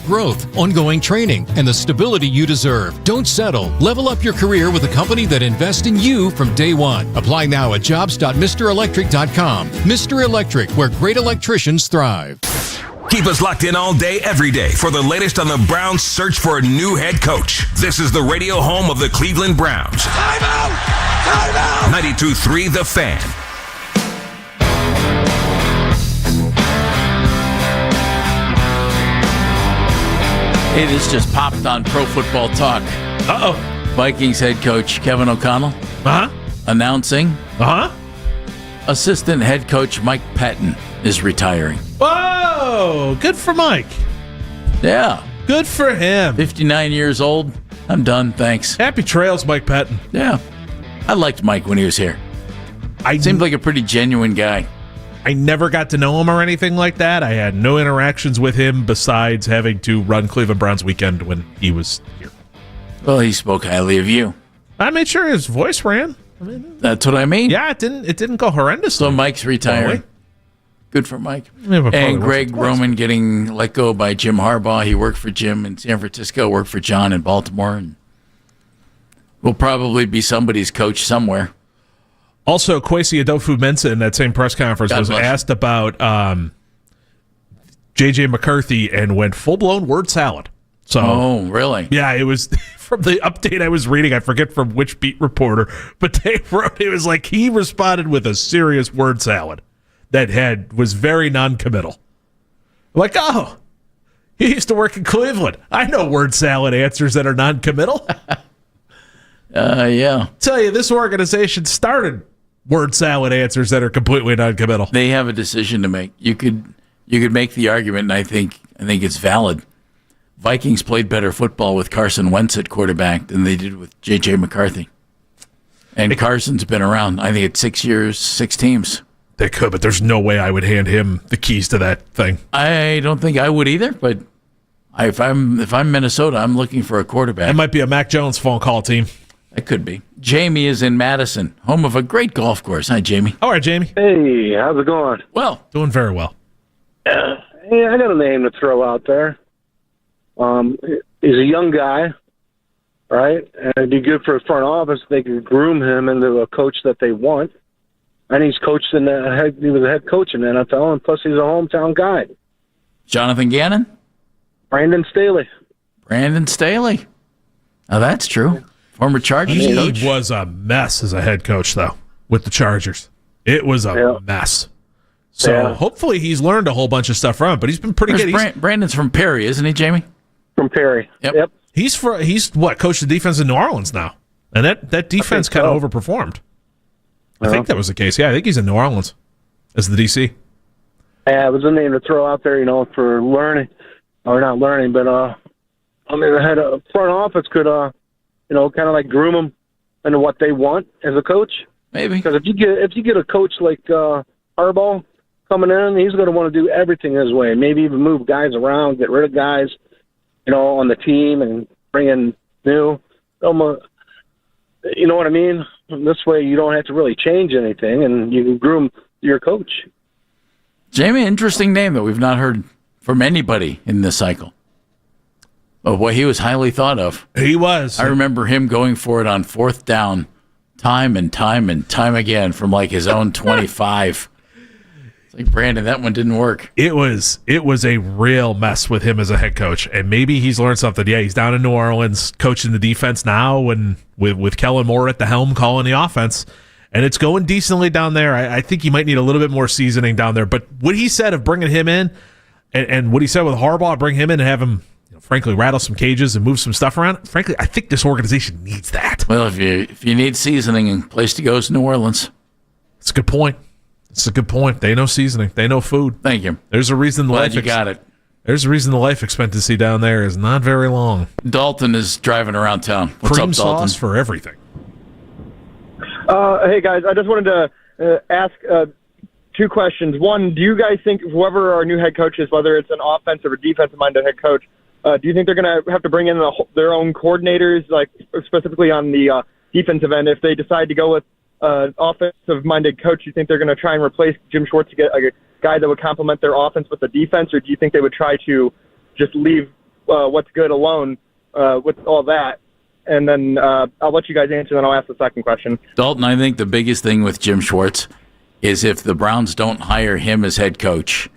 growth, ongoing training, and the stability you deserve. Don't settle. Level up your career with a company that invests in you from day one. Apply now at jobs.mrelectric.com. Mr. Electric, where great electricians thrive. Keep us locked in all day, every day for the latest on the Browns' search for a new head coach. This is the radio home of the Cleveland Browns. Time out! Time out! 92.3 The Fan. Hey, this just popped on Pro Football Talk. Uh-oh. Vikings head coach Kevin O'Connell announcing assistant head coach Mike Patton is retiring. Whoa! Good for Mike. Yeah. Good for him. 59 years old. I'm done, thanks. Happy trails, Mike Patton. Yeah. I liked Mike when he was here. Seemed like a pretty genuine guy. I never got to know him or anything like that. I had no interactions with him besides having to run Cleveland Browns weekend when he was here. Well, he spoke highly of you. I made sure his voice ran. That's what I mean. Yeah, it didn't go horrendously. So Mike's retiring. Good for Mike. Yeah, and Greg Roman getting let go by Jim Harbaugh. He worked for Jim in San Francisco, worked for John in Baltimore, and will probably be somebody's coach somewhere. Also, Kwesi Adofo-Mensah in that same press conference was asked about J.J. McCarthy and went full-blown word salad. So, oh, really? Yeah, it was from the update I was reading. I forget from which beat reporter, but they wrote it was like he responded with a serious word salad that was very non-committal. Like, oh, he used to work in Cleveland. I know word salad answers that are non-committal. Yeah. Tell you, this organization started word salad answers that are completely non-committal. They have a decision to make. You could make the argument, and I think it's valid. Vikings played better football with Carson Wentz at quarterback than they did with J.J. McCarthy. And Carson's been around, I think it's 6 years, 6 teams. They could, but there's no way I would hand him the keys to that thing. I don't think I would either, but if I'm Minnesota, I'm looking for a quarterback. It might be a Mac Jones phone call team. It could be. Jamie is in Madison, home of a great golf course. Hi, Jamie. All right, Jamie. Hey, how's it going? Well. Doing very well. Hey, I got a name to throw out there. He's a young guy, right? And it'd be good for a front office if they could groom him into a coach that they want. And he's coached he was a head coach in the NFL, and plus he's a hometown guy. Jonathan Gannon? Brandon Staley. Brandon Staley. Now, that's true. Former Chargers coach. He was a mess as a head coach, though, with the Chargers. It was a mess. So hopefully he's learned a whole bunch of stuff from it, but he's been pretty good. Brandon's from Perry, isn't he, Jamie? From Perry. Yep. He's coached the defense in New Orleans now, and that defense kind of overperformed. I think that was the case. Yeah, I think he's in New Orleans as the DC. Yeah, it was a name to throw out there, for learning, or not learning, but the front office could, kind of like groom them into what they want as a coach. Maybe because if you get a coach like Harbaugh coming in, he's going to want to do everything his way. Maybe even move guys around, get rid of guys, on the team, and bring in new. You know what I mean? This way, you don't have to really change anything, and you can groom your coach. Jamie, interesting name that we've not heard from anybody in this cycle. Oh, boy, he was highly thought of. He was. I remember him going for it on fourth down time and time and time again from like his own 25. It's like, Brandon, that one didn't work. It was a real mess with him as a head coach, and maybe he's learned something. Yeah, he's down in New Orleans coaching the defense now, and with Kellen Moore at the helm calling the offense, and it's going decently down there. I think he might need a little bit more seasoning down there, but what he said of bringing him in, and what he said with Harbaugh, bring him in and have him, frankly, rattle some cages and move some stuff around. Frankly, I think this organization needs that. Well, if you need seasoning, and place to go is New Orleans. It's a good point. They know seasoning. They know food. Thank you. There's a reason you got it. There's a reason the life expectancy down there is not very long. Dalton is driving around town. What's Cream up, Dalton? sauce for everything. Hey, guys. I just wanted to ask two questions. One, do you guys think whoever our new head coach is, whether it's an offensive or defensive-minded head coach, do you think they're going to have to bring in their own coordinators, like specifically on the defensive end? If they decide to go with an offensive-minded coach, do you think they're going to try and replace Jim Schwartz to get a guy that would complement their offense with the defense, or do you think they would try to just leave what's good alone with all that. And then I'll let you guys answer, then I'll ask the second question. Dalton, I think the biggest thing with Jim Schwartz is if the Browns don't hire him as head coach,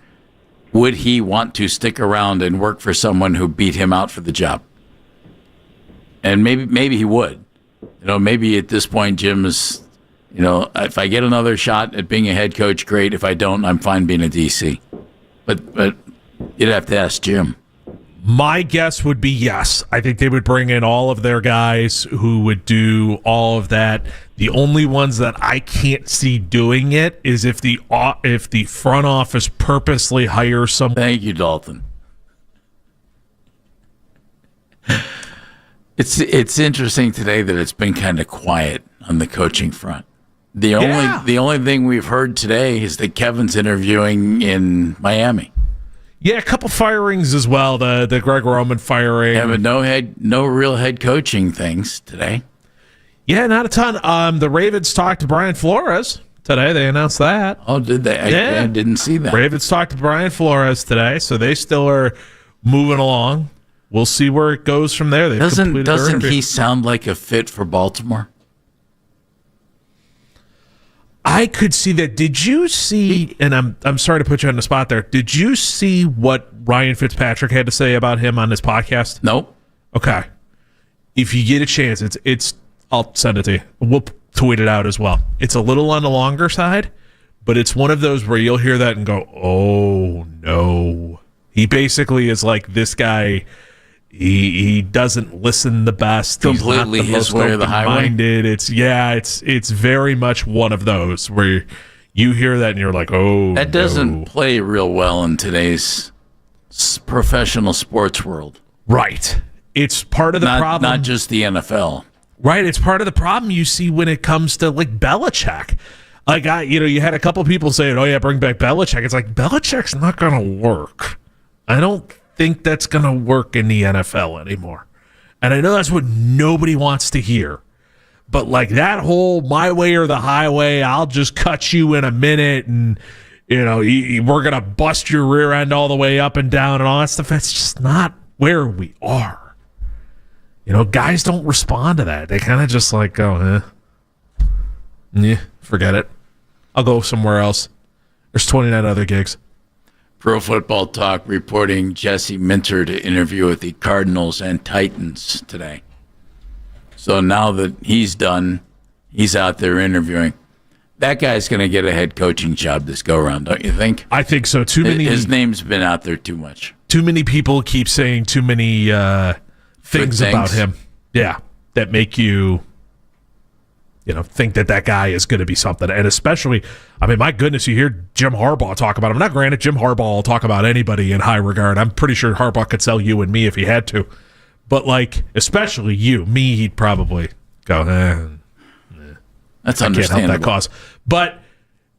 would he want to stick around and work for someone who beat him out for the job? And maybe he would. Maybe at this point, Jim is, if I get another shot at being a head coach, great. If I don't, I'm fine being a DC. But you'd have to ask Jim. My guess would be yes. I think they would bring in all of their guys who would do all of that. The only ones that I can't see doing it is if the front office purposely hires some. Thank you, Dalton. It's interesting today that it's been kind of quiet on the coaching front. The only thing we've heard today is that Kevin's interviewing in Miami. Yeah, a couple firings as well. The Greg Roman firing. Yeah, but no real head coaching things today. Yeah, not a ton. The Ravens talked to Brian Flores today. They announced that. Oh, did they? I didn't see that. Ravens talked to Brian Flores today, so they still are moving along. We'll see where it goes from there. Doesn't he sound like a fit for Baltimore? I could see that. Did you see, and I'm sorry to put you on the spot there, did you see what Ryan Fitzpatrick had to say about him on his podcast? Nope. Okay. If you get a chance, it's I'll send it to you. We'll tweet it out as well. It's a little on the longer side, but it's one of those where you'll hear that and go, oh, no. He basically is like, this guy, he doesn't listen the best. Completely his way or the highway. It's very much one of those where you hear that and you're like, oh, that doesn't play real well in today's professional sports world. Right. It's part of the problem. Not just the NFL. Right. It's part of the problem you see when it comes to like Belichick. Like, you had a couple people saying, oh, yeah, bring back Belichick. It's like, Belichick's not going to work. I don't think that's going to work in the NFL anymore. And I know that's what nobody wants to hear. But like that whole my way or the highway, I'll just cut you in a minute and, we're going to bust your rear end all the way up and down and all that stuff. That's just not where we are. Guys don't respond to that. They kind of just like go, yeah, forget it. I'll go somewhere else. There's 29 other gigs. Pro Football Talk reporting Jesse Minter to interview with the Cardinals and Titans today. So now that he's done, he's out there interviewing. That guy's going to get a head coaching job this go-around, don't you think? I think so. His name's been out there too much. Too many people keep saying too many things about him. Yeah, that make you think that guy is going to be something. And especially, my goodness, you hear Jim Harbaugh talk about him. Now, granted, Jim Harbaugh will talk about anybody in high regard. I'm pretty sure Harbaugh could sell you and me if he had to. But, especially me, he'd probably go, That's I understandable. can't help that cause. But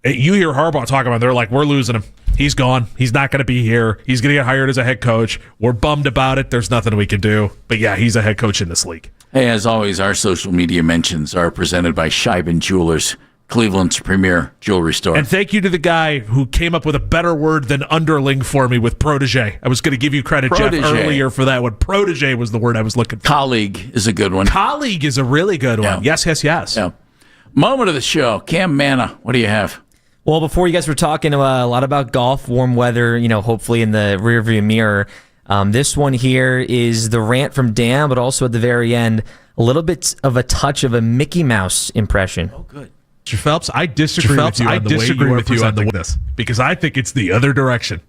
you hear Harbaugh talk about it, they're like, we're losing him. He's gone. He's not going to be here. He's going to get hired as a head coach. We're bummed about it. There's nothing we can do. But, yeah, he's a head coach in this league. Hey, as always, our social media mentions are presented by Scheiben Jewelers, Cleveland's premier jewelry store. And thank you to the guy who came up with a better word than underling for me with protege. I was going to give you credit, Jeff, earlier for that one. Protege was the word I was looking for. Colleague is a good one. Colleague is a really good one. Yes. Yeah. Moment of the show. Cam Manna, what do you have? Well, before you guys were talking a lot about golf, warm weather, hopefully in the rearview mirror. This one here is the rant from Dan, but also at the very end, a little bit of a touch of a Mickey Mouse impression. Oh, good. Mr. Phelps, I disagree with you on this because I think it's the other direction.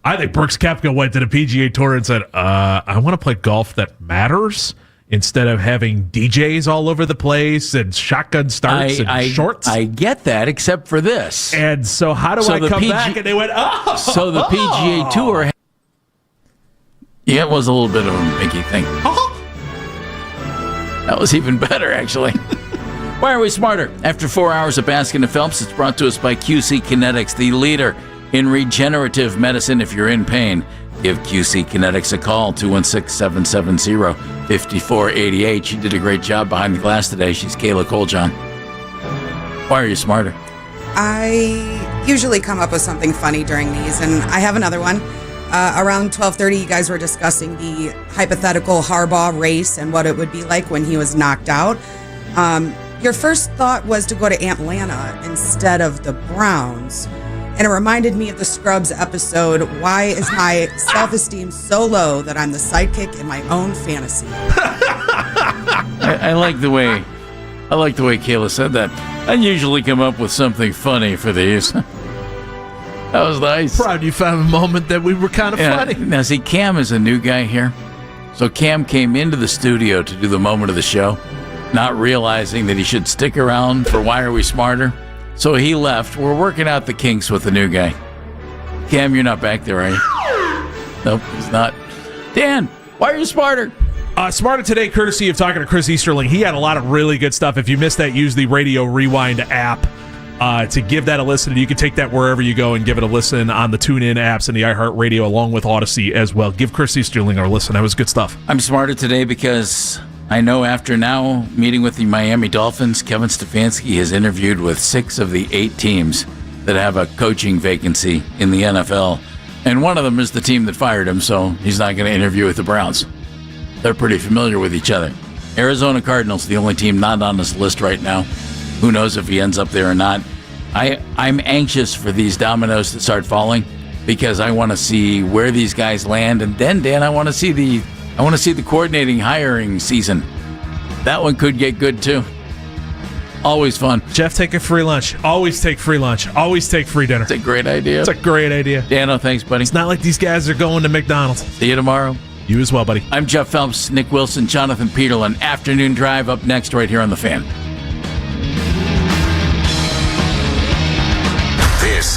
I think Brooks Koepka went to the PGA Tour and said, I want to play golf that matters instead of having DJs all over the place and shotgun starts and shorts. I get that, except for this. And so how do I come back? And they went, oh! So the PGA Tour... Yeah, it was a little bit of a Mickey thing. That was even better, actually. Why are we smarter? After 4 hours of Baskin and Phelps, it's brought to us by QC Kinetics, the leader in regenerative medicine. If you're in pain, give QC Kinetics a call, 216-770-5488. She did a great job behind the glass today. She's Kayla Coljohn. Why are you smarter? I usually come up with something funny during these, and I have another one. around 12:30, you guys were discussing the hypothetical Harbaugh race and what it would be like when he was knocked out. Your first thought was to go to Atlanta instead of the Browns. And it reminded me of the Scrubs episode, Why is my self-esteem so low that I'm the sidekick in my own fantasy? I like the way Kayla said that. I usually come up with something funny for these. That was nice. Proud you found a moment that we were kind of funny. Now, see, Cam is a new guy here. So Cam came into the studio to do the moment of the show, not realizing that he should stick around for Why Are We Smarter? So he left. We're working out the kinks with the new guy. Cam, you're not back there, are you? Nope, he's not. Dan, why are you smarter? Smarter today, courtesy of talking to Chris Easterling. He had a lot of really good stuff. If you missed that, use the Radio Rewind app to give that a listen. You can take that wherever you go and give it a listen on the TuneIn apps and the iHeartRadio along with Odyssey as well. Give Chris Easterling our listen. That was good stuff. I'm smarter today because I know after now meeting with the Miami Dolphins, Kevin Stefanski has interviewed with 6 of the 8 teams that have a coaching vacancy in the NFL. And one of them is the team that fired him, so he's not going to interview with the Browns. They're pretty familiar with each other. Arizona Cardinals, the only team not on this list right now. Who knows if he ends up there or not. I'm anxious for these dominoes to start falling because I want to see where these guys land. And then, Dan, I want to see the coordinating hiring season. That one could get good, too. Always fun. Jeff, take a free lunch. Always take free lunch. Always take free dinner. It's a great idea. It's a great idea. Dano, thanks, buddy. It's not like these guys are going to McDonald's. See you tomorrow. You as well, buddy. I'm Jeff Phelps, Nick Wilson, Jonathan Peterlin. Afternoon Drive up next right here on The Fan. This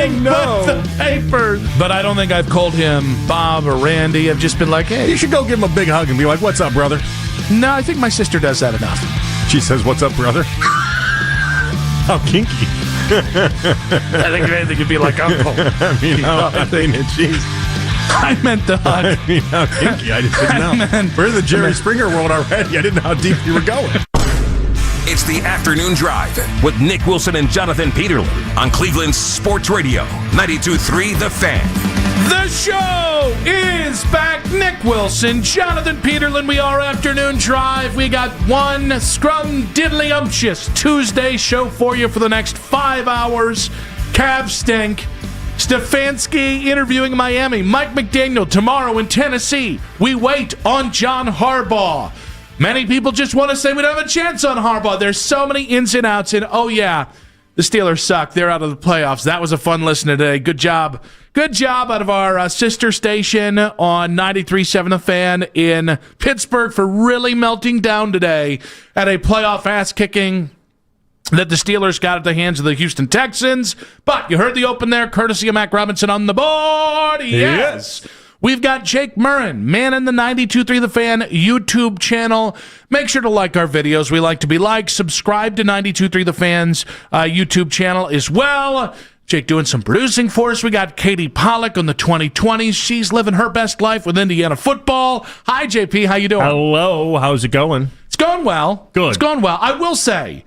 but the papers. But I don't think I've called him Bob or Randy. I've just been like, hey. You should go give him a big hug and be like, what's up, brother? No, I think my sister does that enough. She says, what's up, brother? How kinky. I think if anything could be like uncle. I meant the hug. I mean, how kinky. I just didn't know. We're in the Jerry Springer world already. I didn't know how deep you were going. It's the Afternoon Drive with Nick Wilson and Jonathan Peterlin on Cleveland's Sports Radio, 92.3 The Fan. The show is back. Nick Wilson, Jonathan Peterlin. We are Afternoon Drive. We got one scrum-diddly-umptious Tuesday show for you for the next 5 hours. Cavs stink. Stefanski interviewing Miami. Mike McDaniel tomorrow in Tennessee. We wait on John Harbaugh. Many people just want to say we don't have a chance on Harbaugh. There's so many ins and outs. And, oh, yeah, the Steelers suck. They're out of the playoffs. That was a fun listen today. Good job. Good job out of our sister station on 93.7 The Fan in Pittsburgh for really melting down today at a playoff ass-kicking that the Steelers got at the hands of the Houston Texans. But you heard the open there, courtesy of Mac Robinson on the board. Yes. We've got Jake Murrin, man in the 92.3 The Fan YouTube channel. Make sure to like our videos. We like to be liked. Subscribe to 92.3 The Fan's YouTube channel as well. Jake doing some producing for us. We got Katie Pollock on the 2020s. She's living her best life with Indiana football. Hi, JP. How you doing? Hello. How's it going? It's going well. Good. It's going well. I will say,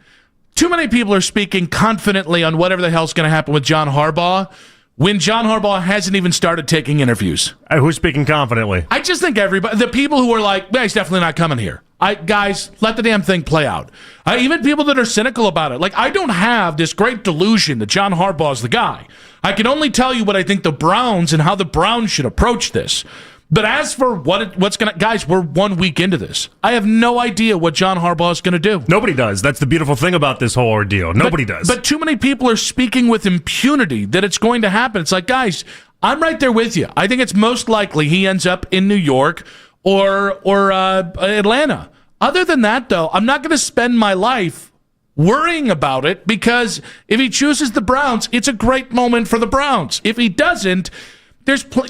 too many people are speaking confidently on whatever the hell's going to happen with John Harbaugh when John Harbaugh hasn't even started taking interviews. Who's speaking confidently? I just think everybody, the people who are like, yeah, he's definitely not coming here. Guys, let the damn thing play out. Even people that are cynical about it. Like, I don't have this great delusion that John Harbaugh is the guy. I can only tell you what I think the Browns and how the Browns should approach this. But as for what's going to... Guys, we're 1 week into this. I have no idea what John Harbaugh is going to do. Nobody does. That's the beautiful thing about this whole ordeal. Nobody does. But too many people are speaking with impunity that it's going to happen. It's like, guys, I'm right there with you. I think it's most likely he ends up in New York or Atlanta. Other than that, though, I'm not going to spend my life worrying about it because if he chooses the Browns, it's a great moment for the Browns. If he doesn't...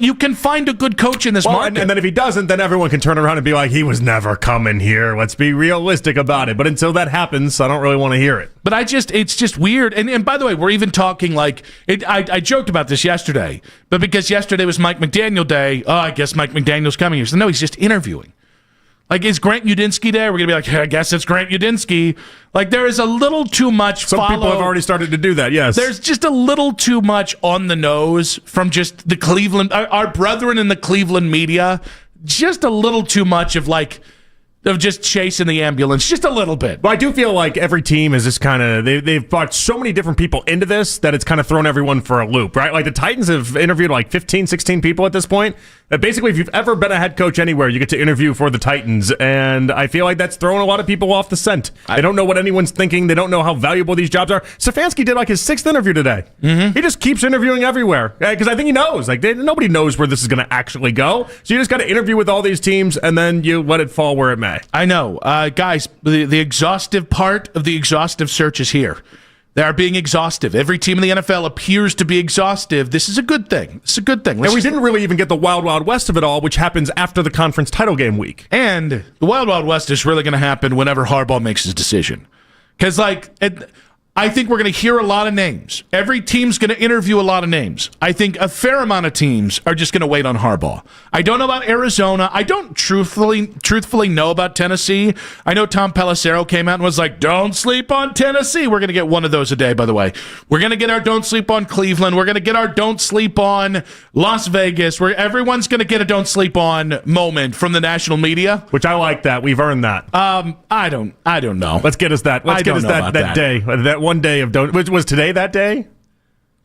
you can find a good coach in this market. And then if he doesn't, then everyone can turn around and be like, he was never coming here. Let's be realistic about it. But until that happens, I don't really want to hear it. But it's just weird. And by the way, we're even talking like, I joked about this yesterday, but because yesterday was Mike McDaniel Day, I guess Mike McDaniel's coming here. So no, he's just interviewing. Like, is Grant Udinski there? We're going to be like, hey, I guess it's Grant Udinski. Like, there is a little too much Some people have already started to do that, yes. There's just a little too much on the nose from just the Cleveland, our brethren in the Cleveland media. Just a little too much of just chasing the ambulance, just a little bit. Well, I do feel like every team is just kind of, they've brought so many different people into this that it's kind of thrown everyone for a loop, right? Like the Titans have interviewed like 15, 16 people at this point. Basically, if you've ever been a head coach anywhere, you get to interview for the Titans, and I feel like that's throwing a lot of people off the scent. They don't know what anyone's thinking. They don't know how valuable these jobs are. Stefanski did like his 6th interview today. Mm-hmm. He just keeps interviewing everywhere because I think he knows. Like nobody knows where this is going to actually go. So you just got to interview with all these teams, and then you let it fall where it may. I know. Guys, the exhaustive part of the exhaustive search is here. They are being exhaustive. Every team in the NFL appears to be exhaustive. This is a good thing. It's a good thing. And we didn't really even get the Wild Wild West of it all, which happens after the conference title game week. And the Wild Wild West is really going to happen whenever Harbaugh makes his decision. Because, I think we're going to hear a lot of names. Every team's going to interview a lot of names. I think a fair amount of teams are just going to wait on Harbaugh. I don't know about Arizona. I don't truthfully know about Tennessee. I know Tom Pelissero came out and was like, don't sleep on Tennessee. We're going to get one of those a day, by the way. We're going to get our don't sleep on Cleveland. We're going to get our don't sleep on Las Vegas, where everyone's going to get a don't sleep on moment from the national media. Which I like that. We've earned that. I don't know. Let's get us that. Let's get us that day. That one day of don't. Was today that day?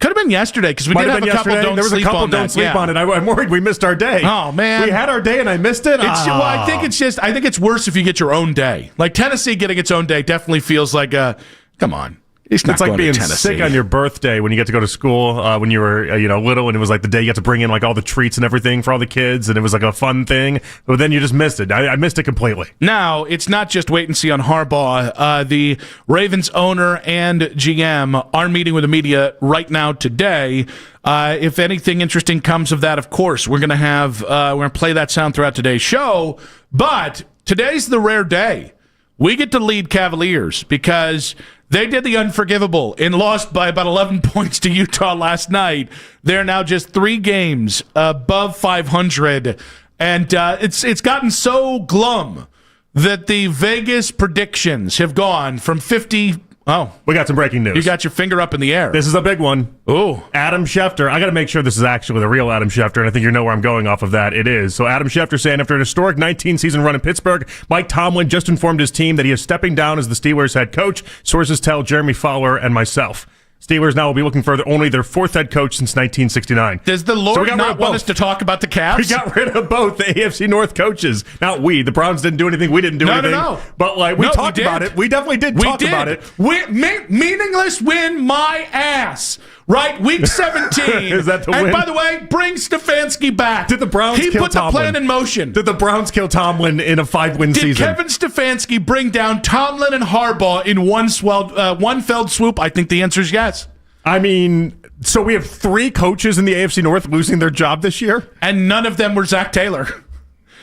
Could have been yesterday because we did have a couple don't sleep on that. There was a couple don't sleep on it. I'm worried we missed our day. Oh man, we had our day and I missed it. Well, I think it's worse if you get your own day. Like Tennessee getting its own day definitely feels like come on. He's not It's like going being to Tennessee. sick on your birthday when you get to go to school when you were little, and it was like the day you get to bring in like all the treats and everything for all the kids, and it was like a fun thing. But then you just missed it. I missed it completely. Now, it's not just wait and see on Harbaugh. The Ravens owner and GM are meeting with the media right now today. If anything interesting comes of that, of course, we're going to play that sound throughout today's show. But today's the rare day. We get to lead Cavaliers because they did the unforgivable and lost by about 11 points to Utah last night. They're now just 3 games above 500, and it's gotten so glum that the Vegas predictions have gone from 50. Oh, we got some breaking news. You got your finger up in the air. This is a big one. Oh, Adam Schefter. I got to make sure this is actually the real Adam Schefter, and I think you know where I'm going off of that. It is. So Adam Schefter saying after an historic 19-season run in Pittsburgh, Mike Tomlin just informed his team that he is stepping down as the Steelers head coach. Sources tell Jeremy Fowler and myself. Steelers now will be looking for only their 4th head coach since 1969. Does the Lord not want us to talk about the Cavs? We got rid of both the AFC North coaches. Not we. The Browns didn't do anything. We didn't do anything. No. But we talked about it. We definitely did talk about it. Meaningless win my ass. Right? Week 17. Is that the and win? by the way, bring Stefanski back. Did the Browns He kill put the Tomlin? plan in motion. Did the Browns kill Tomlin in a 5-win Did season? Kevin Stefanski bring down Tomlin and Harbaugh in one felled swoop? I think the answer is yes. I mean, so we have 3 coaches in the AFC North losing their job this year? And none of them were Zach Taylor.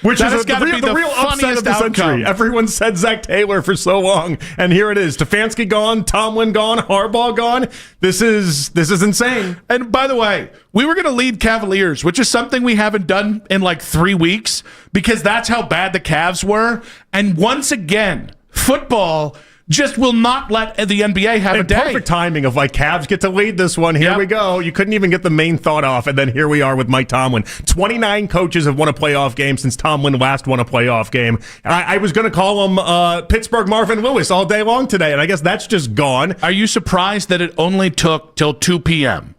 Which that is has got to be the real upset funniest of the outcome. century. Everyone said Zach Taylor for so long, and here it is. Stefanski gone, Tomlin gone, Harbaugh gone. This is insane. And by the way, we were going to lead Cavaliers, which is something we haven't done in like 3 weeks because that's how bad the Cavs were. And once again, football just will not let the NBA have a day. Perfect timing of Cavs get to lead this one. Here we go. You couldn't even get the main thought off, and then here we are with Mike Tomlin. 29 coaches have won a playoff game since Tomlin last won a playoff game. I was going to call him Pittsburgh Marvin Lewis all day long today, and I guess that's just gone. Are you surprised that it only took till 2 p.m.?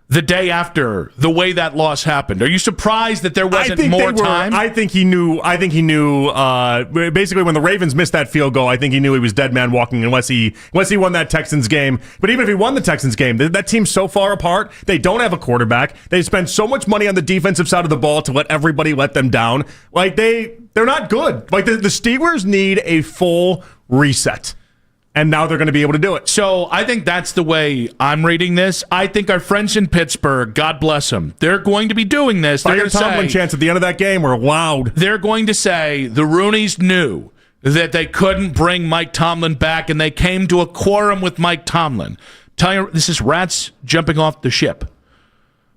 The day after the way that loss happened? Are you surprised that there wasn't more time? I think he knew. Basically, when the Ravens missed that field goal, I think he knew he was dead man walking unless he won that Texans game. But even if he won the Texans game, that team's so far apart. They don't have a quarterback. They spend so much money on the defensive side of the ball to let everybody let them down. They're not good. The Steelers need a full reset. And now they're going to be able to do it. So I think that's the way I'm reading this. I think our friends in Pittsburgh, God bless them, they're going to be doing this. They're going to Tomlin chance at the end of that game were loud. They're going to say the Rooneys knew that they couldn't bring Mike Tomlin back, and they came to a quorum with Mike Tomlin. This is rats jumping off the ship.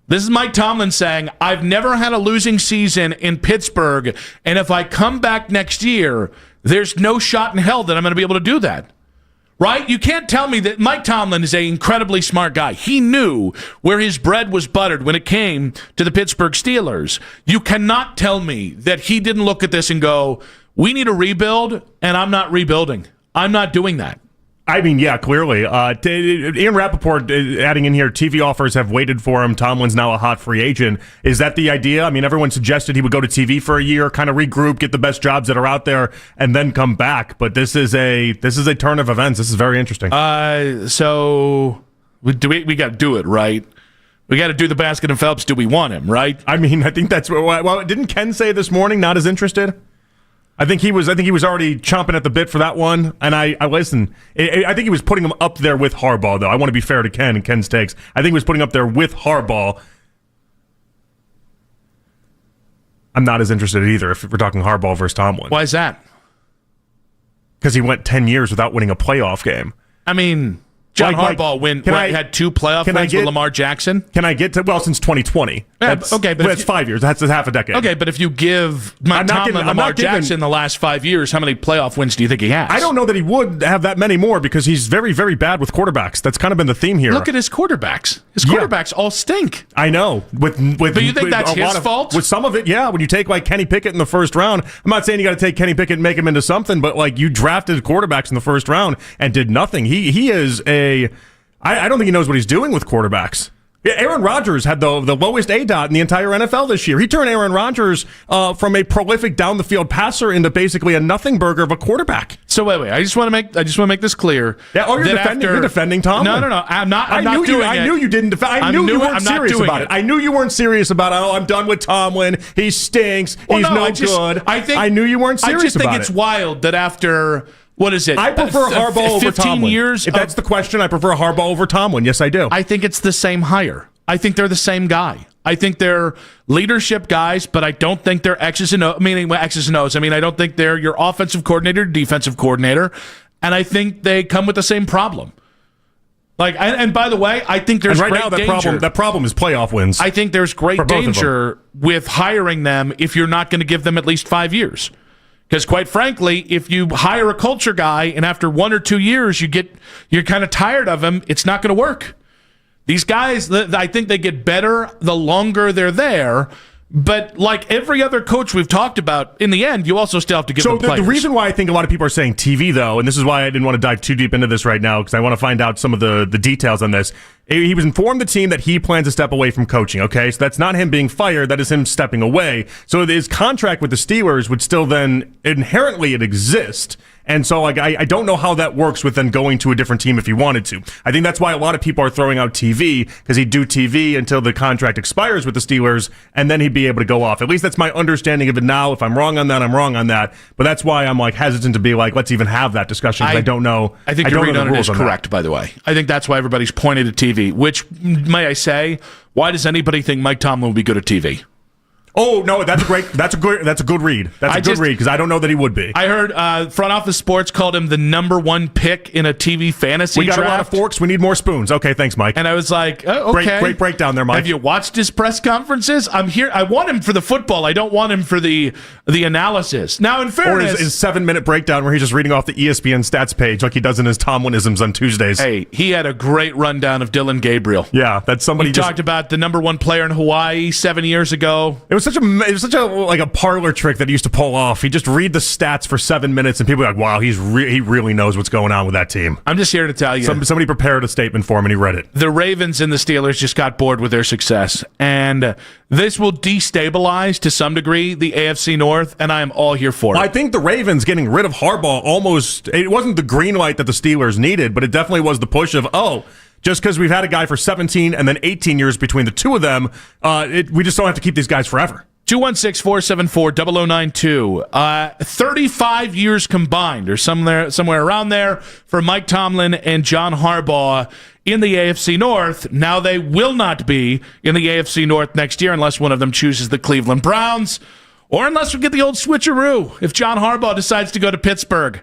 This is Mike Tomlin saying, I've never had a losing season in Pittsburgh, and if I come back next year, there's no shot in hell that I'm going to be able to do that. Right? You can't tell me that Mike Tomlin is an incredibly smart guy. He knew where his bread was buttered when it came to the Pittsburgh Steelers. You cannot tell me that he didn't look at this and go, we need a rebuild, and I'm not rebuilding. I'm not doing that. I mean, yeah, clearly. Ian Rappaport adding in here, TV offers have waited for him. Tomlin's now a hot free agent. Is that the idea? I mean, everyone suggested he would go to TV for a year, kind of regroup, get the best jobs that are out there, and then come back. But this is a turn of events. This is very interesting. So we got to do it, right? We got to do the Baskin and Phelps. Do we want him, right? I mean, I think that's well. Didn't Ken say this morning not as interested? I think he was already chomping at the bit for that one, and I listen. I think he was putting him up there with Harbaugh, though. I want to be fair to Ken and Ken's takes. I think he was putting up there with Harbaugh. I'm not as interested either if we're talking Harbaugh versus Tomlin. Why is that? Because he went 10 years without winning a playoff game. I mean, John Harbaugh had 2 playoff wins with Lamar Jackson. Can I get to, since 2020. Yeah, that's 5 years. That's half a decade. Okay, but if you give Mike Tomlin and Lamar Jackson the last 5 years, how many playoff wins do you think he has? I don't know that he would have that many more because he's very, very bad with quarterbacks. That's kind of been the theme here. Look at his quarterbacks. His quarterbacks all stink. I know. But you think that's his fault? With some of it, yeah. When you take Kenny Pickett in the first round, I'm not saying you got to take Kenny Pickett and make him into something, but you drafted quarterbacks in the first round and did nothing. He is a... I don't think he knows what he's doing with quarterbacks. Yeah, Aaron Rodgers had the lowest ADOT in the entire NFL this year. He turned Aaron Rodgers from a prolific down the field passer into basically a nothing burger of a quarterback. So wait. I just want to make this clear. Yeah. Oh, you're defending Tomlin. No. I'm not. I knew you didn't defend. I knew you weren't serious about it. I knew you weren't serious about. Oh, I'm done with Tomlin. He stinks. He's no good. I knew you weren't serious about it. I just think it's wild that after. What is it? I prefer Harbaugh over 15 Tomlin. years. If that's the question, I prefer Harbaugh over Tomlin. Yes, I do. I think it's the same hire. I think they're the same guy. I think they're leadership guys, but I don't think they're X's and O's. I mean, I don't think they're your offensive coordinator, defensive coordinator, and I think they come with the same problem. And by the way, I think there's right great now danger. that problem is playoff wins. I think there's great danger with hiring them if you're not going to give them at least 5 years. Because quite frankly, if you hire a culture guy and after 1 or 2 years you're kind of tired of him, it's not going to work. These guys, I think they get better the longer they're there. But like every other coach we've talked about, in the end, you also still have to give them players. The reason why I think a lot of people are saying TV, though, and this is why I didn't want to dive too deep into this right now, because I want to find out some of the details on this. He was informed the team that he plans to step away from coaching, okay? So that's not him being fired. That is him stepping away. So his contract with the Steelers would still then inherently exist. And so I don't know how that works with then going to a different team if he wanted to. I think that's why a lot of people are throwing out TV, because he'd do TV until the contract expires with the Steelers, and then he'd be able to go off. At least that's my understanding of it now. If I'm wrong on that, I'm wrong on that. But that's why I'm hesitant to be let's even have that discussion, because I don't know. I think your read on it is correct, by the way. I think that's why everybody's pointed at TV, which, may I say, why does anybody think Mike Tomlin will be good at TV? Oh no, that's a good read. That's a good read because I don't know that he would be. I heard Front Office Sports called him the #1 pick in a TV fantasy draft. We got a lot of forks. We need more spoons. Okay, thanks, Mike. And I was like, okay, great breakdown there, Mike. Have you watched his press conferences? I'm here. I want him for the football. I don't want him for the analysis. Now, in fairness, or his 7-minute breakdown where he's just reading off the ESPN stats page like he does in his Tomlinisms on Tuesdays. Hey, he had a great rundown of Dylan Gabriel. Yeah, that's somebody. He talked about the #1 player in Hawaii 7 years ago. It was such a parlor trick that he used to pull off. He just read the stats for 7 minutes, and people are like, "Wow, he really knows what's going on with that team." I'm just here to tell you, somebody prepared a statement for him, and he read it. The Ravens and the Steelers just got bored with their success, and this will destabilize to some degree the AFC North, and I am all here for it. I think the Ravens getting rid of Harbaugh it wasn't the green light that the Steelers needed, but it definitely was the push of just because we've had a guy for 17 and then 18 years between the two of them, we just don't have to keep these guys forever. 216-474-0092. 35 years combined, or somewhere around there, for Mike Tomlin and John Harbaugh in the AFC North. Now they will not be in the AFC North next year unless one of them chooses the Cleveland Browns, or unless we get the old switcheroo. If John Harbaugh decides to go to Pittsburgh,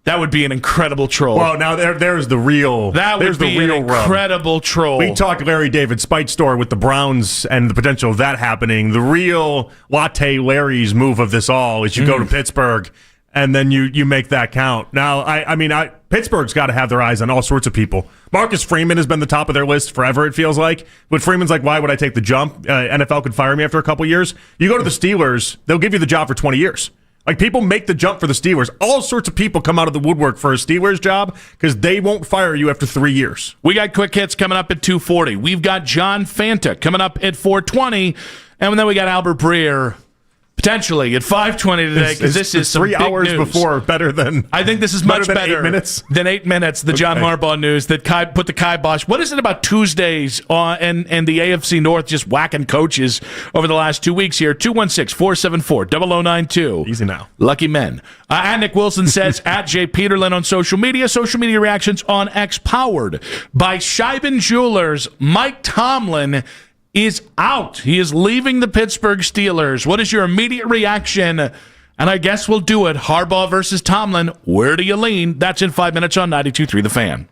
that would be an incredible troll. Well, now there's the real. That would be an incredible troll. We talked Larry David Spite story with the Browns and the potential of that happening. The real Latte Larry's move of this all is you go to Pittsburgh and then you make that count. Now, Pittsburgh's got to have their eyes on all sorts of people. Marcus Freeman has been the top of their list forever, it feels like. But Freeman's like, why would I take the jump? NFL could fire me after a couple years. You go to the Steelers, they'll give you the job for 20 years. Like, people make the jump for the Steelers. All sorts of people come out of the woodwork for a Steelers job because they won't fire you after 3 years. We got quick hits coming up at 2:40. We've got John Fanta coming up at 4:20. And then we got Albert Breer potentially at 5:20 today, because this is some 3 hours news. Before better than. I think this is much better 8 minutes than 8 minutes. The John Harbaugh news that put the kibosh. What is it about Tuesdays and the AFC North just whacking coaches over the last 2 weeks here? 216-474-0092. Easy now. Lucky men. And Nick Wilson says at Jay Peterlin on social media. Social media reactions on X, powered by Scheiben Jewelers. Mike Tomlin is out. He is leaving the Pittsburgh Steelers. What is your immediate reaction? And I guess we'll do it. Harbaugh versus Tomlin. Where do you lean? That's in 5 minutes on 92.3 The Fan.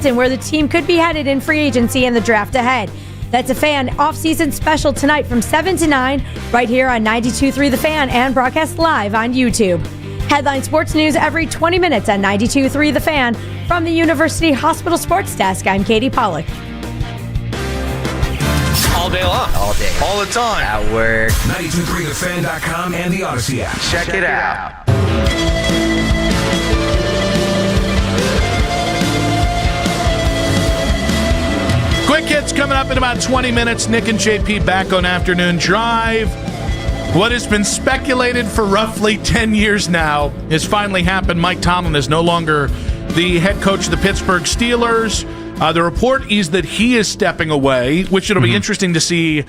Scranton, where the team could be headed in free agency and the draft ahead. That's a Fan off-season special tonight from 7 to 9 right here on 92.3 The Fan and broadcast live on YouTube. Headline sports news every 20 minutes on 92.3 The Fan. From the University Hospital Sports Desk, I'm Katie Pollock. All day long. All day. All the time. At work. 92.3thefan.com and the Odyssey app. Check it out. Quick hits coming up in about 20 minutes. Nick and JP back on Afternoon Drive. What has been speculated for roughly 10 years now has finally happened. Mike Tomlin is no longer the head coach of the Pittsburgh Steelers. The report is that he is stepping away, which it'll be interesting to see.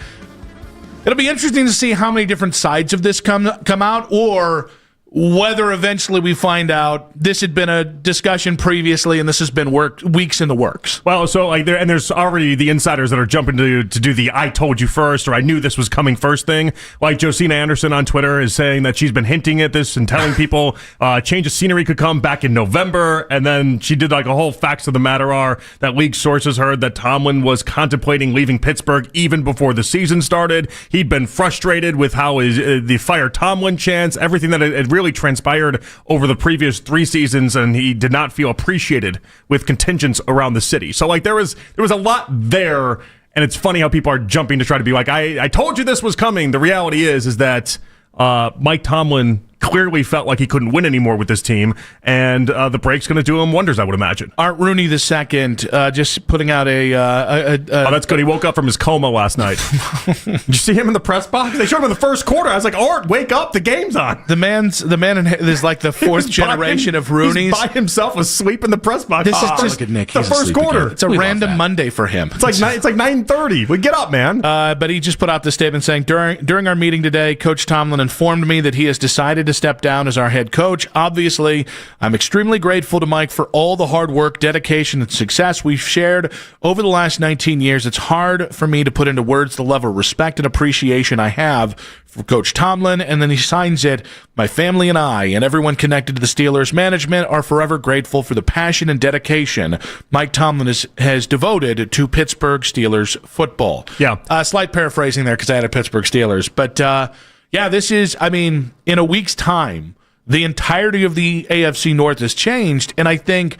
It'll be interesting to see how many different sides of this come out, or whether eventually we find out this had been a discussion previously and this has been weeks in the works. Well, so there's already the insiders that are jumping to do the "I told you first" or "I knew this was coming first" thing. Like Josina Anderson on Twitter is saying that she's been hinting at this and telling people change of scenery could come back in November, and then she did like a whole facts of the matter are that league sources heard that Tomlin was contemplating leaving Pittsburgh even before the season started. He'd been frustrated with how the fire Tomlin chants, everything that had really transpired over the previous 3 seasons, and he did not feel appreciated with contingents around the city. So like there was a lot there, and it's funny how people are jumping to try to be like, I told you this was coming. The reality is that Mike Tomlin clearly felt like he couldn't win anymore with this team, and the break's going to do him wonders, I would imagine. Art Rooney II just putting out oh, that's good. He woke up from his coma last night. Did you see him in the press box? They showed him in the first quarter. I was like, Art, wake up, the game's on. The man is like the 4th generation of Rooney's. He's by himself asleep in the press box. This is just look at Nick. The first quarter. Again. It's a random Monday for him. It's like 9:30. We get up, man. But he just put out the statement saying, during our meeting today, Coach Tomlin informed me that he has decided to step down as our head coach. Obviously, I'm extremely grateful to Mike for all the hard work, dedication, and success we've shared over the last 19 years. It's hard for me to put into words the level of respect and appreciation I have for Coach Tomlin. And then he signs it, my family and I and everyone connected to the Steelers management are forever grateful for the passion and dedication Mike Tomlin has devoted to Pittsburgh Steelers football. Yeah. Slight paraphrasing there because I had a Pittsburgh Steelers. But, yeah, this is, in a week's time, the entirety of the AFC North has changed. And I think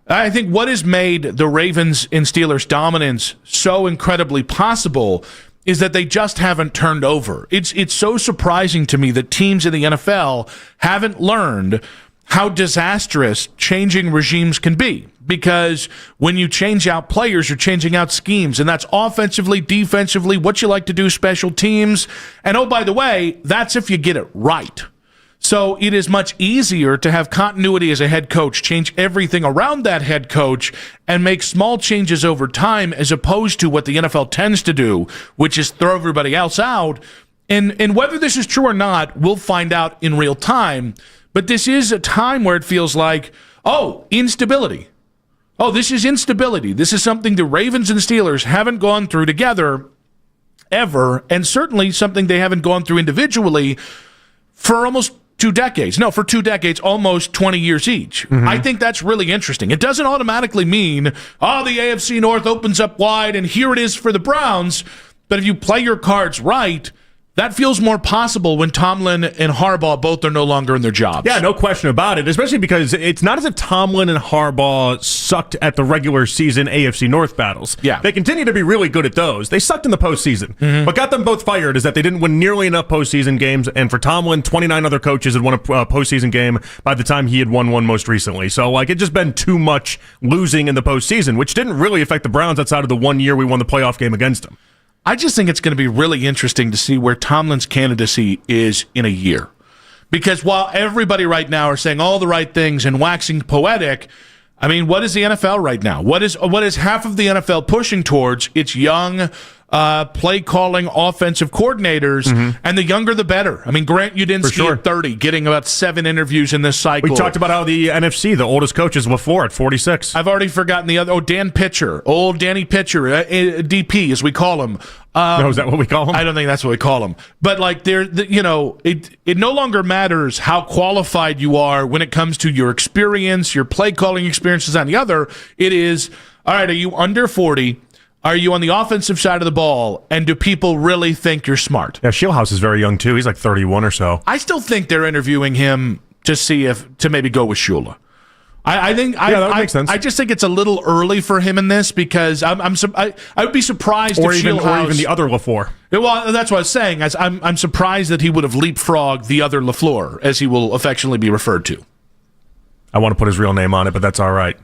what has made the Ravens and Steelers dominance so incredibly possible is that they just haven't turned over. It's so surprising to me that teams in the NFL haven't learned how disastrous changing regimes can be. Because when you change out players, you're changing out schemes, and that's offensively, defensively, what you like to do, special teams. And oh, by the way, that's if you get it right. So it is much easier to have continuity as a head coach, change everything around that head coach, and make small changes over time, as opposed to what the NFL tends to do, which is throw everybody else out. And whether this is true or not, we'll find out in real time. But this is a time where it feels like, instability. Oh, this is instability. This is something the Ravens and Steelers haven't gone through together ever, and certainly something they haven't gone through individually for almost 2 decades. No, for 2 decades, almost 20 years each. Mm-hmm. I think that's really interesting. It doesn't automatically mean, the AFC North opens up wide and here it is for the Browns. But if you play your cards right, that feels more possible when Tomlin and Harbaugh both are no longer in their jobs. Yeah, no question about it, especially because it's not as if Tomlin and Harbaugh sucked at the regular season AFC North battles. Yeah. They continue to be really good at those. They sucked in the postseason. Mm-hmm. What got them both fired is that they didn't win nearly enough postseason games, and for Tomlin, 29 other coaches had won a postseason game by the time he had won one most recently. So, it just been too much losing in the postseason, which didn't really affect the Browns outside of the 1 year we won the playoff game against them. I just think it's going to be really interesting to see where Tomlin's candidacy is in a year. Because while everybody right now are saying all the right things and waxing poetic, what is the NFL right now? What is half of the NFL pushing towards? It's young, play calling offensive coordinators, and the younger the better. I mean, Grant Udinski at 30, getting about 7 interviews in this cycle. We talked about how the NFC, the oldest coach is LaFleur at 46. I've already forgotten the other. Oh, Dan Pitcher, old Danny Pitcher, DP as we call him. No, is that what we call him? I don't think that's what we call him. But like, it no longer matters how qualified you are when it comes to your experience, your play calling experiences on the other. It is, all right, are you under 40? Are you on the offensive side of the ball? And do people really think you're smart? Yeah, Shieldhouse is very young too. He's like 31 or so. I still think they're interviewing him to maybe go with Shula. I think that would make sense. I just think it's a little early for him in this because I would be surprised or if even the other LaFleur. Well, that's what I was saying. I'm surprised that he would have leapfrogged the other LaFleur, as he will affectionately be referred to. I want to put his real name on it, but that's all right.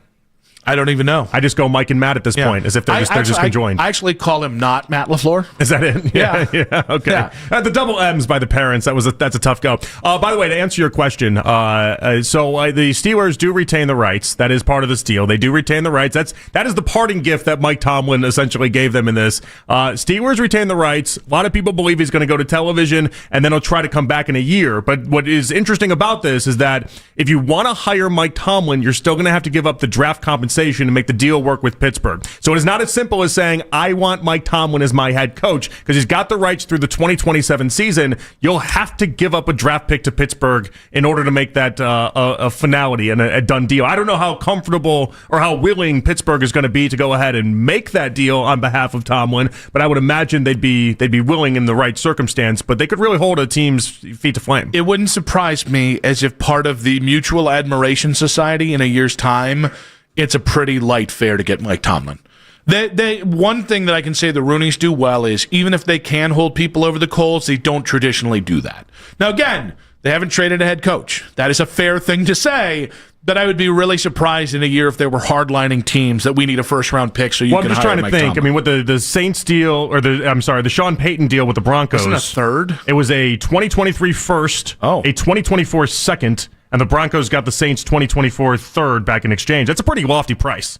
I don't even know. I just go Mike and Matt at this point, as if they're just conjoined. I actually call him not Matt LaFleur. Is that it? Yeah. Okay. Yeah. The double M's by the parents. That's a tough go. By the way, to answer your question, so the Steelers do retain the rights. That is part of this deal. They do retain the rights. That is the parting gift that Mike Tomlin essentially gave them in this. Steelers retain the rights. A lot of people believe he's going to go to television, and then he'll try to come back in a year. But what is interesting about this is that if you want to hire Mike Tomlin, you're still going to have to give up the draft compensation to make the deal work with Pittsburgh. So it is not as simple as saying, I want Mike Tomlin as my head coach, because he's got the rights through the 2027 season. You'll have to give up a draft pick to Pittsburgh in order to make that a finality and a done deal. I don't know how comfortable or how willing Pittsburgh is going to be to go ahead and make that deal on behalf of Tomlin, but I would imagine they'd be willing in the right circumstance, but they could really hold a team's feet to flame. It wouldn't surprise me as if part of the Mutual Admiration Society in a year's time, it's a pretty light fare to get Mike Tomlin. One thing that I can say the Rooneys do well is even if they can hold people over the coals, they don't traditionally do that. Now, again, they haven't traded a head coach. That is a fair thing to say, but I would be really surprised in a year if there were hardlining teams that we need a first-round pick so you can hire Mike Tomlin. I'm just trying to think. I mean, with the Saints deal, or the Sean Payton deal with the Broncos. Wasn't a third? It was a 2023 first, a 2024 second, and the Broncos got the Saints 2024 third back in exchange. That's a pretty lofty price.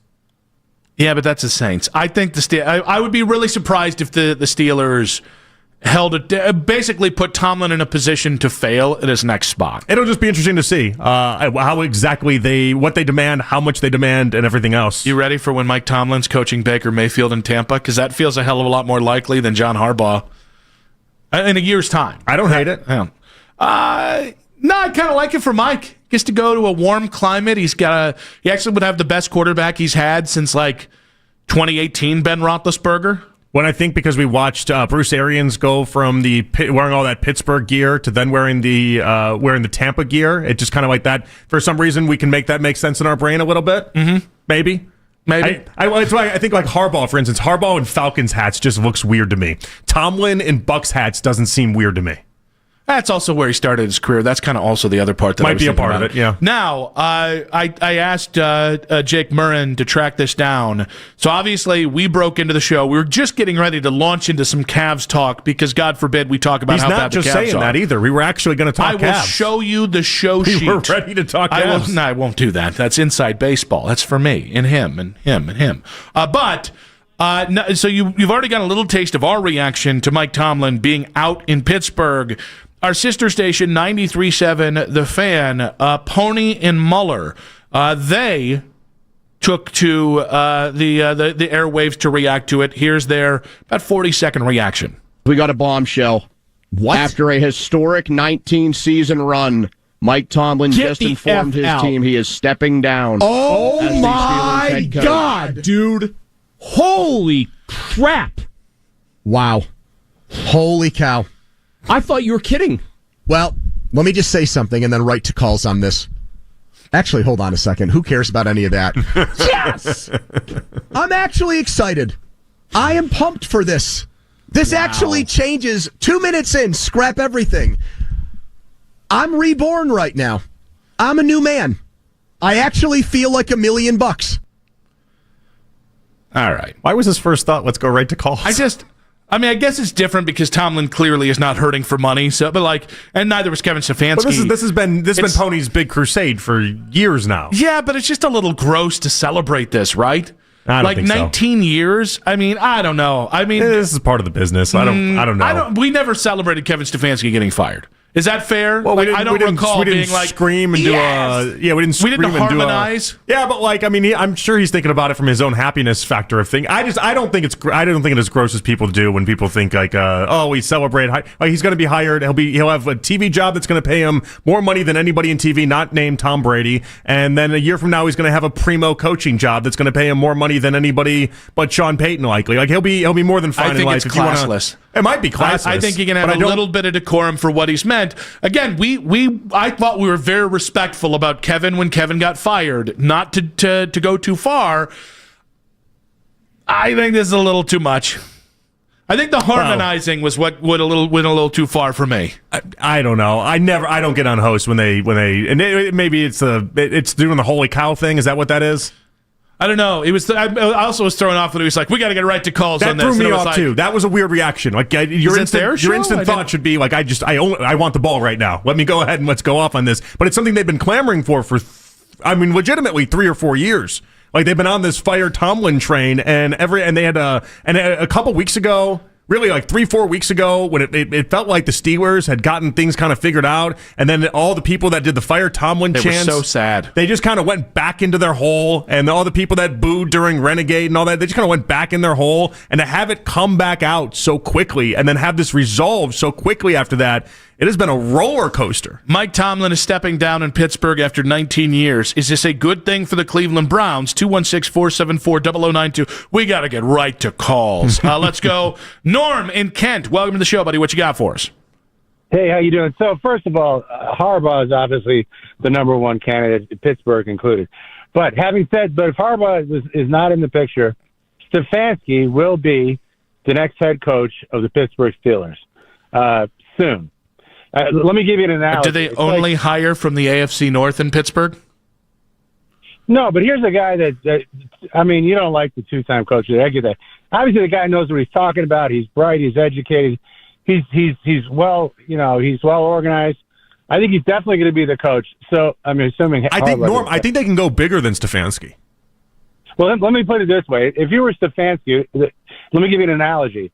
Yeah, but that's the Saints. I think I would be really surprised if the Steelers held it, basically put Tomlin in a position to fail at his next spot. It'll just be interesting to see how exactly what they demand, how much they demand, and everything else. You ready for when Mike Tomlin's coaching Baker Mayfield in Tampa? Because that feels a hell of a lot more likely than John Harbaugh in a year's time. I don't hate it. No, I kind of like it for Mike. Gets to go to a warm climate. He actually would have the best quarterback he's had since like 2018, Ben Roethlisberger. When I think because we watched Bruce Arians go from wearing all that Pittsburgh gear to then wearing the Tampa gear, it just kind of like that. For some reason, we can make that make sense in our brain a little bit. Mm-hmm. Maybe. It's why I think like Harbaugh, for instance, Harbaugh in Falcons hats just looks weird to me. Tomlin in Bucks hats doesn't seem weird to me. That's also where he started his career. That's kind of also the other part that might be a part of it. Yeah. Now, I asked Jake Murren to track this down. So obviously, we broke into the show. We were just getting ready to launch into some Cavs talk because, God forbid, we talk about how bad the Cavs are. He's not just saying that either. We were actually going to talk Cavs. I will show you the show sheet. We were ready to talk Cavs. I won't do that. That's inside baseball. That's for me and him and him and him. So you've already got a little taste of our reaction to Mike Tomlin being out in Pittsburgh. Our sister station, 93.7 The Fan, Pony and Muller, they took to the airwaves to react to it. Here's their about 40-second reaction. We got a bombshell. What? After a historic 19-season run, Mike Tomlin just informed his team he is stepping down. Oh, my God, dude. Holy crap. Wow. Holy cow. I thought you were kidding. Well, let me just say something and then write to calls on this. Actually, hold on a second. Who cares about any of that? Yes! I'm actually excited. I am pumped for this. This actually changes 2 minutes in. Scrap everything. I'm reborn right now. I'm a new man. I actually feel like $1 million. All right. Why was his first thought, let's go right to calls? I guess it's different because Tomlin clearly is not hurting for money. And neither was Kevin Stefanski. But this has been Pony's big crusade for years now. Yeah, but it's just a little gross to celebrate this, right? I don't think 19 years? I mean, I don't know. I mean, this is part of the business. I don't know. We never celebrated Kevin Stefanski getting fired. Is that fair? Well, I don't recall being like scream and yes! we didn't scream and harmonize. I'm sure he's thinking about it from his own happiness factor of thing. I don't think it's as gross as people do when people think like, we celebrate. He's going to be hired. He'll have a TV job that's going to pay him more money than anybody in TV, not named Tom Brady. And then a year from now, he's going to have a primo coaching job that's going to pay him more money than anybody but Sean Payton. Likely, like he'll be more than fine in life. It's classless. It might be classless. I think you can have a little bit of decorum for what he's meant. Again, I thought we were very respectful about Kevin when Kevin got fired, not to go too far. I think this is a little too much. I think the harmonizing was what went a little too far for me. I don't know. I don't get on hosts when they maybe it's doing the holy cow thing. Is that what that is? I don't know. It was. I also was thrown off when he was like, "We got to get right to calls on this." That threw me off too. That was a weird reaction. Like your instant thought should be like, I want the ball right now. Let me go ahead and let's go off on this. But it's something they've been clamoring for legitimately 3 or 4 years. Like they've been on this fire Tomlin train, and they had a couple weeks ago. Really, like 3-4 weeks ago, when it felt like the Steelers had gotten things kind of figured out, and then all the people that did the fire Tomlin chants, were so sad. They just kind of went back into their hole, and all the people that booed during Renegade and all that, they just kind of went back in their hole, and to have it come back out so quickly, and then have this resolved so quickly after that, it has been a roller coaster. Mike Tomlin is stepping down in Pittsburgh after 19 years. Is this a good thing for the Cleveland Browns? 216-474-0092. We got to get right to calls. Let's go. Norm in Kent. Welcome to the show, buddy. What you got for us? Hey, how you doing? So, first of all, Harbaugh is obviously the number one candidate, Pittsburgh included. But if Harbaugh is not in the picture, Stefanski will be the next head coach of the Pittsburgh Steelers soon. Let me give you an analogy. Do they only hire from the AFC North in Pittsburgh? No, but here's a guy that you don't like the two-time coach. I get that. Obviously, the guy knows what he's talking about. He's bright. He's educated. He's well organized. I think he's definitely going to be the coach. So I'm assuming. I think they can go bigger than Stefanski. Well, let me put it this way: if you were Stefanski, let me give you an analogy.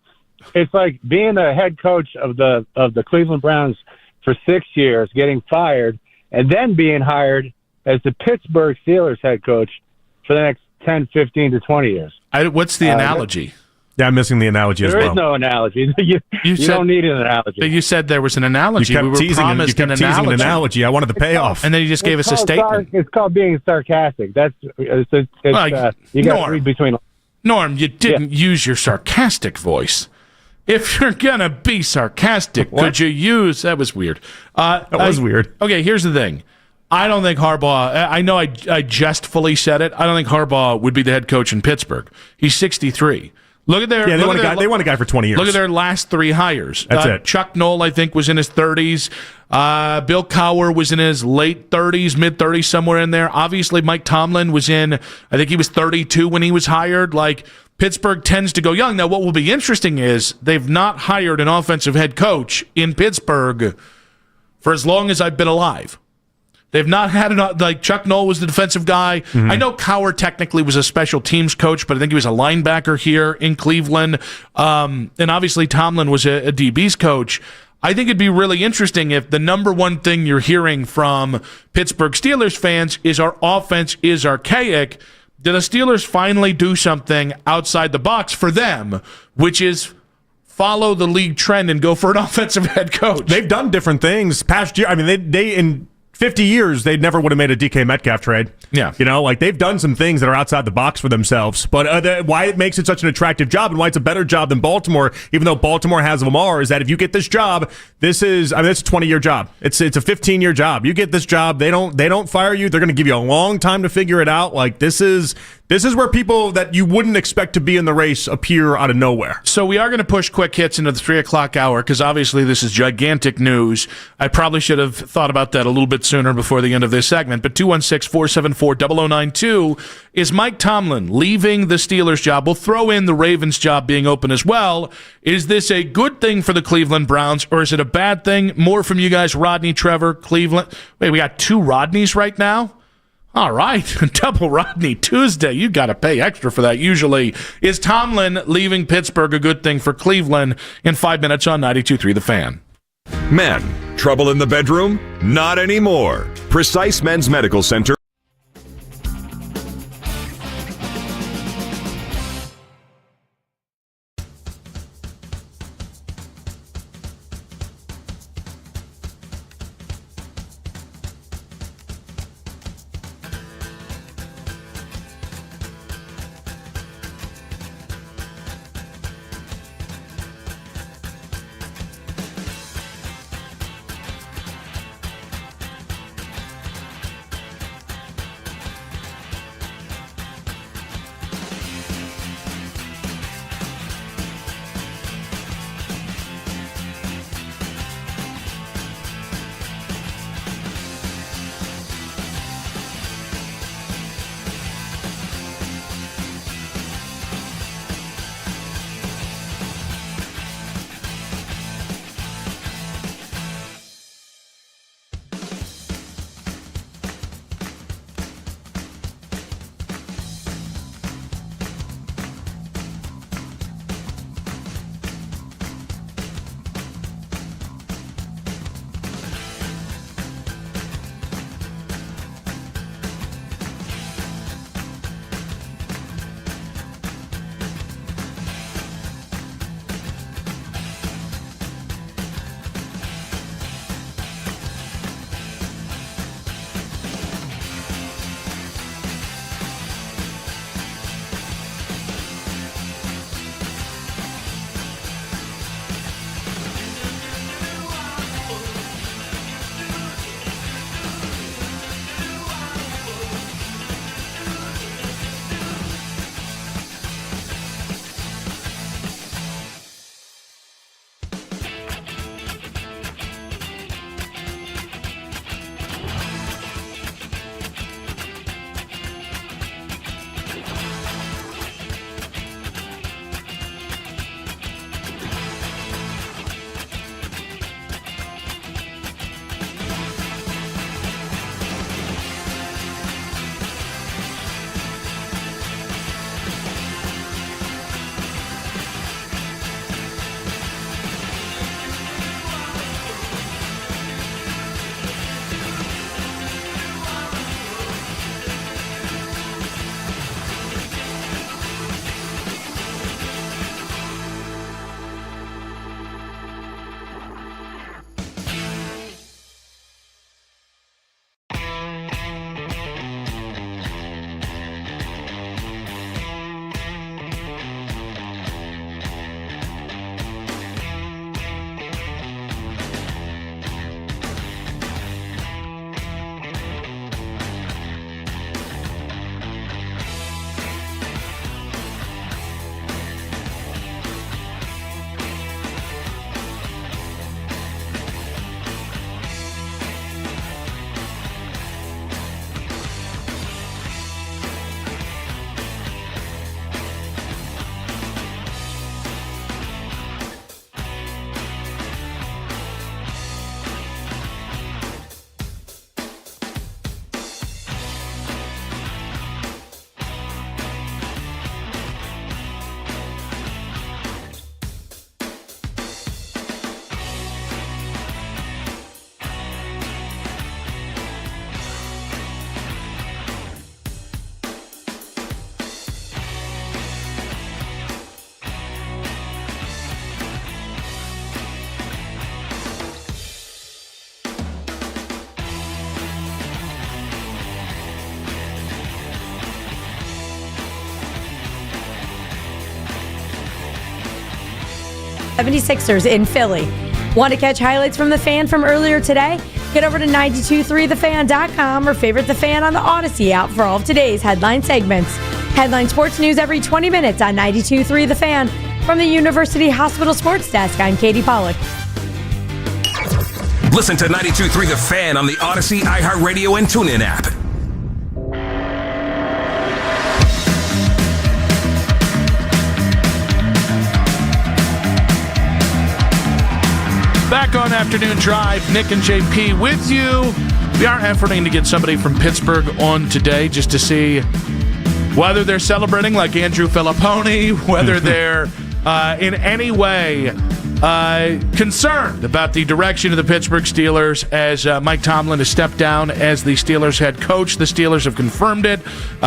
It's like being the head coach of the Cleveland Browns for 6 years, getting fired, and then being hired as the Pittsburgh Steelers head coach for the next 10, 15 to 20 years. What's the analogy? Yeah, I'm missing the analogy as well. There is no analogy. You don't need an analogy. But you said there was an analogy. You kept teasing an analogy. I wanted the payoff. And then you just gave us a statement. It's called being sarcastic. You got to read between. Norm, you didn't use your sarcastic voice. If you're going to be sarcastic, could you use... That was weird. That was weird. Okay, here's the thing. I don't think Harbaugh... I know I jestfully said it. I don't think Harbaugh would be the head coach in Pittsburgh. He's 63. Look at their... Yeah, they want a guy for 20 years. Look at their last 3 hires. That's it. Chuck Noll, I think, was in his 30s. Bill Cowher was in his late 30s, mid-30s, somewhere in there. Obviously, Mike Tomlin was in... I think he was 32 when he was hired. Pittsburgh tends to go young. Now, what will be interesting is they've not hired an offensive head coach in Pittsburgh for as long as I've been alive. They've not had Chuck Noll was the defensive guy. Mm-hmm. I know Cowher technically was a special teams coach, but I think he was a linebacker here in Cleveland. And obviously Tomlin was a DB's coach. I think it'd be really interesting if the number one thing you're hearing from Pittsburgh Steelers fans is our offense is archaic. Did the Steelers finally do something outside the box for them, which is follow the league trend and go for an offensive head coach? They've done different things past year. I mean, they in 50 years, they never would have made a DK Metcalf trade. Yeah. They've done some things that are outside the box for themselves. But why it makes it such an attractive job and why it's a better job than Baltimore, even though Baltimore has Lamar, is that if you get this job, it's a 20-year job. It's a 15-year job. You get this job, they don't fire you. They're going to give you a long time to figure it out. This is where people that you wouldn't expect to be in the race appear out of nowhere. So we are going to push quick hits into the 3 o'clock hour because obviously this is gigantic news. I probably should have thought about that a little bit sooner before the end of this segment. But 216-474-0092 is Mike Tomlin leaving the Steelers job. We'll throw in the Ravens job being open as well. Is this a good thing for the Cleveland Browns or is it a bad thing? More from you guys, Rodney, Trevor, Cleveland. Wait, we got 2 Rodneys right now? All right, double Rodney Tuesday. You got to pay extra for that usually. Is Tomlin leaving Pittsburgh a good thing for Cleveland? In 5 minutes on 92.3 The Fan. Men, trouble in the bedroom? Not anymore. Precise Men's Medical Center. '76ers in Philly. Want to catch highlights from The Fan from earlier today? Get over to 923thefan.com or favorite The Fan on the Odyssey app for all of today's headline segments. Headline sports news every 20 minutes on 92.3 The Fan. From the University Hospital Sports Desk, I'm Katie Pollock. Listen to 92.3 The Fan on the Odyssey, iHeartRadio, and TuneIn app. Back on Afternoon Drive, Nick and JP with you. We are efforting to get somebody from Pittsburgh on today just to see whether they're celebrating like Andrew Filipponi, whether they're in any way concerned about the direction of the Pittsburgh Steelers as Mike Tomlin has stepped down as the Steelers head coach. The Steelers have confirmed it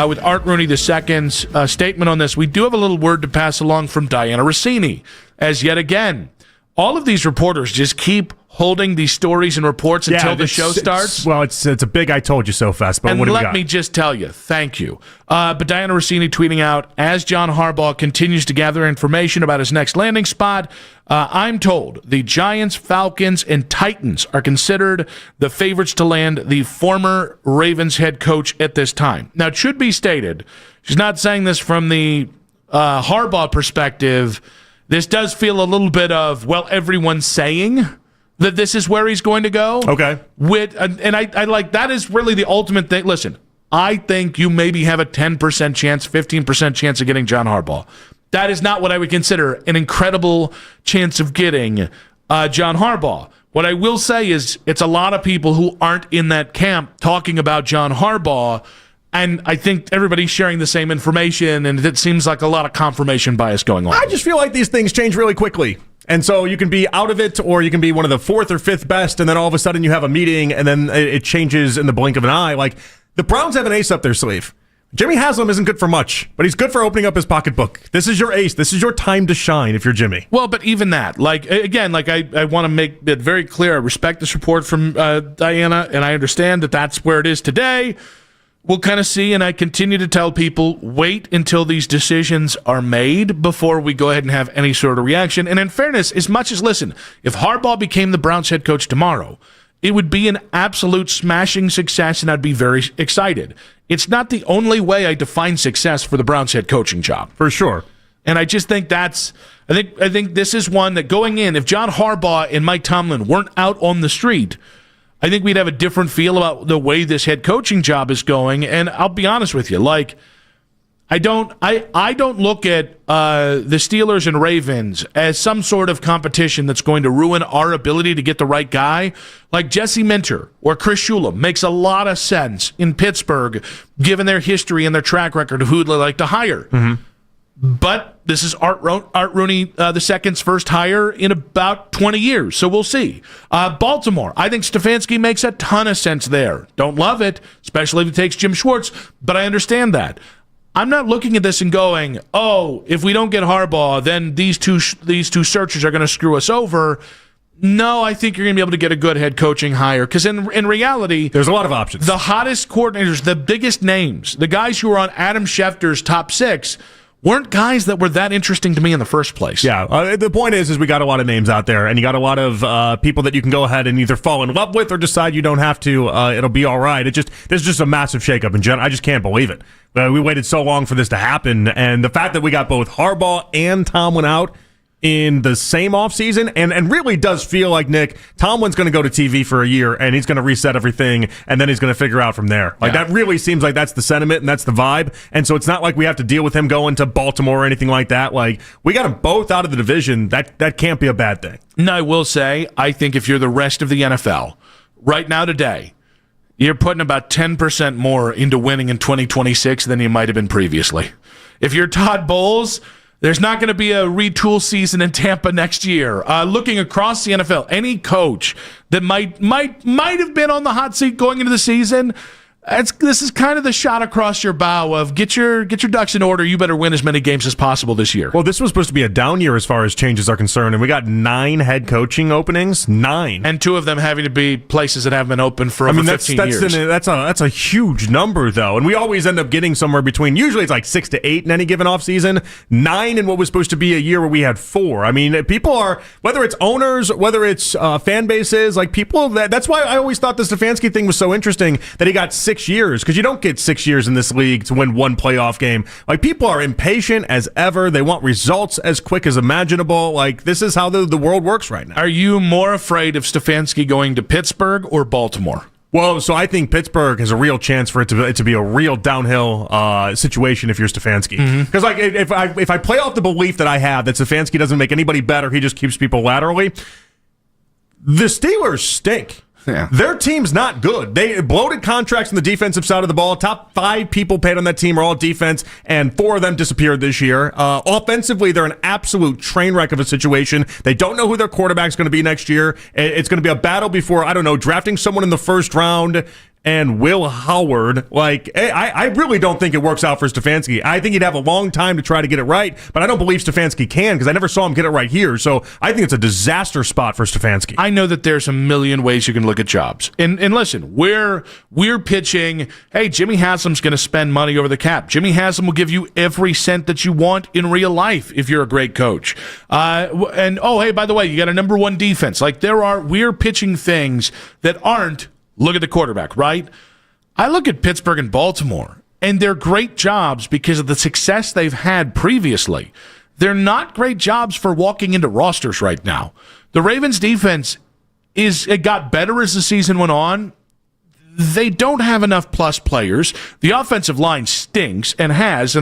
with Art Rooney II's statement on this. We do have a little word to pass along from Diana Rossini, as yet again, all of these reporters just keep holding these stories and reports until the show starts. It's a big "I told you so" fest. But and what do we got? let me just tell you, thank you. But Diana Rossini tweeting out, as John Harbaugh continues to gather information about his next landing spot, I'm told the Giants, Falcons, and Titans are considered the favorites to land the former Ravens head coach at this time. Now, it should be stated, she's not saying this from the Harbaugh perspective. This does feel a little bit of, well, everyone's saying that this is where he's going to go. Okay. And I like, that is really the ultimate thing. Listen, I think you maybe have a 10% chance, 15% chance of getting John Harbaugh. That is not what I would consider an incredible chance of getting John Harbaugh. What I will say is it's a lot of people who aren't in that camp talking about John Harbaugh, and I think everybody's sharing the same information, and it seems like a lot of confirmation bias going on. I just feel like these things change really quickly. And so you can be out of it, or you can be one of the fourth or fifth best, and then all of a sudden you have a meeting, and then it changes in the blink of an eye. Like, the Browns have an ace up their sleeve. Jimmy Haslam isn't good for much, but he's good for opening up his pocketbook. This is your ace. This is your time to shine if you're Jimmy. Well, but even that, like, again, like I want to make it very clear. I respect this report from Diana, and I understand that that's where it is today. We'll kind of see, and I continue to tell people, wait until these decisions are made before we go ahead and have any sort of reaction. And in fairness, as much as, listen, if Harbaugh became the Browns head coach tomorrow, it would be an absolute smashing success, and I'd be very excited. It's not the only way I define success for the Browns head coaching job. For sure. And I just think I think this is one that going in, if John Harbaugh and Mike Tomlin weren't out on the street, I think we'd have a different feel about the way this head coaching job is going. And I'll be honest with you, like, I don't look at the Steelers and Ravens as some sort of competition that's going to ruin our ability to get the right guy. Like Jesse Minter or Chris Shula makes a lot of sense in Pittsburgh, given their history and their track record of who they'd like to hire. Mm-hmm. But this is Art Rooney II's first hire in about 20 years, so we'll see. Baltimore, I think Stefanski makes a ton of sense there. Don't love it, especially if he takes Jim Schwartz, but I understand that. I'm not looking at this and going, oh, if we don't get Harbaugh, then these two searchers are going to screw us over. No, I think you're going to be able to get a good head coaching hire, because in reality, there's a lot of options. The hottest coordinators, the biggest names, the guys who are on Adam Schefter's top 6, weren't guys that were that interesting to me in the first place. Yeah, the point is we got a lot of names out there, and you got a lot of people that you can go ahead and either fall in love with or decide you don't have to. It'll be all right. There's just a massive shakeup in general. I just can't believe it. We waited so long for this to happen, and the fact that we got both Harbaugh and Tomlin out in the same offseason, and really does feel like, Nick, Tomlin's going to go to TV for a year, and he's going to reset everything, and then he's going to figure out from there. Like, that really seems like that's the sentiment, and that's the vibe, and so it's not like we have to deal with him going to Baltimore or anything like that. Like, we got them both out of the division. That can't be a bad thing. No, I will say, I think if you're the rest of the NFL, right now today, you're putting about 10% more into winning in 2026 than you might have been previously. If you're Todd Bowles, there's not going to be a retool season in Tampa next year. Looking across the NFL, any coach that might have been on the hot seat going into the season, this is kind of the shot across your bow of get your ducks in order. You better win as many games as possible this year. Well, this was supposed to be a down year as far as changes are concerned, and we got 9 head coaching openings. 9, and 2 of them having to be places that have been open for over 15 years. That's a huge number, though, and we always end up getting somewhere between. Usually, it's like 6 to 8 in any given offseason. 9 in what was supposed to be a year where we had 4. I mean, people are, whether it's owners, whether it's fan bases, like people. That's why I always thought the Stefanski thing was so interesting that he got 6 years, because you don't get 6 years in this league to win 1 playoff game. Like, people are impatient as ever. They want results as quick as imaginable. Like, this is how the world works right now. Are you more afraid of Stefanski going to Pittsburgh or Baltimore? Well, so I think Pittsburgh has a real chance for it to be a real downhill situation if you're Stefanski. Because like if I play off the belief that I have that Stefanski doesn't make anybody better, he just keeps people laterally. The Steelers stink. Yeah. Their team's not good. They bloated contracts on the defensive side of the ball. Top 5 people paid on that team are all defense, and 4 of them disappeared this year. Offensively, they're an absolute train wreck of a situation. They don't know who their quarterback's going to be next year. It's going to be a battle before, drafting someone in the first round and Will Howard. I really don't think it works out for Stefanski. I think he'd have a long time to try to get it right, but I don't believe Stefanski can because I never saw him get it right here. So I think it's a disaster spot for Stefanski. I know that there's a million ways you can look at jobs. And listen, we're pitching, hey, Jimmy Haslam's going to spend money over the cap. Jimmy Haslam will give you every cent that you want in real life if you're a great coach. Hey, by the way, you got a number 1 defense. We're pitching things that aren't, look at the quarterback, right? I look at Pittsburgh and Baltimore, and they're great jobs because of the success they've had previously. They're not great jobs for walking into rosters right now. The Ravens' defense it got better as the season went on. They don't have enough plus players. The offensive line stinks and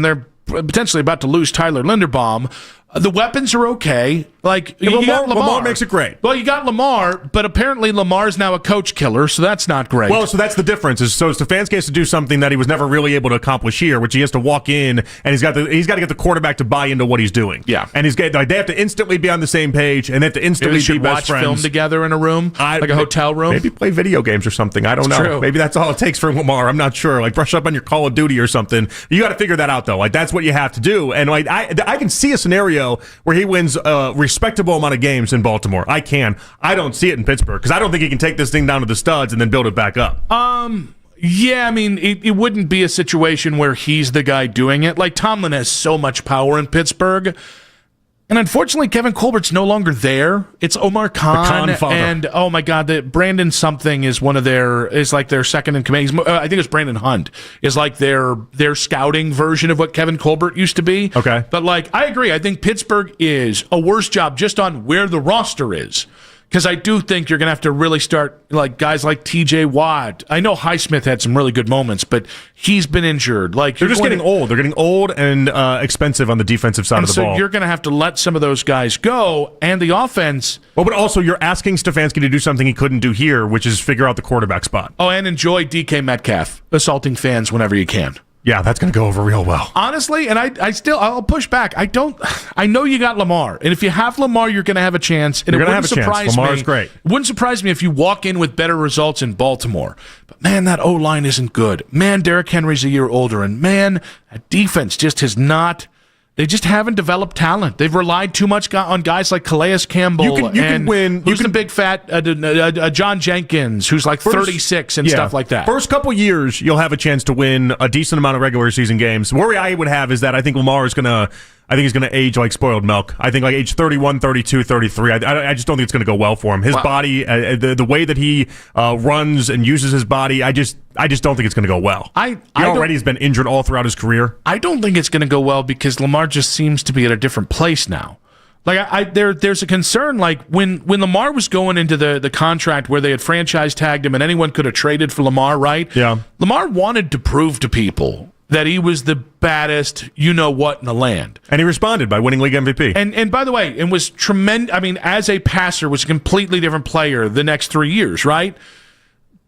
they're potentially about to lose Tyler Linderbaum. The weapons are okay. You got Lamar makes it great. Well, you got Lamar, but apparently Lamar's now a coach killer, so that's not great. Well, so that's the difference. So Stefanski has to do something that he was never really able to accomplish here, which he has to walk in and he's got to get the quarterback to buy into what he's doing. Yeah, and they have to instantly be on the same page, and they have to instantly be best friends. Film together in a room, like a hotel room. Maybe play video games or something. I don't know. True. Maybe that's all it takes for Lamar. I'm not sure. Brush up on your Call of Duty or something. You got to figure that out though. That's what you have to do. And I can see a scenario where he wins a respectable amount of games in Baltimore. I don't see it in Pittsburgh because I don't think he can take this thing down to the studs and then build it back up. Yeah, I mean, it wouldn't be a situation where he's the guy doing it. Tomlin has so much power in Pittsburgh. And unfortunately, Kevin Colbert's no longer there. It's Omar Khan. The Khan father. And, oh my God, Brandon something is their second in command. I think it's Brandon Hunt is their scouting version of what Kevin Colbert used to be. Okay. But I agree. I think Pittsburgh is a worse job just on where the roster is. Because I do think you're going to have to really start, guys like T.J. Watt. I know Highsmith had some really good moments, but he's been injured. They're just getting old. They're getting old and expensive on the defensive side of the ball. So you're going to have to let some of those guys go, and the offense. Well, but also you're asking Stefanski to do something he couldn't do here, which is figure out the quarterback spot. Oh, and enjoy DK Metcalf assaulting fans whenever you can. Yeah, that's going to go over real well. Honestly, and I'll push back. I know you got Lamar, and if you have Lamar, you're going to have a chance. And you're going to have a chance. Lamar's great. It wouldn't surprise me if you walk in with better results in Baltimore. But man, that O-line isn't good. Man, Derrick Henry's a year older, and man, that defense just has not. They just haven't developed talent. They've relied too much on guys like Calais Campbell. You can win. Who's the big fat John Jenkins, who's 36 and stuff like that. First couple years, you'll have a chance to win a decent amount of regular season games. The worry I would have is that I think Lamar is going to. I think he's going to age like spoiled milk. I think age 31, 32, 33. I just don't think it's going to go well for him. His body, the way that he runs and uses his body, I just don't think it's going to go well. He already has been injured all throughout his career. I don't think it's going to go well because Lamar just seems to be at a different place now. There's a concern when Lamar was going into the contract where they had franchise tagged him and anyone could have traded for Lamar, right? Yeah. Lamar wanted to prove to people that he was the baddest you-know-what in the land. And he responded by winning league MVP. And by the way, and was tremendous. I mean, as a passer, was a completely different player the next 3 years, right?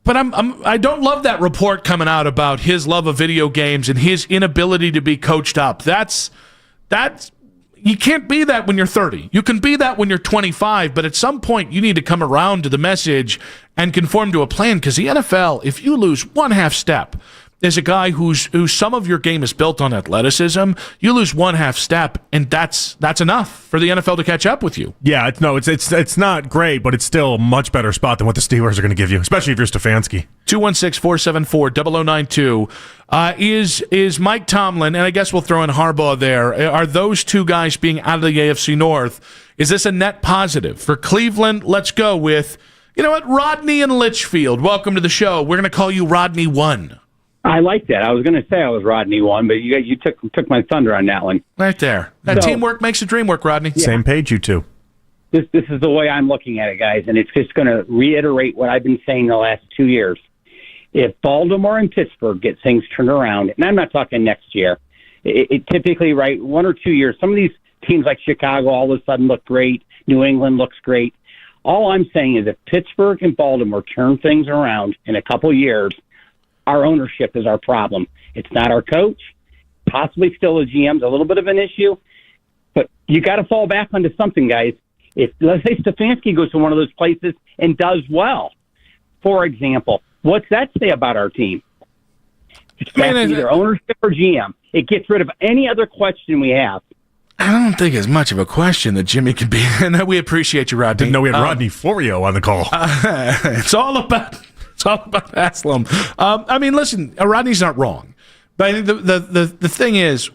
But I don't love that report coming out about his love of video games and his inability to be coached up. That's you can't be that when you're 30. You can be that when you're 25, but at some point you need to come around to the message and conform to a plan because the NFL, if you lose one half step, as a guy whose some of your game is built on athleticism, you lose one half step, and that's enough for the NFL to catch up with you. Yeah, it's not great, but it's still a much better spot than what the Steelers are going to give you, especially if you're Stefanski. 216-474-0092 is Mike Tomlin, and I guess we'll throw in Harbaugh there. Are those two guys being out of the AFC North? Is this a net positive for Cleveland? Let's go with Rodney and Litchfield. Welcome to the show. We're going to call you Rodney 1. I like that. I was going to say I was Rodney 1, but you took my thunder on that one. Right there. Teamwork makes the dream work, Rodney. Yeah. Same page, you two. This is the way I'm looking at it, guys, and it's just going to reiterate what I've been saying the last 2 years. If Baltimore and Pittsburgh get things turned around, and I'm not talking next year, it typically, 1 or 2 years, some of these teams like Chicago all of a sudden look great, New England looks great. All I'm saying is if Pittsburgh and Baltimore turn things around in a couple years, our ownership is our problem. It's not our coach. Possibly still a GM's a little bit of an issue, but you got to fall back onto something, guys. If, let's say, Stefanski goes to one of those places and does well, for example, what's that say about our team? It's either ownership or GM. It gets rid of any other question we have. I don't think it's much of a question that Jimmy could be. And we appreciate you, Rodney. Didn't know we had Rodney Florio on the call. It's all about Haslam. I mean, listen, Rodney's not wrong, but I think the thing is,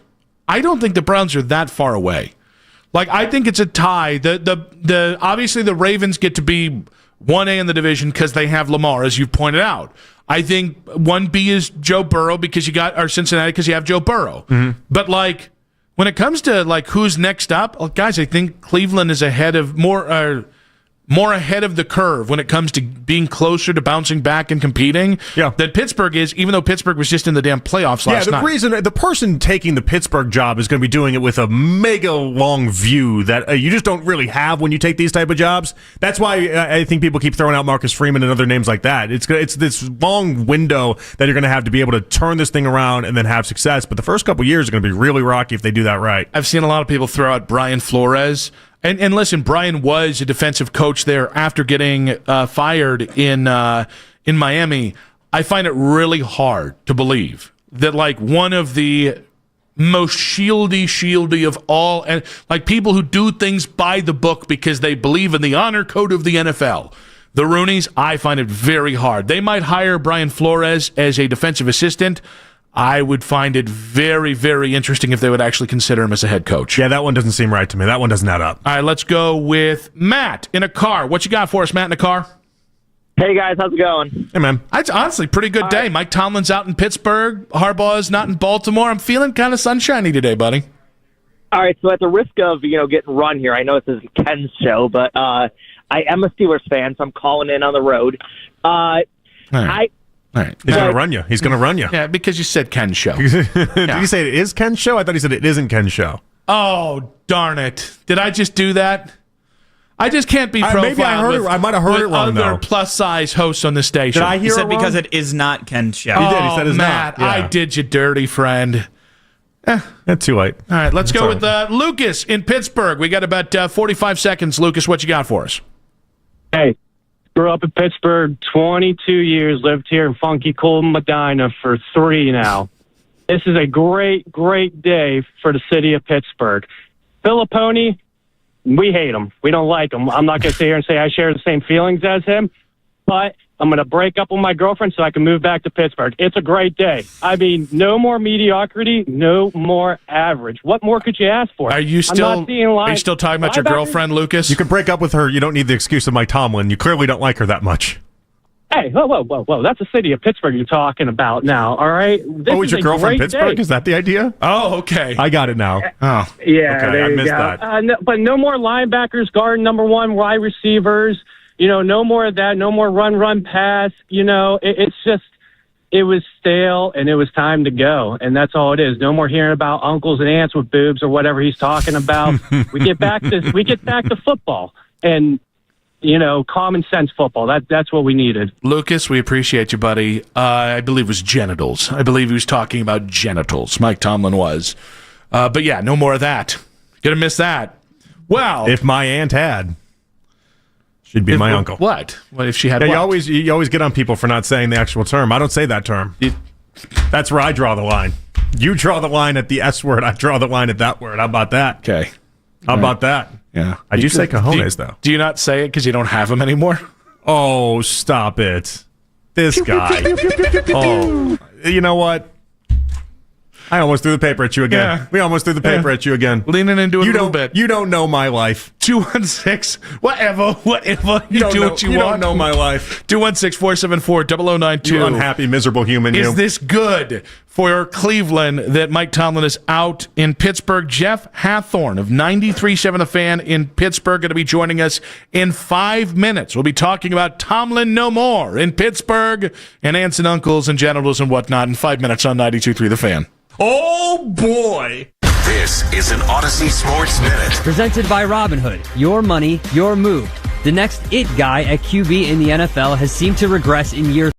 I don't think the Browns are that far away. Like, I think it's a tie. The obviously the Ravens get to be 1A in the division because they have Lamar, as you've pointed out. I think 1B is Joe Burrow or Cincinnati because you have Joe Burrow. Mm-hmm. But like, when it comes to like who's next up, guys, I think Cleveland is ahead of more ahead of the curve when it comes to being closer to bouncing back and competing than Pittsburgh is, even though Pittsburgh was just in the damn playoffs last night. The person taking the Pittsburgh job is going to be doing it with a mega long view that you just don't really have when you take these type of jobs. That's why I think people keep throwing out Marcus Freeman and other names like that. It's this long window that you're going to have to be able to turn this thing around and then have success. But the first couple years are going to be really rocky if they do that right. I've seen a lot of people throw out Brian Flores. And listen, Brian was a defensive coach there after getting fired in Miami. I find it really hard to believe that like one of the most shieldy of all, and like people who do things by the book because they believe in the honor code of the NFL. The Rooneys, I find it very hard. They might hire Brian Flores as a defensive assistant. I would find it very, very interesting if they would actually consider him as a head coach. Yeah, that one doesn't seem right to me. That one doesn't add up. All right, let's go with Matt in a car. What you got for us, Matt, in a car? Hey, guys. How's it going? Hey, man. It's honestly a pretty good day. Right. Mike Tomlin's out in Pittsburgh. Harbaugh's not in Baltimore. I'm feeling kind of sunshiny today, buddy. All right, so at the risk of, getting run here, I know this is Ken's show, but I am a Steelers fan, so I'm calling in on the road. All right. He's going to run you. He's going to run you. Yeah, because you said Ken's show. Did you say it is Ken's show? I thought he said it isn't Ken's show. Oh, darn it. Did I just do that? I just can't be profiled maybe I might have heard it wrong, other plus-size hosts on the station. Did I hear it wrong? Because it is not Ken's show. He did. He said it's Matt, not. Yeah. I did you dirty, friend. That's too late. All right, let's go with Lucas in Pittsburgh. We got about 45 seconds. Lucas, what you got for us? Hey. Grew up in Pittsburgh, 22 years, lived here in funky, cool Medina for 3 now. This is a great, great day for the city of Pittsburgh. Filippone, we hate him. We don't like him. I'm not going to sit here and say I share the same feelings as him, but I'm going to break up with my girlfriend so I can move back to Pittsburgh. It's a great day. I mean, no more mediocrity, no more average. What more could you ask for? Are you still talking about your girlfriend, Lucas? You can break up with her. You don't need the excuse of Mike Tomlin. You clearly don't like her that much. Hey, whoa. That's the city of Pittsburgh you're talking about now, all right? Is your girlfriend Pittsburgh? Day. Is that the idea? Oh, okay. I got it now. Oh. Yeah, okay, there I missed you go. that. But no more linebackers guarding number 1 wide receivers. No more of that. No more run, pass. It's just, it was stale and it was time to go. And that's all it is. No more hearing about uncles and aunts with boobs or whatever he's talking about. we get back to football and, common sense football. That's what we needed. Lucas, we appreciate you, buddy. I believe it was genitals. I believe he was talking about genitals. Mike Tomlin was. But yeah, no more of that. Gonna miss that. Well, if my aunt had. She'd be my uncle. What? What if she had? Yeah, what? You always get on people for not saying the actual term. I don't say that term. That's where I draw the line. You draw the line at the S word. I draw the line at that word. How about that? Okay. How about that? Yeah. I do say cojones though. Do you not say it because you don't have them anymore? Oh, stop it! This guy. Oh, you know what? I almost threw the paper at you again. Yeah. We almost threw the paper at you again. Leaning into it a little bit. You don't know my life. 216. Whatever. You do what you want. You don't know my life. 216-474-0092. You unhappy, miserable human. Is this good for Cleveland that Mike Tomlin is out in Pittsburgh? Jeff Hathorn of 93.7 The Fan in Pittsburgh going to be joining us in 5 minutes. We'll be talking about Tomlin no more in Pittsburgh and aunts and uncles and genitals and whatnot in 5 minutes on 92.3 The Fan. Oh, boy. This is an Odyssey Sports Minute. Presented by Robinhood. Your money, your move. The next it guy at QB in the NFL has seemed to regress in year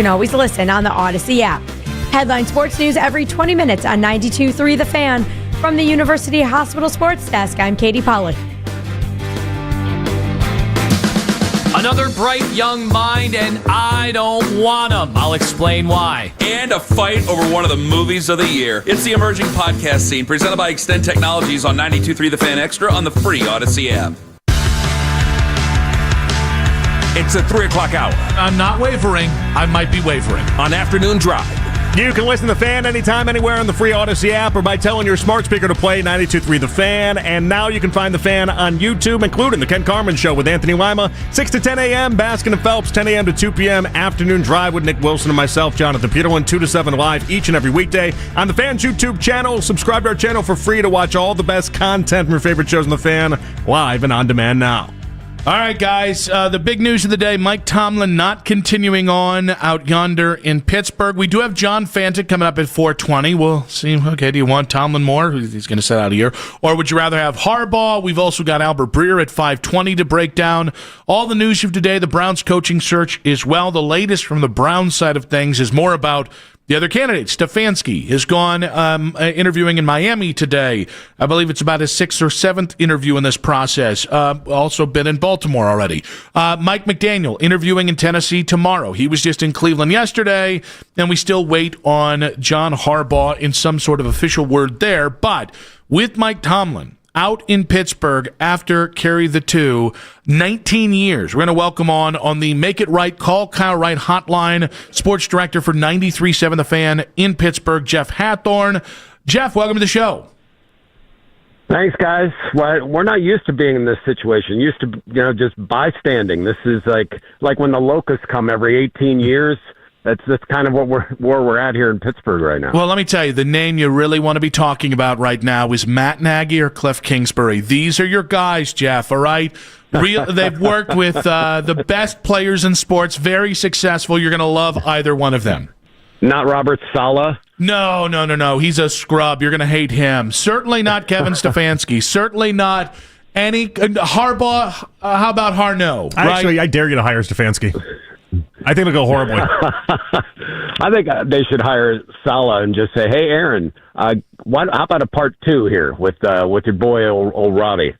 can always listen on the Odyssey app. Headline Sports News every 20 minutes on 92.3 The Fan. From the University Hospital Sports Desk, I'm Katie Pollack. Another bright young mind, and I don't want him. I'll explain why. And a fight over one of the movies of the year. It's the Emerging Podcast Scene, presented by Extend Technologies on 92.3 The Fan Extra on the free Odyssey app. It's a 3 o'clock hour. I'm not wavering. I might be wavering. On Afternoon Drive. You can listen to The Fan anytime, anywhere on the free Odyssey app or by telling your smart speaker to play 92.3 The Fan. And now you can find The Fan on YouTube, including The Ken Carman Show with Anthony Lima, 6 to 10 a.m., Baskin and Phelps, 10 a.m. to 2 p.m., Afternoon Drive with Nick Wilson and myself, Jonathan Peterlin, 2 to 7 live each and every weekday on The Fan's YouTube channel. Subscribe to our channel for free to watch all the best content from your favorite shows on The Fan, live and on demand now. All right, guys, the big news of the day, Mike Tomlin not continuing on out yonder in Pittsburgh. We do have John Fanta coming up at 4:20. We'll see. Okay, do you want Tomlin more? He's going to sit out a year. Or would you rather have Harbaugh? We've also got Albert Breer at 5:20 to break down all the news of today, the Browns coaching search as well. The latest from the Browns side of things is more about the other candidate. Stefanski has gone interviewing in Miami today. I believe it's about his 6th or 7th interview in this process. Also been in Baltimore already. Mike McDaniel interviewing in Tennessee tomorrow. He was just in Cleveland yesterday, and we still wait on John Harbaugh in some sort of official word there. But with Mike Tomlin out in Pittsburgh after Carry the 2, 19 years. We're going to welcome on the Make It Right, Call Kyle Wright hotline, sports director for 93.7 The Fan in Pittsburgh, Jeff Hathorn. Jeff, welcome to the show. Thanks, guys. Well, we're not used to being in this situation. Used to, just bystanding. This is like when the locusts come every 18 years. That's kind of where we're at here in Pittsburgh right now. Well, let me tell you, the name you really want to be talking about right now is Matt Nagy or Cliff Kingsbury. These are your guys, Jeff, all right? They've worked with the best players in sports, very successful. You're going to love either one of them. Not Robert Saleh? No. He's a scrub. You're going to hate him. Certainly not Kevin Stefanski. Certainly not any Harbaugh. How about Harno? Right? Actually, I dare you to hire Stefanski. I think it'll go horribly. I think they should hire Saleh and just say, "Hey, Aaron, how about a part 2 here with your boy old Robbie?"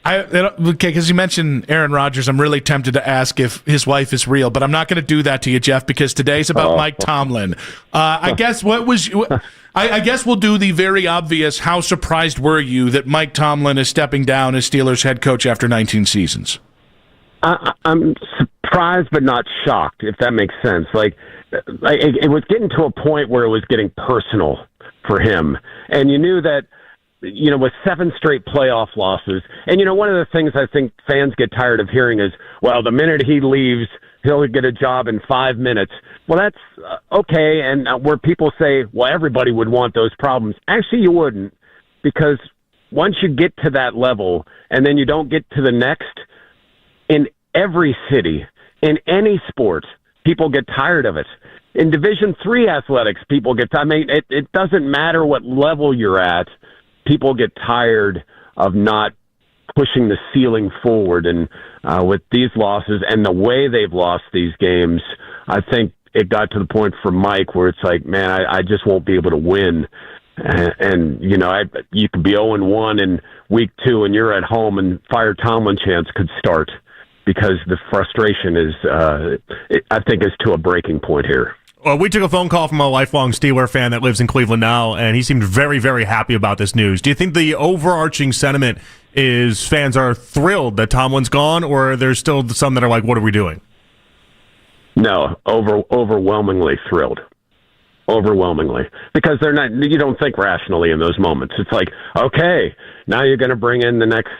Okay, because you mentioned Aaron Rodgers, I'm really tempted to ask if his wife is real, but I'm not going to do that to you, Jeff, because today's about Mike Tomlin. I guess I guess we'll do the very obvious. How surprised were you that Mike Tomlin is stepping down as Steelers head coach after 19 seasons? I'm surprised, but not shocked, if that makes sense. It was getting to a point where it was getting personal for him, and you knew that, with 7 straight playoff losses, and one of the things I think fans get tired of hearing is, well, the minute he leaves, he'll get a job in 5 minutes. Well, that's okay, and where people say, well, everybody would want those problems. Actually, you wouldn't, because once you get to that level, and then you don't get to the next. In every city, in any sport, people get tired of it. In Division III athletics, people get tired. I mean, it doesn't matter what level you're at. People get tired of not pushing the ceiling forward. And with these losses and the way they've lost these games, I think it got to the point for Mike where it's like, man, I just won't be able to win. And you could be 0-1 in week 2 and you're at home and fire Tomlin chance could start. Because the frustration is, I think, is to a breaking point here. Well, we took a phone call from a lifelong Steeler fan that lives in Cleveland now, and he seemed very, very happy about this news. Do you think the overarching sentiment is fans are thrilled that Tomlin's gone, or there's still some that are like, what are we doing? No, overwhelmingly thrilled. Overwhelmingly. Because they're not. You don't think rationally in those moments. It's like, okay, now you're going to bring in the next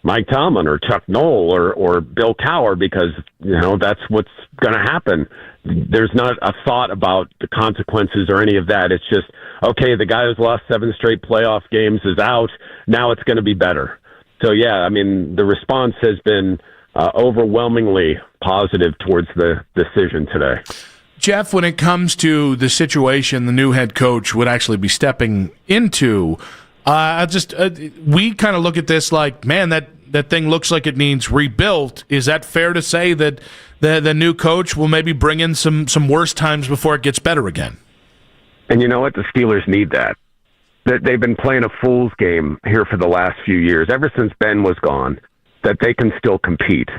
Mike Tomlin or Chuck Noll or Bill Cowher because, that's what's going to happen. There's not a thought about the consequences or any of that. It's just, okay, the guy who's lost 7 straight playoff games is out. Now it's going to be better. So, yeah, I mean, the response has been overwhelmingly positive towards the decision today. Jeff, when it comes to the situation the new head coach would actually be stepping into, we kind of look at this like, man, that that thing looks like it needs rebuilt. Is that fair to say that the new coach will maybe bring in some worse times before it gets better again? And you know what? The Steelers need that. They've been playing a fool's game here for the last few years, ever since Ben was gone, that they can still compete.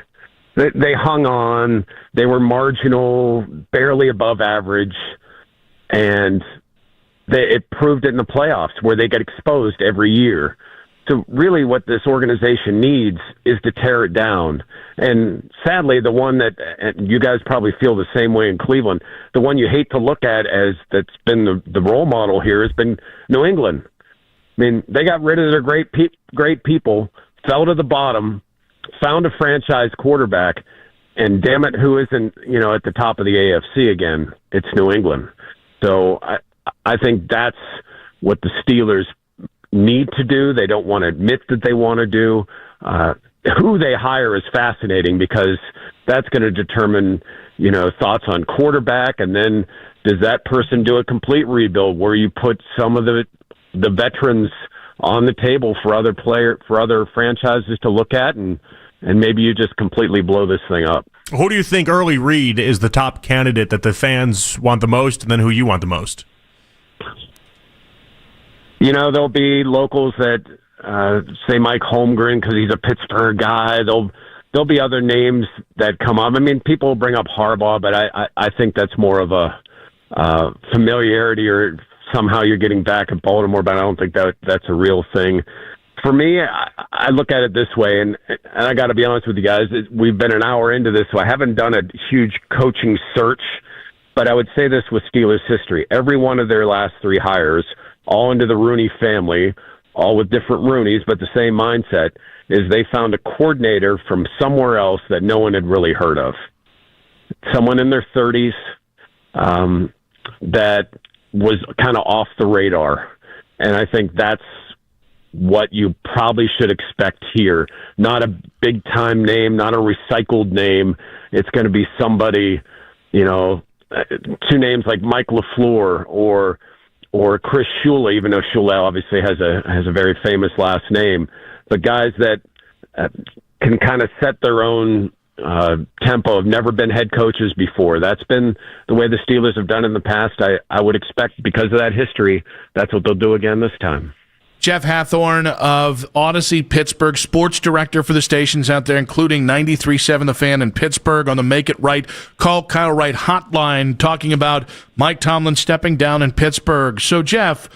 They hung on. They were marginal, barely above average, and it proved it in the playoffs where they get exposed every year. So really what this organization needs is to tear it down. And sadly, the one that, and you guys probably feel the same way in Cleveland, the one you hate to look at as that's been the role model here has been New England. I mean, they got rid of their great people, fell to the bottom, found a franchise quarterback, and damn it, who isn't, at the top of the AFC again? It's New England. So I think that's what the Steelers need to do. They don't want to admit that they want to do. Who they hire is fascinating because that's going to determine, thoughts on quarterback. And then does that person do a complete rebuild where you put some of the veterans on the table for other franchises to look at, and maybe you just completely blow this thing up. Who do you think Early Reed is the top candidate that the fans want the most, and then who you want the most? There'll be locals that say Mike Holmgren because he's a Pittsburgh guy. There'll be other names that come up. I mean, people will bring up Harbaugh, but I think that's more of a familiarity, or somehow you're getting back at Baltimore, but I don't think that's a real thing. For me, I look at it this way, and I got to be honest with you guys, we've been an hour into this, so I haven't done a huge coaching search, but I would say this with Steelers history. Every one of their last three hires, all into the Rooney family, all with different Rooneys, but the same mindset, is they found a coordinator from somewhere else that no one had really heard of. Someone in their 30s that was kind of off the radar. And I think that's what you probably should expect here. Not a big-time name, not a recycled name. It's going to be somebody, two names like Mike LaFleur or Chris Shula, even though Shula obviously has a very famous last name, but guys that can kind of set their own tempo, have never been head coaches before. That's been the way the Steelers have done in the past. I would expect, because of that history, that's what they'll do again this time. Jeff Hathhorn of Odyssey Pittsburgh, sports director for the stations out there, including 93.7 The Fan in Pittsburgh on the Make It Right, Call Kyle Wright hotline, talking about Mike Tomlin stepping down in Pittsburgh. So, Jeff,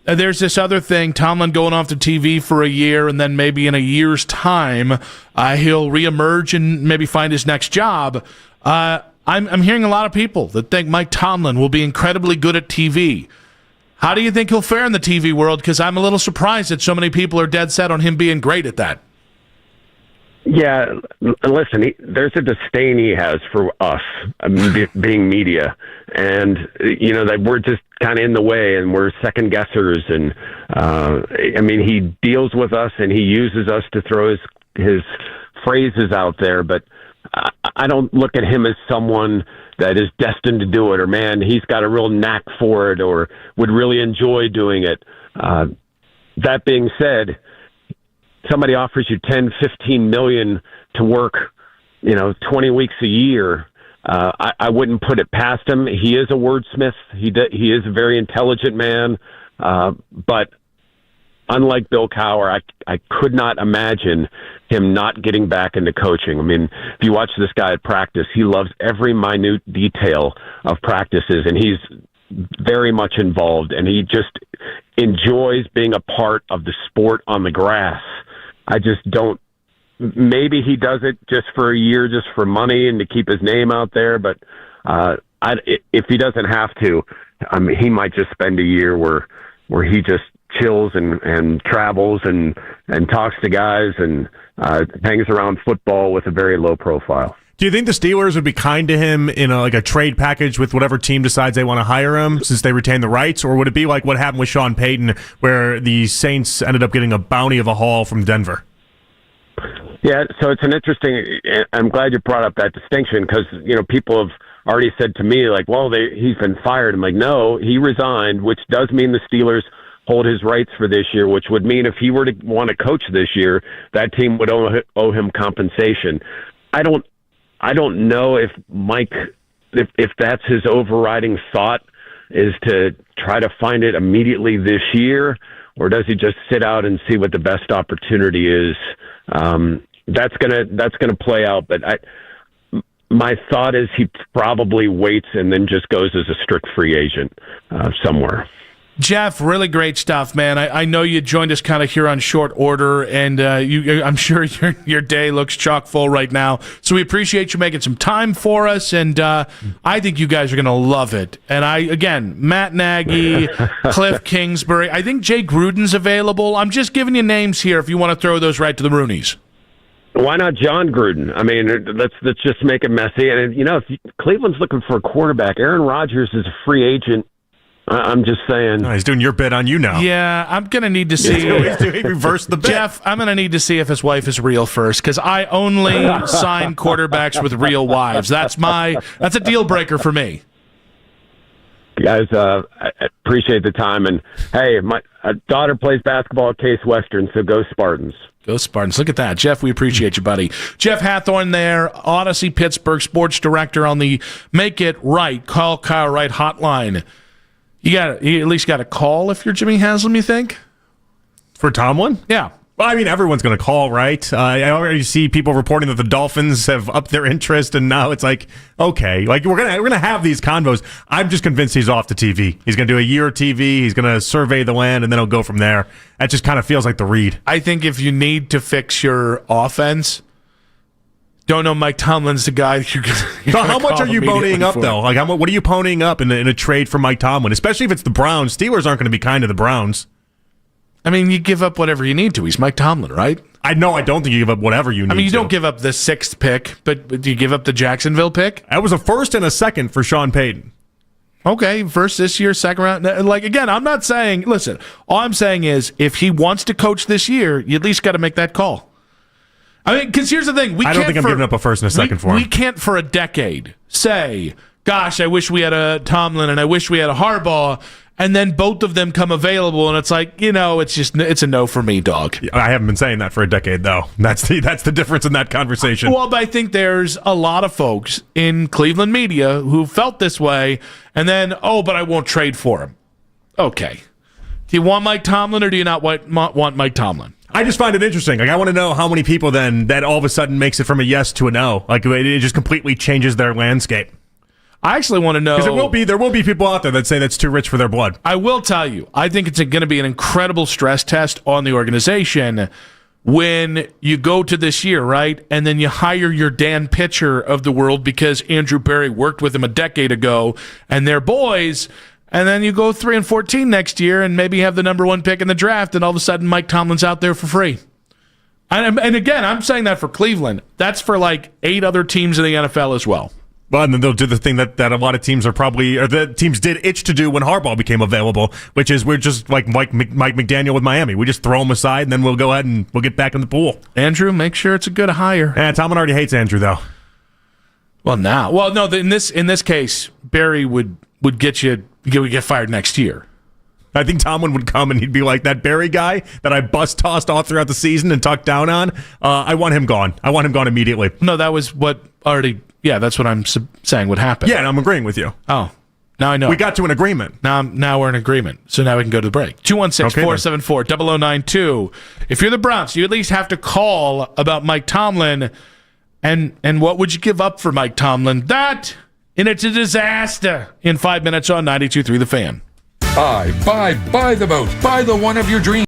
there's this other thing, Tomlin going off the TV for a year, and then maybe in a year's time, he'll reemerge and maybe find his next job. I'm hearing a lot of people that think Mike Tomlin will be incredibly good at TV. How do you think he'll fare in the TV world? Because I'm a little surprised that so many people are dead set on him being great at that. Yeah, listen, there's a disdain he has for us, being media. And, that we're just kind of in the way and we're second guessers. And, he deals with us and he uses us to throw his phrases out there. But I don't look at him as someone that is destined to do it, or man, he's got a real knack for it, or would really enjoy doing it. That being said, somebody offers you 10, 15 million to work, 20 weeks a year. I wouldn't put it past him. He is a wordsmith. He is a very intelligent man. But unlike Bill Cowher, I could not imagine him not getting back into coaching. I mean, if you watch this guy at practice, he loves every minute detail of practices, and he's very much involved, and he just enjoys being a part of the sport on the grass. I just don't. Maybe he does it just for a year, just for money and to keep his name out there, but if he doesn't have to, he might just spend a year where he just chills and travels and talks to guys and hangs around football with a very low profile. Do you think the Steelers would be kind to him in a trade package with whatever team decides they want to hire him, since they retain the rights, or would it be like what happened with Sean Payton, where the Saints ended up getting a bounty of a haul from Denver? Yeah, so it's an interesting. I'm glad you brought up that distinction, because people have already said to me, like, well, he's been fired. I'm like, no, he resigned, which does mean the Steelers hold his rights for this year, which would mean if he were to want to coach this year, that team would owe him compensation. I don't know if Mike, if that's his overriding thought, is to try to find it immediately this year, or does he just sit out and see what the best opportunity is? That's gonna play out. But my thought is he probably waits and then just goes as a strict free agent somewhere. Jeff, really great stuff, man. I know you joined us kind of here on short order, and I'm sure your day looks chock full right now. So we appreciate you making some time for us, and I think you guys are going to love it. And Matt Nagy, Cliff Kingsbury, I think Jay Gruden's available. I'm just giving you names here if you want to throw those right to the Roonies. Why not John Gruden? I mean, let's just make it messy. And if Cleveland's looking for a quarterback, Aaron Rodgers is a free agent. I'm just saying. No, he's doing your bid on you now. Yeah, I'm going to need to see. He reversed the bet. Jeff, I'm going to need to see if his wife is real first, because I only sign quarterbacks with real wives. That's a deal breaker for me. Guys, I appreciate the time. And, hey, my daughter plays basketball at Case Western, so go Spartans. Go Spartans. Look at that. Jeff, we appreciate you, buddy. Jeff Hathorn there, Odyssey Pittsburgh sports director on the Make It Right, Call Kyle Wright hotline. You at least got a call if you're Jimmy Haslam, you think? For Tomlin? Yeah. Well, I mean, everyone's going to call, right? I already see people reporting that the Dolphins have upped their interest, and now it's like, okay, like we're gonna have these convos. I'm just convinced he's off the TV. He's going to do a year of TV. He's going to survey the land, and then he'll go from there. That just kind of feels like the read. I think if you need to fix your offense, don't know Mike Tomlin's the guy you're going to. So how much are you ponying up, though? Like, what are you ponying up in a trade for Mike Tomlin? Especially if it's the Browns. Steelers aren't going to be kind to the Browns. I mean, you give up whatever you need to. He's Mike Tomlin, right? I don't think you give up whatever you need to. I mean, you don't give up the 6th pick, but do you give up the Jacksonville pick? That was a 1st and a 2nd for Sean Payton. Okay, first this year, 2nd round. Like, again, I'm not saying, listen, all I'm saying is if he wants to coach this year, you at least got to make that call. I mean, because here's the thing. I don't think I'm giving up a 1st and a 2nd for him. We can't for a decade say, gosh, I wish we had a Tomlin and I wish we had a Harbaugh, and then both of them come available, and it's like, it's a no for me, dog. I haven't been saying that for a decade, though. That's the difference in that conversation. Well, but I think there's a lot of folks in Cleveland media who felt this way, and then, but I won't trade for him. Okay. Do you want Mike Tomlin, or do you not want Mike Tomlin? I just find it interesting. Like, I want to know how many people then that all of a sudden makes it from a yes to a no. Like, it just completely changes their landscape. I actually want to know, because there will be people out there that say that's too rich for their blood. I will tell you, I think it's going to be an incredible stress test on the organization when you go to this year, right? And then you hire your Dan Pitcher of the world because Andrew Berry worked with him a decade ago, and they're boys. And then you go 3-14 next year and maybe have the number 1 pick in the draft, and all of a sudden Mike Tomlin's out there for free. And again, I'm saying that for Cleveland. That's for like 8 other teams in the NFL as well. Well, and then they'll do the thing that a lot of teams or the teams did itch to do when Harbaugh became available, which is we're just like Mike McDaniel with Miami. We just throw him aside, and then we'll go ahead and we'll get back in the pool. Andrew, make sure it's a good hire. Tomlin already hates Andrew, though. Well, no. In this case, Barry would get fired next year. I think Tomlin would come and he'd be like, that Barry guy that I bus-tossed all throughout the season and talked down on, I want him gone. I want him gone immediately. No, that was what already... Yeah, that's what I'm saying would happen. Yeah, and I'm agreeing with you. Oh, now I know. We got to an agreement. Now we're in agreement. So now we can go to the break. 216-474-0092. If you're the Browns, you at least have to call about Mike Tomlin. And what would you give up for Mike Tomlin? That, and it's a disaster. In 5 minutes on 92.3 The Fan. Buy the boat. Buy the one of your dreams.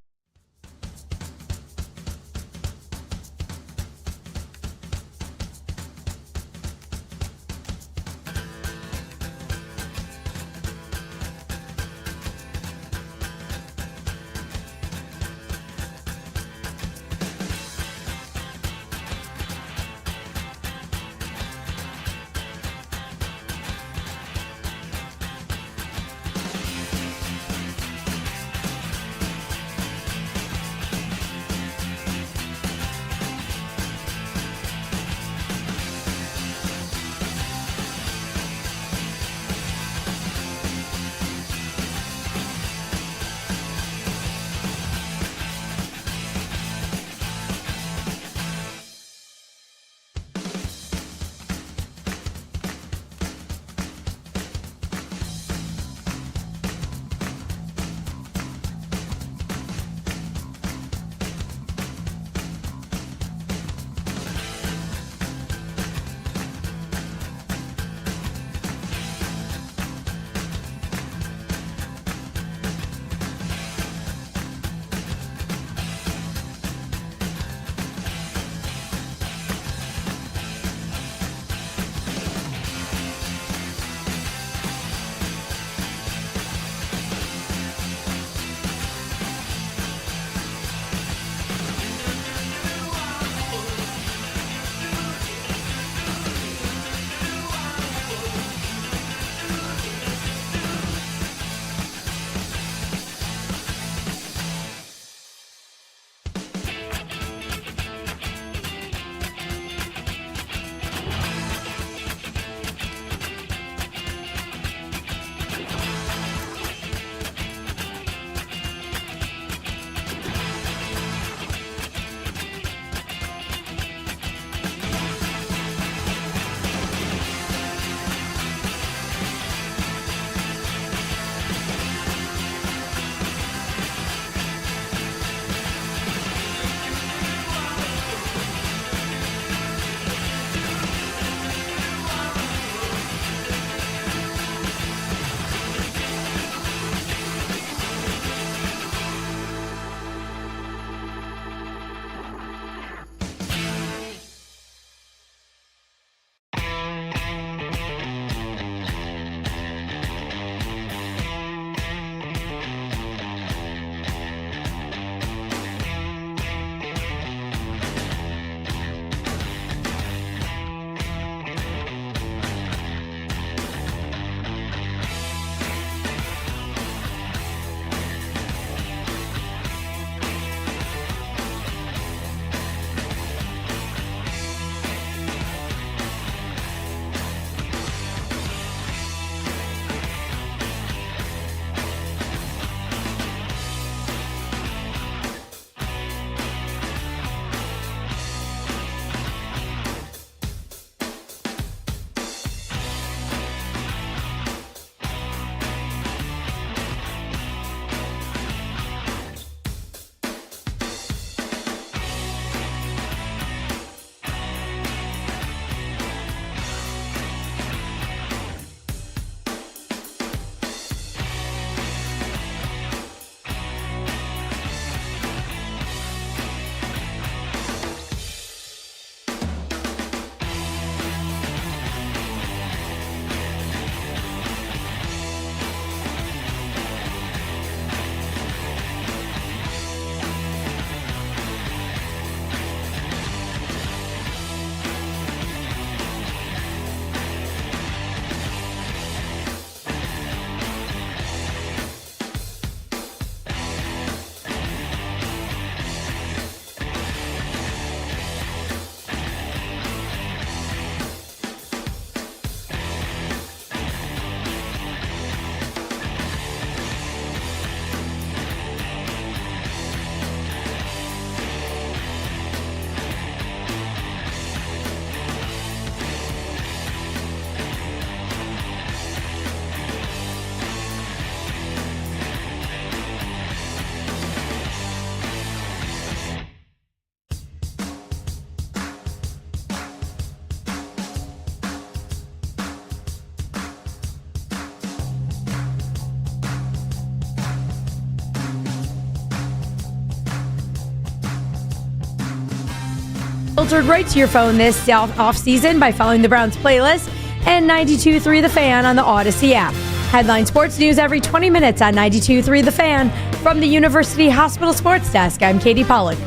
filtered right to your phone this off-season by following the Browns playlist and 92.3 The Fan on the Odyssey app. Headline Sports News every 20 minutes on 92.3 The Fan. From the University Hospital Sports Desk, I'm Katie Pollock.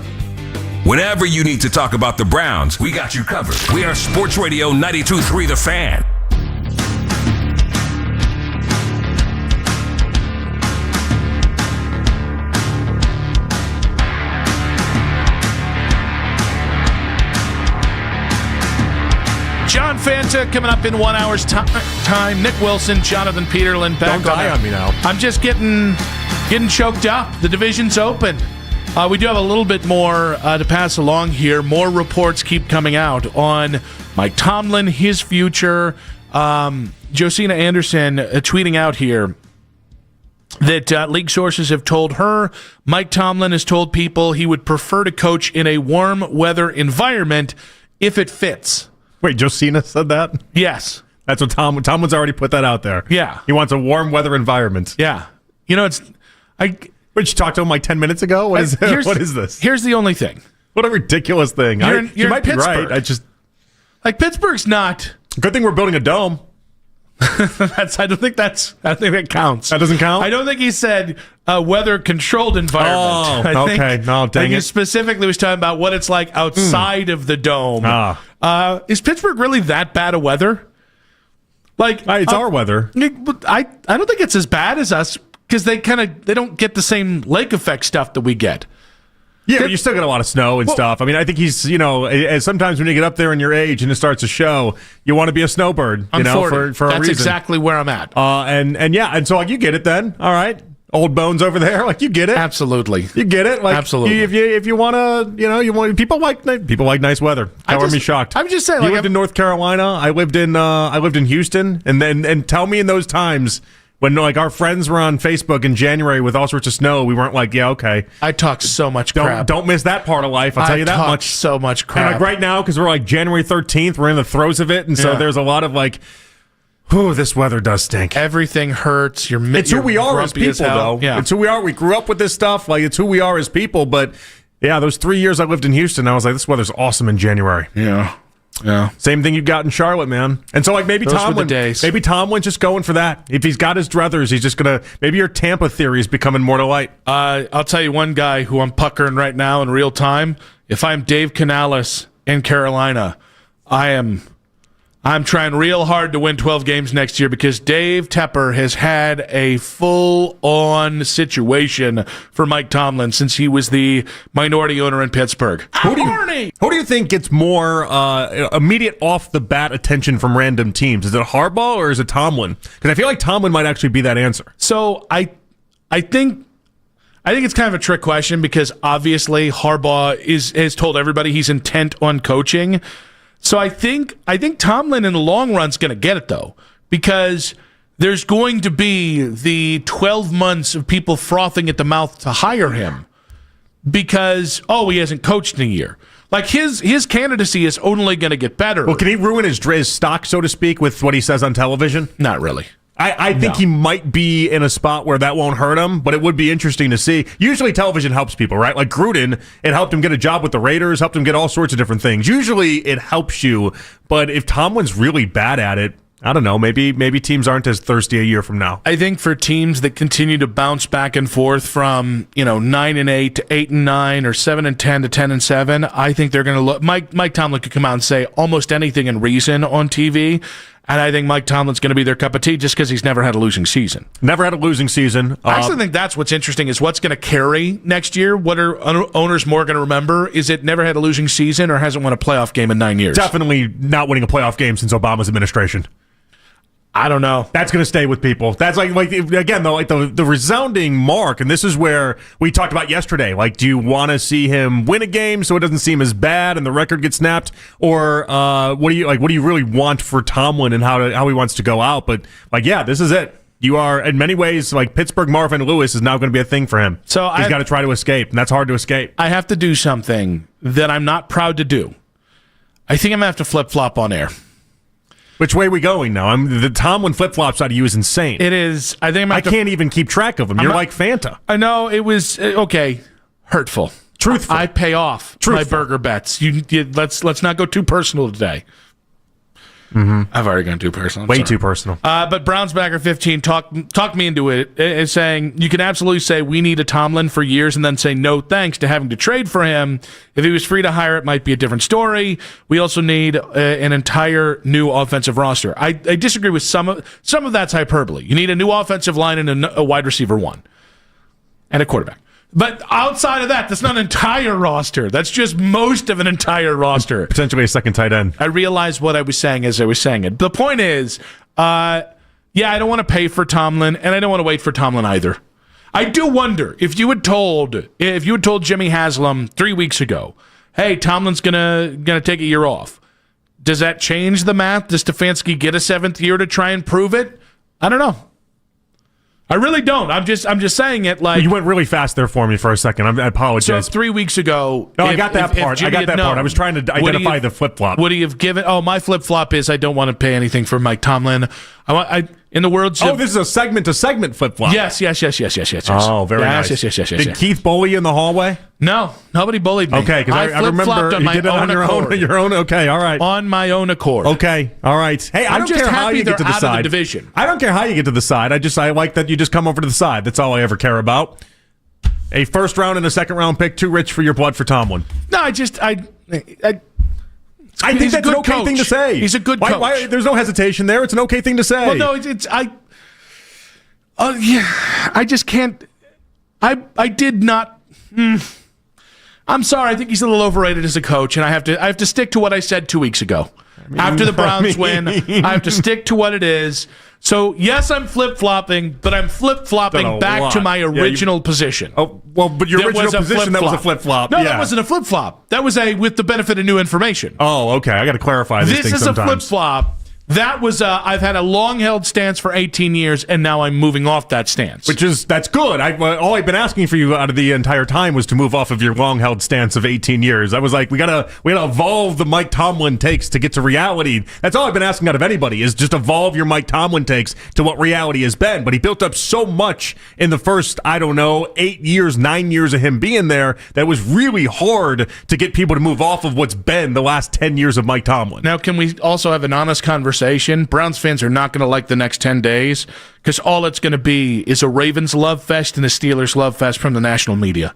Whenever you need to talk about the Browns, we got you covered. We are Sports Radio 92.3 The Fan. John Fanta coming up in 1 hour's time. Nick Wilson, Jonathan Peterlin back. Don't die on me now. I'm just getting choked up. The division's open. We do have a little bit more to pass along here. More reports keep coming out on Mike Tomlin, his future. Josina Anderson tweeting out here that league sources have told her Mike Tomlin has told people he would prefer to coach in a warm weather environment if it fits. Wait, Josina said that? Yes. That's what Tomlin's already put that out there. Yeah. He wants a warm weather environment. Yeah. You know, Did you talk to him like 10 minutes ago? What is this? Here's the only thing. What a ridiculous thing. You might be right. Like, Pittsburgh's not. Good thing we're building a dome. I don't think that counts. That doesn't count? I don't think he said weather controlled environment. Oh, okay. No, dang he it. specifically was talking about what it's like outside of the dome. Is Pittsburgh really that bad of weather? Like, it's our weather. I don't think it's as bad as us because they don't get the same lake effect stuff that we get. Yeah, but you still get a lot of snow and stuff. I mean, I think he's, sometimes when you get up there in your age and it starts to show, you want to be a snowbird, I'm 40. for a reason. That's exactly where I'm at. And so like you get it then. All right. Old bones over there, like you get it. Absolutely. You get it. Like absolutely. If you want to, people like nice weather. Color me shocked. I'm just saying, you lived in North Carolina. I lived in Houston, and tell me in those times when like our friends were on Facebook in January with all sorts of snow, we weren't like, yeah, okay. I talk so much crap. Don't miss that part of life. I'll tell you that much. So much crap. And like right now, because we're like January 13th, we're in the throes of it, and so there's a lot of like, this weather does stink. Everything hurts. It's who we are as people, though. Yeah. It's who we are. We grew up with this stuff. Like it's who we are as people. But yeah, those 3 years I lived in Houston, I was like, this weather's awesome in January. Yeah. Same thing you got in Charlotte, man. And so like maybe Tomlin's just going for that. If he's got his druthers, he's just gonna. Maybe your Tampa theory is becoming more to light. I'll tell you one guy who I'm puckering right now in real time. If I'm Dave Canales in Carolina, I'm trying real hard to win 12 games next year because Dave Tepper has had a full-on situation for Mike Tomlin since he was the minority owner in Pittsburgh. Who do you think gets more immediate off-the-bat attention from random teams? Is it Harbaugh or is it Tomlin? Because I feel like Tomlin might actually be that answer. So I think it's kind of a trick question because obviously Harbaugh has told everybody he's intent on coaching. So I think Tomlin in the long run is going to get it, though, because there's going to be the 12 months of people frothing at the mouth to hire him because, he hasn't coached in a year. Like, his candidacy is only going to get better. Well, can he ruin his stock, so to speak, with what he says on television? Not really. I think he might be in a spot where that won't hurt him, but it would be interesting to see. Usually television helps people, right? Like Gruden, it helped him get a job with the Raiders, helped him get all sorts of different things. Usually it helps you, but if Tomlin's really bad at it, I don't know, maybe teams aren't as thirsty a year from now. I think for teams that continue to bounce back and forth from 9-8 to 8-9 or 7-10 to 10-7, I think they're going to look. Mike Tomlin could come out and say almost anything in reason on TV. And I think Mike Tomlin's going to be their cup of tea just because he's never had a losing season. Never had a losing season. I actually think that's what's interesting is what's going to carry next year. What are owners more going to remember? Is it never had a losing season or hasn't won a playoff game in 9 years? Definitely not winning a playoff game since Obama's administration. I don't know. That's going to stay with people. That's like again, though, like the resounding mark, and this is where we talked about yesterday. Like, do you want to see him win a game so it doesn't seem as bad and the record gets snapped, or what do you really want for Tomlin and how he wants to go out? But like, yeah, this is it. You are in many ways like Pittsburgh. Marvin Lewis is now going to be a thing for him. So he's got to try to escape, and that's hard to escape. I have to do something that I'm not proud to do. I think I'm gonna have to flip flop on air. Which way are we going now? The Tomlin flip-flops out of you is insane. It is. I think I can't even keep track of them. You're like Fanta. I know. It was, okay, hurtful. Truthful. I pay off my burger bets. Let's not go too personal today. I've already gone too personal. Way too personal. But Brownsbacker 15 talked me into it, saying you can absolutely say we need a Tomlin for years and then say no thanks to having to trade for him. If he was free to hire, it might be a different story. We also need an entire new offensive roster. I disagree with some of that's hyperbole. You need a new offensive line and a wide receiver one and a quarterback. But outside of that, that's not an entire roster. That's just most of an entire roster. Potentially a second tight end. I realized what I was saying as I was saying it. The point is, I don't want to pay for Tomlin, and I don't want to wait for Tomlin either. I do wonder if you had told Jimmy Haslam 3 weeks ago, hey, Tomlin's gonna take a year off. Does that change the math? Does Stefanski get a 7th year to try and prove it? I don't know. I really don't. I'm just saying it like... You went really fast there for me for a second. I apologize. So 3 weeks ago... No, I got that part. I was trying to identify the flip-flop. Would he have given... Oh, my flip-flop is I don't want to pay anything for Mike Tomlin. In the words of... Oh, this is a segment-to-segment flip-flop. Yes. Oh, very nice. Yes. Did Keith bully you in the hallway? No, nobody bullied me. Okay, because I remember you did it on your own. Okay, all right. On my own accord. Okay, all right. Hey, I don't care how you get to the side. Out of the division. I don't care how you get to the side. I like that you just come over to the side. That's all I ever care about. A first round and a second round pick, too rich for your blood for Tomlin. No, I think that's an okay thing to say. He's a good coach. Why, there's no hesitation there. It's an okay thing to say. Well, no, I just can't. I did not. I'm sorry. I think he's a little overrated as a coach, and I have to stick to what I said 2 weeks ago. After the Browns win, I have to stick to what it is. So, yes, I'm flip-flopping, but I'm flip-flopping back to my original position. Oh, well, but your original position, that was a flip-flop. No, that wasn't a flip-flop. That was with the benefit of new information. Oh, okay. I got to clarify this thing sometimes. This is a flip-flop. That was I've had a long-held stance for 18 years, and now I'm moving off that stance. That's good. All I've been asking for you out of the entire time was to move off of your long-held stance of 18 years. I was like, we gotta evolve the Mike Tomlin takes to get to reality. That's all I've been asking out of anybody is just evolve your Mike Tomlin takes to what reality has been. But he built up so much in the first, 8 years, 9 years of him being there that was really hard to get people to move off of what's been the last 10 years of Mike Tomlin. Now, can we also have an honest conversation? Browns fans are not going to like the next 10 days because all it's going to be is a Ravens love fest and a Steelers love fest from the national media.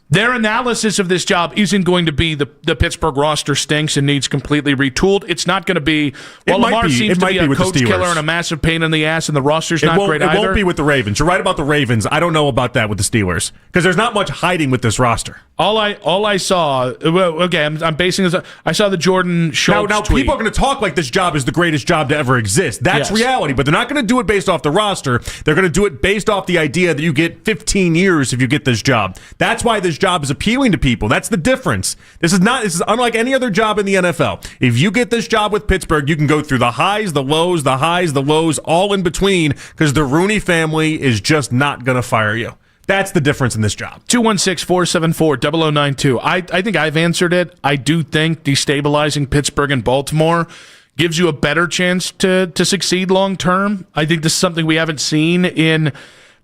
Their analysis of this job isn't going to be the Pittsburgh roster stinks and needs completely retooled. It's not going to be, Lamar seems to be a coach killer and a massive pain in the ass, and the roster's not great either. It won't be with the Ravens. You're right about the Ravens. I don't know about that with the Steelers because there's not much hiding with this roster. All I saw, I'm basing this. I saw the Jordan Schultz Now tweet. people are going to talk like this job is the greatest job to ever exist. That's reality, but they're not going to do it based off the roster. They're going to do it based off the idea that you get 15 years if you get this job. That's why this job is appealing to people. That's the difference. This is unlike any other job in the NFL. If you get this job with Pittsburgh, you can go through the highs, the lows, all in between because the Rooney family is just not going to fire you. That's the difference in this job. 216-474-0092. I think I've answered it. I do think destabilizing Pittsburgh and Baltimore gives you a better chance to succeed long term. I think this is something we haven't seen in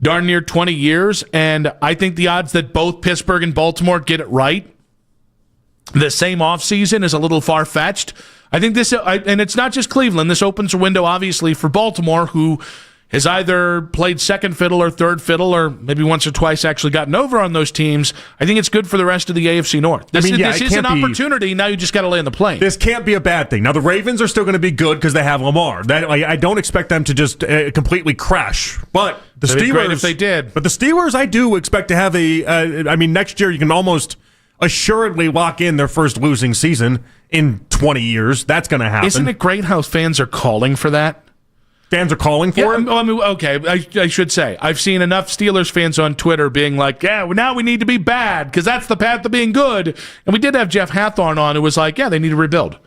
darn near 20 years, and I think the odds that both Pittsburgh and Baltimore get it right the same offseason is a little far-fetched. I think this, and it's not just Cleveland, this opens a window, obviously, for Baltimore, who has either played second fiddle or third fiddle or maybe once or twice actually gotten over on those teams. I think it's good for the rest of the AFC North. This is an opportunity. Now you just got to land the plane. This can't be a bad thing. Now the Ravens are still going to be good because they have Lamar. I don't expect them to just completely crash. But the That'd Steelers, be great if they did. But the Steelers, I do expect to have next year you can almost assuredly lock in their first losing season in 20 years. That's going to happen. Isn't it great how fans are calling for that? Fans are calling for it? I should say. I've seen enough Steelers fans on Twitter being like, now we need to be bad because that's the path to being good. And we did have Jeff Hathorn on who was like, they need to rebuild.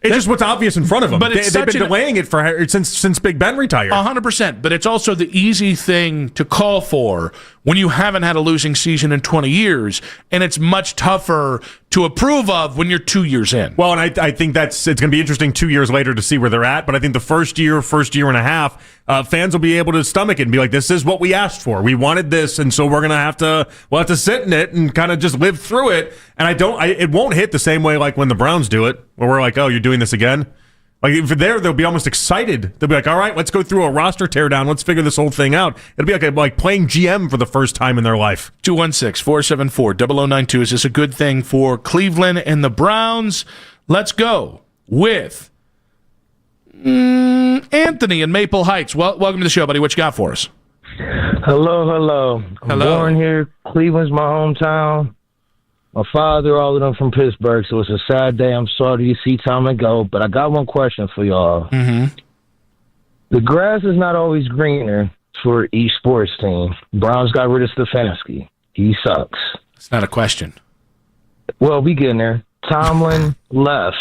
It's just what's obvious in front of them. But they've been delaying it since Big Ben retired. 100%. But it's also the easy thing to call for when you haven't had a losing season in 20 years, and it's much tougher to approve of when you're 2 years in. Well, and I think it's going to be interesting 2 years later to see where they're at, but I think the first year and a half, fans will be able to stomach it and be like, this is what we asked for. We wanted this, and so we'll have to sit in it and kind of just live through it. And it won't hit the same way like when the Browns do it, where we're like, oh, you're doing this again? Like, if they'll be almost excited. They'll be like, all right, let's go through a roster teardown. Let's figure this whole thing out. It'll be like playing GM for the first time in their life. 216-474-0092. Is this a good thing for Cleveland and the Browns? Let's go with Anthony in Maple Heights. Welcome to the show, buddy. What you got for us? Hello. I'm born here. Cleveland's my hometown. My father, all of them from Pittsburgh, so it's a sad day. I'm sorry to see Tomlin go, but I got one question for y'all. Mm-hmm. The grass is not always greener for each sports team. Browns got rid of Stefanski. He sucks. It's not a question. Well, we getting there. Tomlin left.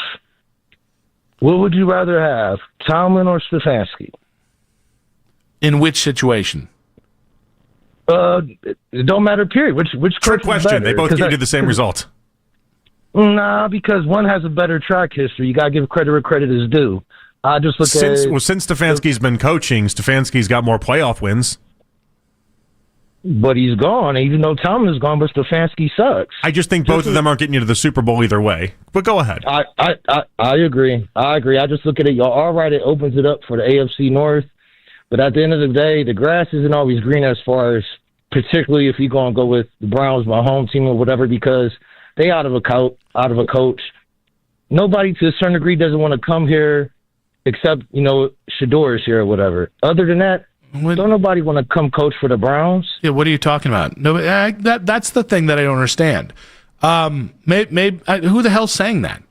What would you rather have, Tomlin or Stefanski? In which situation? It don't matter, period. Which trick question. They both give you the same result. Nah, because one has a better track history. You got to give credit where credit is due. I just look since Stefanski's been coaching, Stefanski's got more playoff wins. But he's gone, even though Tomlin's gone, but Stefanski sucks. I just think both of them aren't getting you to the Super Bowl either way. But go ahead. I agree. I just look at it. Y'all, all right, it opens it up for the AFC North. But at the end of the day, the grass isn't always green as far as, particularly if you're going to go with the Browns, my home team or whatever, because they out of a coach. Nobody to a certain degree doesn't want to come here except, Shador is here or whatever. Other than that, don't nobody want to come coach for the Browns. Yeah, what are you talking about? No, that's the thing that I don't understand. Who the hell's saying that?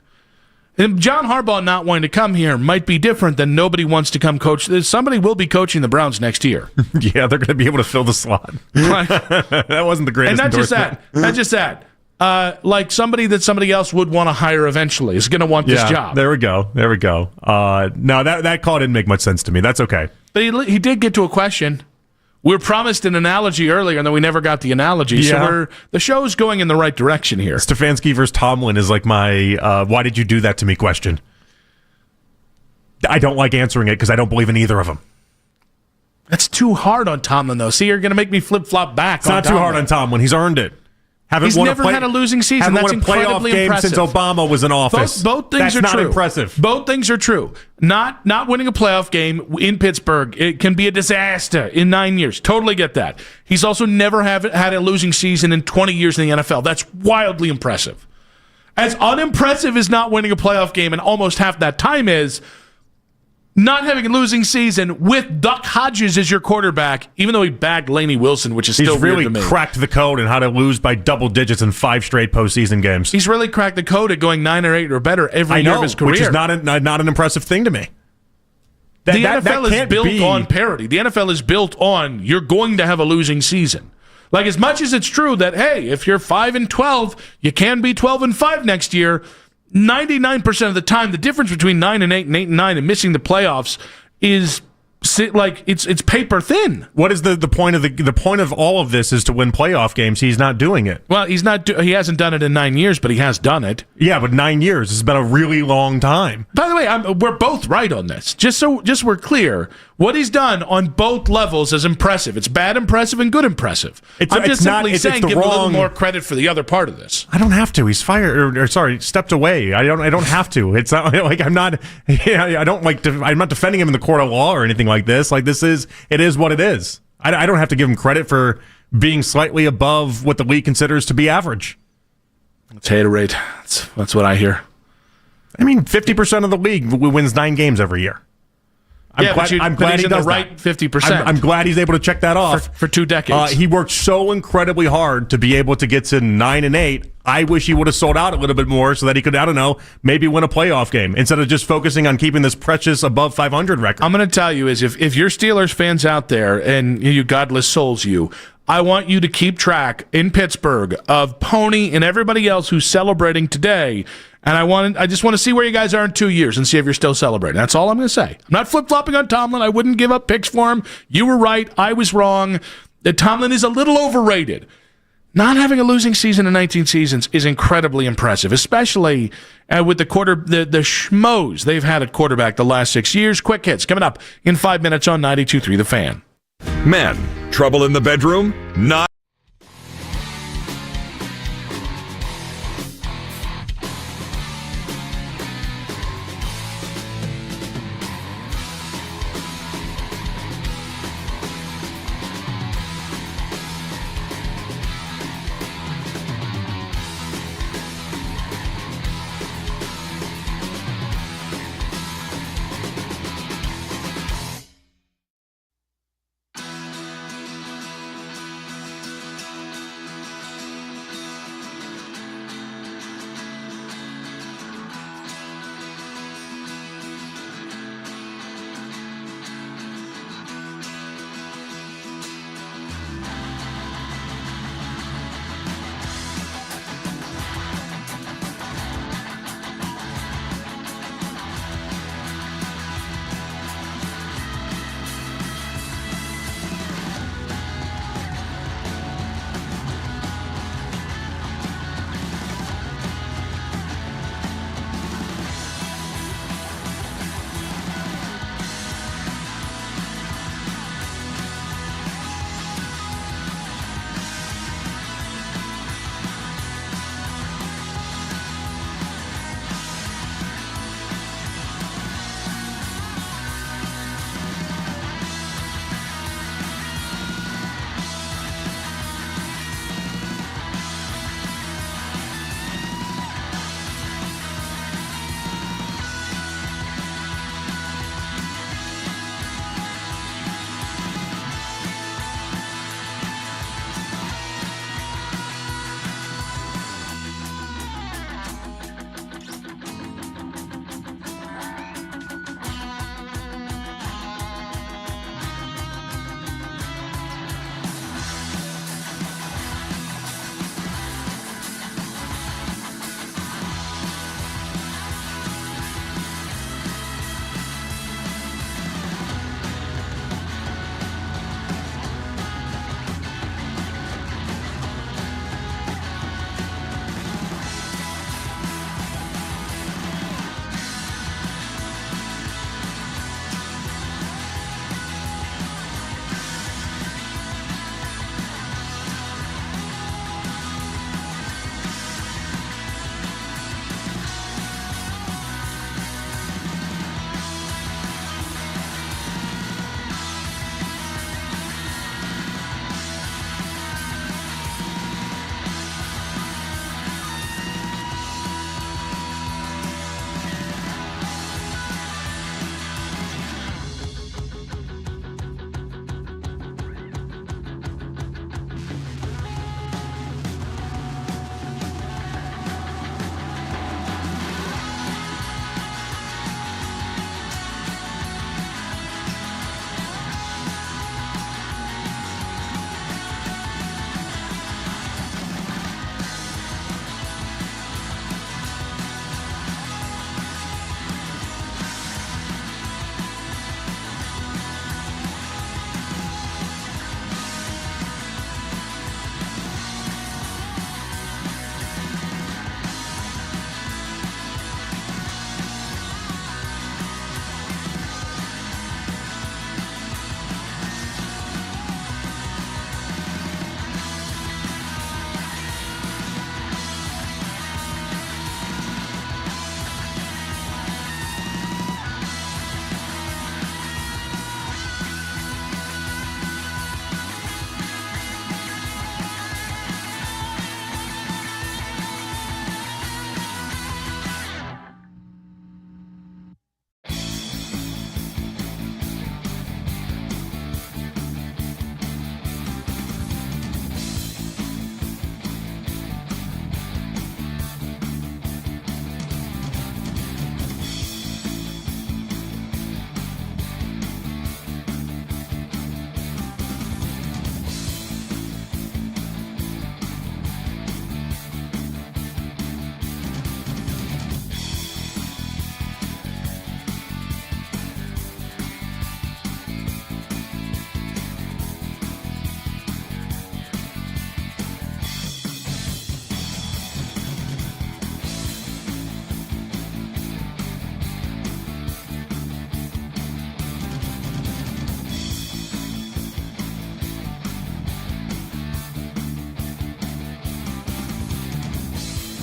And John Harbaugh not wanting to come here might be different than nobody wants to come coach. Somebody will be coaching the Browns next year. Yeah, they're going to be able to fill the slot. That wasn't the greatest endorsement. Not just that. Like somebody that somebody else would want to hire eventually is going to want this job. There we go. No, that call didn't make much sense to me. That's okay. But he did get to a question. We were promised an analogy earlier, and then we never got the analogy. Yeah. So the show's going in the right direction here. Stefanski versus Tomlin is like my why did you do that to me question. I don't like answering it because I don't believe in either of them. That's too hard on Tomlin, though. See, you're going to make me flip-flop back. It's not too hard on Tomlin. He's earned it. He's never had a losing season. That's incredibly impressive. Since Obama was in office. Both things are true. That's not impressive. Both things are true. Not winning a playoff game in Pittsburgh, it can be a disaster in 9 years. Totally get that. He's also never had a losing season in 20 years in the NFL. That's wildly impressive. As unimpressive as not winning a playoff game and almost half that time is, not having a losing season with Duck Hodges as your quarterback, even though he bagged Laney Wilson, which is still weird to me. He's really cracked the code in how to lose by double digits in 5 straight postseason games. He's really cracked the code at going 9 or 8 or better every year of his career. Which is not an impressive thing to me. The NFL is built on parity. The NFL is built on you're going to have a losing season. Like, as much as it's true that, hey, if you're 5-12, you can be 12-5 next year, 99% of the time, the difference between 9-8 and 8-9 and missing the playoffs is like it's paper thin. What is the point of the point of all of this is to win playoff games? He's not doing it. Well, he hasn't done it in 9 years, but he has done it. Yeah, but 9 years has been a really long time. By the way, we're both right on this. Just we're clear, what he's done on both levels is impressive. It's bad impressive and good impressive. I'm just simply saying give a little more credit for the other part of this. I don't have to. He's fired or stepped away. I don't have to. It's not like I'm not. I don't like. I'm not defending him in the court of law or anything like this. Like, it is what it is. I don't have to give him credit for being slightly above what the league considers to be average. It's haterade. That's what I hear. I mean, 50% of the league wins 9 games every year. I'm glad he's he does the right 50%. I'm glad he's able to check that off for 2 decades. He worked so incredibly hard to be able to get to 9 and 8. I wish he would have sold out a little bit more so that he could, I don't know, maybe win a playoff game instead of just focusing on keeping this precious above 500 record. I'm going to tell you is if you're Steelers fans out there and you godless souls I want you to keep track in Pittsburgh of Pony and everybody else who's celebrating today. And I just want to see where you guys are in 2 years and see if you're still celebrating. That's all I'm going to say. I'm not flip-flopping on Tomlin. I wouldn't give up picks for him. You were right. I was wrong. that Tomlin is a little overrated. Not having a losing season in 19 seasons is incredibly impressive, especially with the schmoes they've had at quarterback the last 6 years. Quick hits coming up in 5 minutes on 92.3 The Fan. Men, trouble in the bedroom? Not.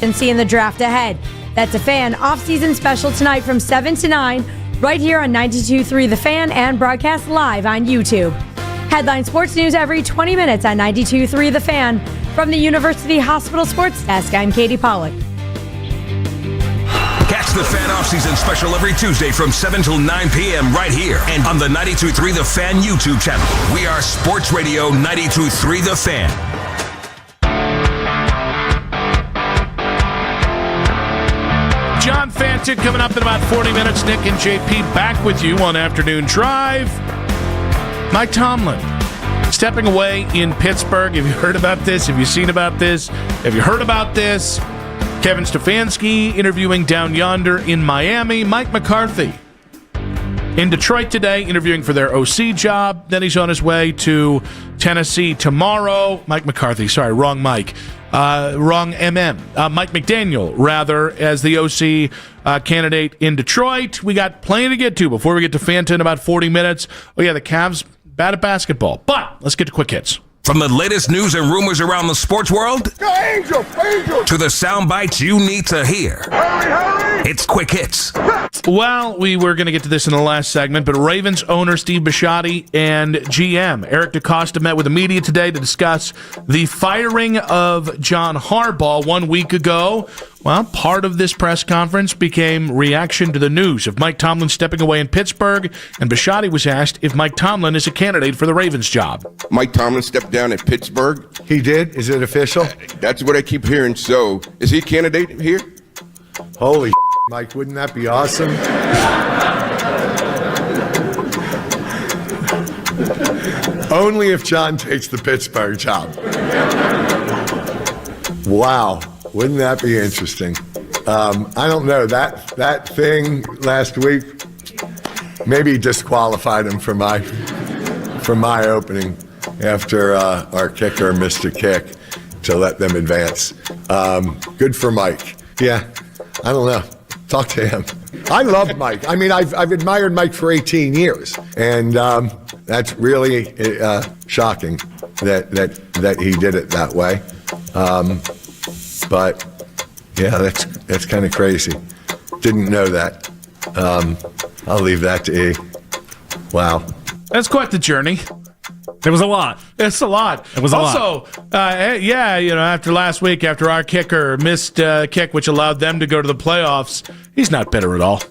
agency and the draft ahead. That's a Fan off-season special tonight from 7 to 9, right here on 92.3 The Fan and broadcast live on YouTube. Headline sports news every 20 minutes on 92.3 The Fan. From the University Hospital Sports Desk, I'm Katie Pollack. Catch the Fan Off-Season Special every Tuesday from 7 till 9 p.m. right here and on the 92.3 The Fan YouTube channel. We are Sports Radio 92.3 The Fan. John Fanta coming up in about 40 minutes. Nick and JP back with you on Afternoon Drive. Mike Tomlin stepping away in Pittsburgh. Have you heard about this? Have you seen about this? Have you heard about this? Kevin Stefanski interviewing down yonder in Miami. Mike McCarthy in Detroit today, interviewing for their OC job. Then he's on his way to Tennessee tomorrow. Mike McCarthy, sorry, wrong Mike. Wrong MM. Mike McDaniel, rather, as the OC candidate in Detroit. We got plenty to get to before we get to Fanta in about 40 minutes. Oh, yeah, the Cavs bad at basketball. But let's get to quick hits. From the latest news and rumors around the sports world Angel! to the sound bites you need to hear. Hurry! It's Quick Hits. Well, we were going to get to this in the last segment, but Ravens owner Steve Bisciotti and GM Eric DeCosta met with the media today to discuss the firing of John Harbaugh 1 week ago. Well, part of this press conference became reaction to the news of Mike Tomlin stepping away in Pittsburgh, and Bisciotti was asked if Mike Tomlin is a candidate for the Ravens job. Mike Tomlin stepped down at Pittsburgh. He did? Is it official? That's what I keep hearing. So, is he a candidate here? Holy Mike, wouldn't that be awesome? Only if John takes the Pittsburgh job. Wow. Wouldn't that be interesting? I don't know. That thing last week maybe disqualified him for my opening after our kicker missed a kick to let them advance. Good for Mike. Yeah, I don't know. Talk to him. I love Mike. I mean, I've admired Mike for 18 years, and that's really shocking that he did it that way. But yeah, that's kind of crazy. Didn't know that. I'll leave that to E. Wow. That's quite the journey. There was a lot. It's a lot. It was a lot. Also, after last week, after our kicker missed a kick, which allowed them to go to the playoffs, he's not bitter at all.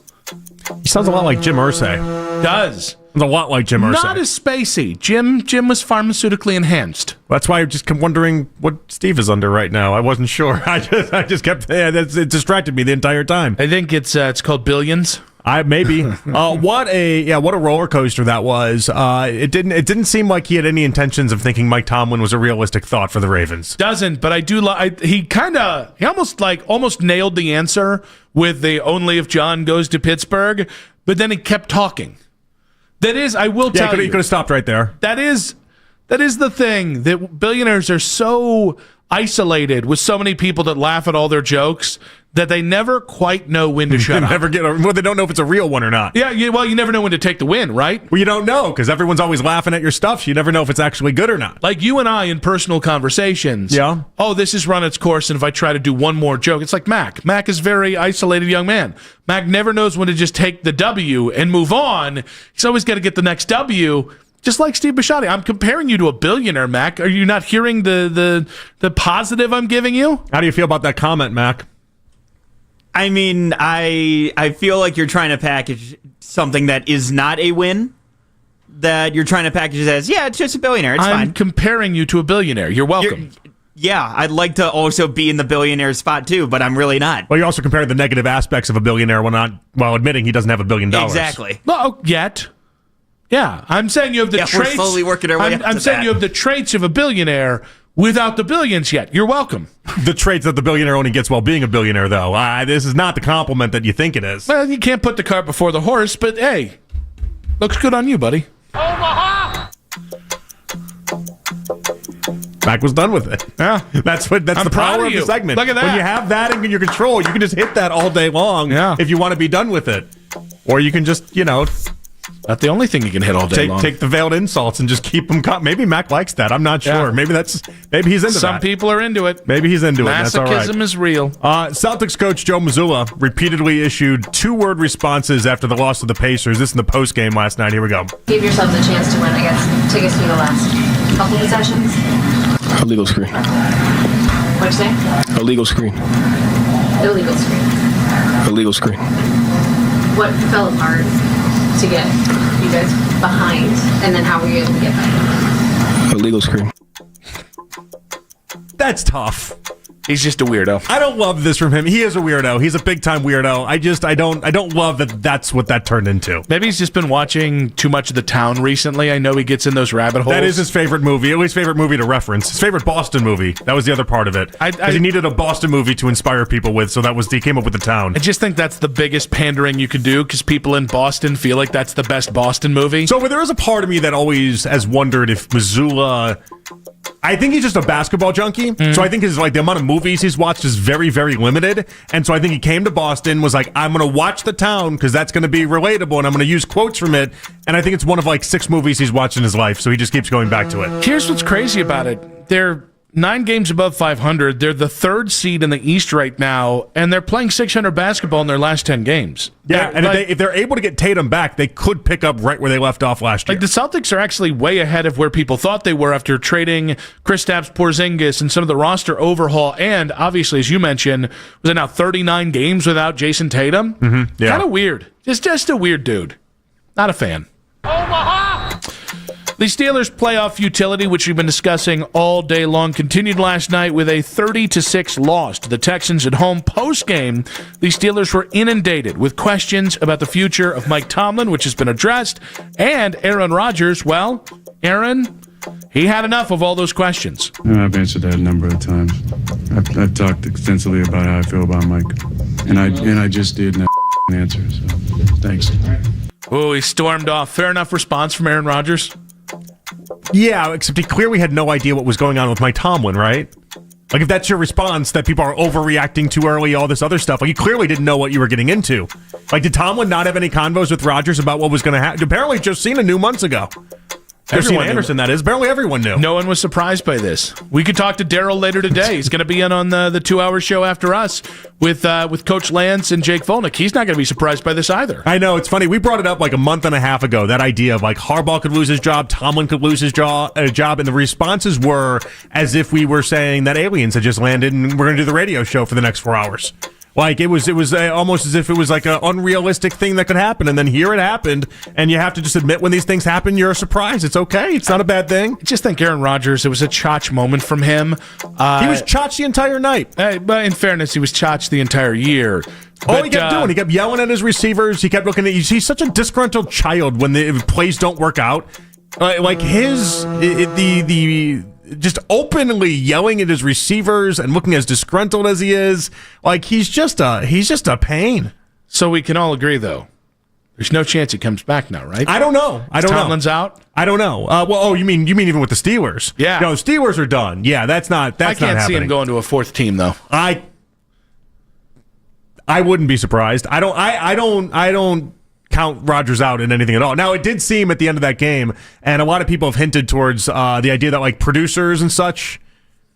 He sounds a lot like Jim Irsay. Does. A lot like Jim Irsay. Not as spacey. Jim was pharmaceutically enhanced. That's why I just kept wondering what Steve is under right now. I wasn't sure. I just kept. It distracted me the entire time. I think it's called Billions. Maybe. What a roller coaster that was. It didn't seem like he had any intentions of thinking Mike Tomlin was a realistic thought for the Ravens. Doesn't, but I do. He almost nailed the answer with the only if John goes to Pittsburgh, but then he kept talking. That is, I will tell you. He could have stopped right there. That is the thing, that billionaires are so isolated with so many people that laugh at all their jokes that they never quite know when to shut up. They don't know if it's a real one or not. Yeah, you never know when to take the win, right? Well, you don't know because everyone's always laughing at your stuff. So you never know if it's actually good or not. Like you and I in personal conversations. Yeah. Oh, this has run its course, and if I try to do one more joke, it's like Mac. Mac is a very isolated young man. Mac never knows when to just take the W and move on. He's always got to get the next W. Just like Steve Bisciotti. I'm comparing you to a billionaire, Mac. Are you not hearing the positive I'm giving you? How do you feel about that comment, Mac? I mean, I feel like you're trying to package something that is not a win, that you're trying to package as, yeah, it's just a billionaire. It's fine. I'm comparing you to a billionaire. You're welcome. Yeah, I'd like to also be in the billionaire spot too, but I'm really not. Well, you're also comparing the negative aspects of a billionaire while admitting he doesn't have $1 billion. Exactly. No, yet. Yeah, I'm saying you have the traits. We're slowly working our way up to I'm saying you have the traits of a billionaire without the billions yet. You're welcome. The traits that the billionaire only gets while being a billionaire, though. This is not the compliment that you think it is. Well, you can't put the cart before the horse, but hey, looks good on you, buddy. Omaha! Mac was done with it. Yeah, that's the power of the segment. Look at that. When you have that in your control, you can just hit that all day long. Yeah. If you want to be done with it, or you can just Not the only thing he can hit all day long. Take the veiled insults and just keep him. Maybe Mac likes that. I'm not sure. Yeah. Maybe he's into that. Some people are into it. Maybe he's into it. That's all right. Masochism is real. Celtics coach Joe Mazzulla repeatedly issued 2-word responses after the loss of the Pacers. This in the post game last night. Here we go. Give yourselves a chance to win. I guess take us through the last couple possessions. Illegal screen. What'd you say? Illegal screen. Illegal screen. Illegal screen. What fell apart to get you guys behind, and then how were you able to get back? Illegal screen. That's tough. He's just a weirdo. I don't love this from him. He is a weirdo. He's a big time weirdo. I don't love that. That's what that turned into. Maybe he's just been watching too much of The Town recently. I know he gets in those rabbit holes. That is his favorite movie. At least favorite movie to reference. His favorite Boston movie. That was the other part of it. Because he needed a Boston movie to inspire people with, so he came up with The Town. I just think that's the biggest pandering you could do because people in Boston feel like that's the best Boston movie. So there is a part of me that always has wondered if Mazzulla. I think he's just a basketball junkie. So I think the amount of movies he's watched is very, very limited. And so I think he came to Boston, was like, I'm going to watch The Town because that's going to be relatable and I'm going to use quotes from it. And I think it's one of 6 movies he's watched in his life. So he just keeps going back to it. Here's what's crazy about it. They're 9 games above 500. They're the 3rd seed in the East right now, and they're playing .600 basketball in their last 10 games. Yeah, and if they're able to get Tatum back, they could pick up right where they left off last year. The Celtics are actually way ahead of where people thought they were after trading Kristaps Porzingis and some of the roster overhaul. And obviously, as you mentioned, was it now 39 games without Jason Tatum? Mm-hmm. Yeah. Kind of weird. Just a weird dude. Not a fan. The Steelers' playoff futility, which we've been discussing all day long, continued last night with a 30-6 loss to the Texans at home. Post-game, the Steelers were inundated with questions about the future of Mike Tomlin, which has been addressed, and Aaron Rodgers. Well, Aaron, he had enough of all those questions. I've answered that a number of times. I've talked extensively about how I feel about Mike, and I just did not answer. So, thanks. Oh, he stormed off. Fair enough response from Aaron Rodgers. Yeah, except he clearly had no idea what was going on with Mike Tomlin, right? If that's your response, that people are overreacting too early, all this other stuff. You clearly didn't know what you were getting into. Did Tomlin not have any convos with Rodgers about what was going to happen? Apparently, Josina knew months ago. Josina Anderson, that is. Apparently everyone knew. No one was surprised by this. We could talk to Daryl later today. He's going to be in on the 2-hour show after us with Coach Lance and Jake Volnick. He's not going to be surprised by this either. I know. It's funny. We brought it up a month and a half ago, that idea of Harbaugh could lose his job, Tomlin could lose his job, and the responses were as if we were saying that aliens had just landed and we're going to do the radio show for the next 4 hours. It was almost as if it was an unrealistic thing that could happen, and then here it happened, and you have to just admit when these things happen, you're surprised. It's okay. It's not a bad thing. I just think Aaron Rodgers, it was a chotch moment from him. He was chotch the entire night. But in fairness, he was chotch the entire year. All he kept doing, he kept yelling at his receivers. He kept looking at. He's such a disgruntled child when the plays don't work out. Just openly yelling at his receivers and looking as disgruntled as he is, he's just a pain. So we can all agree, though, there's no chance he comes back now, right? I don't know. Tomlin's out. I don't know. You mean even with the Steelers? Yeah. No, the Steelers are done. Yeah, that's not. I can't see him going to a 4th team, though. I wouldn't be surprised. I don't count Rodgers out in anything at all. Now, it did seem at the end of that game, and a lot of people have hinted towards the idea that producers and such,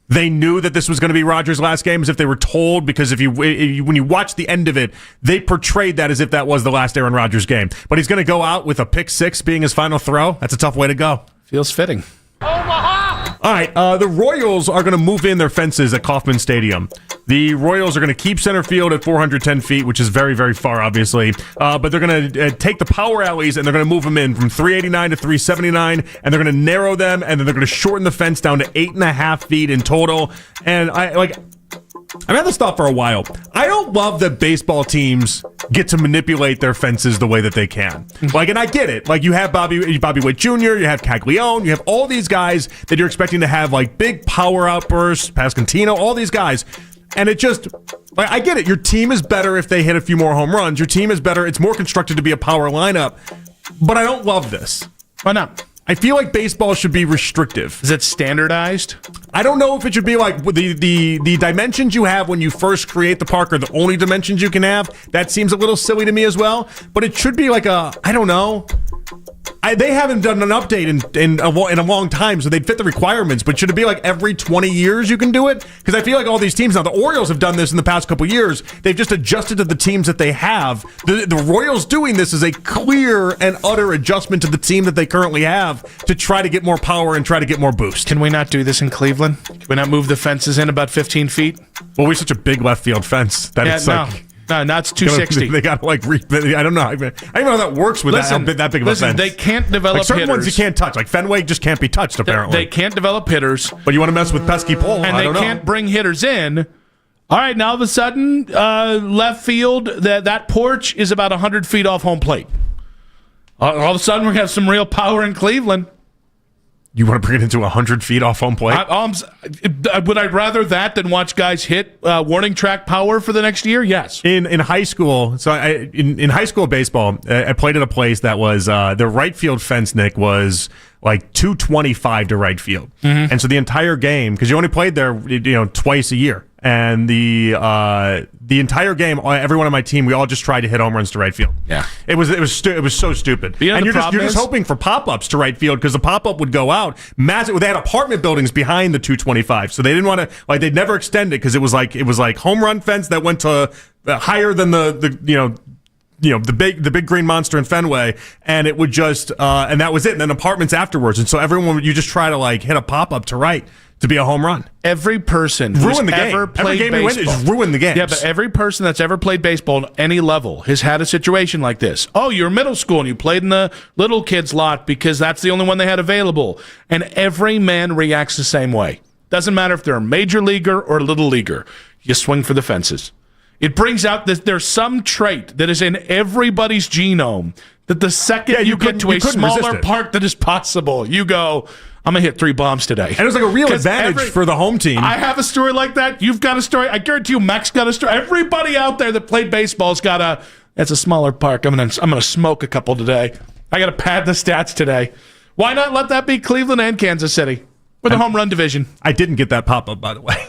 they knew that this was going to be Rodgers' last game, as if they were told, because when you watch the end of it, they portrayed that as if that was the last Aaron Rodgers game. But he's going to go out with a pick 6 being his final throw. That's a tough way to go. Feels fitting. All right, the Royals are going to move in their fences at Kauffman Stadium. The Royals are going to keep center field at 410 feet, which is very, very far, obviously. But they're going to take the power alleys and they're going to move them in from 389 to 379, and they're going to narrow them, and then they're going to shorten the fence down to 8.5 feet in total. And I've had this thought for a while. I don't love that baseball teams get to manipulate their fences the way that they can. And I get it. You have Bobby Witt Jr., you have Caglione, you have all these guys that you're expecting to have big power outbursts, Pasquantino, all these guys. And it just, I get it. Your team is better if they hit a few more home runs. Your team is better. It's more constructed to be a power lineup. But I don't love this. Why not? I feel like baseball should be restrictive. Is it standardized? I don't know if it should be the dimensions you have when you first create the park are the only dimensions you can have. That seems a little silly to me as well. But it should be I don't know. They haven't done an update in a long time, so they'd fit the requirements. But should it be like every 20 years you can do it? Because I feel like all these teams now, the Orioles have done this in the past couple years. They've just adjusted to the teams that they have. The Royals doing this is a clear and utter adjustment to the team that they currently have to try to get more power and try to get more boost. Can we not do this in Cleveland? Can we not move the fences in about 15 feet? Well, we have such a big left field fence that it's like... No, it's 260. They got to I don't know. I don't know how that works with that big of a fence. They can't develop like certain hitters. ones you can't touch. Like Fenway just can't be touched, apparently. They can't develop hitters. But you want to mess with pesky pole, and I don't know. they can't bring hitters in. All right, now all of a sudden, left field, that porch is about 100 feet off home plate. All of a sudden, we have some real power in Cleveland. You want to bring it into 100 feet off home plate? Would I rather that than watch guys hit warning track power for the next year? Yes. In high school, so in high school baseball, I played at a place that was the right field fence, Nick, was like 225 to right field. Mm-hmm. And so the entire game, because you only played there twice a year, and the entire game, everyone on my team, we all just tried to hit home runs to right field. Yeah, it was so stupid. And you're just hoping for pop-ups to right field because the pop-up would go out. Massive. They had apartment buildings behind the 225, so they didn't want to they'd never extend it because it was like home run fence that went to higher than the big green monster in Fenway, and it would just and that was it. And then apartments afterwards, and so you just try to hit a pop-up to right to be a home run. Every person who's ever played baseball just ruin the game. Yeah, but every person that's ever played baseball at any level has had a situation like this. Oh, you're middle school and you played in the little kids lot because that's the only one they had available. And every man reacts the same way. Doesn't matter if they're a major leaguer or a little leaguer. You swing for the fences. It brings out that there's some trait that is in everybody's genome that the second you get to a smaller park that is possible, you go, I'm going to hit 3 bombs today. And it was like a real advantage for the home team. I have a story like that. You've got a story. I guarantee you Mac's got a story. Everybody out there that played baseball's got it's a smaller park. I'm gonna smoke a couple today. I got to pad the stats today. Why not let that be Cleveland and Kansas City with the home run division? I didn't get that pop-up, by the way.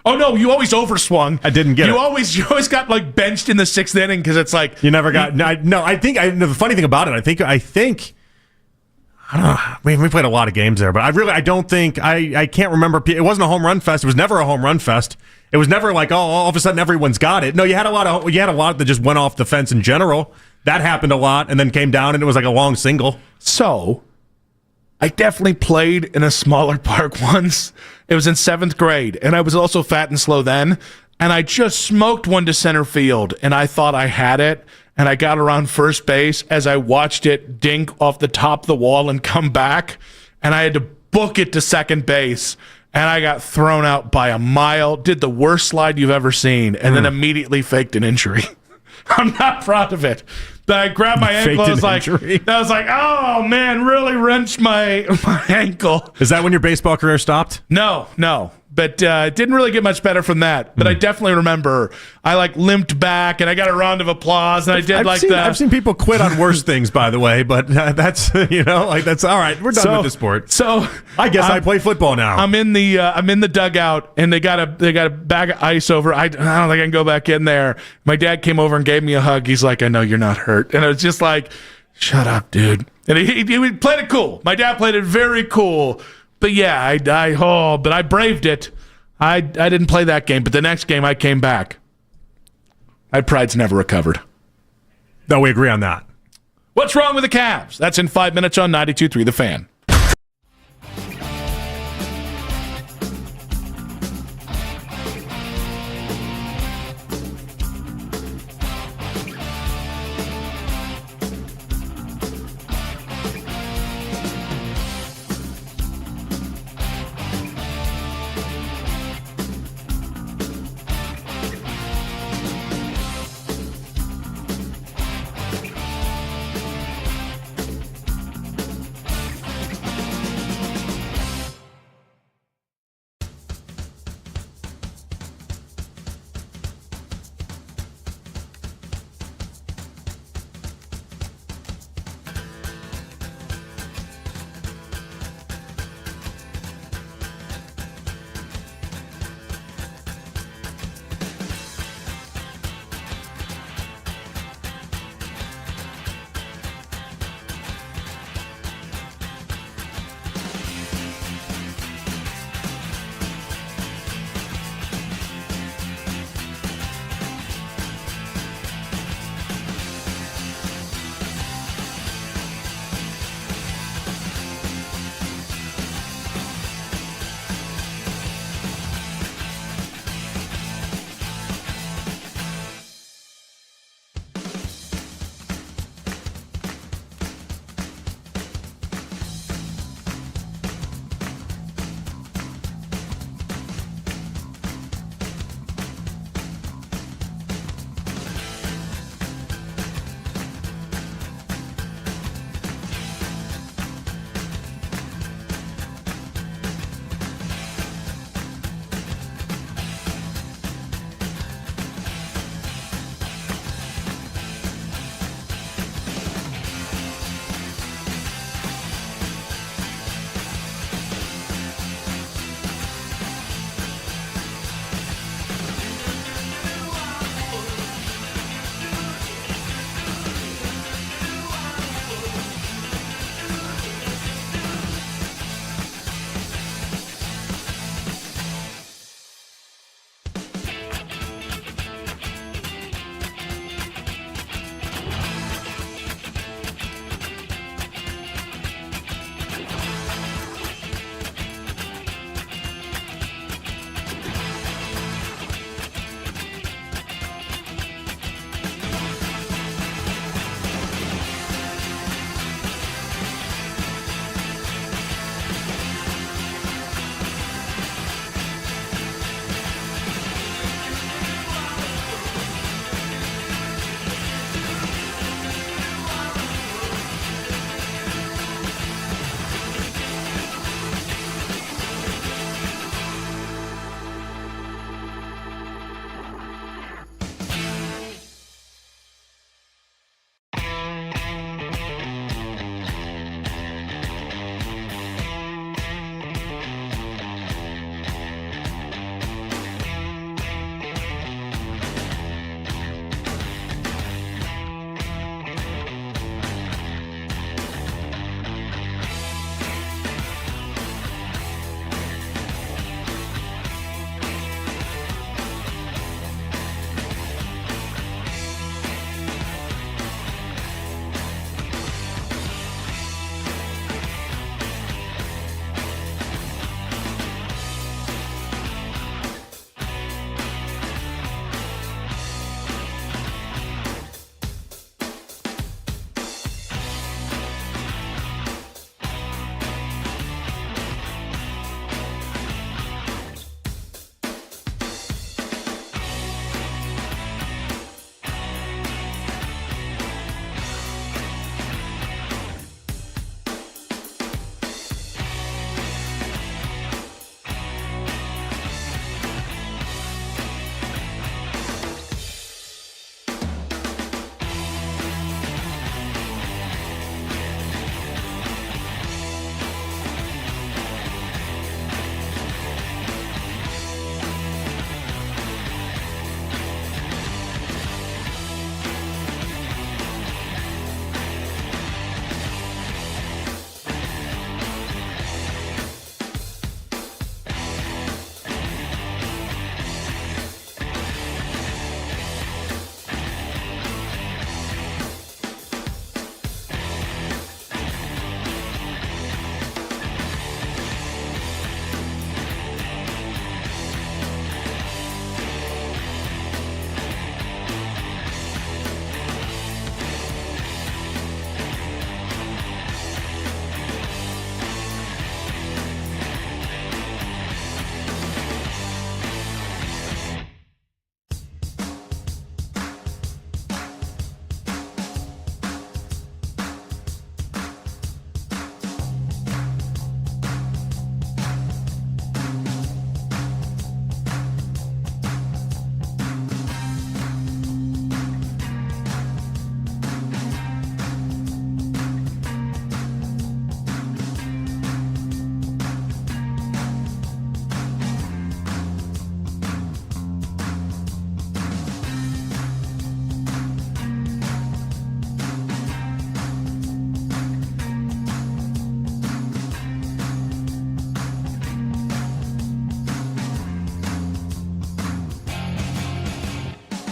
Oh no! You always overswung. I didn't get it. You always got benched in the 6th inning because it's like you never got. No, I think the funny thing about it, I think. I don't know. I mean, we played a lot of games there, but I don't think I can't remember. It wasn't a home run fest. It was never a home run fest. It was never like all of a sudden everyone's got it. No, you had a lot that just went off the fence in general. That happened a lot, and then came down, and it was like a long single. So, I definitely played in a smaller park once. It was in 7th grade, and I was also fat and slow then. And I just smoked one to center field, and I thought I had it. And I got around first base as I watched it dink off the top of the wall and come back. And I had to book it to second base. And I got thrown out by a mile. Did the worst slide you've ever seen. And then immediately faked an injury. I'm not proud of it. But I grabbed my ankle. I was like, oh, man, really wrenched my ankle. Is that when your baseball career stopped? No. But didn't really get much better from that. But I definitely remember I limped back and I got a round of applause and I've seen people quit on worse things, by the way. But that's that's all right. We're done with the sport. So I guess I play football now. I'm in the dugout and they got a bag of ice over. I don't think I can go back in there. My dad came over and gave me a hug. He's like, I know you're not hurt, and I was just like, shut up, dude. And he played it cool. My dad played it very cool. But yeah, but I braved it. I didn't play that game, but the next game I came back. My pride's never recovered. No, we agree on that. What's wrong with the Cavs? That's in 5 minutes on 92.3 The Fan.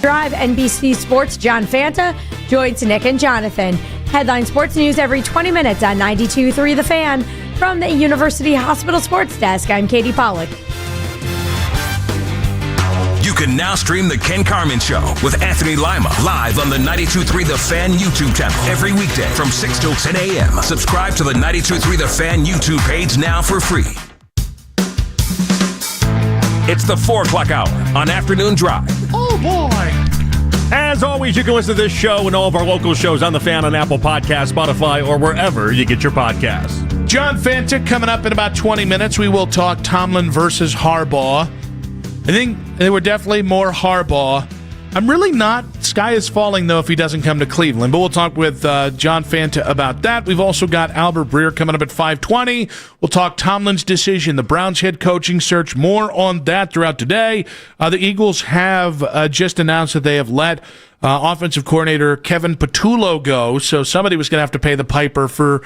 Drive, NBC Sports' John Fanta joins Nick and Jonathan. Headline Sports News every 20 minutes on 92.3 The Fan. From the University Hospital Sports Desk, I'm Katie Pollack. You can now stream The Ken Carman Show with Anthony Lima live on the 92.3 The Fan YouTube channel every weekday from 6 till 10 a.m. Subscribe to the 92.3 The Fan YouTube page now for free. It's the 4 o'clock hour on Afternoon Drive. Oh, boy. As always, you can listen to this show and all of our local shows on The Fan on Apple Podcasts, Spotify, or wherever you get your podcasts. John Fanta coming up in about 20 minutes. We will talk Tomlin versus Harbaugh. I think they were definitely more Harbaugh. I'm really not. Sky is falling, though, if he doesn't come to Cleveland. But we'll talk with John Fanta about that. We've also got Albert Breer coming up at 5:20. We'll talk Tomlin's decision, the Browns head coaching search. More on that throughout today. The Eagles have just announced that they have let offensive coordinator Kevin Patullo go. So somebody was going to have to pay the piper for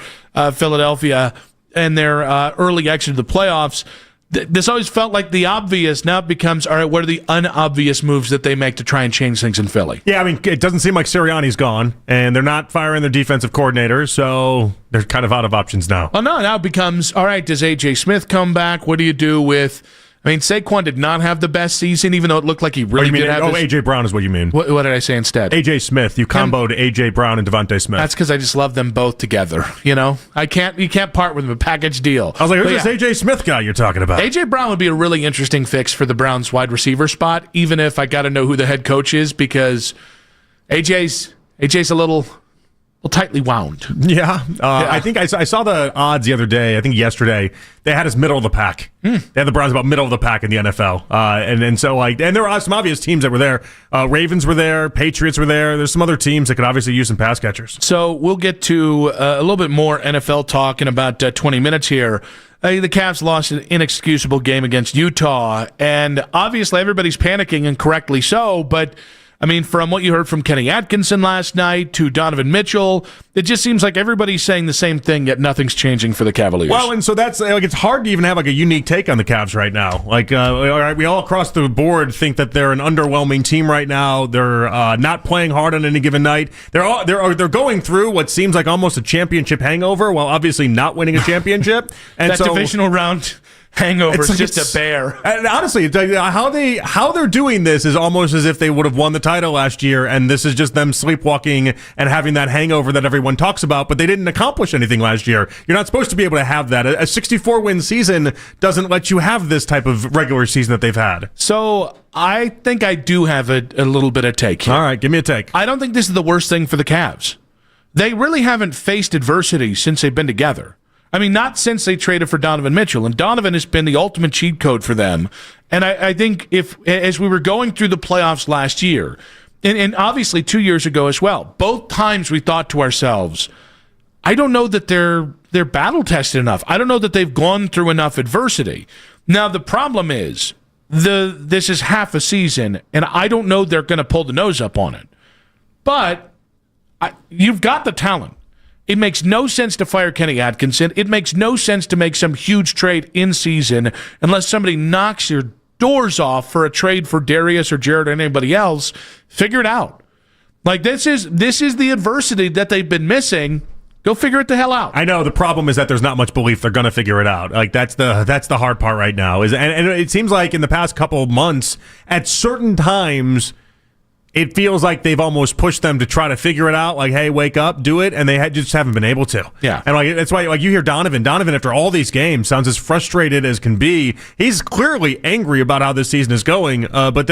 Philadelphia and their early exit to the playoffs. This always felt like the obvious. Now it becomes, all right, what are the unobvious moves that they make to try and change things in Philly? Yeah, I mean, it doesn't seem like Sirianni's gone, and they're not firing their defensive coordinator, so they're kind of out of options now. Well, no, now it becomes, all right, does A.J. Smith come back? What do you do with... I mean, Saquon did not have the best season, even though it looked like he really did have. A.J. Brown is what you mean. What did I say instead? A.J. Smith. You comboed A.J. Brown and Devontae Smith. That's because I just love them both together. You know, you can't part with them. A package deal. I was like, who's this A.J. Smith guy you're talking about? A.J. Brown would be a really interesting fix for the Browns wide receiver spot, even if I got to know who the head coach is, because A.J.'s a little tightly wound. Yeah. I think I saw the odds the other day. I think yesterday they had us middle of the pack. They had the Browns about middle of the pack in the NFL, and so there are some obvious teams that were there. Ravens were there, Patriots were there. There's some other teams that could obviously use some pass catchers. So we'll get to a little bit more NFL talk in about 20 minutes here. The Cavs lost an inexcusable game against Utah, and obviously everybody's panicking, and correctly so, but I mean, from what you heard from Kenny Atkinson last night to Donovan Mitchell, it just seems like everybody's saying the same thing, yet nothing's changing for the Cavaliers. Well, and so that's it's hard to even have a unique take on the Cavs right now. We all across the board think that they're an underwhelming team right now. They're not playing hard on any given night. They're going through what seems like almost a championship hangover, while obviously not winning a championship. And that divisional round hangover is just a bear. And honestly, how they're doing this is almost as if they would have won the title last year, and this is just them sleepwalking and having that hangover that everyone talks about, but they didn't accomplish anything last year. You're not supposed to be able to have that. A 64-win season doesn't let you have this type of regular season that they've had. So I think I do have a little bit of take here. All right, give me a take. I don't think this is the worst thing for the Cavs. They really haven't faced adversity since they've been together. I mean, not since they traded for Donovan Mitchell, and Donovan has been the ultimate cheat code for them. And I think as we were going through the playoffs last year, and obviously 2 years ago as well, both times we thought to ourselves, I don't know that they're battle tested enough. I don't know that they've gone through enough adversity. Now the problem is this is half a season, and I don't know they're going to pull the nose up on it. But you've got the talent. It makes no sense to fire Kenny Atkinson. It makes no sense to make some huge trade in season unless somebody knocks your doors off for a trade for Darius or Jared or anybody else. Figure it out. Like this is the adversity that they've been missing. Go figure it the hell out. I know the problem is that there's not much belief they're going to figure it out. Like that's the hard part right now. And it seems like in the past couple of months, at certain times, it feels like they've almost pushed them to try to figure it out. Like, hey, wake up, do it, and they just haven't been able to. Yeah, and that's why you hear Donovan after all these games sounds as frustrated as can be. He's clearly angry about how this season is going, but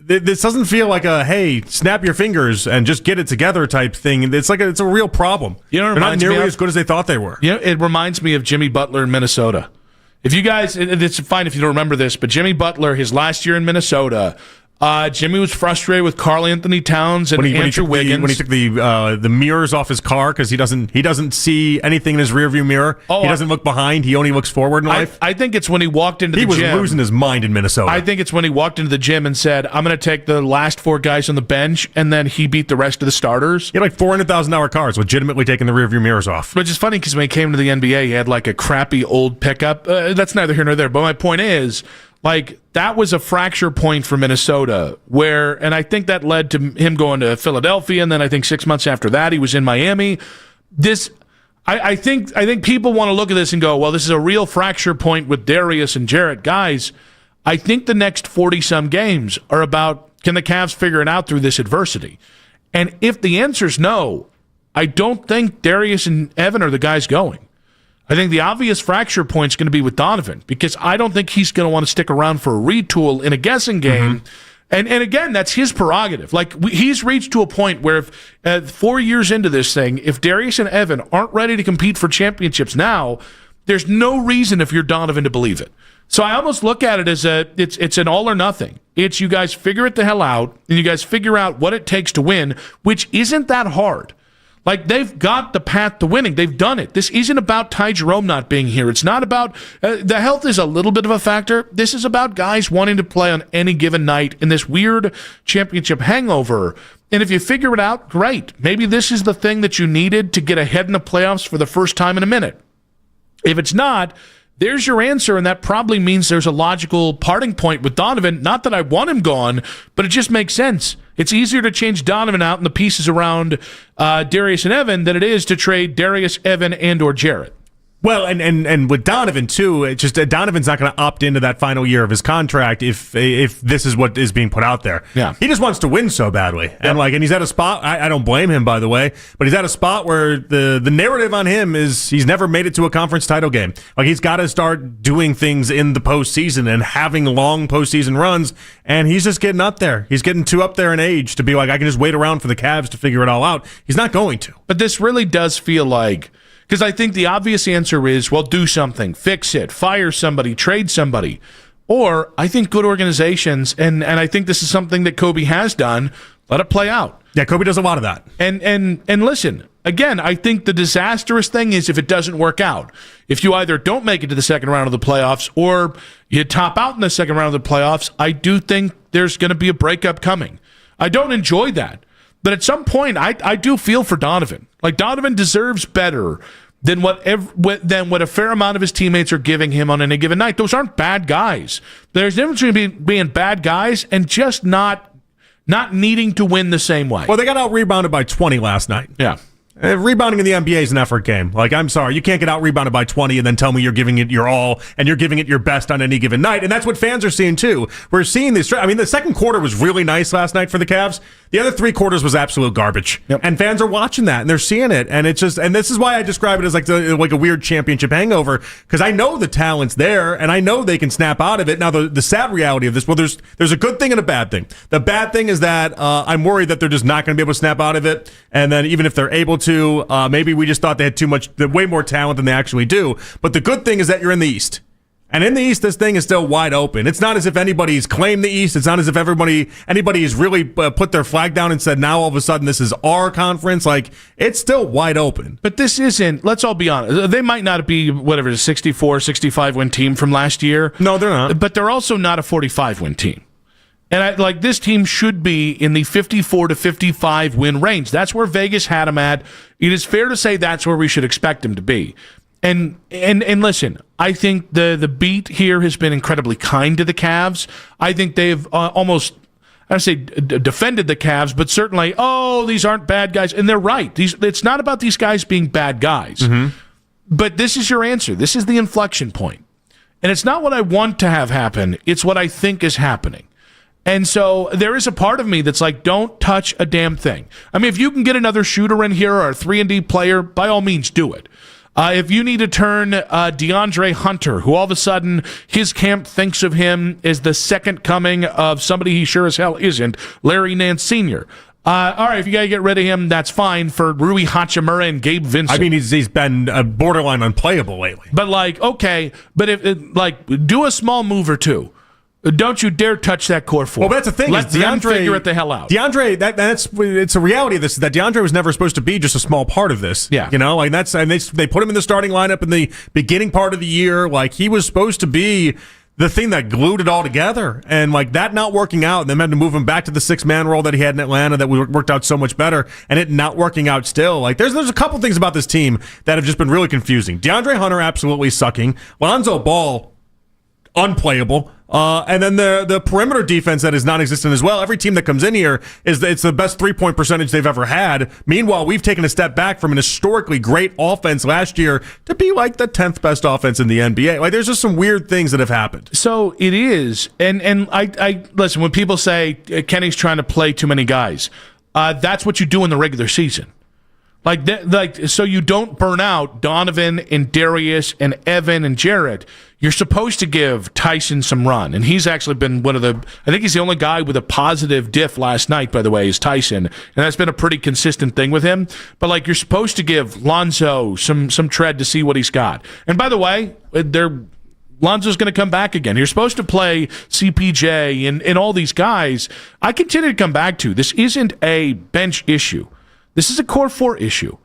this doesn't feel like a hey, snap your fingers and just get it together type thing. It's like it's a real problem. You know, they're not nearly as good as they thought they were. You know, it reminds me of Jimmy Butler in Minnesota. If you guys, it's fine if you don't remember this, but Jimmy Butler, his last year in Minnesota. Jimmy was frustrated with Karl Anthony Towns and Andrew Wiggins when he took the mirrors off his car because he doesn't see anything in his rearview mirror. He doesn't look behind. He only looks forward in life. I think it's when he walked into the gym. He was losing his mind in Minnesota. I think it's when he walked into the gym and said, "I'm going to take the last 4 guys on the bench," and then he beat the rest of the starters. He had like $400,000 cars, legitimately taking the rearview mirrors off. Which is funny because when he came to the NBA, he had like a crappy old pickup. That's neither here nor there. But my point is, Like, that was a fracture point for Minnesota and I think that led to him going to Philadelphia, and then I think 6 months after that he was in Miami. I think people want to look at this and go, well, this is a real fracture point with Darius and Jarrett. Guys, I think the next 40-some games are about, can the Cavs figure it out through this adversity? And if the answer's no, I don't think Darius and Evan are the guys going. I think the obvious fracture point is going to be with Donovan, because I don't think he's going to want to stick around for a retool in a guessing game. And again, that's his prerogative. Like, he's reached to a point where if 4 years into this thing, if Darius and Evan aren't ready to compete for championships now, there's no reason if you're Donovan to believe it. So I almost look at it as it's an all or nothing. It's you guys figure it the hell out, and you guys figure out what it takes to win, which isn't that hard. Like, they've got the path to winning. They've done it. This isn't about Ty Jerome not being here. It's not about the health is a little bit of a factor. This is about guys wanting to play on any given night in this weird championship hangover. And if you figure it out, great. Maybe this is the thing that you needed to get ahead in the playoffs for the first time in a minute. If it's not, there's your answer, and that probably means there's a logical parting point with Donovan. Not that I want him gone, but it just makes sense. It's easier to change Donovan out and the pieces around Darius and Evan than it is to trade Darius, Evan, and or Jarrett. Well, and with Donovan too, it's just Donovan's not going to opt into that final year of his contract if this is what is being put out there. Yeah, he just wants to win so badly, and he's at a spot. I don't blame him, by the way, but he's at a spot where the narrative on him is he's never made it to a conference title game. Like, he's got to start doing things in the postseason and having long postseason runs, and he's just getting up there. He's getting too up there in age to be like, I can just wait around for the Cavs to figure it all out. He's not going to. But this really does feel like. Because I think the obvious answer is, well, do something, fix it, fire somebody, trade somebody. Or I think good organizations, and I think this is something that Kobe has done, let it play out. Yeah, Kobe does a lot of that. And listen, again, I think the disastrous thing is if it doesn't work out. If you either don't make it to the second round of the playoffs or you top out in the second round of the playoffs, I do think there's going to be a breakup coming. I don't enjoy that. But at some point, I do feel for Donovan. Like, Donovan deserves better than what a fair amount of his teammates are giving him on any given night. Those aren't bad guys. There's a difference between being bad guys and just not needing to win the same way. Well, they got out-rebounded by 20 last night. Yeah. Rebounding in the NBA is an effort game. Like, I'm sorry, you can't get out-rebounded by 20 and then tell me you're giving it your all and you're giving it your best on any given night. And that's what fans are seeing, too. We're seeing this. I mean, the second quarter was really nice last night for the Cavs. The other 3 quarters was absolute garbage. Yep. And fans are watching that, and they're seeing it. And it's just, and this is why I describe it as like a weird championship hangover, because I know the talent's there, and I know they can snap out of it. Now, the sad reality of this, well, there's a good thing and a bad thing. The bad thing is that I'm worried that they're just not going to be able to snap out of it. And then even if they're able to, maybe we just thought they had way more talent than they actually do. But the good thing is that you're in the East. And in the East, this thing is still wide open. It's not as if anybody's claimed the East. It's not as if anybody has really put their flag down and said, now all of a sudden this is our conference. Like, it's still wide open. But this isn't, let's all be honest, they might not be, whatever, a 64, 65 win team from last year. No, they're not. But they're also not a 45 win team. And this team should be in the 54 to 55 win range. That's where Vegas had them at. It is fair to say that's where we should expect them to be. And listen, I think the beat here has been incredibly kind to the Cavs. I think they've almost, I don't say defended the Cavs, but certainly, these aren't bad guys. And they're right. It's not about these guys being bad guys. Mm-hmm. But this is your answer. This is the inflection point. And it's not what I want to have happen. It's what I think is happening. And so there is a part of me that's like, don't touch a damn thing. I mean, if you can get another shooter in here or a 3-and-D player, by all means, do it. If you need to turn DeAndre Hunter, who all of a sudden his camp thinks of him as the second coming of somebody he sure as hell isn't, Larry Nance Sr., all right, if you got to get rid of him, that's fine for Rui Hachimura and Gabe Vincent. I mean, he's been borderline unplayable lately. But okay, but if do a small move or two. Don't you dare touch that core four. Well, that's the thing. Let them figure it the hell out. DeAndre, it's a reality of this, that DeAndre was never supposed to be just a small part of this. Yeah. And they put him in the starting lineup in the beginning part of the year. Like, he was supposed to be the thing that glued it all together. And that not working out, and them having to move him back to the 6-man role that he had in Atlanta that worked out so much better, and it not working out still. There's a couple things about this team that have just been really confusing. DeAndre Hunter absolutely sucking. Lonzo Ball unplayable. And then the perimeter defense that is non-existent as well. Every team that comes in here it's the best 3-point percentage they've ever had. Meanwhile, we've taken a step back from an historically great offense last year to be like the 10th best offense in the NBA. Like, there's just some weird things that have happened. So it is, and I listen, when people say Kenny's trying to play too many guys, that's what you do in the regular season. So you don't burn out Donovan and Darius and Evan and Jarrett. You're supposed to give Tyson some run, and he's actually been I think he's the only guy with a positive diff last night, by the way, is Tyson, and that's been a pretty consistent thing with him. But you're supposed to give Lonzo some tread to see what he's got. And by the way, Lonzo's going to come back again. You're supposed to play CPJ and all these guys. I continue to come back to this isn't a bench issue. This is a core 4 issue.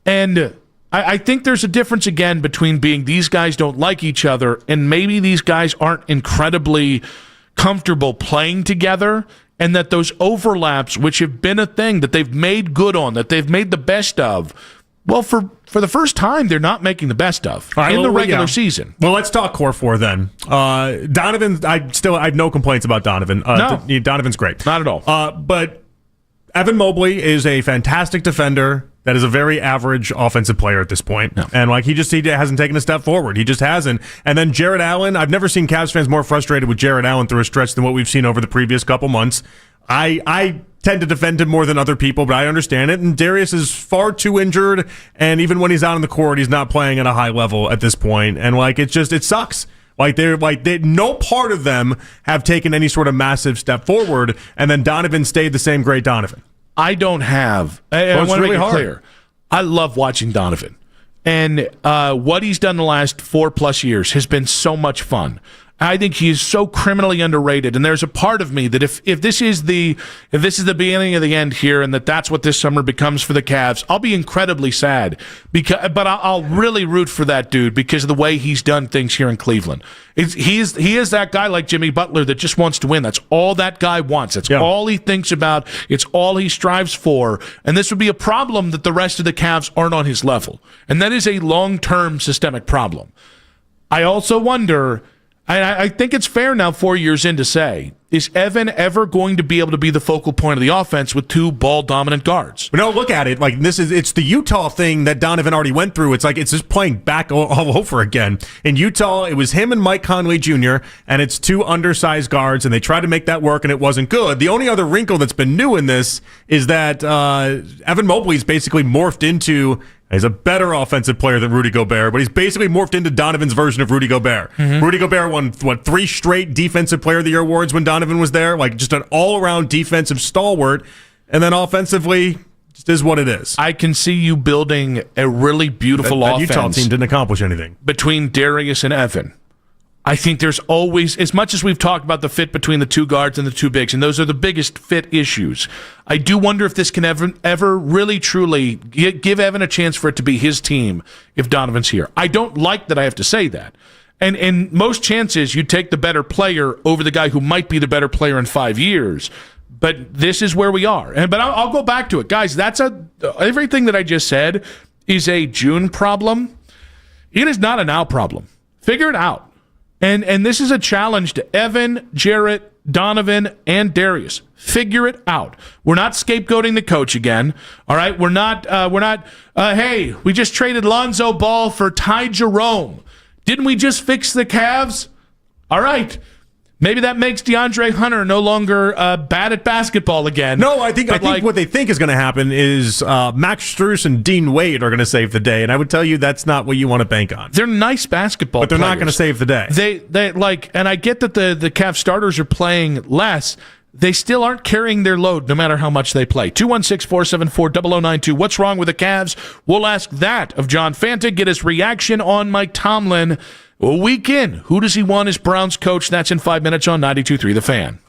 And I think there's a difference, again, between being these guys don't like each other and maybe these guys aren't incredibly comfortable playing together, and that those overlaps, which have been a thing that they've made good on, that they've made the best of, well, for the first time, they're not making the best of in the regular season. Well, let's talk core 4 then. Donovan, I have no complaints about Donovan. No. Donovan's great. Not at all. But Evan Mobley is a fantastic defender that is a very average offensive player at this point. No. And he hasn't taken a step forward. He just hasn't. And then Jarrett Allen, I've never seen Cavs fans more frustrated with Jarrett Allen through a stretch than what we've seen over the previous couple months. I tend to defend him more than other people, but I understand it. And Darius is far too injured, and even when he's out on the court, he's not playing at a high level at this point. And it sucks. No part of them have taken any sort of massive step forward, and then Donovan stayed the same great Donovan. I don't have. I want to make it clear. I love watching Donovan. And what he's done the last 4+ years has been so much fun. I think he is so criminally underrated, and there's a part of me that if this is the beginning of the end here, and that's what this summer becomes for the Cavs, I'll be incredibly sad. But I'll really root for that dude because of the way he's done things here in Cleveland. He is that guy like Jimmy Butler that just wants to win. That's all that guy wants. That's all he thinks about. It's all he strives for. And this would be a problem that the rest of the Cavs aren't on his level, and that is a long-term systemic problem. I also wonder. I think it's fair now, 4 years in, to say, is Evan ever going to be able to be the focal point of the offense with 2 ball-dominant guards? No, look at it. It's the Utah thing that Donovan already went through. It's it's just playing back all over again. In Utah, it was him and Mike Conley Jr., and it's 2 undersized guards, and they tried to make that work, and it wasn't good. The only other wrinkle that's been new in this is that Evan Mobley's basically morphed into... He's a better offensive player than Rudy Gobert, but he's basically morphed into Donovan's version of Rudy Gobert. Mm-hmm. Rudy Gobert won, 3 straight Defensive Player of the Year awards when Donovan was there, just an all-around defensive stalwart, and then offensively, just is what it is. I can see you building a really beautiful offense. That Utah team didn't accomplish anything. Between Darius and Evan. I think there's always, as much as we've talked about the fit between the 2 guards and the 2 bigs, and those are the biggest fit issues, I do wonder if this can ever really, truly give Evan a chance for it to be his team if Donovan's here. I don't like that I have to say that. And in most chances, you take the better player over the guy who might be the better player in 5 years. But this is where we are. But I'll go back to it. Guys, everything that I just said is a June problem. It is not a now problem. Figure it out. And this is a challenge to Evan, Jarrett, Donovan, and Darius. Figure it out. We're not scapegoating the coach again. All right? We're not, hey, we just traded Lonzo Ball for Ty Jerome. Didn't we just fix the Cavs? All right. Maybe that makes DeAndre Hunter no longer bad at basketball again. No, I think what they think is going to happen is Max Strus and Dean Wade are going to save the day, and I would tell you that's not what you want to bank on. They're nice basketball but they're players. Not going to save the day. They and I get that the Cavs starters are playing less. They still aren't carrying their load no matter how much they play. 216-474-0092. What's wrong with the Cavs? We'll ask that of John Fanta, get his reaction on Mike Tomlin. A week in, who does he want as Browns coach? That's in 5 minutes on 92.3 The Fan.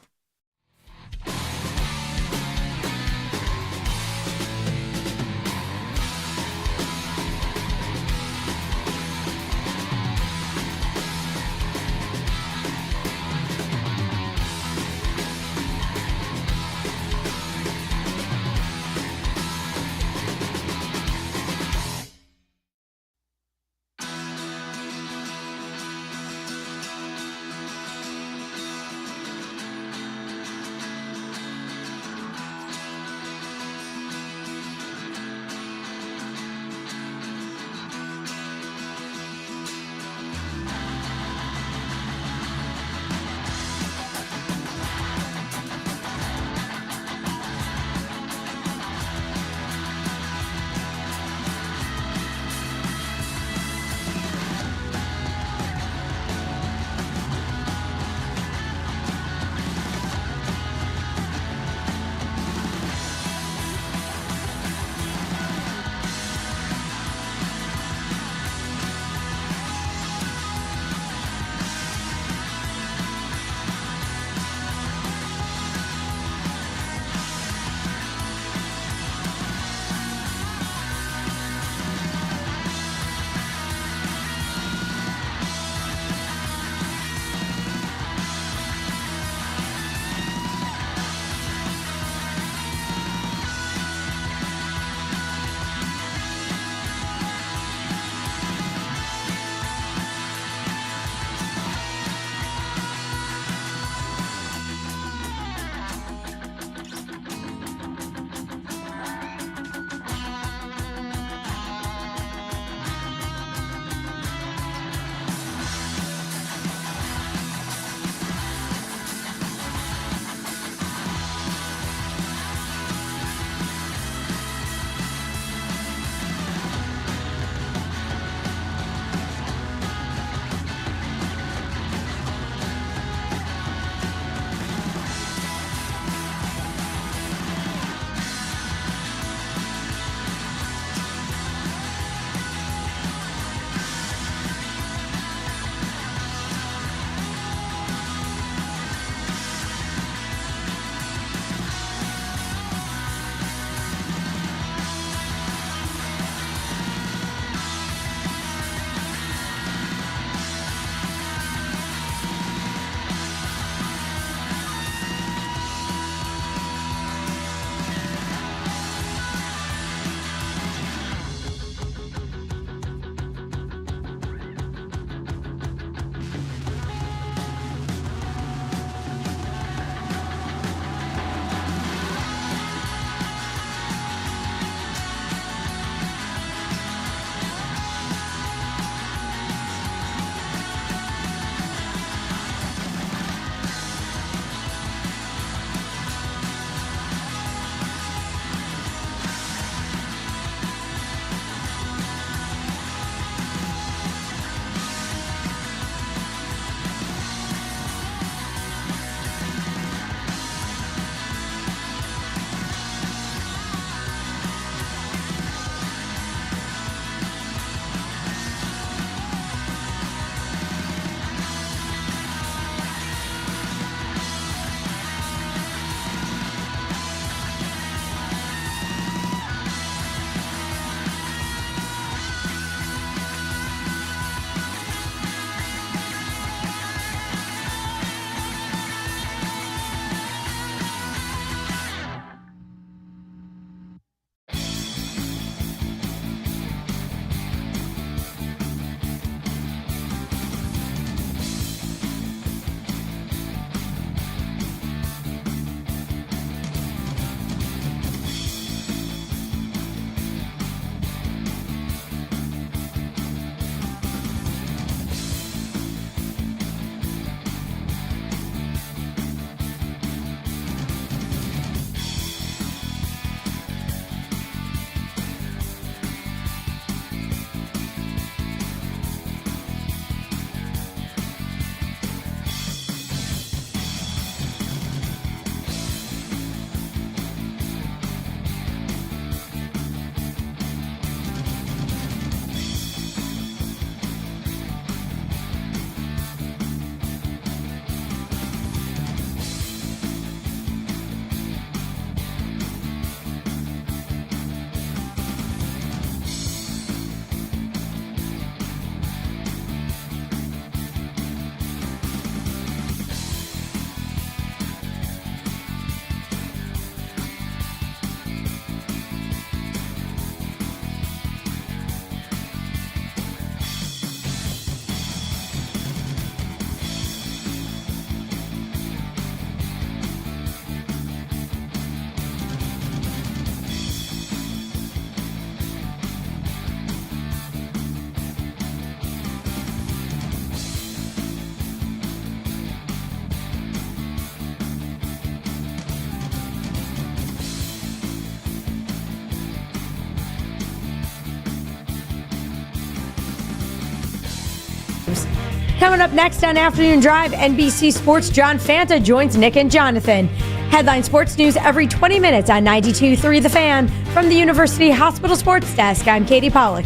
Coming up next on Afternoon Drive, NBC Sports' John Fanta joins Nick and Jonathan. Headline Sports News every 20 minutes on 92.3 The Fan. From the University Hospital Sports Desk, I'm Katie Pollack.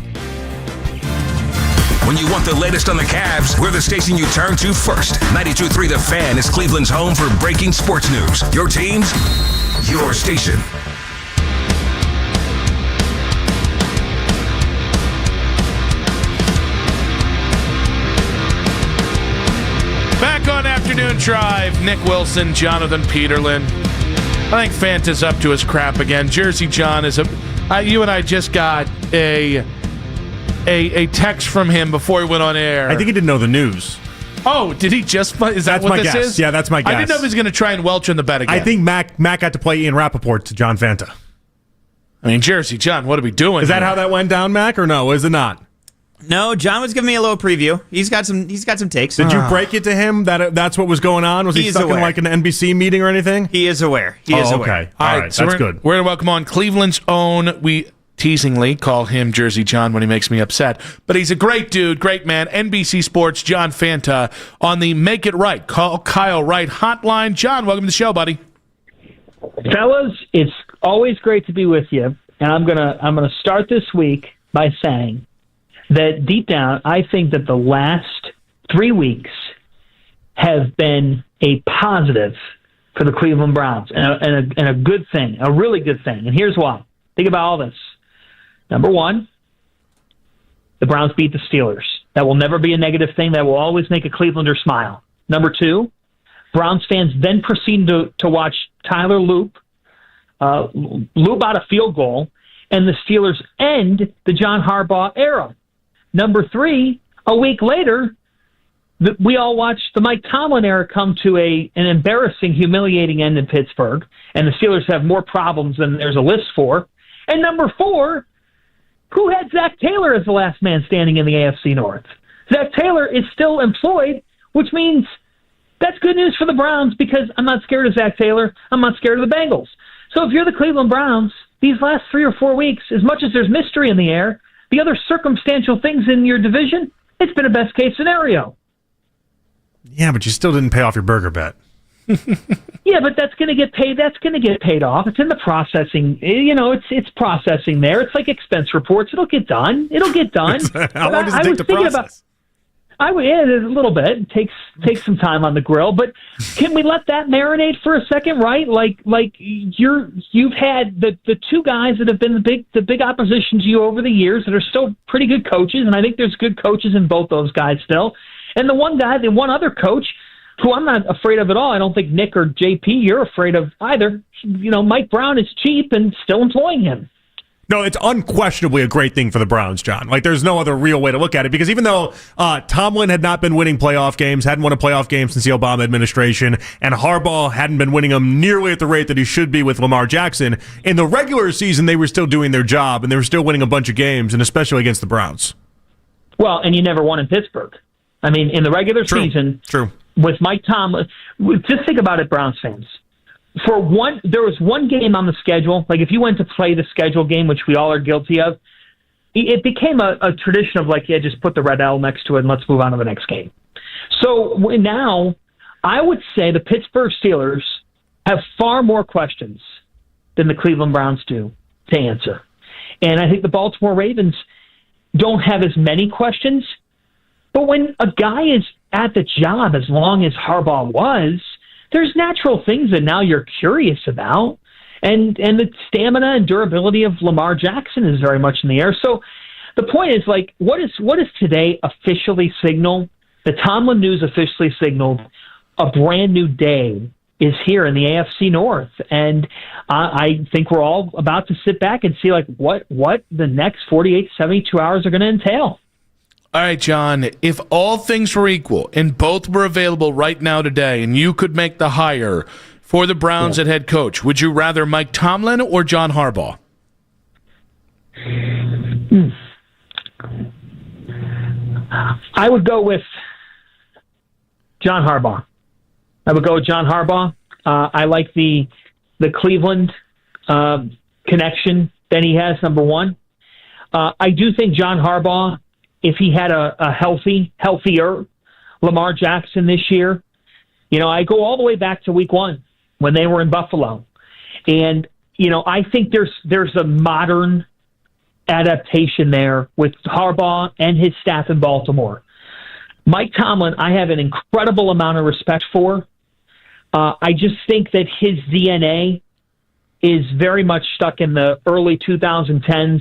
When you want the latest on the Cavs, we're the station you turn to first. 92.3 The Fan is Cleveland's home for breaking sports news. Your teams, your station. Back on Afternoon Drive, Nick Wilson, Jonathan Peterlin. I think Fanta's up to his crap again. Jersey John is you and I just got a text from him before he went on air. I think he didn't know the news. Oh, did he just? Is that that's what my this guess. is? Yeah, that's my guess. I didn't know if he was going to try and welch in the bet again. I think Mac got to play Ian Rappaport to John Fanta. I mean, Jersey John, what are we doing? Is that how that went down, Mac, or no? Is it not? No, John was giving me a little preview. He's got some takes. Did you break it to him that that's what was going on? Was he stuck in like an NBC meeting or anything? He is aware. He is aware. Okay. All right. So that's good. We're going to welcome on Cleveland's own. We teasingly call him Jersey John when he makes me upset. But he's a great dude, great man. NBC Sports, John Fanta on the Make It Right. Call Kyle Wright hotline. John, welcome to the show, buddy. Fellas, it's always great to be with you. And I'm gonna start this week by saying that deep down, I think that the last 3 weeks have been a positive for the Cleveland Browns and a good thing, a really good thing. And here's why. Think about all this. Number one, the Browns beat the Steelers. That will never be a negative thing. That will always make a Clevelander smile. Number two, Browns fans then proceed to watch Tyler loop out a field goal, and the Steelers end the John Harbaugh era. Number three, a week later, we all watched the Mike Tomlin era come to an embarrassing, humiliating end in Pittsburgh, and the Steelers have more problems than there's a list for. And number four, who had Zach Taylor as the last man standing in the AFC North? Zach Taylor is still employed, which means that's good news for the Browns because I'm not scared of Zach Taylor. I'm not scared of the Bengals. So if you're the Cleveland Browns, these last 3 or 4 weeks, as much as there's mystery in the air, the other circumstantial things in your division, it's been a best-case scenario. Yeah, but you still didn't pay off your burger bet. Yeah, but that's going to get paid. That's going to get paid off. It's in the processing. You know, it's processing there. It's like expense reports. It'll get done. How long does it take to process? A little bit. It takes some time on the grill, but can we let that marinate for a second, right? Like you've had the two guys that have been the big opposition to you over the years that are still pretty good coaches, and I think there's good coaches in both those guys still. And the one other coach who I'm not afraid of at all. I don't think Nick or JP you're afraid of either. You know, Mike Brown is cheap and still employing him. No, it's unquestionably a great thing for the Browns, John. Like, there's no other real way to look at it because even though Tomlin had not been winning playoff games, hadn't won a playoff game since the Obama administration, and Harbaugh hadn't been winning them nearly at the rate that he should be with Lamar Jackson, in the regular season they were still doing their job and they were still winning a bunch of games, and especially against the Browns. Well, and you never won in Pittsburgh. I mean, in the regular season, with Mike Tomlin, just think about it, Browns fans. There was one game on the schedule. Like if you went to play the schedule game, which we all are guilty of, it became a tradition of like, yeah, just put the red L next to it and let's move on to the next game. So now I would say the Pittsburgh Steelers have far more questions than the Cleveland Browns do to answer. And I think the Baltimore Ravens don't have as many questions. But when a guy is at the job as long as Harbaugh was, there's natural things that now you're curious about. And the stamina and durability of Lamar Jackson is very much in the air. So the point is, like, what is today officially signal? The Tomlin news officially signaled a brand new day is here in the AFC North. And I think we're all about to sit back and see, like, what the next 48, 72 hours are going to entail. All right, John, if all things were equal and both were available right now today and you could make the hire for the Browns at head coach, would you rather Mike Tomlin or John Harbaugh? I would go with John Harbaugh. I like the Cleveland connection that he has, number one. I do think John Harbaugh, if he had a healthier Lamar Jackson this year. You know, I go all the way back to week 1 when they were in Buffalo. And, you know, I think there's a modern adaptation there with Harbaugh and his staff in Baltimore. Mike Tomlin, I have an incredible amount of respect for. I just think that his DNA is very much stuck in the early 2010s.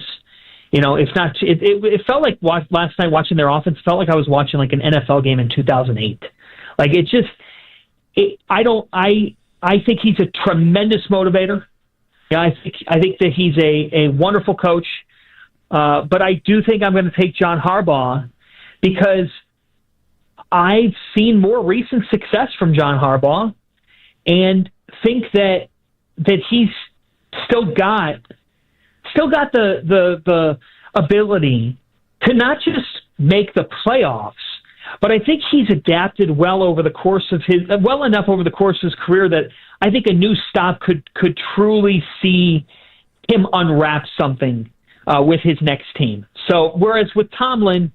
You know, if not, it felt like last night watching their offense, felt like I was watching like an NFL game in 2008. Like I think he's a tremendous motivator. Yeah, I think that he's a wonderful coach. But I do think I'm going to take John Harbaugh because I've seen more recent success from John Harbaugh and think that he's still got the ability to not just make the playoffs, but I think he's adapted well enough over the course of his career that I think a new stop could truly see him unwrap something with his next team. So whereas with Tomlin,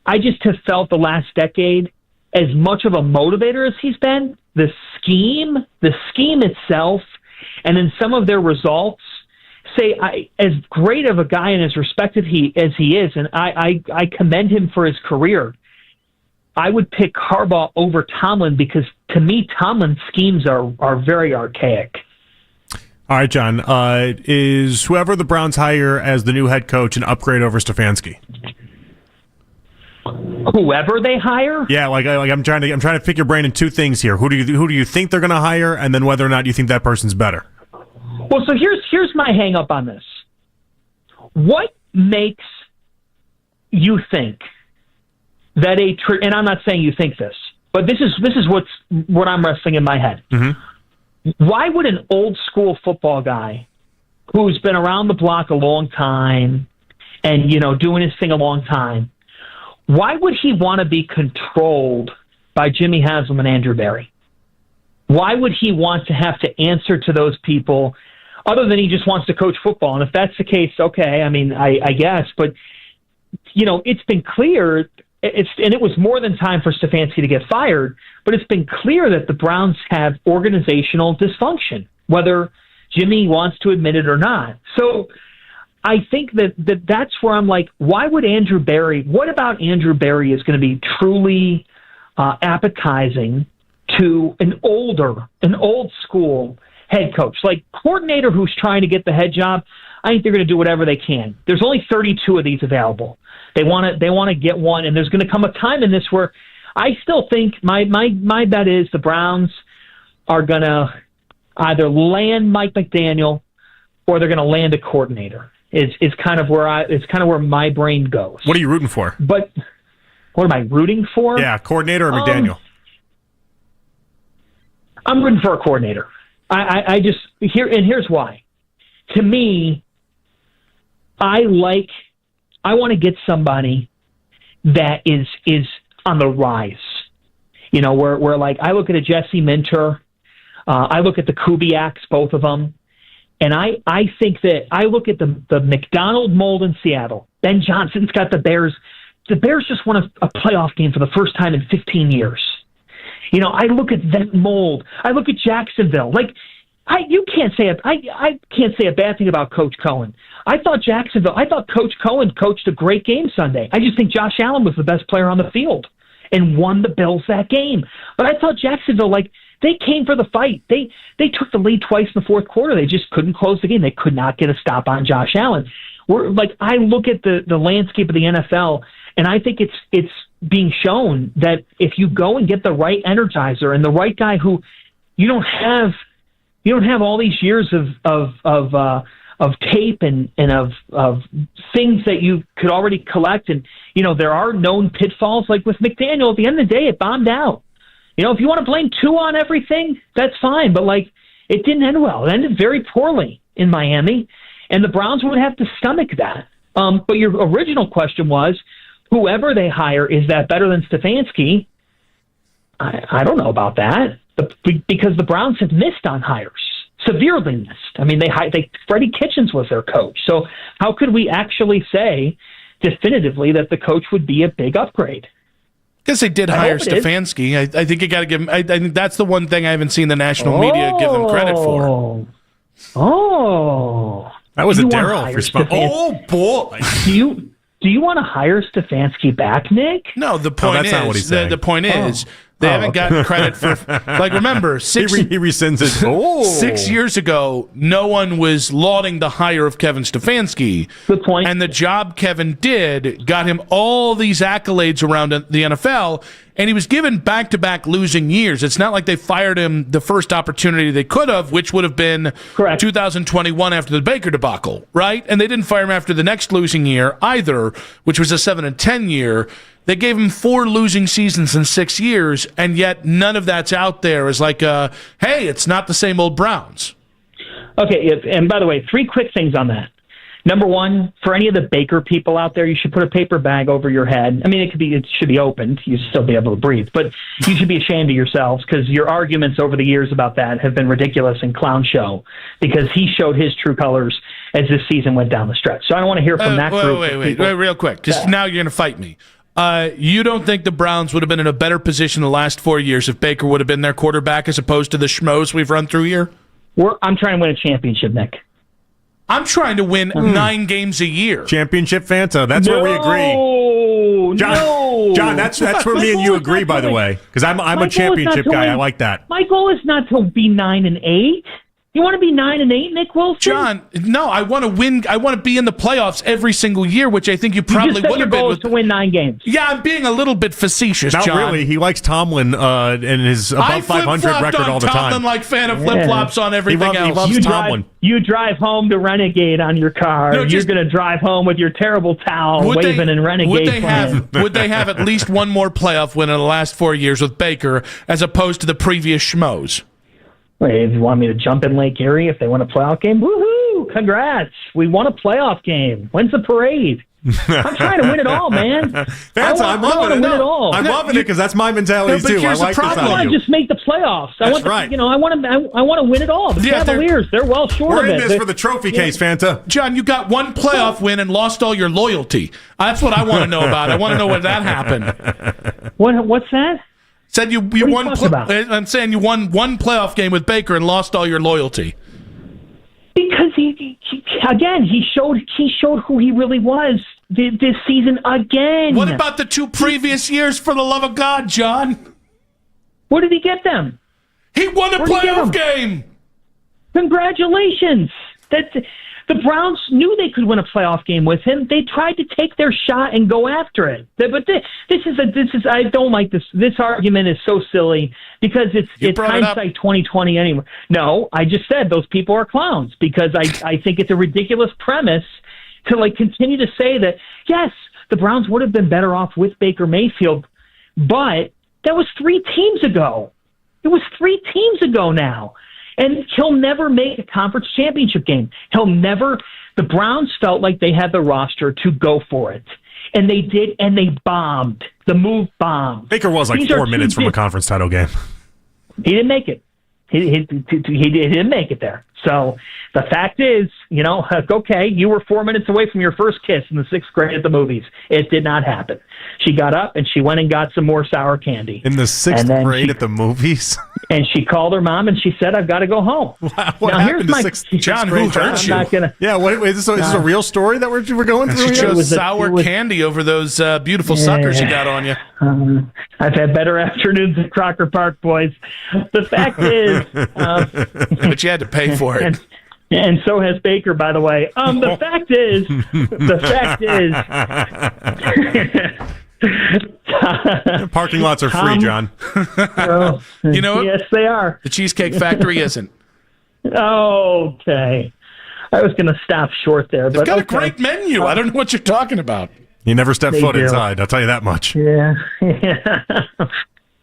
I just have felt the last decade, as much of a motivator as he's been, the scheme itself, and then some of their results say, as great of a guy and as respected as he is, and I commend him for his career, I would pick Harbaugh over Tomlin because, to me, Tomlin's schemes are very archaic. All right, John. Is whoever the Browns hire as the new head coach an upgrade over Stefanski? Whoever they hire? Yeah, I'm trying to pick your brain in two things here. Who do you think they're going to hire, and then whether or not you think that person's better? Well, so here's my hang up on this. What makes you think that and I'm not saying you think this, but this is what I'm wrestling in my head. Mm-hmm. Why would an old school football guy who's been around the block a long time and, you know, doing his thing a long time, why would he want to be controlled by Jimmy Haslam and Andrew Berry? Why would he want to have to answer to those people other than he just wants to coach football? And if that's the case, okay, I mean, I guess. But, you know, it's been clear, and it was more than time for Stefanski to get fired, but it's been clear that the Browns have organizational dysfunction, whether Jimmy wants to admit it or not. So I think that's where I'm like, why would Andrew Berry, what about Andrew Berry is going to be truly appetizing to an old school head coach, like coordinator who's trying to get the head job? I think they're going to do whatever they can. There's only 32 of these available. They want to get one, and there's going to come a time in this where I still think my bet is the Browns are going to either land Mike McDaniel or they're going to land a coordinator. Is kind of where my brain goes. What are you rooting for? But what am I rooting for? Yeah, coordinator or McDaniel? I'm rooting for a coordinator. I just here's why. To me, I want to get somebody that is on the rise. You know, where like I look at a Jesse Minter, I look at the Kubiaks, both of them, and I think that I look at the McDonald mold in Seattle. Ben Johnson's got the Bears. The Bears just won a playoff game for the first time in 15 years. You know, I look at that mold. I look at Jacksonville. Like, I can't say a bad thing about Coach Cohen. I thought Coach Cohen coached a great game Sunday. I just think Josh Allen was the best player on the field and won the Bills that game. But I thought Jacksonville, like, they came for the fight. They took the lead twice in the fourth quarter. They just couldn't close the game. They could not get a stop on Josh Allen. I look at the landscape of the NFL, and I think it's being shown that if you go and get the right energizer and the right guy who you don't have all these years of tape and of things that you could already collect, and you know there are known pitfalls. Like with McDaniel, at the end of the day, it bombed out. You know, if you want to blame two on everything, that's fine. But like, it didn't end well. It ended very poorly in Miami, and the Browns would have to stomach that. But your original question was, whoever they hire, is that better than Stefanski? I don't know about that, because the Browns have missed on hires, severely missed. I mean, Freddie Kitchens was their coach. So how could we actually say definitively that the coach would be a big upgrade? Guess they did hire Stefanski. I think you got to give him. I think that's the one thing I haven't seen the national media give him credit for. Oh, that was a Daryl response. Oh boy, do you want to hire Stefanski back, Nick? No, the point that's not what he's saying. The point is they haven't gotten credit for. Like, remember, he rescinds it. Oh. 6 years ago, no one was lauding the hire of Kevin Stefanski. Good point. And the job Kevin did got him all these accolades around the NFL, and he was given back-to-back losing years. It's not like they fired him the first opportunity they could have, which would have been 2021 after the Baker debacle, right? And they didn't fire him after the next losing year either, which was a 7-10 year. They gave him 4 losing seasons in 6 years, and yet none of that's out there as like, hey, it's not the same old Browns. Okay, and by the way, 3 quick things on that. Number one, for any of the Baker people out there, you should put a paper bag over your head. I mean, it should be opened. You still be able to breathe, but you should be ashamed of yourselves because your arguments over the years about that have been ridiculous and clown show because he showed his true colors as this season went down the stretch. So I don't want to hear from that group. Wait, real quick, because now you're going to fight me. You don't think the Browns would have been in a better position the last 4 years if Baker would have been their quarterback as opposed to the schmoes we've run through here? I'm trying to win a championship, Nick. I'm trying to win 9 games a year. Championship Fanta. That's where we agree. John, that's where me and you agree, by the way, because I'm a championship guy. I like that. My goal is not to be 9-8. You want to be 9-8, Nick Wilson? John, no, I want to win. I want to be in the playoffs every single year, which I think you probably would have been. Your goal is to win 9 games. Yeah, I'm being a little bit facetious, Not John. really. He likes Tomlin and his above 500 record all the time. Tomlin like fan of flip-flops on everything else. He loves Tomlin. You drive home to Renegade on your car. No, you're going to drive home with your terrible towel waving in Renegade. Would they have at least one more playoff win in the last 4 years with Baker as opposed to the previous schmoes? Wait, if you want me to jump in Lake Erie if they win a playoff game, woohoo! Congrats! We won a playoff game. When's the parade? I'm trying to win it all, man. I'm loving it. I'm loving it because that's my mentality too. I like this. I want to just make the playoffs. I want to win it all. The Cavaliers, they're well short of it. We're in this for the trophy case, Fanta. John, you got one playoff win and lost all your loyalty. That's what I want to know about. I want to know when that happened. What's that? Said you won. I'm saying you won one playoff game with Baker and lost all your loyalty. Because he showed who he really was this season again. What about the 2 previous years? For the love of God, John, where did he get them? He won a playoff game. Congratulations! The Browns knew they could win a playoff game with him. They tried to take their shot and go after it. But this is I don't like this. This argument is so silly because it's hindsight 2020 anyway. No, I just said those people are clowns because I think it's a ridiculous premise to continue to say that yes, the Browns would have been better off with Baker Mayfield, but that was 3 teams ago. It was 3 teams ago now. And he'll never make a conference championship game. The Browns felt like they had the roster to go for it. And they did, and they bombed. The move bombed. Baker was 4 minutes from a conference title game. He didn't make it. He didn't make it there. So the fact is, okay, you were 4 minutes away from your first kiss in the 6th grade at the movies. It did not happen. She got up and she went and got some more sour candy. In the 6th grade at the movies? And she called her mom and she said, I've got to go home. What happened to 6th John, who hurt you? Is this a real story that we're going through? She chose sour candy over those beautiful suckers you got on you. I've had better afternoons at Crocker Park, boys. The fact is... but you had to pay for it. And so has Baker, by the way. The fact is... Parking lots are free, John. You know what? Yes, they are. The Cheesecake Factory isn't. Okay. I was going to stop short there. They've got a great menu. I don't know what you're talking about. You never step foot inside, I'll tell you that much. Yeah.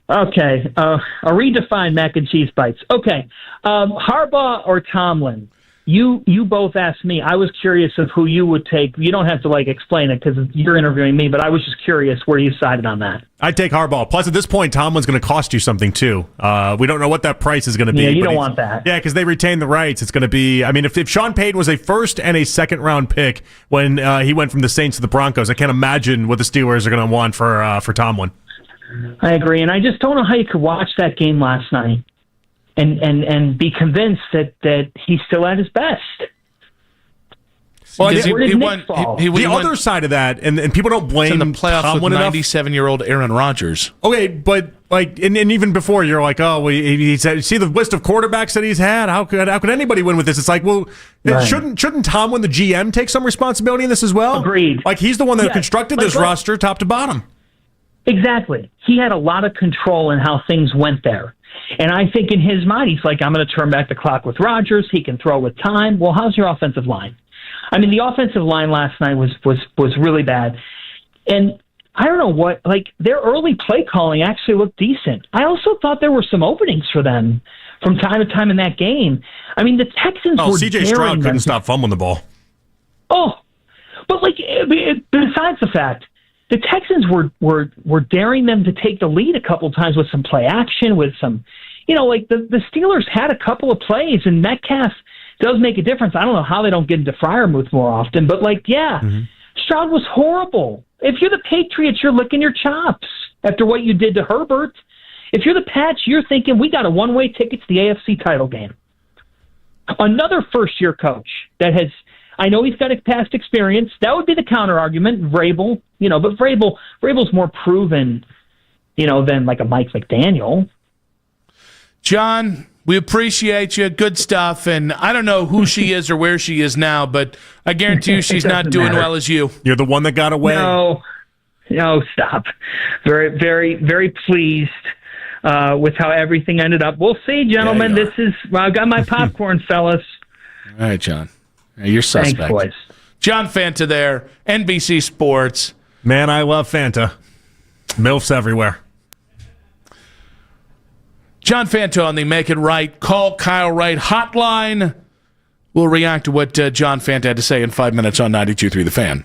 Okay. A redefined mac and cheese bites. Okay. Harbaugh or Tomlin? You both asked me. I was curious of who you would take. You don't have to explain it because you're interviewing me, but I was just curious where you sided on that. I'd take Harbaugh. Plus, at this point, Tomlin's going to cost you something too. We don't know what that price is going to be. Yeah, you don't want that. Yeah, because they retain the rights. It's going to be. I mean, if Sean Payton was a first and a second round pick when he went from the Saints to the Broncos, I can't imagine what the Steelers are going to want for Tomlin. I agree, and I just don't know how you could watch that game last night and be convinced that he's still at his best. Well, the other side of that, and people don't blame in the playoffs Tomlin with enough. 97-year-old Aaron Rodgers. Okay, but and even before, you're like, oh, well, he said, see the list of quarterbacks that he's had. How could anybody win with this? It's like, well, Right. shouldn't Tomlin, the GM, take some responsibility in this as well? Agreed. Like he's the one that Yeah, constructed like this what? roster top to bottom. Exactly. He had a lot of control in how things went there. And I think in his mind, he's like, I'm going to turn back the clock with Rodgers. He can throw with time. Well, how's your offensive line? I mean, the offensive line last night was really bad. And I don't know what, like, their early play calling actually looked decent. I also thought there were some openings for them from time to time in that game. I mean, the Texans were C.J. Stroud daring them couldn't to- stop fumbling the ball. Oh, but like, besides the fact, the Texans were daring them to take the lead a couple times with some play action, with some, like the Steelers had a couple of plays, and Metcalf does make a difference. I don't know how they don't get into Freiermuth more often, but Stroud was horrible. If you're the Patriots, you're licking your chops after what you did to Herbert. If you're the Pats, you're thinking we got a one-way ticket to the AFC title game. Another first-year coach that has, I know he's got a past experience. That would be the counter argument, Vrabel. But Vrabel's more proven, than like a Mike McDaniel. John, we appreciate you. Good stuff. And I don't know who she is or where she is now, but I guarantee you she's not doing matter. well as you. You're the one that got away. No, stop. Very, very, very pleased with how everything ended up. We'll see, gentlemen. Yeah, I've got my popcorn, fellas. All right, John. You're suspect. Thanks, boys. John Fanta there, NBC Sports. Man, I love Fanta. MILFs everywhere. John Fanta on the Make It Right, Call Kyle Wright hotline. We'll react to what John Fanta had to say in 5 minutes on 92.3 The Fan.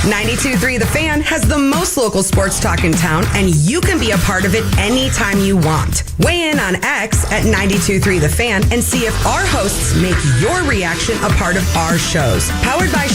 92.3 The Fan has the most local sports talk in town, and you can be a part of it anytime you want. Weigh in on X at 92.3 The Fan and see if our hosts make your reaction a part of our shows. Powered by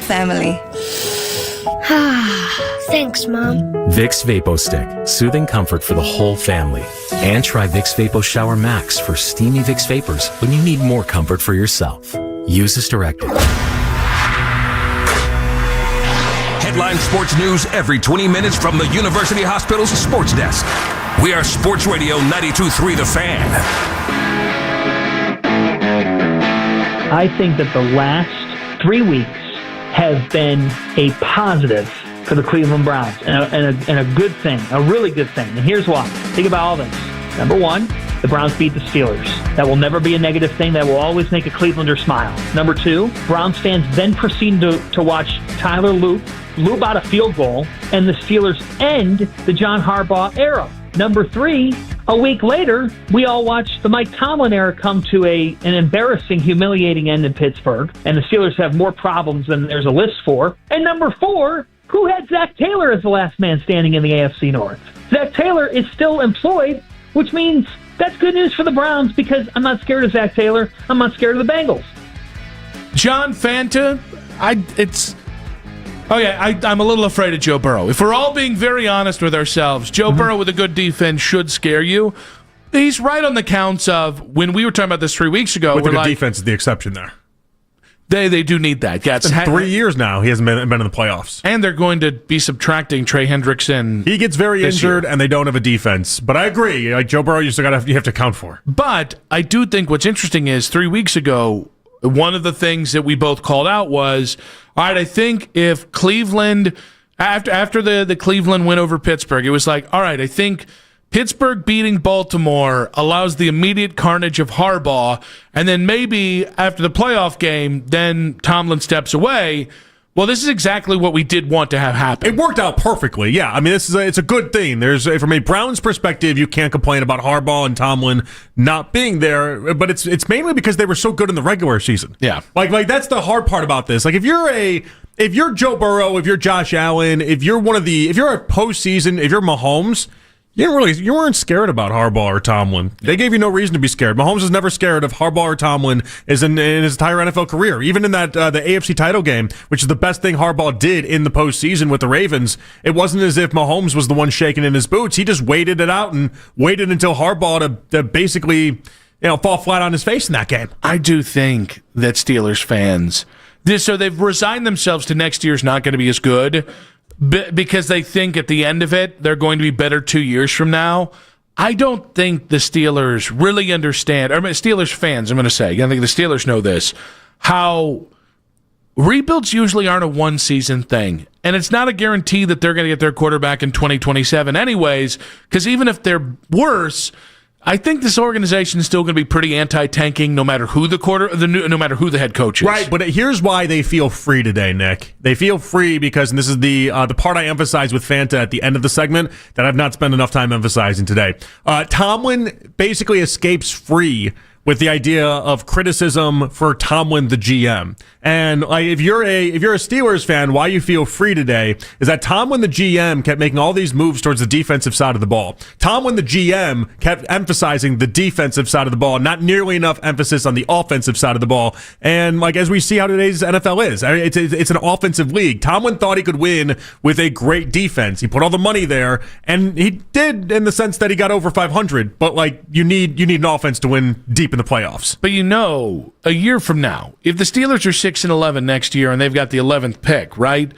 family. Thanks, Mom. Vicks VapoStick, soothing comfort for the whole family. And try Vicks Vapo Shower Max for steamy Vicks vapors when you need more comfort for yourself. Use as directed. Headline sports news every 20 minutes from the University Hospital's sports desk. We are Sports Radio 92.3 The Fan. I think that the last 3 weeks have been a positive for the Cleveland Browns and a good thing, a really good thing. And here's why. Think about all this. Number one, the Browns beat the Steelers. That will never be a negative thing. That will always make a Clevelander smile. Number two, Browns fans then proceed to watch Tyler loop out a field goal, and the Steelers end the John Harbaugh era. Number three, a week later, we all watched the Mike Tomlin era come to an embarrassing, humiliating end in Pittsburgh, and the Steelers have more problems than there's a list for. And number four, who had Zach Taylor as the last man standing in the AFC North? Zach Taylor is still employed, which means that's good news for the Browns because I'm not scared of Zach Taylor. I'm not scared of the Bengals. John Fanta, I'm a little afraid of Joe Burrow. If we're all being very honest with ourselves, Joe Burrow with a good defense should scare you. He's right on the counts of when we were talking about this 3 weeks ago. With the good defense is the exception there. They do need that. Yeah, it's been 3 years now. He hasn't been in the playoffs. And they're going to be subtracting Trey Hendrickson. He gets very injured, and they don't have a defense. But I agree. Like Joe Burrow, you have to account for. But I do think what's interesting is 3 weeks ago, one of the things that we both called out was, all right, I think if Cleveland, after the Cleveland win over Pittsburgh, it was like, all right, I think Pittsburgh beating Baltimore allows the immediate carnage of Harbaugh, and then maybe after the playoff game, then Tomlin steps away. Well, this is exactly what we did want to have happen. It worked out perfectly. Yeah, I mean, it's a good thing. From a Browns perspective, you can't complain about Harbaugh and Tomlin not being there, but it's mainly because they were so good in the regular season. Yeah, like that's the hard part about this. Like if you're Joe Burrow, if you're Josh Allen, if you're a postseason, if you're Mahomes. You weren't scared about Harbaugh or Tomlin. They gave you no reason to be scared. Mahomes was never scared of Harbaugh or Tomlin in his entire NFL career. Even in that the AFC title game, which is the best thing Harbaugh did in the postseason with the Ravens, it wasn't as if Mahomes was the one shaking in his boots. He just waited it out and waited until Harbaugh to basically fall flat on his face in that game. I do think that Steelers fans, so they've resigned themselves to next year's not going to be as good, because they think at the end of it, they're going to be better 2 years from now. I don't think the Steelers really understand, or Steelers fans, I'm going to say, I think the Steelers know this, how rebuilds usually aren't a one-season thing. And it's not a guarantee that they're going to get their quarterback in 2027 anyways, because even if they're worse, I think this organization is still going to be pretty anti-tanking no matter who no matter who the head coach is. Right, but here's why they feel free today, Nick. They feel free because, and this is the part I emphasize with Fanta at the end of the segment that I've not spent enough time emphasizing today. Tomlin basically escapes free with the idea of criticism for Tomlin, the GM. And like, if you're a Steelers fan, why you feel free today is that Tomlin, the GM, kept making all these moves towards the defensive side of the ball. Tomlin, the GM, kept emphasizing the defensive side of the ball, not nearly enough emphasis on the offensive side of the ball. And like as we see how today's NFL is, I mean, it's an offensive league. Tomlin thought he could win with a great defense. He put all the money there, and he did in the sense that he got over 500. But like you need an offense to win deep in the playoffs. But a year from now, if the Steelers are 6-11 next year and they've got the 11th pick, right?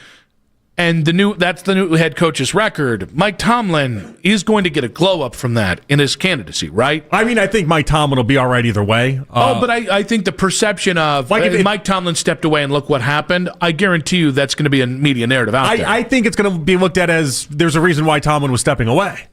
And that's the new head coach's record. Mike Tomlin is going to get a glow up from that in his candidacy, right? I mean, I think Mike Tomlin will be all right either way. But I think the perception of if Mike Tomlin stepped away and look what happened, I guarantee you that's going to be a media narrative out there. I think it's going to be looked at as there's a reason why Tomlin was stepping away.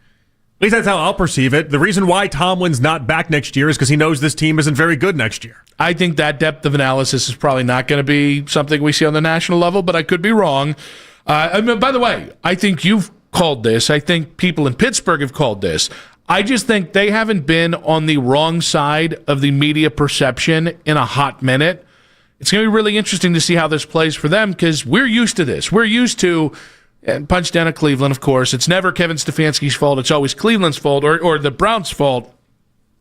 At least that's how I'll perceive it. The reason why Tomlin's not back next year is because he knows this team isn't very good next year. I think that depth of analysis is probably not going to be something we see on the national level, but I could be wrong. By the way, I think you've called this. I think people in Pittsburgh have called this. I just think they haven't been on the wrong side of the media perception in a hot minute. It's going to be really interesting to see how this plays for them because we're used to this. We're used to and punch down at Cleveland, of course. It's never Kevin Stefanski's fault. It's always Cleveland's fault or the Browns' fault.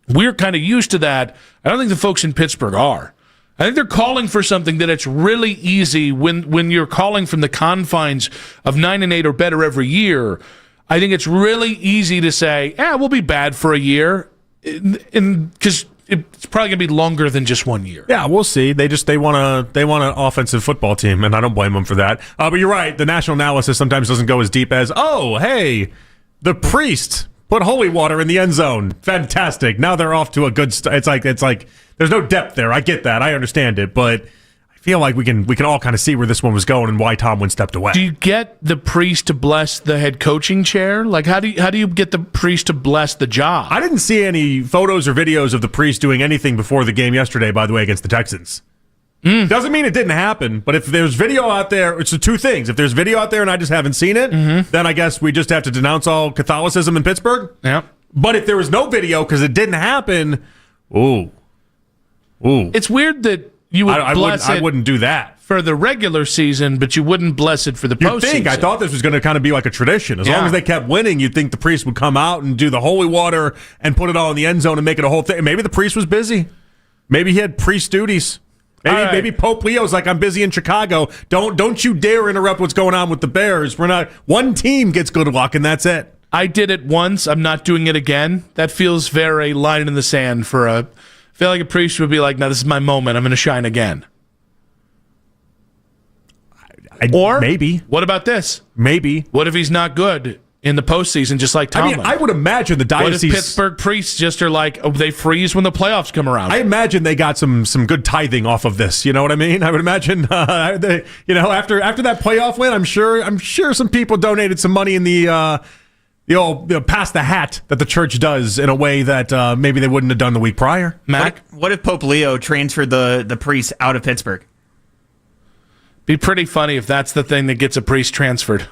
We're kind of used to that. I don't think the folks in Pittsburgh are. I think they're calling for something that it's really easy when you're calling from the confines of 9-8 or better every year. I think it's really easy to say, we'll be bad for a year, because it's probably going to be longer than just 1 year. Yeah, we'll see. They want an offensive football team, and I don't blame them for that. But you're right. The national analysis sometimes doesn't go as deep as, hey, the priest put holy water in the end zone. Fantastic. Now they're off to a good start. It's like there's no depth there. I get that. I understand it, but I feel like we can all kind of see where this one was going and why Tomlin stepped away. Do you get the priest to bless the head coaching chair? Like, how do you get the priest to bless the job? I didn't see any photos or videos of the priest doing anything before the game yesterday, by the way, against the Texans. Doesn't mean it didn't happen, but if there's video out there, it's the two things. If there's video out there and I just haven't seen it, then I guess we just have to denounce all Catholicism in Pittsburgh. Yeah. But if there was no video because it didn't happen, ooh. It's weird that you would bless it. I wouldn't do that for the regular season, but you wouldn't bless it for the postseason. I thought this was going to kind of be like a tradition. As long as they kept winning, you'd think the priest would come out and do the holy water and put it all in the end zone and make it a whole thing. Maybe the priest was busy. Maybe he had priest duties. Maybe Pope Leo's like, I'm busy in Chicago. Don't you dare interrupt what's going on with the Bears. We're not. One team gets good luck, and that's it. I did it once. I'm not doing it again. That feels very line in the sand for a. I feel like a priest would be like, no, this is my moment. I'm going to shine again. Or maybe. What about this? Maybe. What if he's not good in the postseason, just like Tomlin? I would imagine the diocese. What if Pittsburgh priests just are like, they freeze when the playoffs come around? I imagine they got some good tithing off of this. You know what I mean? I would imagine, after that playoff win, I'm sure some people donated some money in the old pass the hat that the church does in a way that maybe they wouldn't have done the week prior. Mac, what if Pope Leo transferred the priest out of Pittsburgh? Be pretty funny if that's the thing that gets a priest transferred.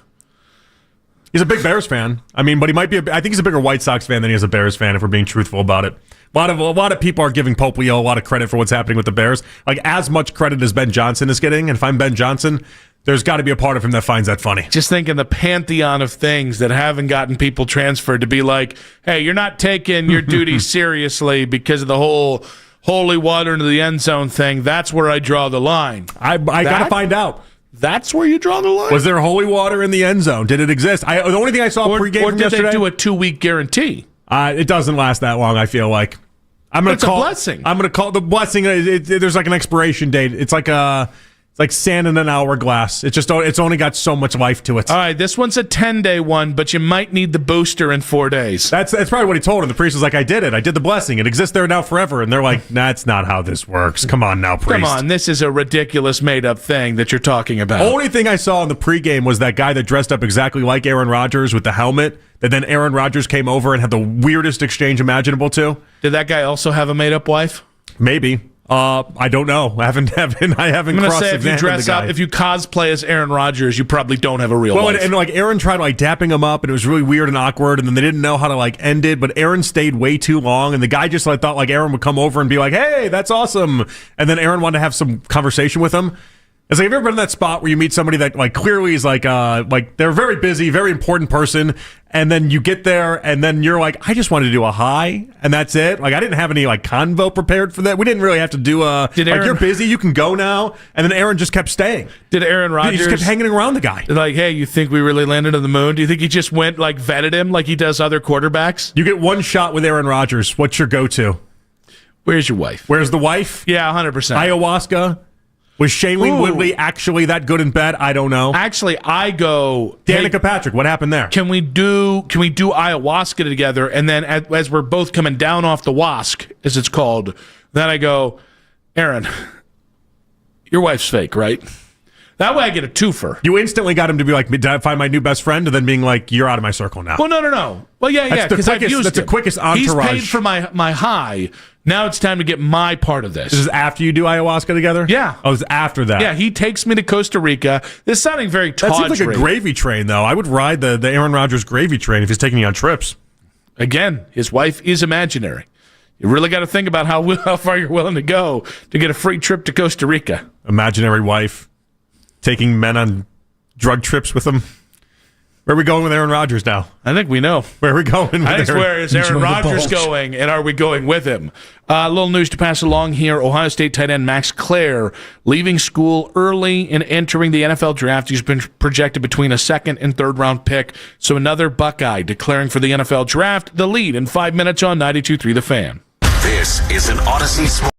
He's a big Bears fan. I mean, but he might be. I think he's a bigger White Sox fan than he is a Bears fan, if we're being truthful about it. A lot of people are giving Pope Leo a lot of credit for what's happening with the Bears. Like, as much credit as Ben Johnson is getting. And if I'm Ben Johnson, there's got to be a part of him that finds that funny. Just thinking the pantheon of things that haven't gotten people transferred to be like, hey, you're not taking your duties seriously because of the whole holy water into the end zone thing. That's where I draw the line. I got to find out. That's where you draw the line? Was there holy water in the end zone? Did it exist? The only thing I saw pregame or from did yesterday, they do a 2-week guarantee? It doesn't last that long, I feel like. It's a blessing. I'm going to call the blessing. There's like an expiration date. It's like sand in an hourglass. It's only got so much life to it. All right, this one's a 10-day one, but you might need the booster in 4 days. That's probably what he told him. The priest was like, I did it. I did the blessing. It exists there now forever. And they're like, that's not how this works. Come on now, priest. Come on, this is a ridiculous made-up thing that you're talking about. Only thing I saw in the pregame was that guy that dressed up exactly like Aaron Rodgers with the helmet, that then Aaron Rodgers came over and had the weirdest exchange imaginable to. Did that guy also have a made-up wife? Maybe. I don't know. I haven't I'm going to say if you dress up, if you cosplay as Aaron Rodgers, you probably don't have a real wife. And like Aaron tried like dapping him up, and it was really weird and awkward, and then they didn't know how to like end it. But Aaron stayed way too long, and the guy just thought like Aaron would come over and be like, "Hey, that's awesome," and then Aaron wanted to have some conversation with him. It's like, have you ever been in that spot where you meet somebody that like clearly is like they're very busy, very important person, and then you get there and then you're like, I just wanted to do a hi, and that's it. Like, I didn't have any like convo prepared for that. We didn't really have to do you're busy, you can go now. And then Aaron just kept staying. Did Aaron Rodgers he just kept hanging around the guy? Like, hey, you think we really landed on the moon? Do you think he just went like vetted him like he does other quarterbacks? You get one shot with Aaron Rodgers. What's your go-to? Where's your wife? Where's the wife? Yeah, 100%. Ayahuasca. Was Shailene Woodley actually that good in bed? I don't know. Actually, I go Danica Patrick. What happened there? Can we do ayahuasca together? And then as we're both coming down off the wask, as it's called, then I go, Aaron, your wife's fake, right? That way I get a twofer. You instantly got him to be like, did I find my new best friend? And then being like, you're out of my circle now. Well, no. Well, yeah, because I've used That's the quickest entourage. He's paid for my high. Now it's time to get my part of this. This is after you do ayahuasca together? Yeah. Oh, it's after that. Yeah, he takes me to Costa Rica. This is sounding very tawdry. That seems like a gravy train, though. I would ride the Aaron Rodgers gravy train if he's taking me on trips. Again, his wife is imaginary. You really got to think about how far you're willing to go to get a free trip to Costa Rica. Imaginary wife taking men on drug trips with them. Where are we going with Aaron Rodgers now? I think we know. Where are we going with I think where is Aaron Rodgers going, and are we going with him? A little news to pass along here. Ohio State tight end Max Clare leaving school early and entering the NFL draft. He's been projected between a second and third round pick. So another Buckeye declaring for the NFL draft. The lead in 5 minutes on 92.3 The Fan. This is an Odyssey Sports.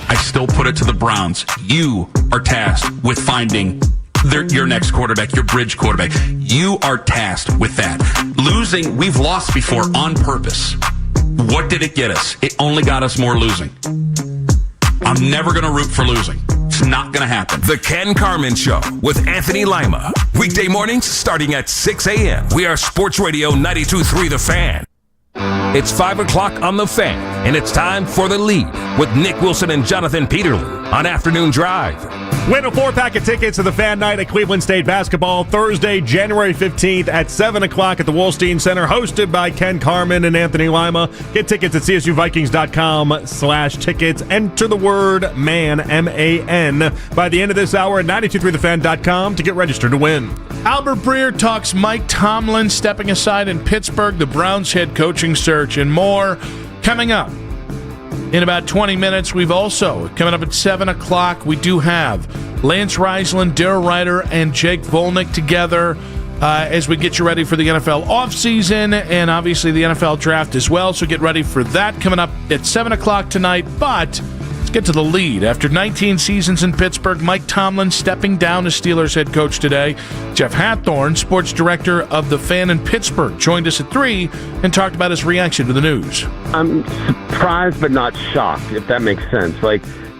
I still put it to the Browns. You are tasked with finding your next quarterback, your bridge quarterback. You are tasked with that. Losing, we've lost before on purpose. What did it get us? It only got us more losing. I'm never going to root for losing. It's not going to happen. The Ken Carman Show with Anthony Lima. Weekday mornings starting at 6 a.m. We are Sports Radio 92.3 The Fan. It's 5 o'clock on The Fan, and it's time for The Lead with Nick Wilson and Jonathan Peterlin on Afternoon Drive. Win a 4-pack of tickets to the Fan Night at Cleveland State Basketball Thursday, January 15th at 7 o'clock at the Wolstein Center, hosted by Ken Carman and Anthony Lima. Get tickets at csuvikings.com/tickets. Enter the word MAN, M-A-N, by the end of this hour at 923thefan.com to get registered to win. Albert Breer talks Mike Tomlin stepping aside in Pittsburgh, the Browns head coaching search, and more coming up. In about 20 minutes, we've also, coming up at 7 o'clock, we do have Lance Reisland, Darrell Ryder, and Jake Volnick together as we get you ready for the NFL offseason and obviously the NFL draft as well. So get ready for that coming up at 7 o'clock tonight. But let's get to the lead. After 19 seasons in Pittsburgh, Mike Tomlin stepping down as Steelers head coach today. Jeff Hathorn, sports director of The Fan in Pittsburgh, joined us at 3 and talked about his reaction to the news. I'm surprised but not shocked, if that makes sense.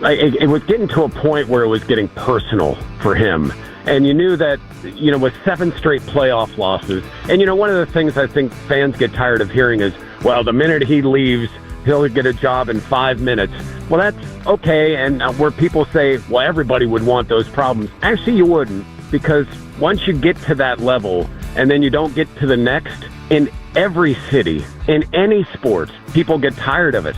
It was getting to a point where it was getting personal for him. And you knew that, with 7 straight playoff losses. And, one of the things I think fans get tired of hearing is, well, the minute he leaves, he'll get a job in 5 minutes. Well, that's okay. And where people say, well, everybody would want those problems. Actually, you wouldn't, because once you get to that level and then you don't get to the next, in every city, in any sport, people get tired of it.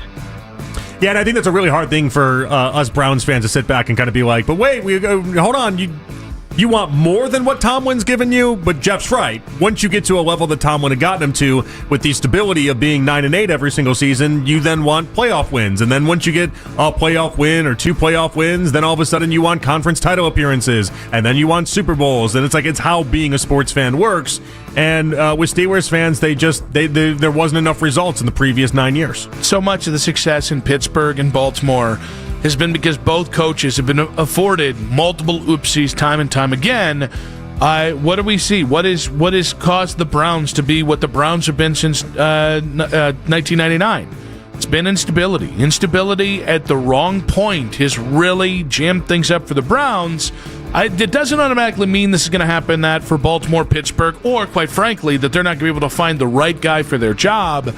Yeah, and I think that's a really hard thing for us Browns fans to sit back and kind of be like, but wait, hold on, you want more than what Tomlin's given you? But Jeff's right. Once you get to a level that Tomlin had gotten him to with the stability of being 9-8 every single season, you then want playoff wins. And then once you get a playoff win or 2 playoff wins, then all of a sudden you want conference title appearances. And then you want Super Bowls. And it's how being a sports fan works. And with Steelers fans, there wasn't enough results in the previous 9 years. So much of the success in Pittsburgh and Baltimore has been because both coaches have been afforded multiple oopsies time and time again. What do we see? What has caused the Browns to be what the Browns have been since 1999? It's been instability. Instability at the wrong point has really jammed things up for the Browns. It doesn't automatically mean this is going to happen that for Baltimore, Pittsburgh, or quite frankly, that they're not going to be able to find the right guy for their job.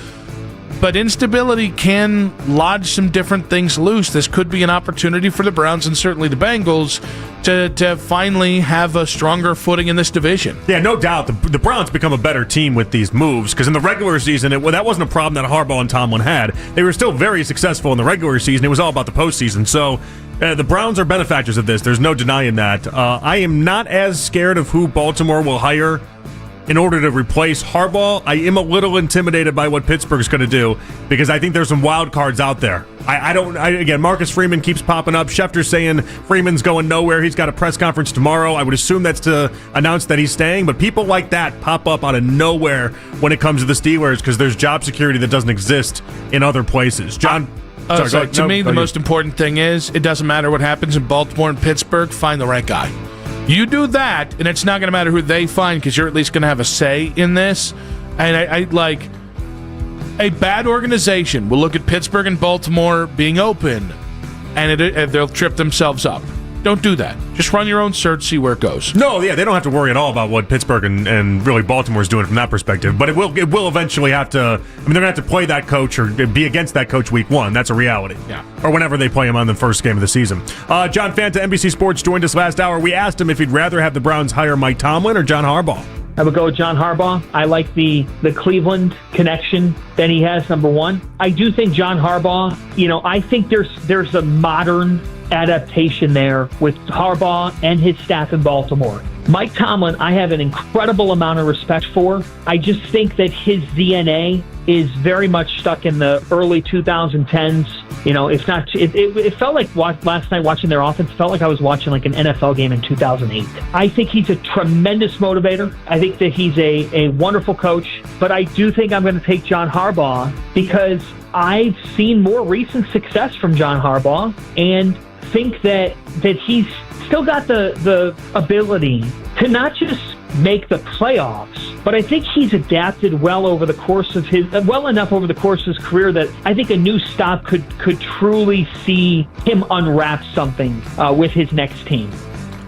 But instability can lodge some different things loose. This could be an opportunity for the Browns and certainly the Bengals to finally have a stronger footing in this division. Yeah, no doubt. The Browns become a better team with these moves because in the regular season, that wasn't a problem that Harbaugh and Tomlin had. They were still very successful in the regular season. It was all about the postseason. So the Browns are benefactors of this. There's no denying that. I am not as scared of who Baltimore will hire in order to replace Harbaugh. I am a little intimidated by what Pittsburgh's going to do because I think there's some wild cards out there. Again, Marcus Freeman keeps popping up. Schefter's saying Freeman's going nowhere. He's got a press conference tomorrow. I would assume that's to announce that he's staying, but people like that pop up out of nowhere when it comes to the Steelers because there's job security that doesn't exist in other places. John? To me, the most important thing is it doesn't matter what happens in Baltimore and Pittsburgh, find the right guy. You do that, and it's not going to matter who they find because you're at least going to have a say in this. And I like a bad organization will look at Pittsburgh and Baltimore being open, and they'll trip themselves up. Don't do that. Just run your own search, see where it goes. No, yeah, they don't have to worry at all about what Pittsburgh and really Baltimore's doing from that perspective. But it will eventually have to. I mean, they're going to have to play that coach or be against that coach week 1. That's a reality. Yeah. Or whenever they play him on the first game of the season. John Fanta, NBC Sports, joined us last hour. We asked him if he'd rather have the Browns hire Mike Tomlin or John Harbaugh. I would go with John Harbaugh. I like the Cleveland connection that he has, number one. I do think John Harbaugh, I think there's a modern adaptation there with Harbaugh and his staff in Baltimore. Mike Tomlin, I have an incredible amount of respect for. I just think that his DNA is very much stuck in the early 2010s. If not, it felt like last night watching their offense, felt like I was watching like an NFL game in 2008. I think he's a tremendous motivator. I think that he's a wonderful coach, but I do think I'm going to take John Harbaugh because I've seen more recent success from John Harbaugh and think that he's still got the ability to not just make the playoffs, but I think he's adapted well enough over the course of his career that I think a new stop could truly see him unwrap something with his next team.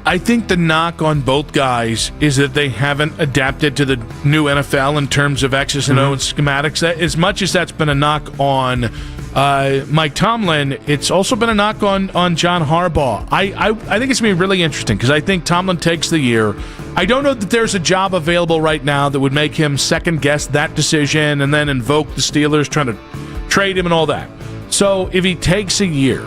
I think the knock on both guys is that they haven't adapted to the new NFL in terms of X's and O's schematics. As much as that's been a knock on Mike Tomlin, it's also been a knock on John Harbaugh. I think it's going to be really interesting because I think Tomlin takes the year. I don't know that there's a job available right now that would make him second-guess that decision and then invoke the Steelers trying to trade him and all that. So if he takes a year,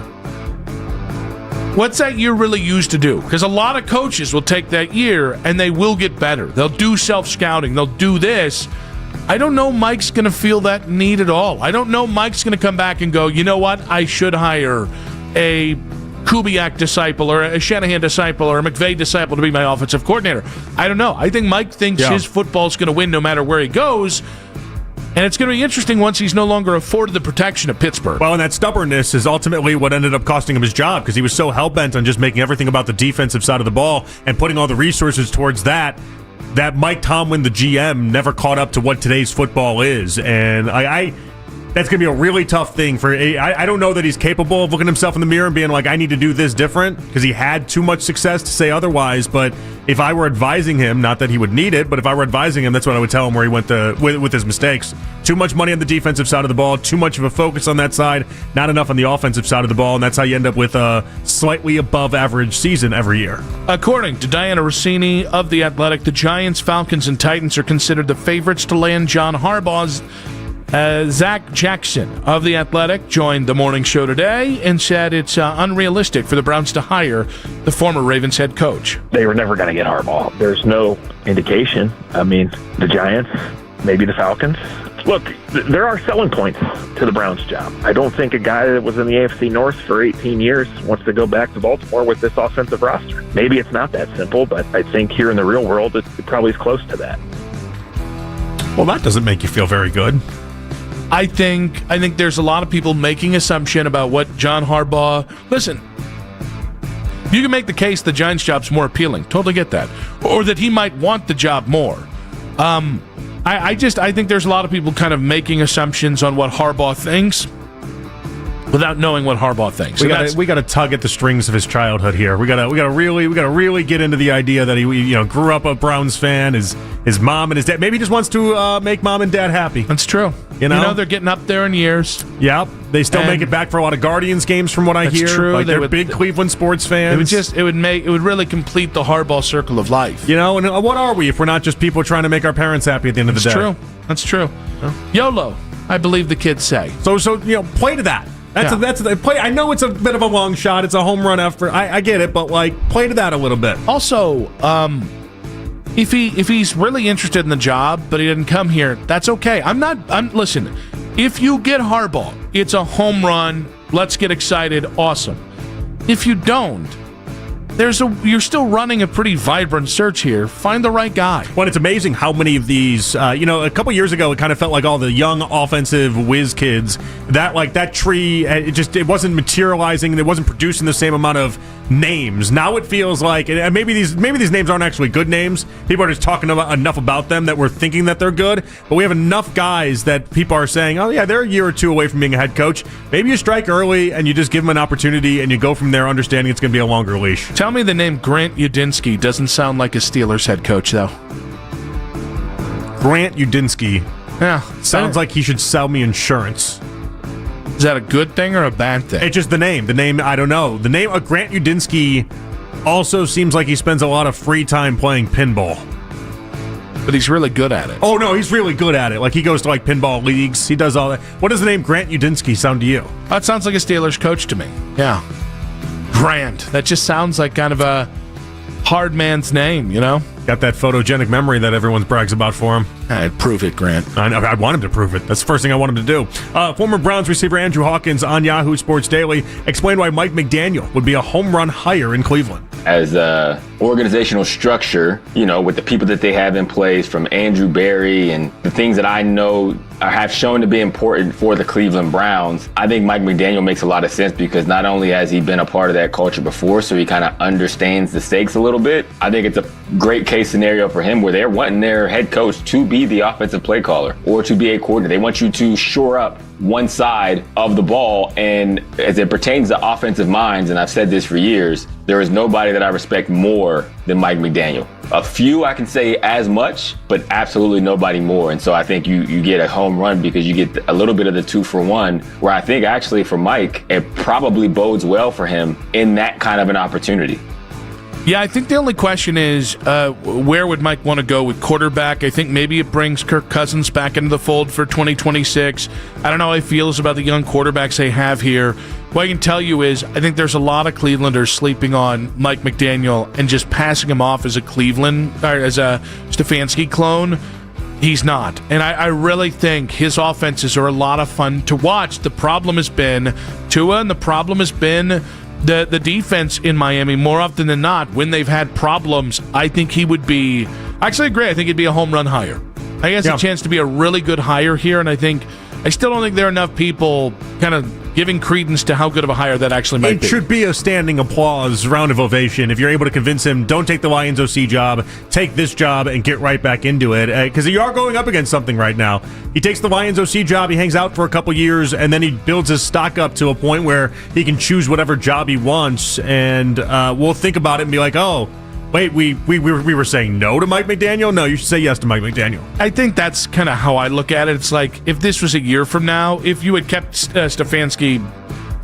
what's that year really used to do? Because a lot of coaches will take that year and they will get better. They'll do self-scouting. They'll do this. I don't know Mike's going to feel that need at all. I don't know Mike's going to come back and go, you know what? I should hire a Kubiak disciple or a Shanahan disciple or a McVay disciple to be my offensive coordinator. I don't know. I think Mike thinks his football's going to win no matter where he goes. And it's going to be interesting once he's no longer afforded the protection of Pittsburgh. Well, and that stubbornness is ultimately what ended up costing him his job because he was so hell-bent on just making everything about the defensive side of the ball and putting all the resources towards that Mike Tomlin, the GM, never caught up to what today's football is. And that's going to be a really tough thing for. I don't know that he's capable of looking himself in the mirror and being like, I need to do this different because he had too much success to say otherwise. But if I were advising him, not that he would need it, but if I were advising him, that's what I would tell him where he went with his mistakes. Too much money on the defensive side of the ball, too much of a focus on that side, not enough on the offensive side of the ball, and that's how you end up with a slightly above average season every year. According to Diana Rossini of The Athletic, the Giants, Falcons, and Titans are considered the favorites to land John Harbaugh's. Zach Jackson of The Athletic joined the morning show today and said it's unrealistic for the Browns to hire the former Ravens head coach. They were never going to get Harbaugh. There's no indication. I mean, the Giants, maybe the Falcons. Look, there are selling points to the Browns job. I don't think a guy that was in the AFC North for 18 years wants to go back to Baltimore with this offensive roster. Maybe it's not that simple, but I think here in the real world, it probably is close to that. Well, that doesn't make you feel very good. I think there's a lot of people making assumption about what John Harbaugh. Listen, you can make the case the Giants' job's more appealing. Totally get that, or that he might want the job more. I think there's a lot of people kind of making assumptions on what Harbaugh thinks without knowing what Harbaugh thinks. We got to tug at the strings of his childhood here. We got to really get into the idea that he grew up a Browns fan. His mom and his dad. Maybe he just wants to make mom and dad happy. That's true. You know they're getting up there in years. Yep, they still make it back for a lot of Guardians games, from what I hear. True. Like they're big Cleveland sports fans. It would really complete the Harbaugh circle of life. And what are we if we're not just people trying to make our parents happy at the end of the day? That's true. YOLO, I believe the kids say. So play to that. That's the play. I know it's a bit of a long shot. It's a home run effort. I get it, but play to that a little bit. Also, if he's really interested in the job, but he didn't come here, that's okay. Listen, if you get Harbaugh, it's a home run. Let's get excited. Awesome. If you don't, you're still running a pretty vibrant search here. Find the right guy. Well, it's amazing how many of these, a couple years ago, it kind of felt like all the young offensive whiz kids, that tree, it wasn't materializing. It wasn't producing the same amount of names. Now it feels like, and maybe these names aren't actually good names. People are just talking enough about them that we're thinking that they're good. But we have enough guys that people are saying, oh yeah, they're a year or two away from being a head coach. Maybe you strike early and you just give them an opportunity and you go from there understanding it's going to be a longer leash. Tell me the name Grant Udinski doesn't sound like a Steelers head coach, though. Grant Udinski. Yeah. Sounds like he should sell me insurance. Is that a good thing or a bad thing? It's just the name. The name, I don't know. The name of Grant Udinski also seems like he spends a lot of free time playing pinball. But he's really good at it. Oh, no, he's really good at it. Like, he goes to, pinball leagues. He does all that. What does the name Grant Udinski sound to you? That sounds like a Steelers coach to me. Yeah. Grant. That just sounds like kind of a hard man's name, Got that photogenic memory that everyone brags about for him. Prove it, Grant. I want him to prove it. That's the first thing I want him to do. Former Browns receiver Andrew Hawkins on Yahoo Sports Daily explained why Mike McDaniel would be a home run hire in Cleveland. As a organizational structure, with the people that they have in place, from Andrew Berry and the things that I know have shown to be important for the Cleveland Browns, I think Mike McDaniel makes a lot of sense because not only has he been a part of that culture before, so he kind of understands the stakes a little bit. I think it's a great case scenario for him where they're wanting their head coach to be the offensive play caller or to be a coordinator. They want you to shore up one side of the ball. And as it pertains to offensive minds, and I've said this for years, there is nobody that I respect more than Mike McDaniel. A few I can say as much, but absolutely nobody more. And so I think you get a home run because you get a little bit of the 2-for-1, where I think actually for Mike, it probably bodes well for him in that kind of an opportunity. Yeah, I think the only question is where would Mike want to go with quarterback? I think maybe it brings Kirk Cousins back into the fold for 2026. I don't know how he feels about the young quarterbacks they have here. What I can tell you is I think there's a lot of Clevelanders sleeping on Mike McDaniel and just passing him off as a Stefanski clone. He's not. And I really think his offenses are a lot of fun to watch. The problem has been Tua, and the problem has been the defense in Miami. More often than not, when they've had problems, I think he would be... I actually agree. I think it'd be a home run hire. I think he has a chance to be a really good hire here, and I still don't think there are enough people kind of giving credence to how good of a hire that actually might be. It should be a standing applause, round of ovation, if you're able to convince him, don't take the Lions OC job, take this job and get right back into it. Because you are going up against something right now. He takes the Lions OC job, he hangs out for a couple years, and then he builds his stock up to a point where he can choose whatever job he wants, and we'll think about it and be like, oh, wait, we were saying no to Mike McDaniel? No, you should say yes to Mike McDaniel. I think that's kind of how I look at it. It's like, if this was a year from now, if you had kept Stefanski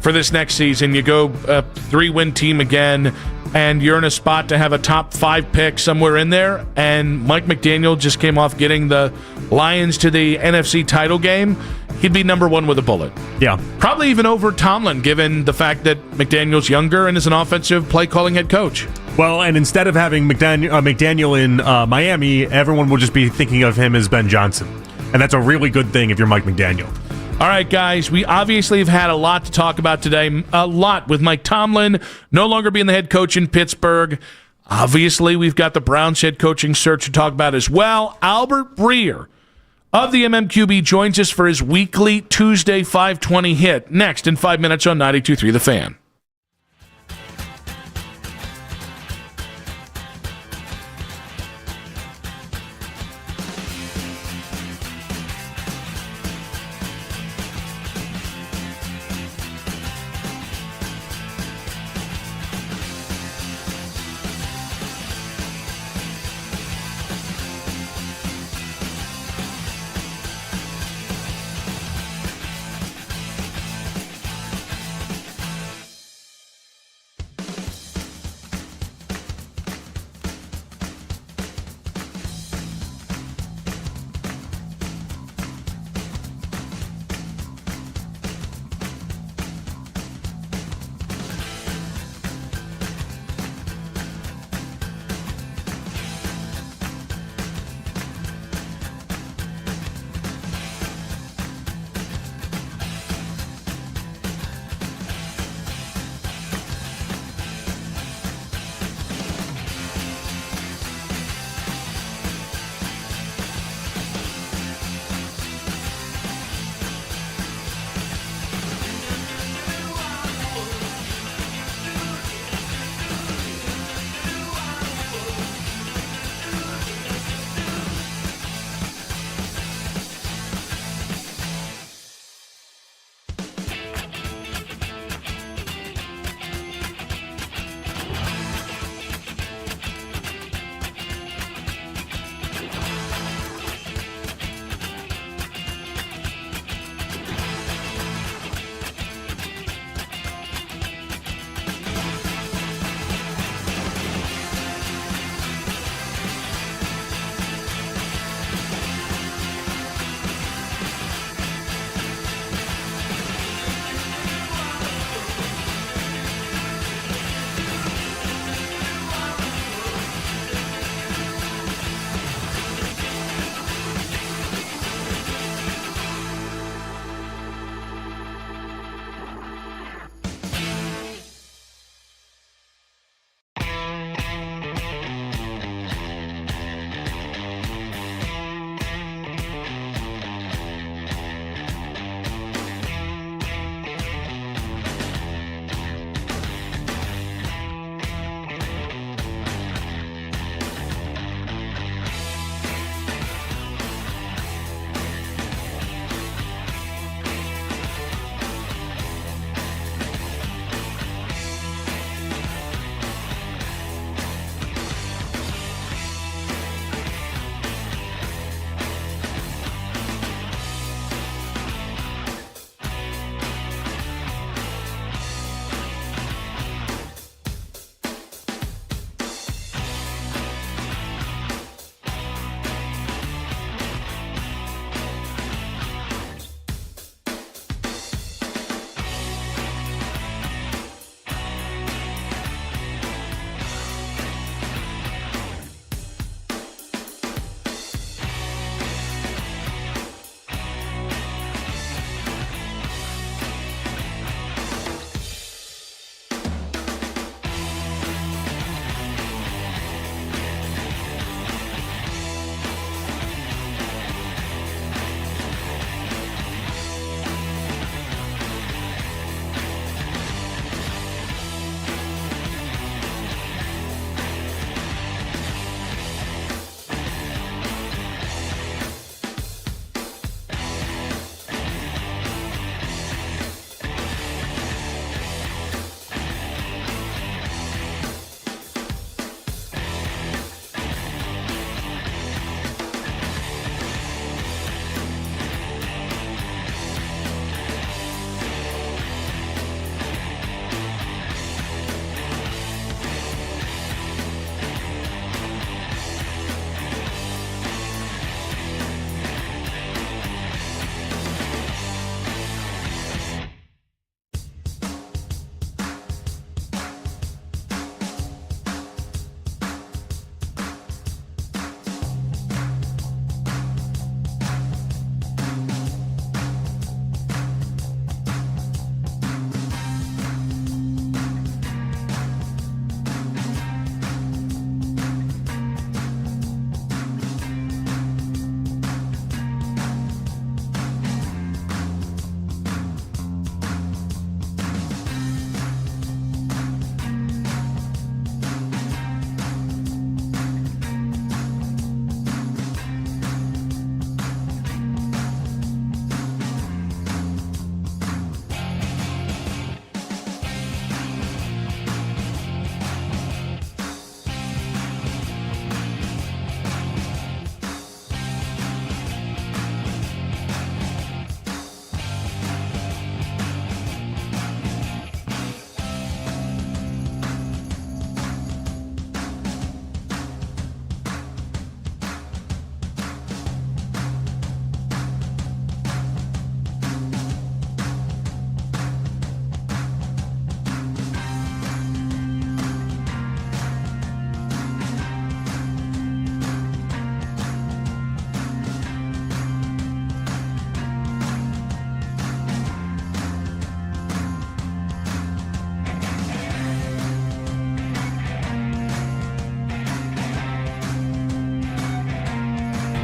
for this next season, you go a 3-win team again, and you're in a spot to have a top 5 pick somewhere in there, and Mike McDaniel just came off getting the Lions to the NFC title game, he'd be number 1 with a bullet. Yeah. Probably even over Tomlin, given the fact that McDaniel's younger and is an offensive play-calling head coach. Well, and instead of having McDaniel in Miami, everyone will just be thinking of him as Ben Johnson. And that's a really good thing if you're Mike McDaniel. All right, guys, we obviously have had a lot to talk about today. A lot with Mike Tomlin no longer being the head coach in Pittsburgh. Obviously, we've got the Browns head coaching search to talk about as well. Albert Breer of the MMQB joins us for his weekly Tuesday 520 hit. Next in 5 minutes on 92.3 The Fan.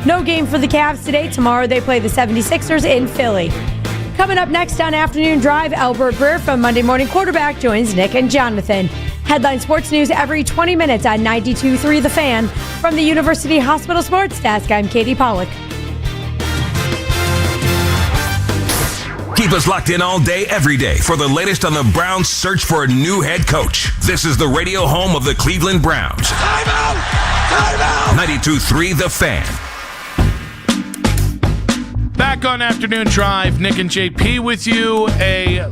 No game for the Cavs today. Tomorrow they play the 76ers in Philly. Coming up next on Afternoon Drive, Albert Breer from Monday Morning Quarterback joins Nick and Jonathan. Headline sports news every 20 minutes on 92.3 The Fan. From the University Hospital Sports Desk, I'm Katie Pollock. Keep us locked in all day, every day for the latest on the Browns' search for a new head coach. This is the radio home of the Cleveland Browns. Time out! Time out! 92.3 The Fan. Back on Afternoon Drive, Nick and JP with you. A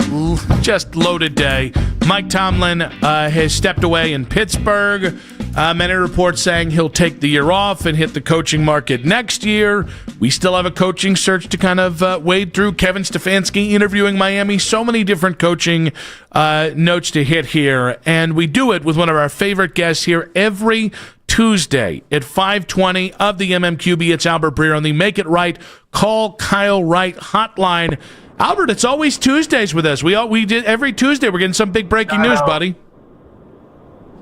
just loaded day. Mike Tomlin has stepped away in Pittsburgh. Many reports saying he'll take the year off and hit the coaching market next year. We still have a coaching search to kind of wade through. Kevin Stefanski interviewing Miami. So many different coaching notes to hit here. And we do it with one of our favorite guests here every Tuesday at 5:20 of the MMQB. It's Albert Breer on the Make It Right, Call Kyle Wright hotline. Albert, it's always Tuesdays with us. We did every Tuesday. We're getting some big breaking news, buddy.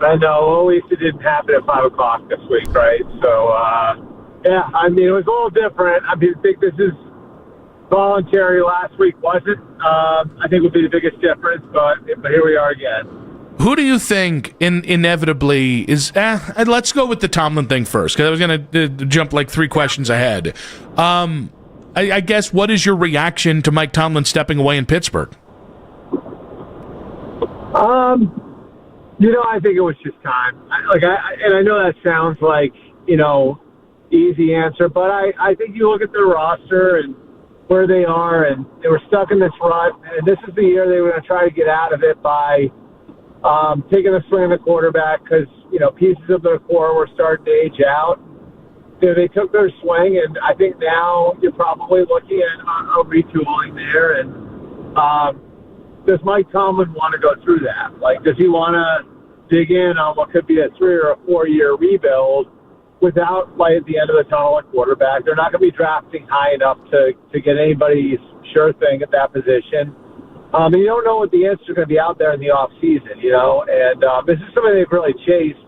I know. At least it didn't happen at 5 o'clock this week, right? So, yeah, I mean, it was a little different. I mean, I think this is voluntary. Last week wasn't. I think would be the biggest difference, but here we are again. Who do you think inevitably is... let's go with the Tomlin thing first, because I was going to jump like 3 questions ahead. I guess, what is your reaction to Mike Tomlin stepping away in Pittsburgh? I think it was just time. I know that sounds like, easy answer, but I think you look at their roster and where they are, and they were stuck in this rut, and this is the year they were going to try to get out of it by taking a swing at the quarterback because, pieces of their core were starting to age out. They took their swing, and I think now you're probably looking at a retooling there. And does Mike Tomlin want to go through that? Like, does he want to dig in on what could be a 3 or a 4 year rebuild without light at the end of the tunnel at quarterback? They're not going to be drafting high enough to get anybody's sure thing at that position. And you don't know what the answers are going to be out there in the off season, And this is something they've really chased.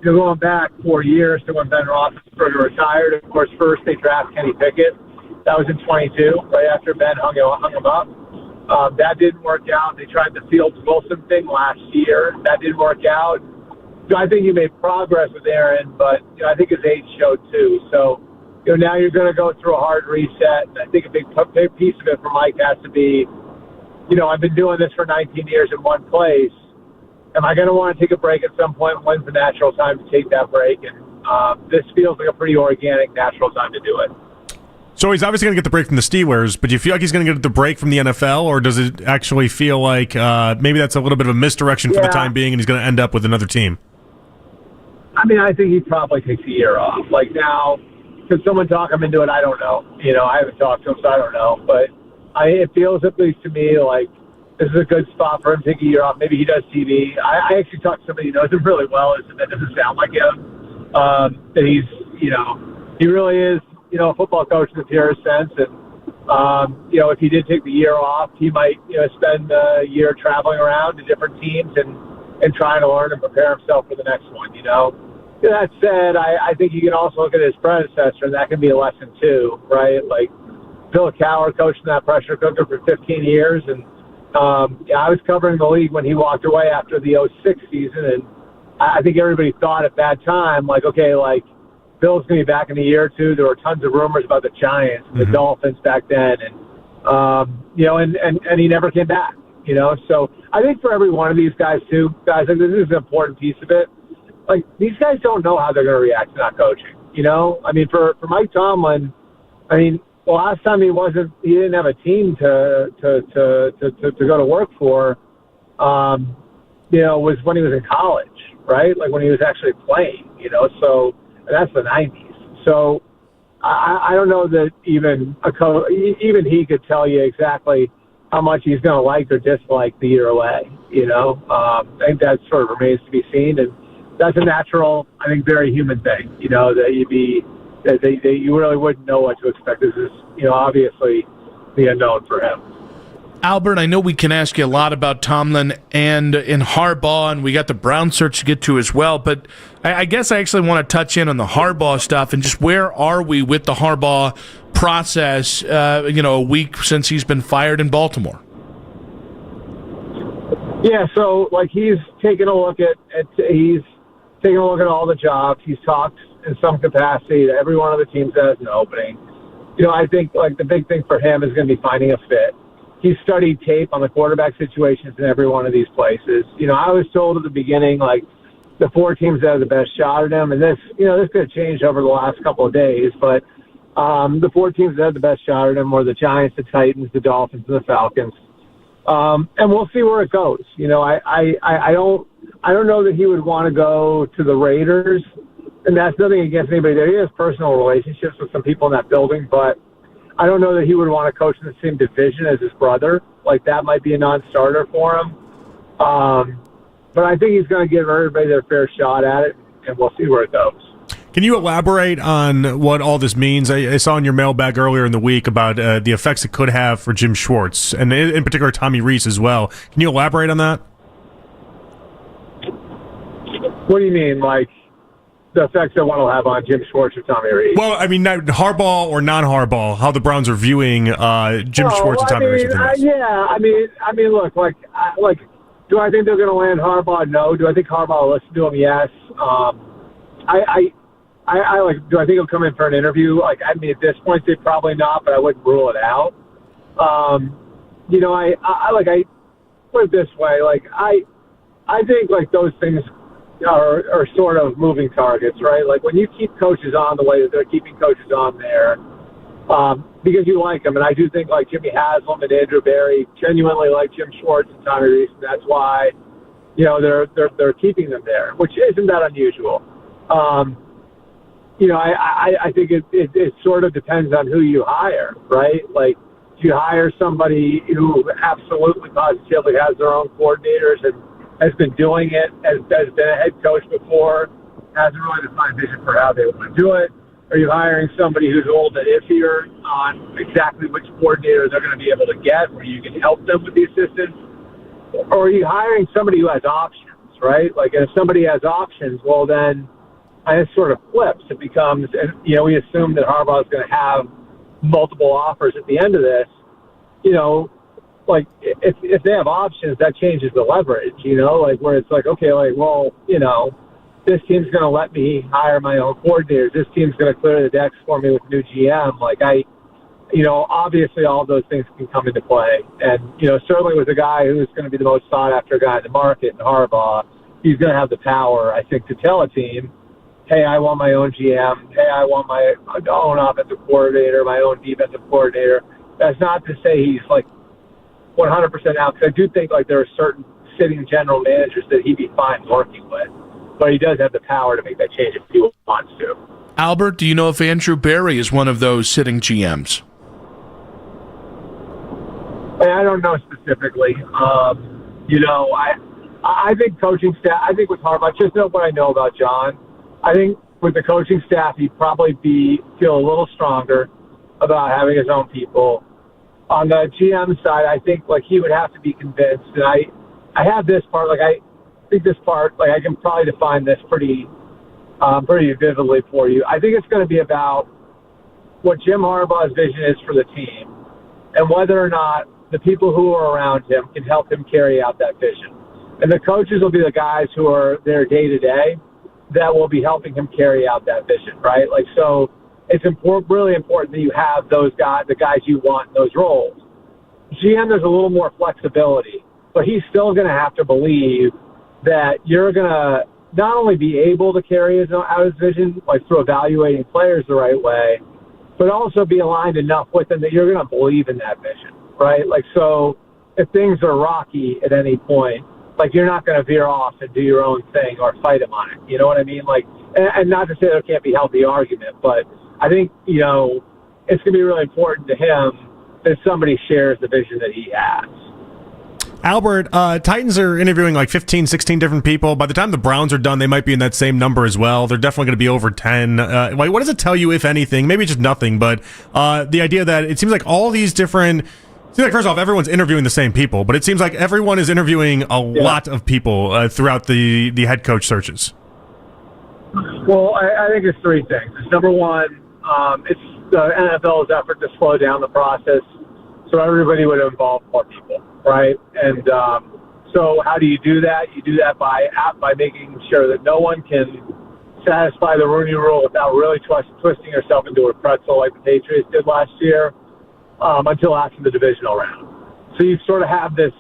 Going back 4 years to when Ben Roethlisberger retired. Of course, first they draft Kenny Pickett. That was in 22, right after Ben hung him up. That didn't work out. They tried the Fields Wilson thing last year. That didn't work out. So I think he made progress with Aaron, but I think his age showed too. So now you're going to go through a hard reset. And I think a big piece of it for Mike has to be, I've been doing this for 19 years in one place. Am I going to want to take a break at some point? When's the natural time to take that break? And this feels like a pretty organic, natural time to do it. So he's obviously going to get the break from the Steelers, but do you feel like he's going to get the break from the NFL, or does it actually feel like maybe that's a little bit of a misdirection for the time being and he's going to end up with another team? I mean, I think he probably takes a year off. Like now, could someone talk him into it? I don't know. I haven't talked to him, so I don't know. But it feels, at least to me, like this is a good spot for him to take a year off. Maybe he does TV. I actually talked to somebody who knows him really well. That doesn't sound like him. That he's, he really is, a football coach in the purest sense. And, if he did take the year off, he might, spend a year traveling around to different teams and trying to learn and prepare himself for the next one, That said, I think you can also look at his predecessor, and that can be a lesson too, right? Like Bill Cowher coached in that pressure cooker for 15 years, and I was covering the league when he walked away after the 2006 season, and I think everybody thought at that time, like, okay, like, Bill's going to be back in a year or two. There were tons of rumors about the Giants, the Dolphins back then, and he never came back, So I think for every one of these guys, too, like, this is an important piece of it. Like, these guys don't know how they're going to react to not coaching, I mean, for Mike Tomlin, the last time he didn't have a team to go to work for, was when he was in college, right? Like when he was actually playing, so that's the 90s. So I don't know that even even he could tell you exactly how much he's going to like or dislike the year away, I think that sort of remains to be seen. And that's a natural, I think, very human thing, that you really wouldn't know what to expect. This is, obviously the unknown for him. Albert, I know we can ask you a lot about Tomlin and in Harbaugh, and we got the Brown search to get to as well, but I guess I actually want to touch in on the Harbaugh stuff and just where are we with the Harbaugh process, a week since he's been fired in Baltimore? Yeah, so he's taking a look at all the jobs. He's talked in some capacity to every one of the teams that has an opening. I think the big thing for him is going to be finding a fit. He's studied tape on the quarterback situations in every one of these places. I was told at the beginning, the 4 teams that have the best shot at him, and this could have changed over the last couple of days, but the 4 teams that had the best shot at him were the Giants, the Titans, the Dolphins, and the Falcons. And we'll see where it goes. I don't know that he would want to go to the Raiders, and that's nothing against anybody there. He has personal relationships with some people in that building, but I don't know that he would want to coach in the same division as his brother. That might be a non-starter for him. But I think he's going to give everybody their fair shot at it, and we'll see where it goes. Can you elaborate on what all this means? I saw in your mailbag earlier in the week about the effects it could have for Jim Schwartz, and in particular Tommy Rees as well. Can you elaborate on that? What do you mean, the effects that one will have on Jim Schwartz or Tommy Rees? Well, I mean, Harbaugh or non-Harbaugh, how the Browns are viewing Jim Schwartz and Tommy Rees. Look, do I think they're going to land Harbaugh? No. Do I think Harbaugh will listen to him? Yes. Do I think he'll come in for an interview? At this point, they probably not, but I wouldn't rule it out. I put it this way, I think those things are sort of moving targets, right? When you keep coaches on the way that they're keeping coaches on there, because you like them, and I do think Jimmy Haslam and Andrew Berry genuinely like Jim Schwartz and Tommy Rees, and that's why they're keeping them there, which isn't that unusual. I think it sort of depends on who you hire, right? If you hire somebody who absolutely positively has their own coordinators and has been doing it, has been a head coach before, has a really defined vision for how they want to do it, or you hiring somebody who's a little bit iffier on exactly which coordinator they're going to be able to get, where you can help them with the assistance, or are you hiring somebody who has options, right? If somebody has options, well then, it sort of flips. It becomes, we assume that Harbaugh is going to have multiple offers at the end of this. If they have options, that changes the leverage, where it's this team's going to let me hire my own coordinators. This team's going to clear the decks for me with new GM. Obviously all of those things can come into play. And, certainly with a guy who's going to be the most sought after guy in the market, in Harbaugh, he's going to have the power, I think, to tell a team, hey, I want my own GM. Hey, I want my own offensive coordinator, my own defensive coordinator. That's not to say he's 100% out, because I do think there are certain sitting general managers that he'd be fine working with, but he does have the power to make that change if he wants to. Albert, do you know if Andrew Berry is one of those sitting GMs? I don't know specifically. I think coaching staff, I think with Harbaugh, just know what I know about John. I think with the coaching staff, he'd probably feel a little stronger about having his own people. On the GM side, I think he would have to be convinced. And I have this part. I think this part. I can probably define this pretty vividly for you. I think it's going to be about what Jim Harbaugh's vision is for the team, and whether or not the people who are around him can help him carry out that vision. And the coaches will be the guys who are there day to day that will be helping him carry out that vision, right? So it's really important that you have those guys, the guys you want in those roles. GM, there's a little more flexibility, but he's still going to have to believe that you're going to not only be able to carry out his vision, through evaluating players the right way, but also be aligned enough with him that you're going to believe in that vision, right? So if things are rocky at any point, you're not going to veer off and do your own thing or fight him on it. You know what I mean? And not to say there can't be healthy argument, but I think, it's going to be really important to him that somebody shares the vision that he has. Albert, Titans are interviewing 15, 16 different people. By the time the Browns are done, they might be in that same number as well. They're definitely going to be over 10. What does it tell you, if anything? Maybe just nothing, but the idea that it seems like all these different Seems like, first off, everyone's interviewing the same people, but it seems like everyone is interviewing a lot of people throughout the head coach searches. Well, I think it's three things. Number one, it's the NFL's effort to slow down the process so everybody would involve more people, right? And so how do you do that? You do that by making sure that no one can satisfy the Rooney Rule without really twisting yourself into a pretzel like the Patriots did last year until after the divisional round. So you sort of have this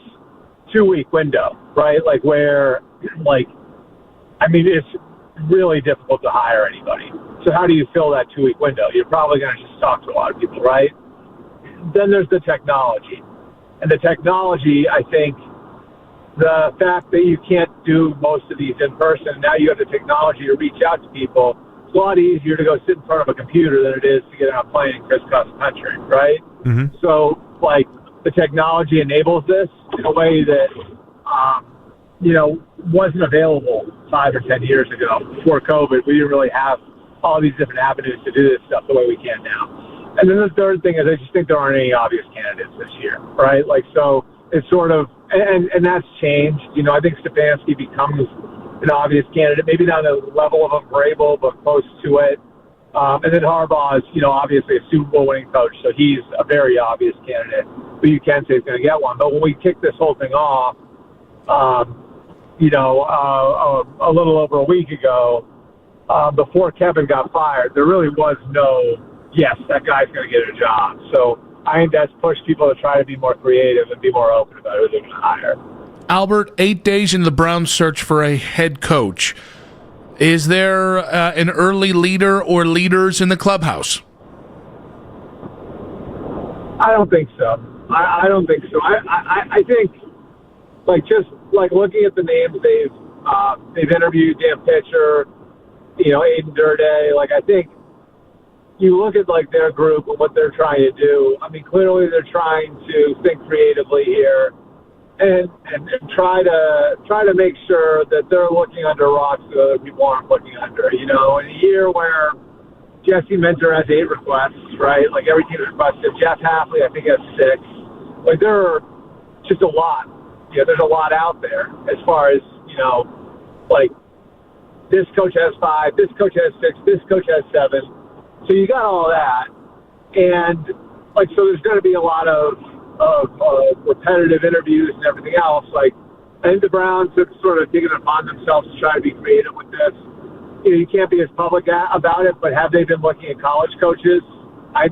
2-week window, right? Like where, it's really difficult to hire anybody. So how do you fill that 2-week window? You're probably going to just talk to a lot of people, right? Then there's the technology. And the technology, I think, the fact that you can't do most of these in person, now you have the technology to reach out to people. It's a lot easier to go sit in front of a computer than it is to get on a plane and crisscross the country, right? Mm-hmm. So, the technology enables this in a way that, wasn't available 5 or 10 years ago. Before COVID, we didn't really have all these different avenues to do this stuff the way we can now. And then the third thing is I just think there aren't any obvious candidates this year, right? So it's sort of, and that's changed. I think Stefanski becomes an obvious candidate, maybe not on the level of a Vrabel, but close to it. And then Harbaugh is, obviously a Super Bowl winning coach, so he's a very obvious candidate who you can say is going to get one. But when we kick this whole thing off, a little over a week ago, before Kevin got fired, there really was no, yes, that guy's going to get a job. So I think that's pushed people to try to be more creative and be more open about who they're going to hire. Albert, 8 days in the Browns search for a head coach. Is there an early leader or leaders in the clubhouse? I don't think so. I don't think so. I think, just looking at the names they've interviewed, Dan Pitcher, Aiden Durday, I think you look at their group and what they're trying to do. I mean, clearly they're trying to think creatively here and try to make sure that they're looking under rocks that other people aren't looking under. In a year where Jesse Minter has 8 requests, right? Every team requested. Jeff Hafley, I think, has 6. There are just a lot. There's a lot out there as far as, this coach has 5, this coach has 6, this coach has 7. So you got all that. And, so there's going to be a lot of repetitive interviews and everything else. I think the Browns have sort of taken it upon themselves to try to be creative with this. You can't be as public about it, but have they been looking at college coaches?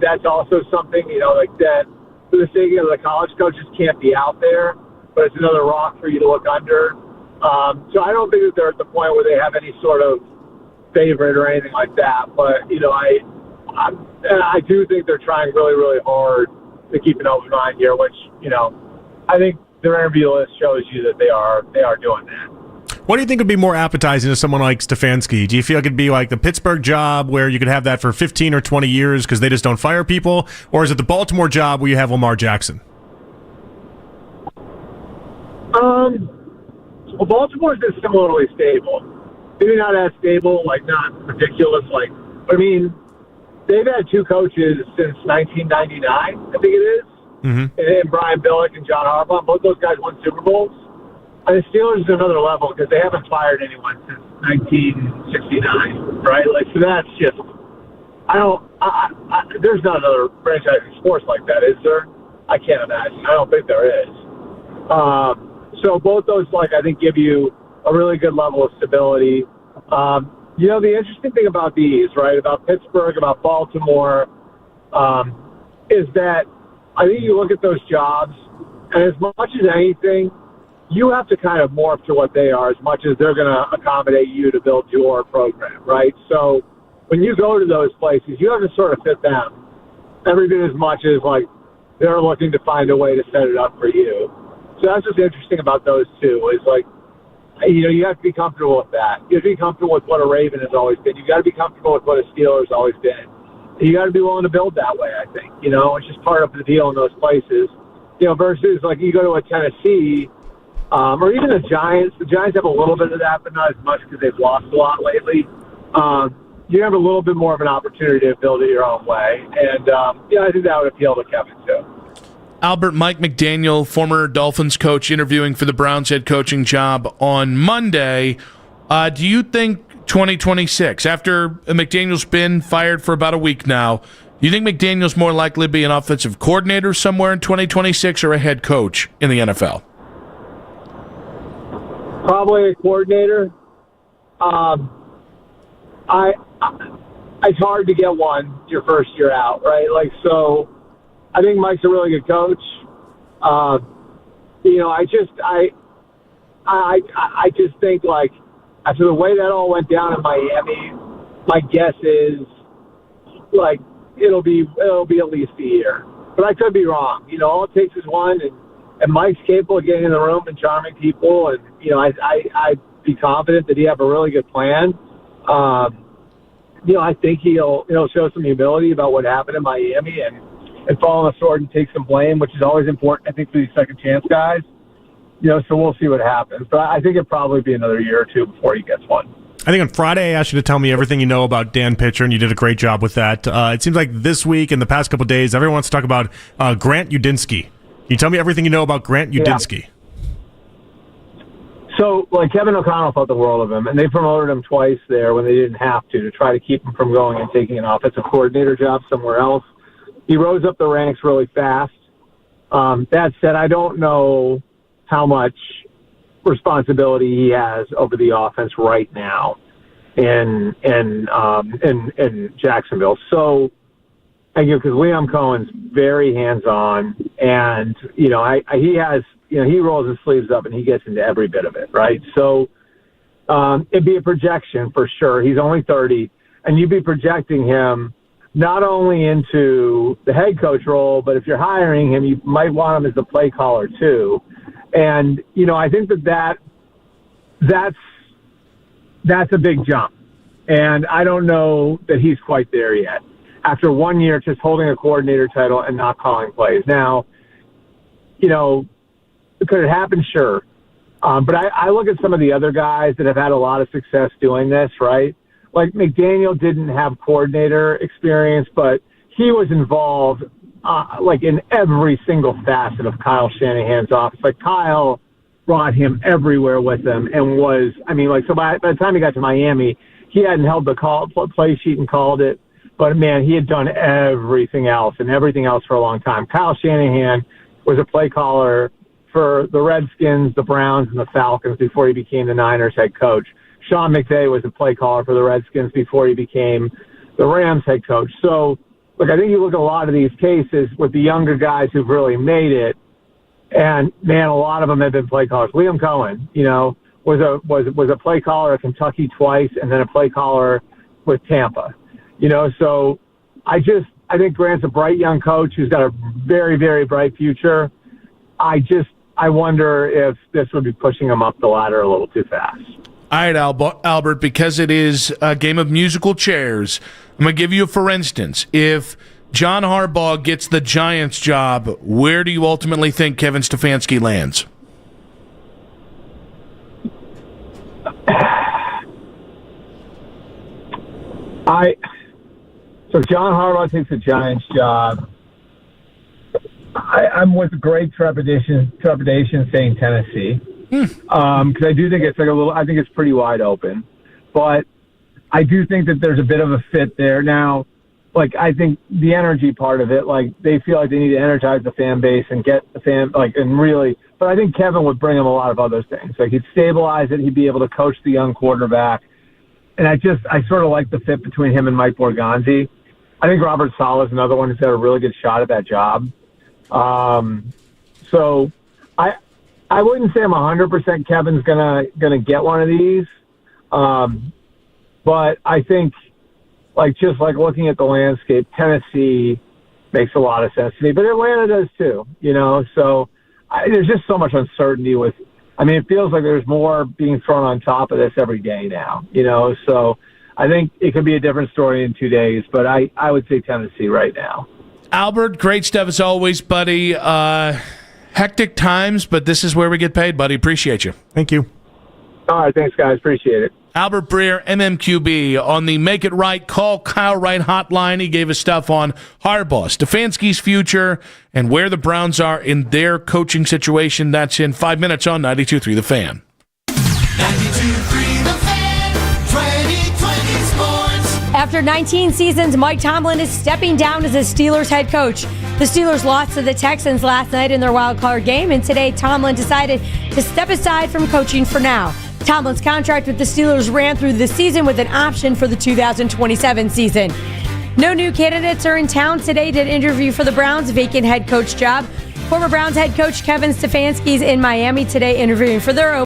That's also something, that for the sake of the college coaches can't be out there, but it's another rock for you to look under. So I don't think that they're at the point where they have any sort of favorite or anything like that. But, I do think they're trying really, really hard to keep an open mind here, which, I think their interview list shows you that they are doing that. What do you think would be more appetizing to someone like Stefanski? Do you feel like it'd be like the Pittsburgh job where you could have that for 15 or 20 years because they just don't fire people? Or is it the Baltimore job where you have Lamar Jackson? Well, Baltimore's been similarly stable. Maybe not as stable, not ridiculous. They've had 2 coaches since 1999, I think it is. Mm-hmm. And Brian Billick and John Harbaugh. Both those guys won Super Bowls. And the Steelers is another level because they haven't fired anyone since 1969, right? So that's just, there's not another franchise in sports like that, is there? I can't imagine. I don't think there is. So both those, I think, give you a really good level of stability. The interesting thing about these, right, about Pittsburgh, about Baltimore, is that I think you look at those jobs, and as much as anything, you have to kind of morph to what they are as much as they're going to accommodate you to build your program, right? So when you go to those places, you have to sort of fit them every bit as much as, they're looking to find a way to set it up for you. So that's what's interesting about those two is, you have to be comfortable with that. You have to be comfortable with what a Raven has always been. You got to be comfortable with what a Steeler has always been. And you got to be willing to build that way, I think. It's just part of the deal in those places. Versus, you go to a Tennessee, or even the Giants. The Giants have a little bit of that, but not as much because they've lost a lot lately. You have a little bit more of an opportunity to build it your own way. And, I think that would appeal to Kevin, too. Albert, Mike McDaniel, former Dolphins coach, interviewing for the Browns head coaching job on Monday. Do you think 2026, after McDaniel's been fired for about a week now, do you think McDaniel's more likely to be an offensive coordinator somewhere in 2026 or a head coach in the NFL? Probably a coordinator. It's hard to get one your first year out, right? So I think Mike's a really good coach. I just think after the way that all went down in Miami, my guess is it'll be at least a year. But I could be wrong. All it takes is one, and Mike's capable of getting in the room and charming people, and I'd be confident that he have a really good plan. I think he'll show some humility about what happened in Miami and fall on the sword and take some blame, which is always important, I think, for these second chance guys. So we'll see what happens. But I think it'll probably be another year or two before he gets one. I think on Friday I asked you to tell me everything you know about Dan Pitcher, and you did a great job with that. It seems like this week and the past couple of days, everyone wants to talk about Grant Udinski. Can you tell me everything you know about Grant Udinski? Yeah. So, Kevin O'Connell thought the world of him, and they promoted him twice there when they didn't have to try to keep him from going and taking an offensive coordinator job somewhere else. He rose up the ranks really fast. That said, I don't know how much responsibility he has over the offense right now in Jacksonville. So, because Liam Cohen's very hands-on, and he has. He rolls his sleeves up and he gets into every bit of it, right? So it'd be a projection for sure. He's only 30, and you'd be projecting him not only into the head coach role, but if you're hiring him, you might want him as the play caller too. And, I think that's a big jump. And I don't know that he's quite there yet. After 1 year just holding a coordinator title and not calling plays. Now, could it happen? Sure. But I look at some of the other guys that have had a lot of success doing this, right? Like McDaniel didn't have coordinator experience, but he was involved in every single facet of Kyle Shanahan's office. Kyle brought him everywhere with him and so by the time he got to Miami, he hadn't held the play sheet and called it. But, man, he had done everything else for a long time. Kyle Shanahan was a play caller for the Redskins, the Browns, and the Falcons before he became the Niners head coach. Sean McVay was a play caller for the Redskins before he became the Rams head coach. So, I think you look at a lot of these cases with the younger guys who've really made it, and, man, a lot of them have been play callers. Liam Cohen, was a play caller at Kentucky twice and then a play caller with Tampa. So I think Grant's a bright young coach who's got a very, very bright future. I wonder if this would be pushing him up the ladder a little too fast. All right, Albert, because it is a game of musical chairs, I'm going to give you a for instance. If John Harbaugh gets the Giants job, where do you ultimately think Kevin Stefanski lands? So John Harbaugh takes the Giants job. I'm with great trepidation saying Tennessee, because I do think it's I think it's pretty wide open, but I do think that there's a bit of a fit there. Now, I think the energy part of it, they feel like they need to energize the fan base and get the fan, and really, but I think Kevin would bring him a lot of other things. He'd stabilize it, he'd be able to coach the young quarterback, and I sort of like the fit between him and Mike Borgonzi. I think Robert Saleh is another one who's got a really good shot at that job. So I wouldn't say I'm 100% Kevin's gonna get one of these. But I think just looking at the landscape, Tennessee makes a lot of sense to me, but Atlanta does too, so there's just so much uncertainty it feels like there's more being thrown on top of this every day now, so I think it could be a different story in 2 days, but I would say Tennessee right now. Albert, great stuff as always, buddy. Hectic times, but this is where we get paid, buddy. Appreciate you. Thank you. All right, thanks, guys. Appreciate it. Albert Breer, MMQB, on the Make It Right, Call Kyle Wright hotline. He gave us stuff on Harbaugh, Stefanski's future, and where the Browns are in their coaching situation. That's in 5 minutes on 92.3 The Fan. 92.3 The Fan, 2020 Sports. After 19 seasons, Mike Tomlin is stepping down as the Steelers head coach. The Steelers lost to the Texans last night in their wild card game, and today Tomlin decided to step aside from coaching for now. Tomlin's contract with the Steelers ran through the season with an option for the 2027 season. No new candidates are in town today to interview for the Browns' vacant head coach job. Former Browns head coach Kevin Stefanski is in Miami today interviewing for their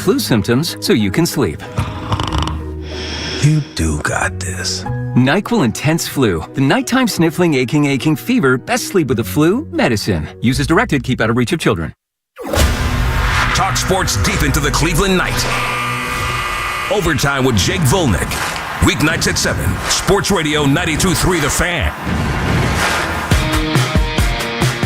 flu symptoms so you can sleep. You do got this. NyQuil Intense Flu, the nighttime sniffling, aching fever, best sleep with the flu medicine. Use as directed, keep out of reach of children. Talk sports deep into the Cleveland night. Overtime with Jake Volnick. Weeknights at 7. Sports Radio 92.3 The Fan.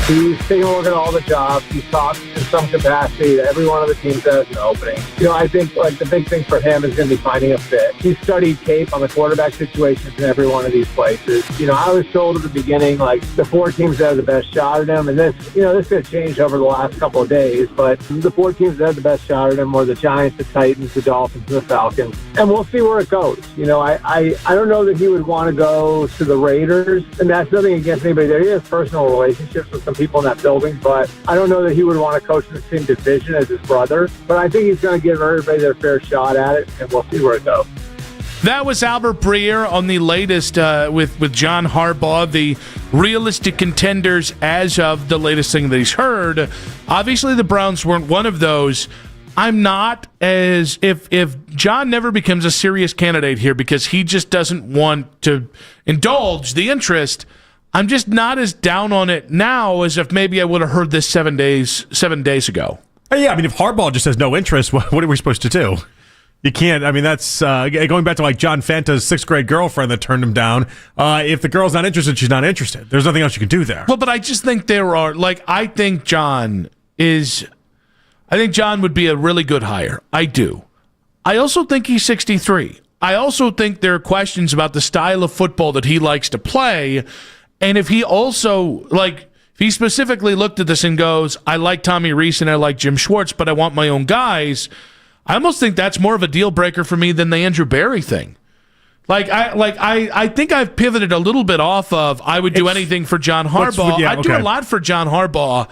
He's taking a look at all the jobs. He's talked in some capacity to every one of the teams that has an opening. I think the big thing for him is going to be finding a fit. He's studied tape on the quarterback situations in every one of these places. I was told at the beginning, the 4 teams that have the best shot at him, and this could change over the last couple of days, but the 4 teams that have the best shot at him were the Giants, the Titans, the Dolphins, and the Falcons. And we'll see where it goes. I don't know that he would want to go to the Raiders, and that's nothing against anybody there. He has personal relationships with some people in that building, but I don't know that he would want to coach in the same division as his brother. But I think he's going to give everybody their fair shot at it, and we'll see where it goes. That was Albert Breer on the latest with John Harbaugh, the realistic contenders as of the latest thing that he's heard. Obviously, the Browns weren't one of those. I'm not as if John never becomes a serious candidate here because he just doesn't want to indulge the interest. I'm just not as down on it now as if maybe I would have heard this 7 days ago. Yeah, if Harbaugh just has no interest, what are we supposed to do? You can't. That's going back to John Fanta's 6th grade girlfriend that turned him down. If the girl's not interested, she's not interested. There's nothing else you can do there. Well, but I just think there are I think John would be a really good hire. I do. I also think he's 63. I also think there are questions about the style of football that he likes to play. And if he also, if he specifically looked at this and goes, I like Tommy Rees and I like Jim Schwartz, but I want my own guys, I almost think that's more of a deal breaker for me than the Andrew Berry thing. I think I've pivoted a little bit off of I would do anything for John Harbaugh. I'd do a lot for John Harbaugh.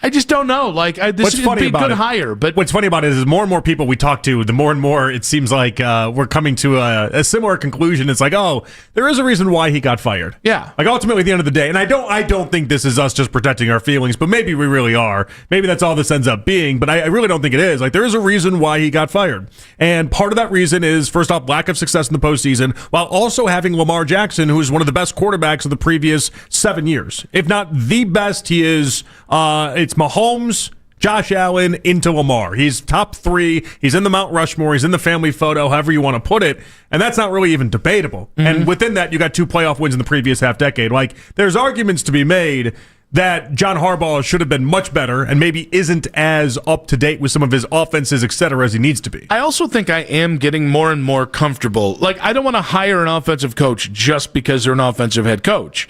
I just don't know. This would be a good hire. But what's funny about it is more and more people we talk to, the more and more it seems like we're coming to a similar conclusion. It's there is a reason why he got fired. Yeah. Ultimately, at the end of the day, and I don't think this is us just protecting our feelings, but maybe we really are. Maybe that's all this ends up being, but I really don't think it is. There is a reason why he got fired. And part of that reason is, first off, lack of success in the postseason, while also having Lamar Jackson, who is one of the best quarterbacks of the previous 7 years. If not the best, he is, it's Mahomes, Josh Allen into Lamar. He's top 3. He's in the Mount Rushmore. He's in the family photo, however you want to put it. And that's not really even debatable. Mm-hmm. And within that, you got 2 playoff wins in the previous half decade. There's arguments to be made that John Harbaugh should have been much better and maybe isn't as up to date with some of his offenses, et cetera, as he needs to be. I also think I am getting more and more comfortable. I don't want to hire an offensive coach just because they're an offensive head coach.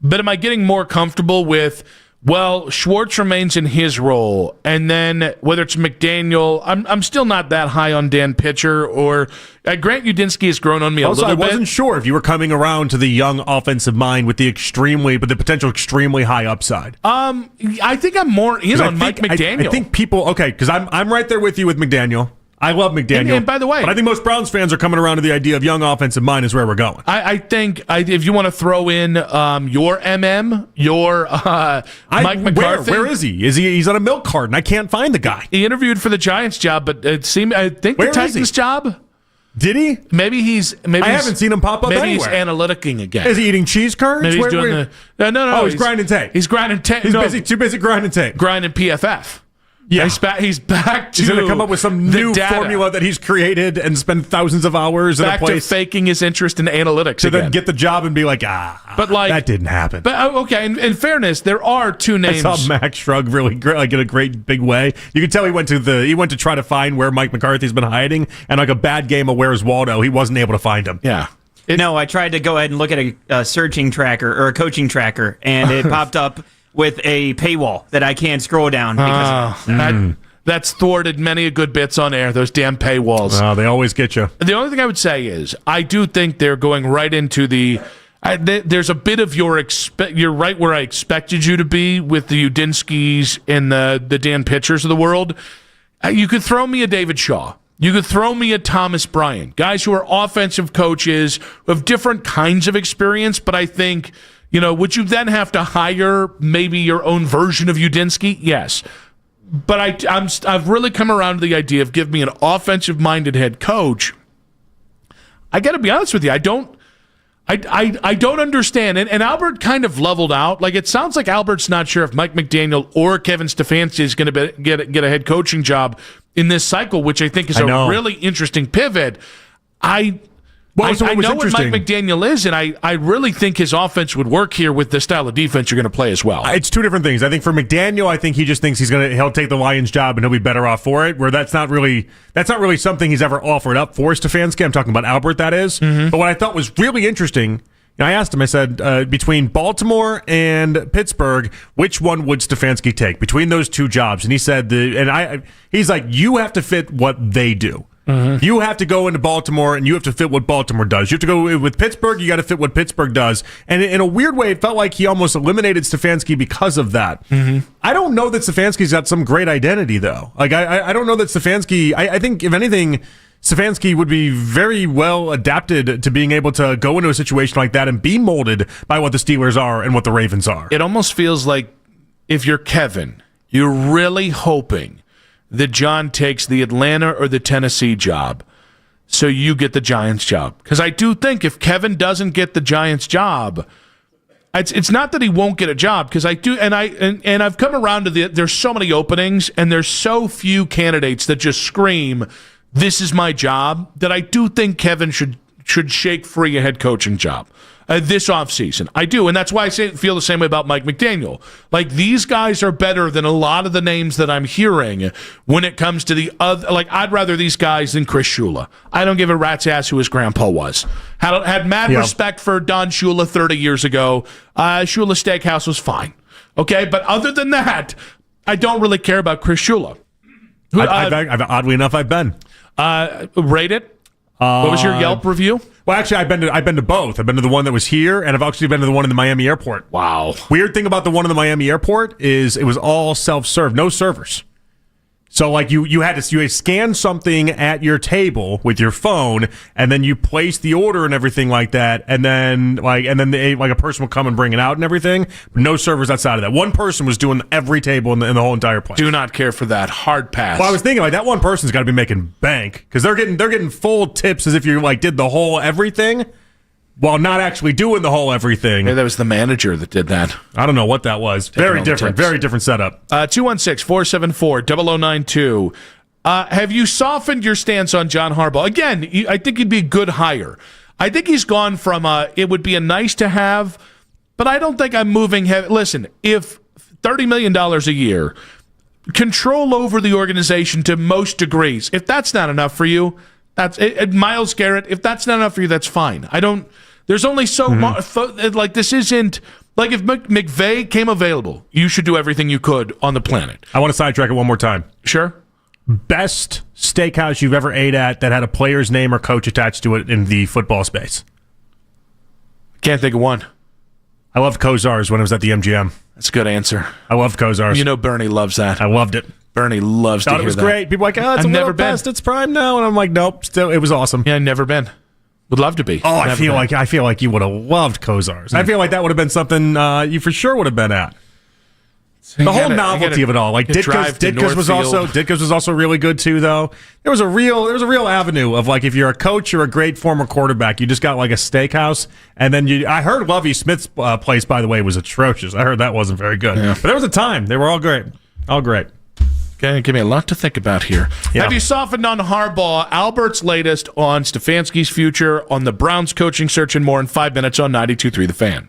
But am I getting more comfortable with, Schwartz remains in his role, and then whether it's McDaniel, I'm still not that high on Dan Pitcher, or Grant Udinski has grown on me a little bit. I wasn't sure if you were coming around to the young offensive mind with the potential extremely high upside. I think I'm more in on Mike McDaniel. I think people, because I'm right there with you with McDaniel. I love McDaniel. And by the way, but I think most Browns fans are coming around to the idea of young offensive mind is where we're going. I think if you want to throw in your Mike McCarthy. Where is he? He's on a milk carton. I can't find the guy. He interviewed for the Giants job, but I think the Titans job. Did he? Maybe I haven't seen him pop up maybe anywhere. He's analyticing again. Is he eating cheese curds? Maybe he's doing No. Oh, he's grinding tape. He's grinding tape. He's too busy grinding tape. Grinding PFF. Yeah, he's back to. He's going to come up with some new formula that he's created and spend thousands of hours in a place. Back to faking his interest in analytics to then get the job and be but that didn't happen. But okay, in fairness, there are 2 names. I saw Max shrug really in a great big way. You can tell he went to try to find where Mike McCarthy's been hiding, and a bad game of Where's Waldo, he wasn't able to find him. Yeah. No, I tried to go ahead and look at a searching tracker or a coaching tracker, and it popped up with a paywall that I can't scroll down. That's thwarted many a good bits on air, those damn paywalls. Oh, they always get you. The only thing I would say is I do think they're going right into there's a bit of you're right where I expected you to be with the Udinskis and the Dan Pitchers of the world. You could throw me a David Shaw. You could throw me a Thomas Bryant. Guys who are offensive coaches who have different kinds of experience, but I think... would you then have to hire maybe your own version of Udinski? Yes. But I've really come around to the idea of give me an offensive-minded head coach. I got to be honest with you, I don't understand. And Albert kind of leveled out. Like, it sounds like Albert's not sure if Mike McDaniel or Kevin Stefanski is going to get a head coaching job in this cycle, which I think is a really interesting pivot. I know what Mike McDaniel is, and I really think his offense would work here with the style of defense you're going to play as well. It's two different things. I think for McDaniel, I think he just thinks he'll take the Lions job and he'll be better off for it. Where that's not really something he's ever offered up for Stefanski. I'm talking about Albert, that is. Mm-hmm. But what I thought was really interesting, I asked him, I said, between Baltimore and Pittsburgh, which one would Stefanski take between those two jobs? And he said, he's like, you have to fit what they do. Mm-hmm. You have to go into Baltimore and you have to fit what Baltimore does. You have to go with Pittsburgh, you got to fit what Pittsburgh does. And in a weird way, it felt like he almost eliminated Stefanski because of that. Mm-hmm. I don't know that Stefanski's got some great identity, though. Like, I don't know that Stefanski, I think, if anything, Stefanski would be very well adapted to being able to go into a situation like that and be molded by what the Steelers are and what the Ravens are. It almost feels like if you're Kevin, you're really hoping that John takes the Atlanta or the Tennessee job so you get the Giants job. Because I do think if Kevin doesn't get the Giants job, it's not that he won't get a job, because I do, and I've come around to there's so many openings and there's so few candidates that just scream, this is my job, that I do think Kevin should shake free a head coaching job this offseason. I do, and that's why I feel the same way about Mike McDaniel. Like, these guys are better than a lot of the names that I'm hearing when it comes to the other. Like, I'd rather these guys than Chris Shula. I don't give a rat's ass who his grandpa was. Had mad respect for Don Shula 30 years ago. Shula Steakhouse was fine. Okay, but other than that, I don't really care about Chris Shula. Oddly enough, I've been. Rate it. What was your Yelp review? Well, actually, I've been to both. I've been to the one that was here, and I've actually been to the one in the Miami airport. Wow. Weird thing about the one in the Miami airport is it was all self-serve, no servers. So, like, you had to scan something at your table with your phone, and then you place the order and everything like that, and then a person will come and bring it out and everything. No servers outside of that. One person was doing every table in the whole entire place. Do not care for that. Hard pass. Well, I was thinking, like, that one person's got to be making bank, because they're getting full tips as if you did the whole everything, while not actually doing the whole everything. Yeah, that was the manager that did that. I don't know what that was. Very different setup. 216-474-0092. Have you softened your stance on John Harbaugh? Again, I think he'd be a good hire. I think he's gone from it would be a nice to have, but I don't think I'm moving heavy. Listen, if $30 million a year, control over the organization to most degrees, if that's not enough for you, that's it. Myles Garrett, if that's not enough for you, that's fine. There's only so much. Like, this isn't like if McVay came available, you should do everything you could on the planet. I want to sidetrack it one more time. Sure. Best steakhouse you've ever ate at that had a player's name or coach attached to it in the football space? Can't think of one. I loved Kozar's when I was at the MGM. That's a good answer. I loved Kozar's. You know Bernie loves that. I loved it. Bernie loves to hear that. Thought it was great. People are like, it's never best. It's prime now. And I'm like, nope. Still, it was awesome. Yeah, never been. Would love to be. Oh, I feel like you would have loved Kozar's. I feel like that would have been something you for sure would have been at. The whole novelty of it all, like Ditka's was also really good too. Though there was a real avenue of, like, if you're a coach or a great former quarterback, you just got like a steakhouse, and then I heard Lovie Smith's place, by the way, was atrocious. I heard that wasn't very good, but there was a time they were all great, Okay, give me a lot to think about here. Yeah. Have you softened on Harbaugh? Albert's latest on Stefanski's future, on the Browns coaching search, and more in 5 minutes on 92.3 The Fan.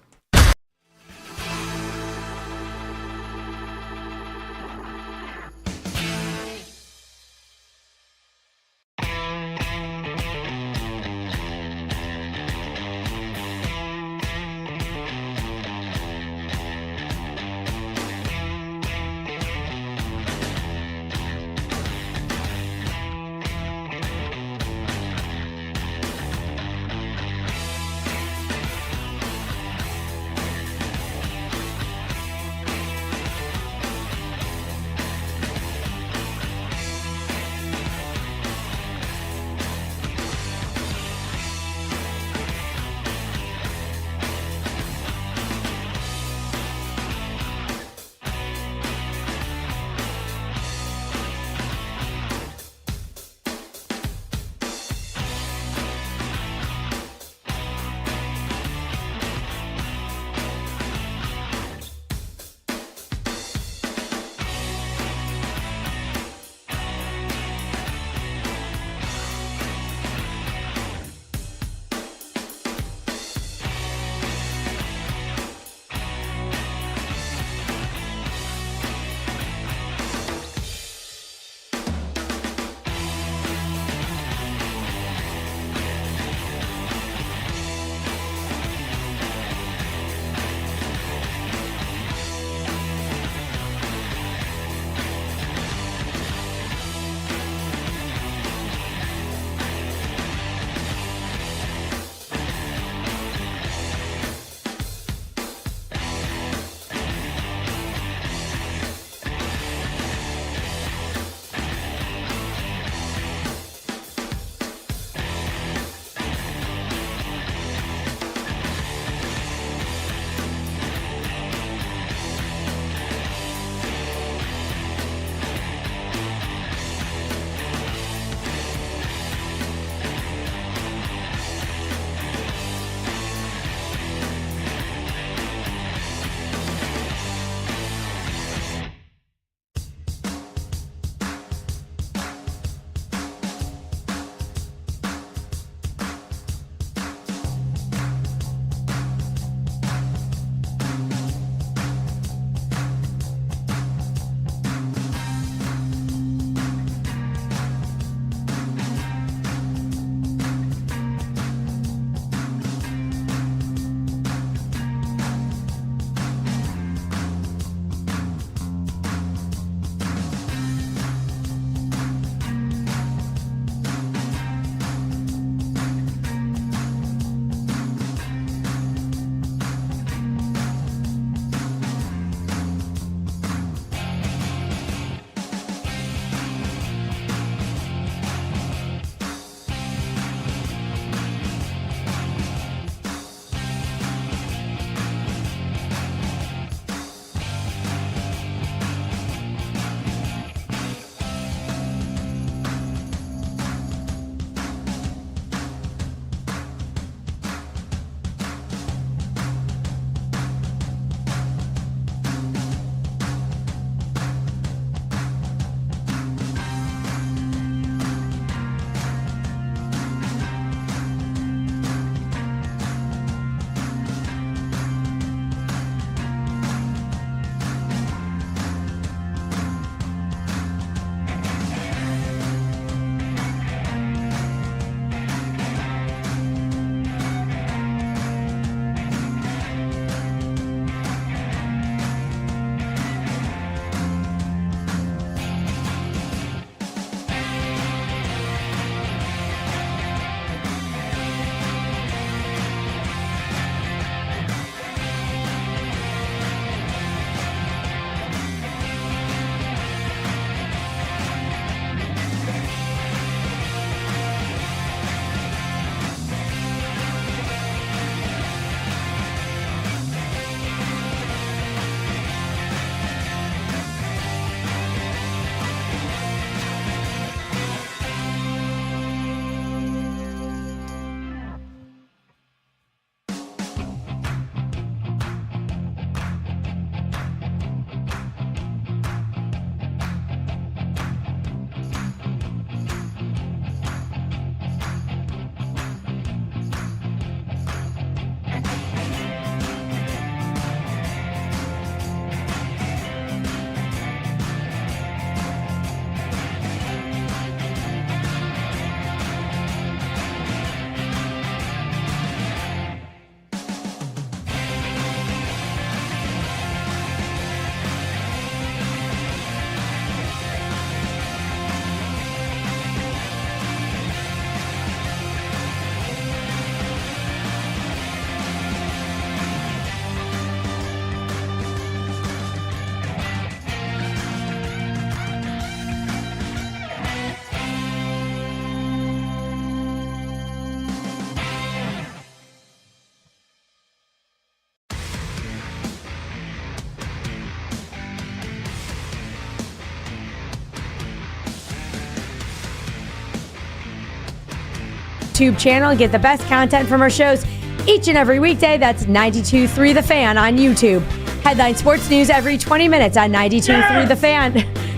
YouTube channel and get the best content from our shows each and every weekday. That's 92.3 The Fan on YouTube. Headline Sports News every 20 minutes on 92.3 The Fan.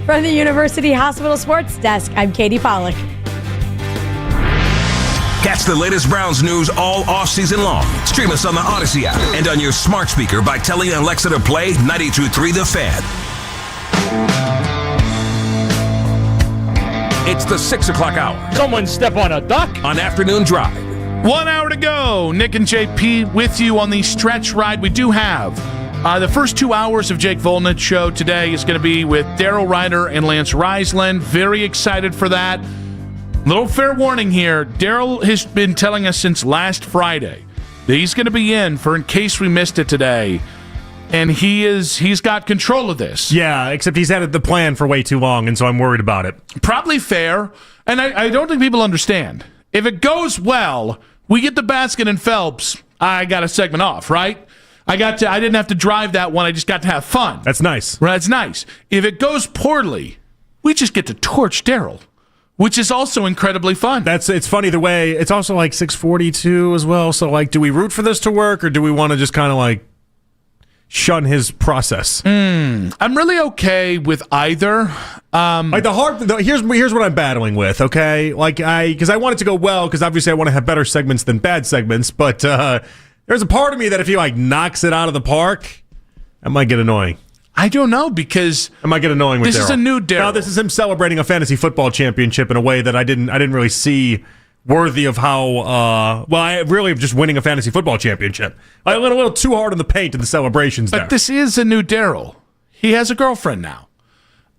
From the University Hospital Sports Desk, I'm Katie Pollack. Catch the latest Browns news all offseason long. Stream us on the Odyssey app and on your smart speaker by telling Alexa to play 92.3 The Fan. It's the 6 o'clock hour. Someone step on a duck. On Afternoon Drive. 1 hour to go. Nick and JP with you on the stretch ride. We do have the first 2 hours of Jake Volnitz show today is going to be with Daryl Ryder and Lance Reisland. Very excited for that. Little fair warning here. Daryl has been telling us since last Friday that he's going to be in case we missed it today. And he's got control of this. Yeah, except he's had the plan for way too long, and so I'm worried about it. Probably fair. And I don't think people understand. If it goes well, we get the Baskin and Phelps. I got a segment off, right? I didn't have to drive that one. I just got to have fun. That's nice. Right, that's nice. If it goes poorly, we just get to torch Daryl, which is also incredibly fun. It's funny the way it's also like 6:42 as well. So like, do we root for this to work, or do we want to just kind of like shun his process? I'm really okay with either. Here's what I'm battling with. Okay, because I want it to go well, because obviously I want to have better segments than bad segments. But there's a part of me that if he knocks it out of the park, that might get annoying. I don't know, because it might get annoying with Daryl. This is a new Daryl. No, this is him celebrating a fantasy football championship in a way that I didn't really see worthy of how, I really of just winning a fantasy football championship. I went a little too hard in the paint in the celebrations there. But this is a new Daryl. He has a girlfriend now.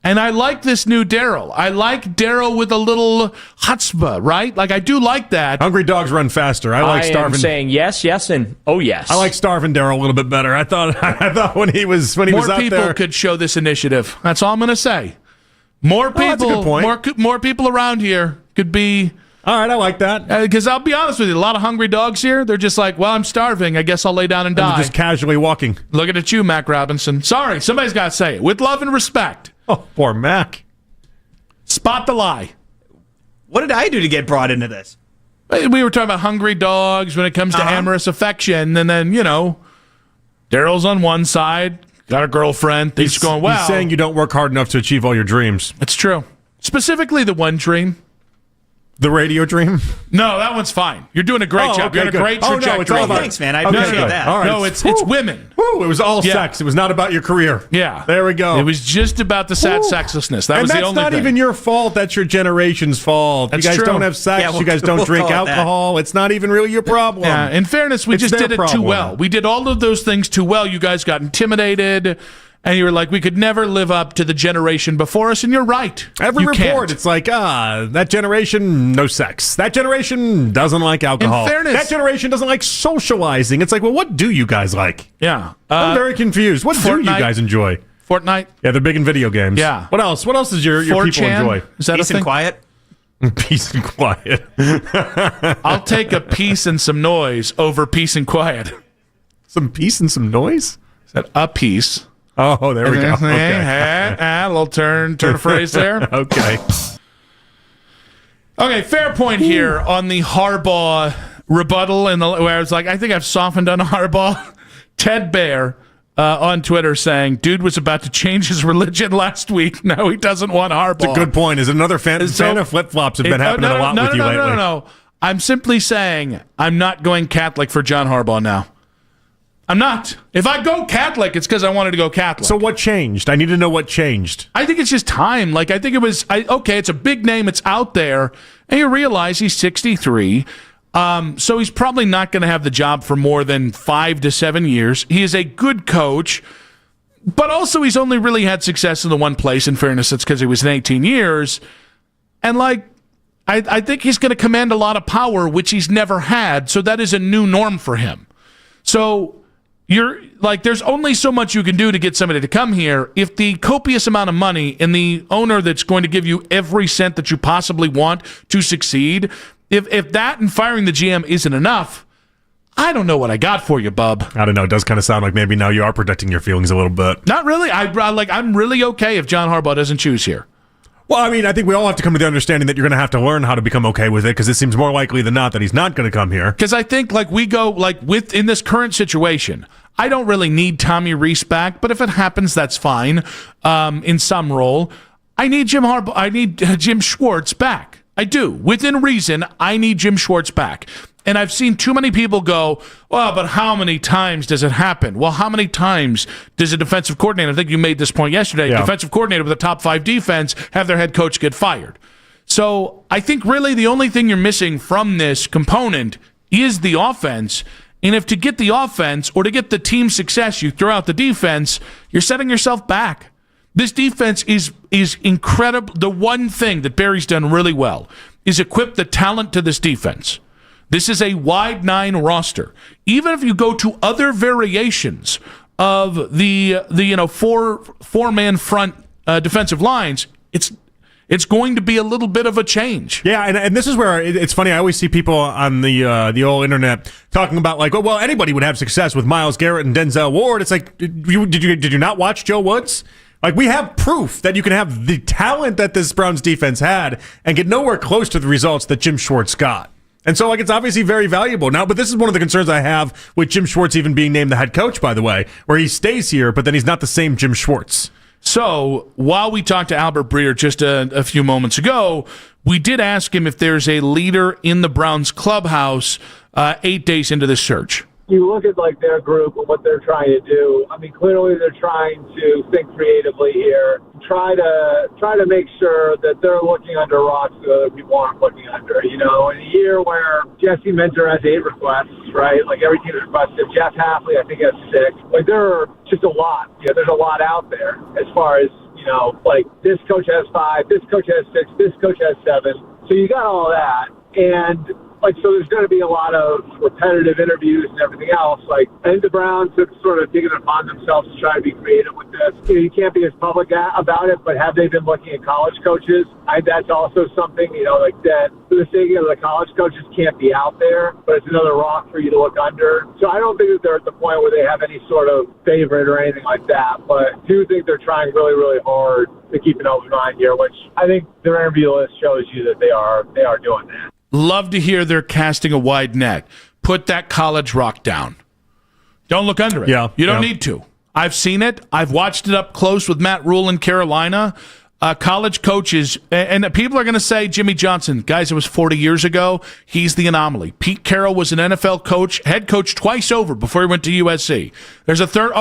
And I like this new Daryl. I like Daryl with a little chutzpah, right? Like, I do like that. Hungry dogs run faster. I like starving. am saying yes, yes, and oh yes. I like starving Daryl a little bit better. I thought when he was out there, more people could show this initiative. That's all I'm going to say. More people. That's a good point. More people around here could be. All right, I like that. Because I'll be honest with you, a lot of hungry dogs here, they're just like, well, I'm starving. I guess I'll lay down and die. Just casually walking. Looking at you, Mac Robinson. Sorry, somebody's got to say it. With love and respect. Oh, poor Mac. Spot the lie. What did I do to get brought into this? We were talking about hungry dogs when it comes to amorous affection. And then, Daryl's on one side, got a girlfriend. He's going, well. He's saying you don't work hard enough to achieve all your dreams. It's true. Specifically the one dream. The radio dream? No, that one's fine. You're doing a great job. Okay, You're on a great good. trajectory. No, it's all about, thanks, man. I appreciate that. All right. No, it's women. Woo, it was all sex. It was not about your career. Yeah. There we go. It was just about the sad sexlessness. That was the only thing. And that's not even your fault. That's your generation's fault. That's you guys true. don't have sex. Yeah, you guys don't drink call it alcohol. It's not even really your problem. Yeah, in fairness, we just did it too well. We did all of those things too well. You guys got intimidated. And you were like, we could never live up to the generation before us, and you're right. Every report, it's like, that generation, no sex. That generation doesn't like alcohol. In fairness, that generation doesn't like socializing. It's like, well, what do you guys like? Yeah. I'm very confused. What do you guys enjoy? Fortnite. Yeah, they're big in video games. Yeah. What else? What else does your people enjoy? Is that Peace and quiet? Peace and quiet. I'll take a peace and some noise over peace and quiet. Some peace and some noise? Is that a piece? Oh, there we go. Okay. A little turn of phrase there. Okay. Okay, fair point here on the Harbaugh rebuttal, where I was like, I think I've softened on Harbaugh. Ted Bear on Twitter saying, dude was about to change his religion last week. No, he doesn't want Harbaugh. That's a good point. Is it another fan of flip-flops have been happening a lot with you lately? No. I'm simply saying I'm not going Catholic for John Harbaugh now. I'm not. If I go Catholic, it's because I wanted to go Catholic. So what changed? I need to know what changed. I think it's just time. I think it was, it's a big name. It's out there. And you realize he's 63. So he's probably not going to have the job for more than 5 to 7 years. He is a good coach. But also he's only really had success in the one place. In fairness, it's because he was in 18 years. And I think he's going to command a lot of power, which he's never had. So that is a new norm for him. So there's only so much you can do to get somebody to come here. If the copious amount of money and the owner that's going to give you every cent that you possibly want to succeed, if that and firing the GM isn't enough, I don't know what I got for you, bub. I don't know. It does kind of sound like maybe now you are protecting your feelings a little bit. Not really. I'm really okay if John Harbaugh doesn't choose here. Well, I mean, I think we all have to come to the understanding that you're going to have to learn how to become okay with it, because it seems more likely than not that he's not going to come here. Because I think in this current situation, I don't really need Tommy Rees back, but if it happens, that's fine. In some role, I need Jim Schwartz back. I do. Within reason, I need Jim Schwartz back. And I've seen too many people go, well, but how many times does it happen? Well, how many times does a defensive coordinator, I think you made this point yesterday, defensive coordinator with a top 5 defense have their head coach get fired? So I think really the only thing you're missing from this component is the offense. And if to get the offense or to get the team success, you throw out the defense, you're setting yourself back. This defense is incredible. The one thing that Barry's done really well is equip the talent to this defense. This is a wide 9 roster. Even if you go to other variations of the four-man front defensive lines, it's going to be a little bit of a change. Yeah, and this is where it's funny. I always see people on the old internet talking about like, well, anybody would have success with Myles Garrett and Denzel Ward. It's like, did you not watch Joe Woods? Like, we have proof that you can have the talent that this Browns defense had and get nowhere close to the results that Jim Schwartz got. And so, like, it's obviously very valuable now. But this is one of the concerns I have with Jim Schwartz even being named the head coach, by the way, where he stays here, but then he's not the same Jim Schwartz. So, while we talked to Albert Breer just a few moments ago, we did ask him if there's a leader in the Browns clubhouse 8 days into this search. You look at like their group and what they're trying to do. I mean, clearly they're trying to think creatively here. Try to make sure that they're looking under rocks that other people aren't looking under. You know, in a year where Jesse Minter has 8 requests, right? Like every team has requested. Jeff Hafley, I think, has 6. Like there are just a lot. You know, there's a lot out there as far as, you know, like this coach has 5, this coach has 6, this coach has 7. So you got all that. And like, so there's going to be a lot of repetitive interviews and everything else. Like, I think the Browns have sort of taken it upon themselves to try to be creative with this. You know, you can't be as public about it, but have they been looking at college coaches? That's also something, you know, like that for the sake of the college coaches can't be out there, but it's another rock for you to look under. So I don't think that they're at the point where they have any sort of favorite or anything like that, but I do think they're trying really, really hard to keep an open mind here, which I think their interview list shows you that they are doing that. Love to hear they're casting a wide net. Put that college rock down. Don't look under it. Yeah, you don't need to. I've seen it. I've watched it up close with Matt Rule in Carolina. College coaches, and people are going to say Jimmy Johnson. Guys, it was 40 years ago. He's the anomaly. Pete Carroll was an NFL coach, head coach twice over before he went to USC. There's a third.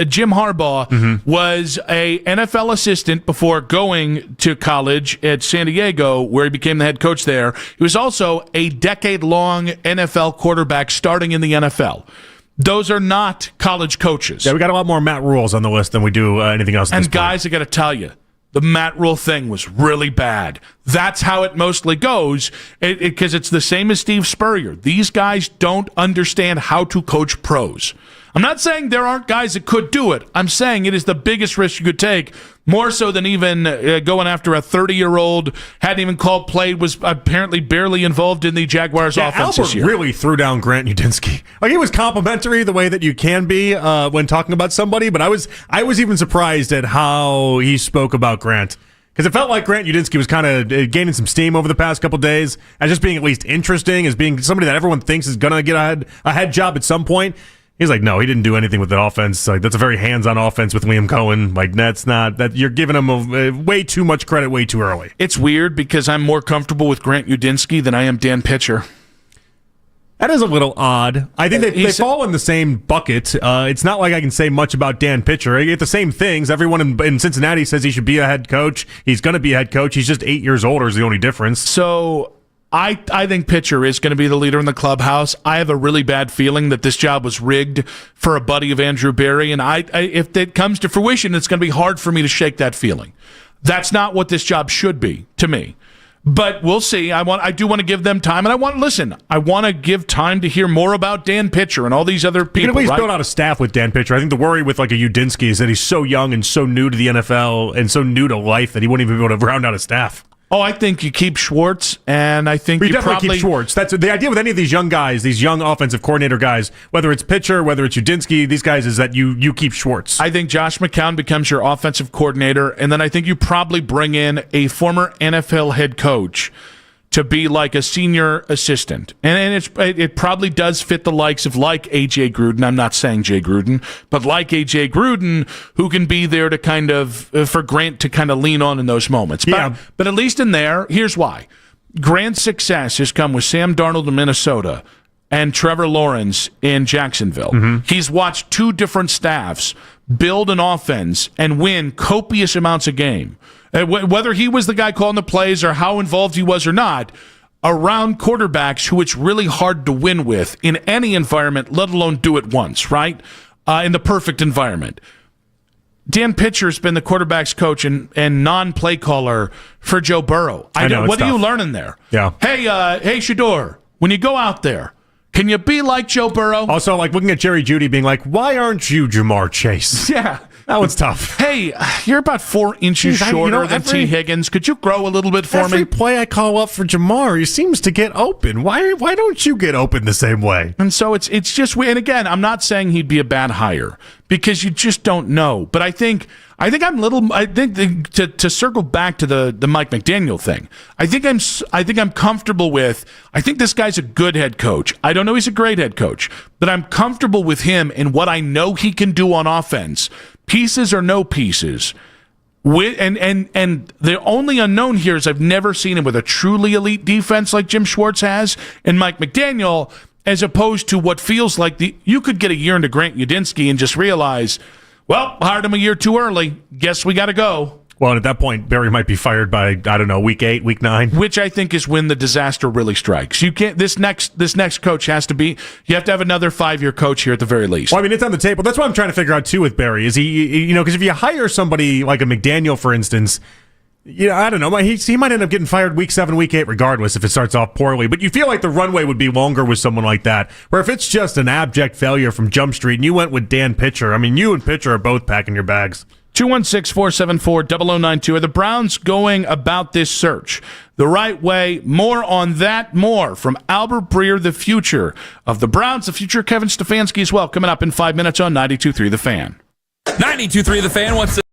Jim Harbaugh was a NFL assistant before going to college at San Diego, where he became the head coach there. He was also a decade-long NFL quarterback starting in the NFL. Those are not college coaches. Yeah, we got a lot more Matt Rules on the list than we do anything else. And guys, I got to tell you, the Matt Rule thing was really bad. That's how it mostly goes, because it's the same as Steve Spurrier. These guys don't understand how to coach pros. I'm not saying there aren't guys that could do it. I'm saying it is the biggest risk you could take, more so than even going after a 30-year-old, hadn't even called play, was apparently barely involved in the Jaguars offense this year. Albert really threw down Grant Udinski. Like, he was complimentary the way that you can be when talking about somebody, but I was even surprised at how he spoke about Grant. Because it felt like Grant Udinski was kind of gaining some steam over the past couple days, as just being at least interesting, as being somebody that everyone thinks is going to get a head job at some point. He's like, no, he didn't do anything with the offense. Like, that's a very hands-on offense with Liam Cohen. Like, that's not that you're giving him way too much credit way too early. It's weird because I'm more comfortable with Grant Udinski than I am Dan Pitcher. That is a little odd. I think they fall in the same bucket. It's not like I can say much about Dan Pitcher. I get the same things. Everyone in Cincinnati says he should be a head coach. He's going to be a head coach. He's just 8 years older is the only difference. So I think Pitcher is going to be the leader in the clubhouse. I have a really bad feeling that this job was rigged for a buddy of Andrew Berry, and if it comes to fruition, it's going to be hard for me to shake that feeling. That's not what this job should be to me. But we'll see. I do want to give them time, and I want to give time to hear more about Dan Pitcher and all these other people. You can at least build out a staff with Dan Pitcher. I think the worry with like a Udinski is that he's so young and so new to the NFL and so new to life that he wouldn't even be able to round out a staff. Oh, I think you keep Schwartz, and I think you you definitely probably keep Schwartz. That's the idea with any of these young guys, these young offensive coordinator guys, whether it's pitcher, whether it's Udinski, these guys, is that you keep Schwartz. I think Josh McCown becomes your offensive coordinator, and then I think you probably bring in a former NFL head coach to be like a senior assistant. And it probably does fit the likes of like A.J. Gruden. I'm not saying Jay Gruden, but like A.J. Gruden, who can be there to kind of, for Grant to kind of lean on in those moments. But at least in there, here's why. Grant's success has come with Sam Darnold in Minnesota and Trevor Lawrence in Jacksonville. He's watched two different staffs build an offense and win copious amounts of game. Whether he was the guy calling the plays or how involved he was or not, around quarterbacks who it's really hard to win with in any environment, let alone do it once, right? In the perfect environment. Dan Pitcher's been the quarterback's coach and non-play caller for Joe Burrow. What are you learning there? Yeah. Hey, Shador, when you go out there, can you be like Joe Burrow? Also, like looking at Jerry Jeudy being like, why aren't you Jamar Chase? Yeah. That one's tough. Hey, you're about 4 inches shorter than T. Higgins. Could you grow a little bit for me? Every play I call up for Jamar, he seems to get open. Why don't you get open the same way? And so it's just, and again, I'm not saying he'd be a bad hire because you just don't know. But I think to circle back to the Mike McDaniel thing, I think I'm comfortable with. I think this guy's a good head coach. I don't know he's a great head coach, but I'm comfortable with him and what I know he can do on offense. Pieces or no pieces. And the only unknown here is I've never seen him with a truly elite defense like Jim Schwartz has, and Mike McDaniel, as opposed to what feels like you could get a year into Grant Udinski and just realize, well, hired him a year too early. Guess we got to go. Well, and at that point, Barry might be fired by, I don't know, week 8, week 9. Which I think is when the disaster really strikes. You can't. This next coach has to be. You have to have another 5-year coach here at the very least. Well, I mean, it's on the table. That's what I'm trying to figure out too with Barry. Is he, because if you hire somebody like a McDaniel, for instance, I don't know, he might end up getting fired week 7, week 8, regardless if it starts off poorly. But you feel like the runway would be longer with someone like that. Where if it's just an abject failure from Jump Street and you went with Dan Pitcher, I mean, you and Pitcher are both packing your bags. 216-474-0092. Are the Browns going about this search the right way? More on that, more from Albert Breer, the future of the Browns, the future of Kevin Stefanski as well, coming up in 5 minutes on 92.3 The Fan. 92.3 The Fan wants to...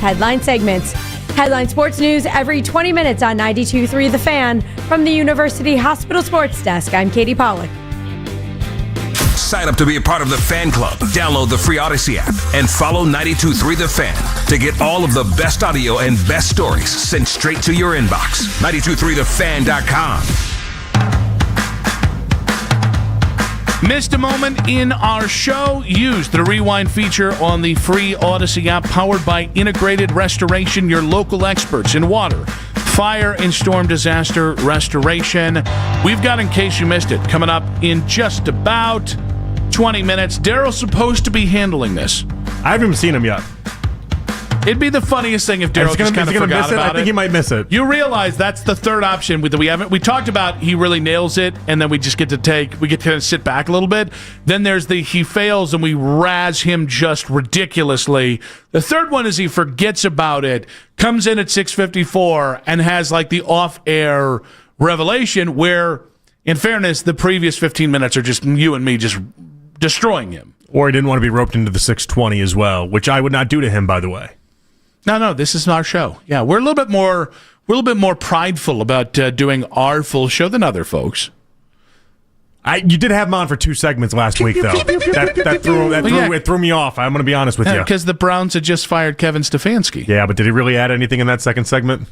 headline segments. Headline sports news every 20 minutes on 92.3 The Fan. From the University Hospital Sports Desk, I'm Katie Pollock. Sign up to be a part of the fan club. Download the free Odyssey app and follow 92.3 The Fan to get all of the best audio and best stories sent straight to your inbox. 923thefan.com. Missed a moment in our show? Use the rewind feature on the free Odyssey app powered by Integrated Restoration, your local experts in water, fire, and storm disaster restoration. We've got In Case You Missed It coming up in just about 20 minutes. Daryl's supposed to be handling this. I haven't even seen him yet. It'd be the funniest thing if Daryl just kind of forgot about it. I think he might miss it. You realize that's the third option that we haven't. We talked about he really nails it, and then we just get to kind of sit back a little bit. Then there's the he fails, and we razz him just ridiculously. The third one is he forgets about it, comes in at 6:54, and has like the off-air revelation where, in fairness, the previous 15 minutes are just you and me just destroying him. Or he didn't want to be roped into the 6:20 as well, which I would not do to him, by the way. No, this is our show. Yeah, we're a little bit more prideful about doing our full show than other folks. You did have him on for 2 segments last week, though. It threw me off. I'm going to be honest with you. Because the Browns had just fired Kevin Stefanski. Yeah, but did he really add anything in that second segment?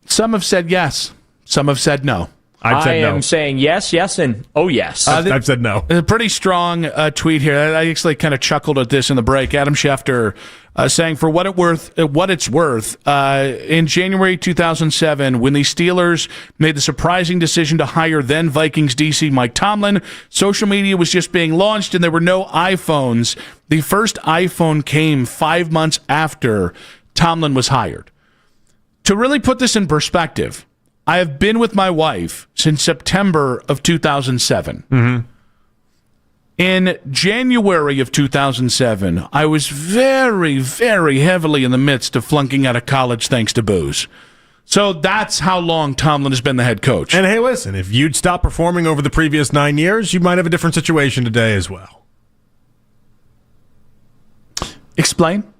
Some have said yes. Some have said no. I am saying yes, and oh yes. I've said no. A pretty strong tweet here. I actually kind of chuckled at this in the break. Adam Schefter saying, for what it's worth, in January 2007, when the Steelers made the surprising decision to hire then Vikings DC Mike Tomlin, social media was just being launched and there were no iPhones. The first iPhone came 5 months after Tomlin was hired. To really put this in perspective, I have been with my wife since September of 2007. Mm-hmm. In January of 2007, I was very, very heavily in the midst of flunking out of college thanks to booze. So that's how long Tomlin has been the head coach. And hey, listen, if you'd stopped performing over the previous 9 years, you might have a different situation today as well. Explain?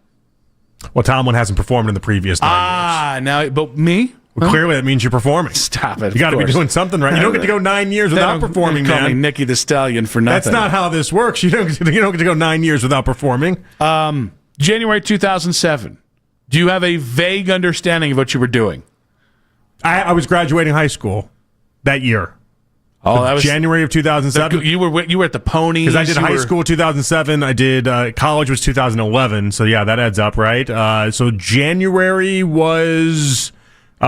Well, Tomlin hasn't performed in the previous 9 years. Now, but me? Well, clearly, that means you're performing. Stop it. You got to be doing something right. You don't get to go 9 years without performing, call me man. Nicky the Stallion for nothing. That's not how this works. You don't get to go 9 years without performing. January 2007. Do you have a vague understanding of what you were doing? I was graduating high school that year. Oh, that was January of 2007. You were at the Ponies. Because I did high school 2007. I did college was 2011. So yeah, that adds up, right? So January was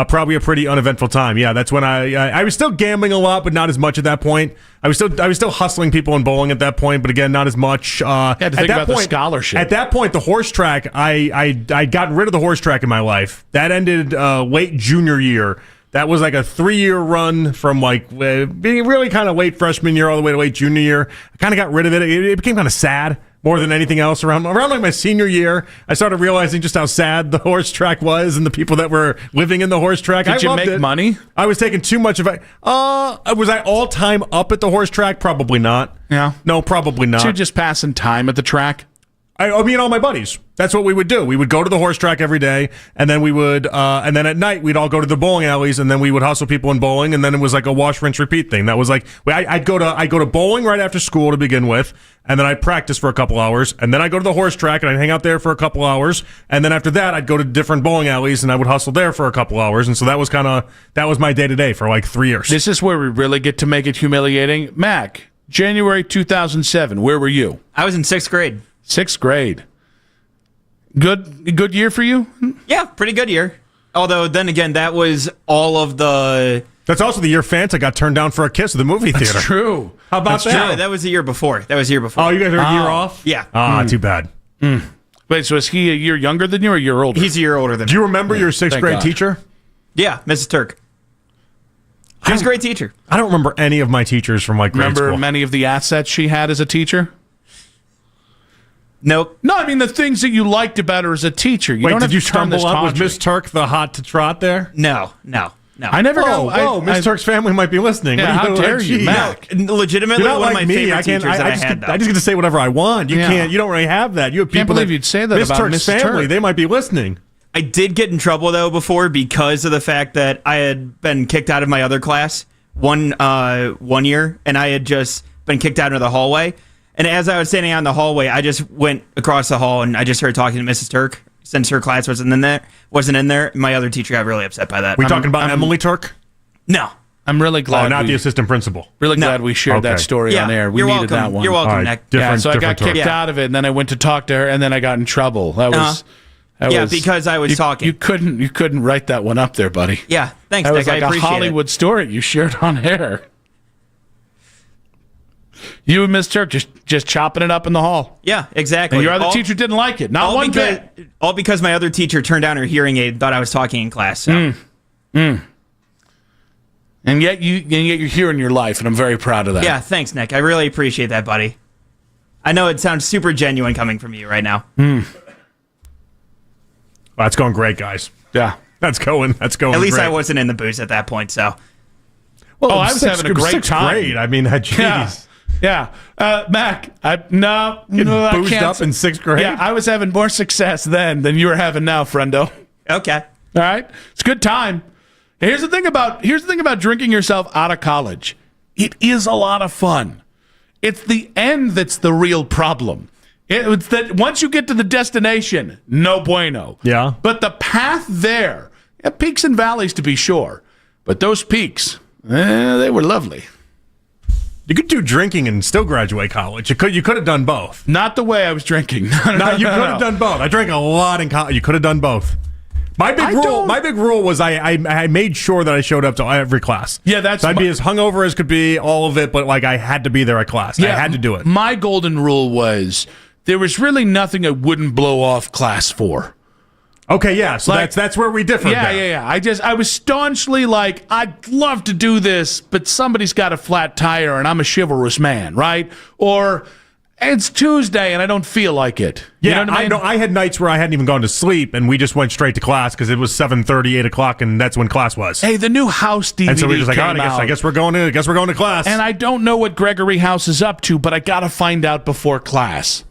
probably a pretty uneventful time. Yeah, that's when I was still gambling a lot, but not as much at that point. I was still hustling people in bowling at that point, but again, not as much. You had to think about the scholarship. At that point, the horse track, I'd gotten rid of the horse track in my life. That ended late junior year. That was like a 3-year run from like being really kind of late freshman year all the way to late junior year. I kind of got rid of it. It became kind of sad more than anything else. Around like my senior year, I started realizing just how sad the horse track was and the people that were living in the horse track. Did you make money? I was taking too much of it. Was I all time up at the horse track? Probably not. Yeah. No, probably not. So you're just passing time at the track? Me and all my buddies. That's what we would do. We would go to the horse track every day, and then we would, and then at night we'd all go to the bowling alleys, and then we would hustle people in bowling, and then it was like a wash, rinse, repeat thing. That was like I'd go to bowling right after school to begin with, and then I'd practice for a couple hours, and then I'd go to the horse track and I'd hang out there for a couple hours, and then after that I'd go to different bowling alleys and I would hustle there for a couple hours, and so that was my day to day for like 3 years. This is where we really get to make it humiliating. Mac, January 2007. Where were you? I was in 6th grade. 6th grade. Good year for you? Yeah, pretty good year. Although, then again, that was all of the... That's also the year Fanta got turned down for a kiss at the movie theater. That's true. How about that? No, that was the year before. Oh, you guys are a year off? Yeah. Too bad. Wait, so is he a year younger than you or a year older? He's a year older than me. Do you remember your 6th grade teacher? Yeah, Mrs. Turk. She was a great teacher. I don't remember any of my teachers from like grade Remember school. many of the assets she had as a teacher? Nope. No, I mean the things that you liked about her as a teacher. Wait, did you stumble up? Was Miss Turk the hot to trot there? No. I never got. Whoa, Miss Turk's family might be listening. Yeah, how dare you, Mac? No, legitimately, You're not one like of my me. favorite teachers that I had. I just get to say whatever I want. You can't. You don't really have that. You have people. Can't believe you'd say that Miss about Turk's Mrs. family. Turk. They might be listening. I did get in trouble though before because of the fact that I had been kicked out of my other class one year, and I had just been kicked out into the hallway. And as I was standing out in the hallway, I just went across the hall and I just started talking to Mrs. Turk since her class wasn't in there. My other teacher got really upset by that. We talking about Emily Turk? No. I'm really glad. Not the assistant principal. Really glad we shared that story on air. We you're needed welcome. that one. You're welcome, Nick. So I got kicked out of it, and then I went to talk to her, and then I got in trouble. That was because I was talking. You couldn't write that one up there, buddy. Yeah, thanks, That Nick. was like I appreciate a Hollywood story you shared on air. You and Miss Turk just chopping it up in the hall. Yeah, exactly. And your other teacher didn't like it. Not one bit. All because my other teacher turned down her hearing aid and thought I was talking in class. So. And yet you're here in your life, and I'm very proud of that. Yeah, thanks, Nick. I really appreciate that, buddy. I know it sounds super genuine coming from you right now. That's going great, guys. Yeah. That's going At least great. I wasn't in the booze at that point, so. Well, I was having a great time. Grade. I mean, jeez. Yeah. Mac, I boozed can't. up in 6th grade? Yeah, I was having more success then than you were having now, friendo. Okay. All right? It's a good time. Here's the thing about drinking yourself out of college. It is a lot of fun. It's the end that's the real problem. It's that once you get to the destination, no bueno. Yeah. But the path there, peaks and valleys to be sure, but those peaks, they were lovely. You could do drinking and still graduate college. You could have done both. Not the way I was drinking. No, you could have done both. I drank a lot in college. You could have done both. My big rule was I made sure that I showed up to every class. Yeah, so I'd be as hungover as could be, all of it, but like I had to be there at class. Yeah, I had to do it. My golden rule was there was really nothing I wouldn't blow off class for. Okay, yeah, so that's where we differ. Yeah. I was staunchly like, I'd love to do this, but somebody's got a flat tire and I'm a chivalrous man, right? Or it's Tuesday and I don't feel like it. You Yeah, know what I mean? I had nights where I hadn't even gone to sleep and we just went straight to class because it was 7:30, 8 o'clock, and that's when class was. Hey, the new House DVD and so we were just like, came I out. guess we're going to class. And I don't know what Gregory House is up to, but I got to find out before class.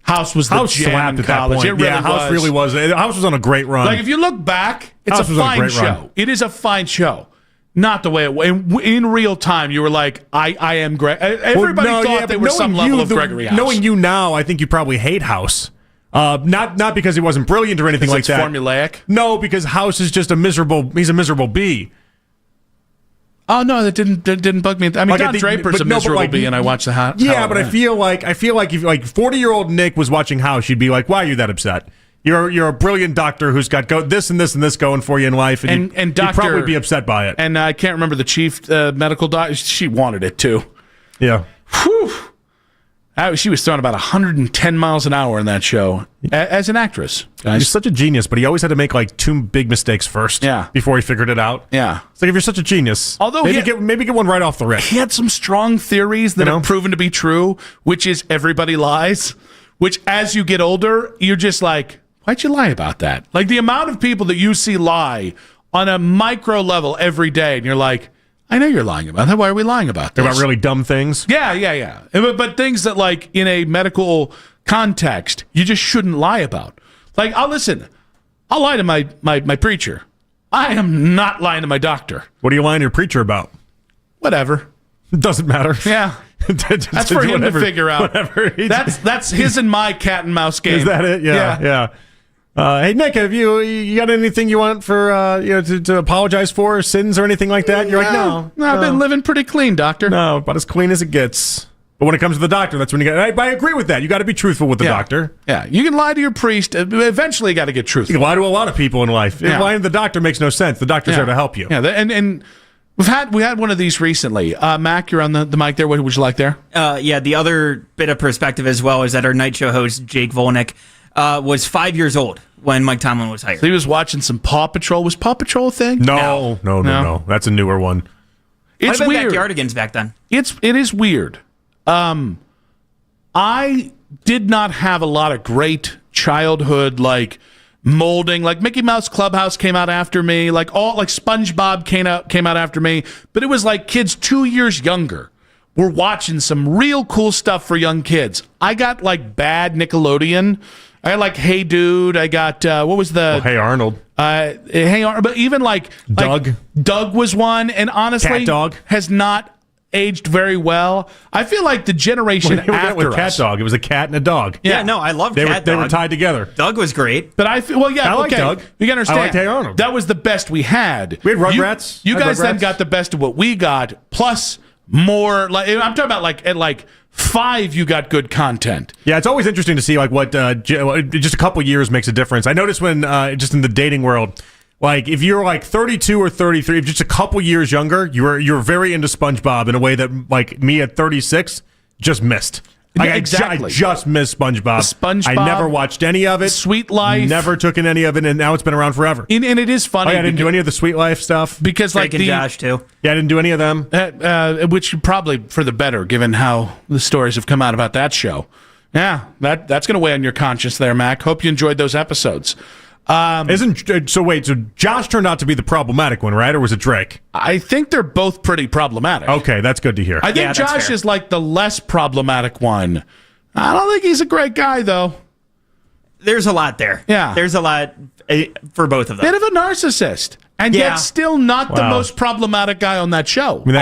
House was the jam slapped in at that college. point. It really House really was. House was on a great run. Like, if you look back, it's House a was on a fine great show. run. It is a fine show. Not the way it was. In real time, you were like, I am Greg. Everybody thought they were some level of Gregory House. Knowing you now, I think you probably hate House. Not because he wasn't brilliant or anything like it's that. Formulaic? No, because House is just he's a miserable bee. Oh no, that didn't bug me. I mean, Don Draper's a miserable bee, and I watched the House. Yeah, but I feel like if 40-year-old Nick was watching House, you'd be like, why are you that upset? You're a brilliant doctor who's got this and this and this going for you in life, and you'd probably be upset by it. And I can't remember the chief medical doctor. She wanted it too. Yeah. Whew. She was throwing about 110 miles an hour in that show as an actress. Guys. He's such a genius, but he always had to make like 2 big mistakes first. Yeah. Before he figured it out. Yeah. It's like if you're such a genius, although maybe get one right off the rip. He had some strong theories that have proven to be true, which is everybody lies. Which, as you get older, you're just like, why'd you lie about that? Like the amount of people that you see lie on a micro level every day, and you're like, I know you're lying about that. Why are we lying about this? About really dumb things? Yeah. But things that, like, in a medical context, you just shouldn't lie about. Like, I'll lie to my preacher. I am not lying to my doctor. What are you lying to your preacher about? Whatever. It doesn't matter. Yeah. That's for him to figure out. Whatever. That's his and my cat and mouse game. Is that it? Yeah. Hey Nick, have you got anything you want for to apologize for, sins or anything like that? You're like, no, I've been living pretty clean, doctor. No, about as clean as it gets. But when it comes to the doctor, that's when you got. I agree with that. You got to be truthful with the doctor. Yeah, you can lie to your priest. Eventually, you got to get truthful. You can lie to a lot of people in life. Yeah. Lying to the doctor makes no sense. The doctor's there to help you. Yeah, and we had one of these recently. Mac, you're on the mic there. What would you like there? The other bit of perspective as well is that our night show host Jake Volnick was 5 years old when Mike Tomlin was hired. So he was watching some Paw Patrol. Was Paw Patrol a thing? No. That's a newer one. It's weird. Backyardigans back then. It is weird. I did not have a lot of great childhood molding. Like Mickey Mouse Clubhouse came out after me. Like SpongeBob came out after me. But it was like kids 2 years younger were watching some real cool stuff for young kids. I got bad Nickelodeon I got like Hey Dude. I got what was the Hey Arnold. Hey Arnold. But even like Doug. Doug was one, and honestly, Cat Dog has not aged very well. I feel like the generation after with Cat us. Dog, it was a cat and a dog. Yeah, no, I love They Cat were Dog. tied together. Doug was great. But I feel I like Doug. You gotta understand. I liked Hey Arnold. That was the best we had. We had Rugrats. You I had guys then Rugrats. got the best of what we got, plus more. Like I'm talking about, like at like 5, you got good content. Yeah, it's always interesting to see like what just a couple years makes a difference. I noticed when just in the dating world, like if you're like 32 or 33, just a couple years younger, you're very into SpongeBob in a way that like me at 36 just missed. Like, Exactly. I just missed SpongeBob. SpongeBob. I never watched any of it. Sweet Life. Never took in any of it, and now it's been around forever. And it is funny. I didn't do any of the Sweet Life stuff. Because Drake like and the Josh too. Yeah, I didn't do any of them. Which probably for the better, given how the stories have come out about that show. Yeah, that's going to weigh on your conscience there, Mac. Hope you enjoyed those episodes. So Josh turned out to be the problematic one, right? Or was it Drake? I think they're both pretty problematic. Okay, that's good to hear. I think Josh is like the less problematic one. I don't think he's a great guy, though. There's a lot there. Yeah. There's a lot for both of them. Bit of a narcissist, and Yeah. yet still not the Wow. most problematic guy on that show. I mean,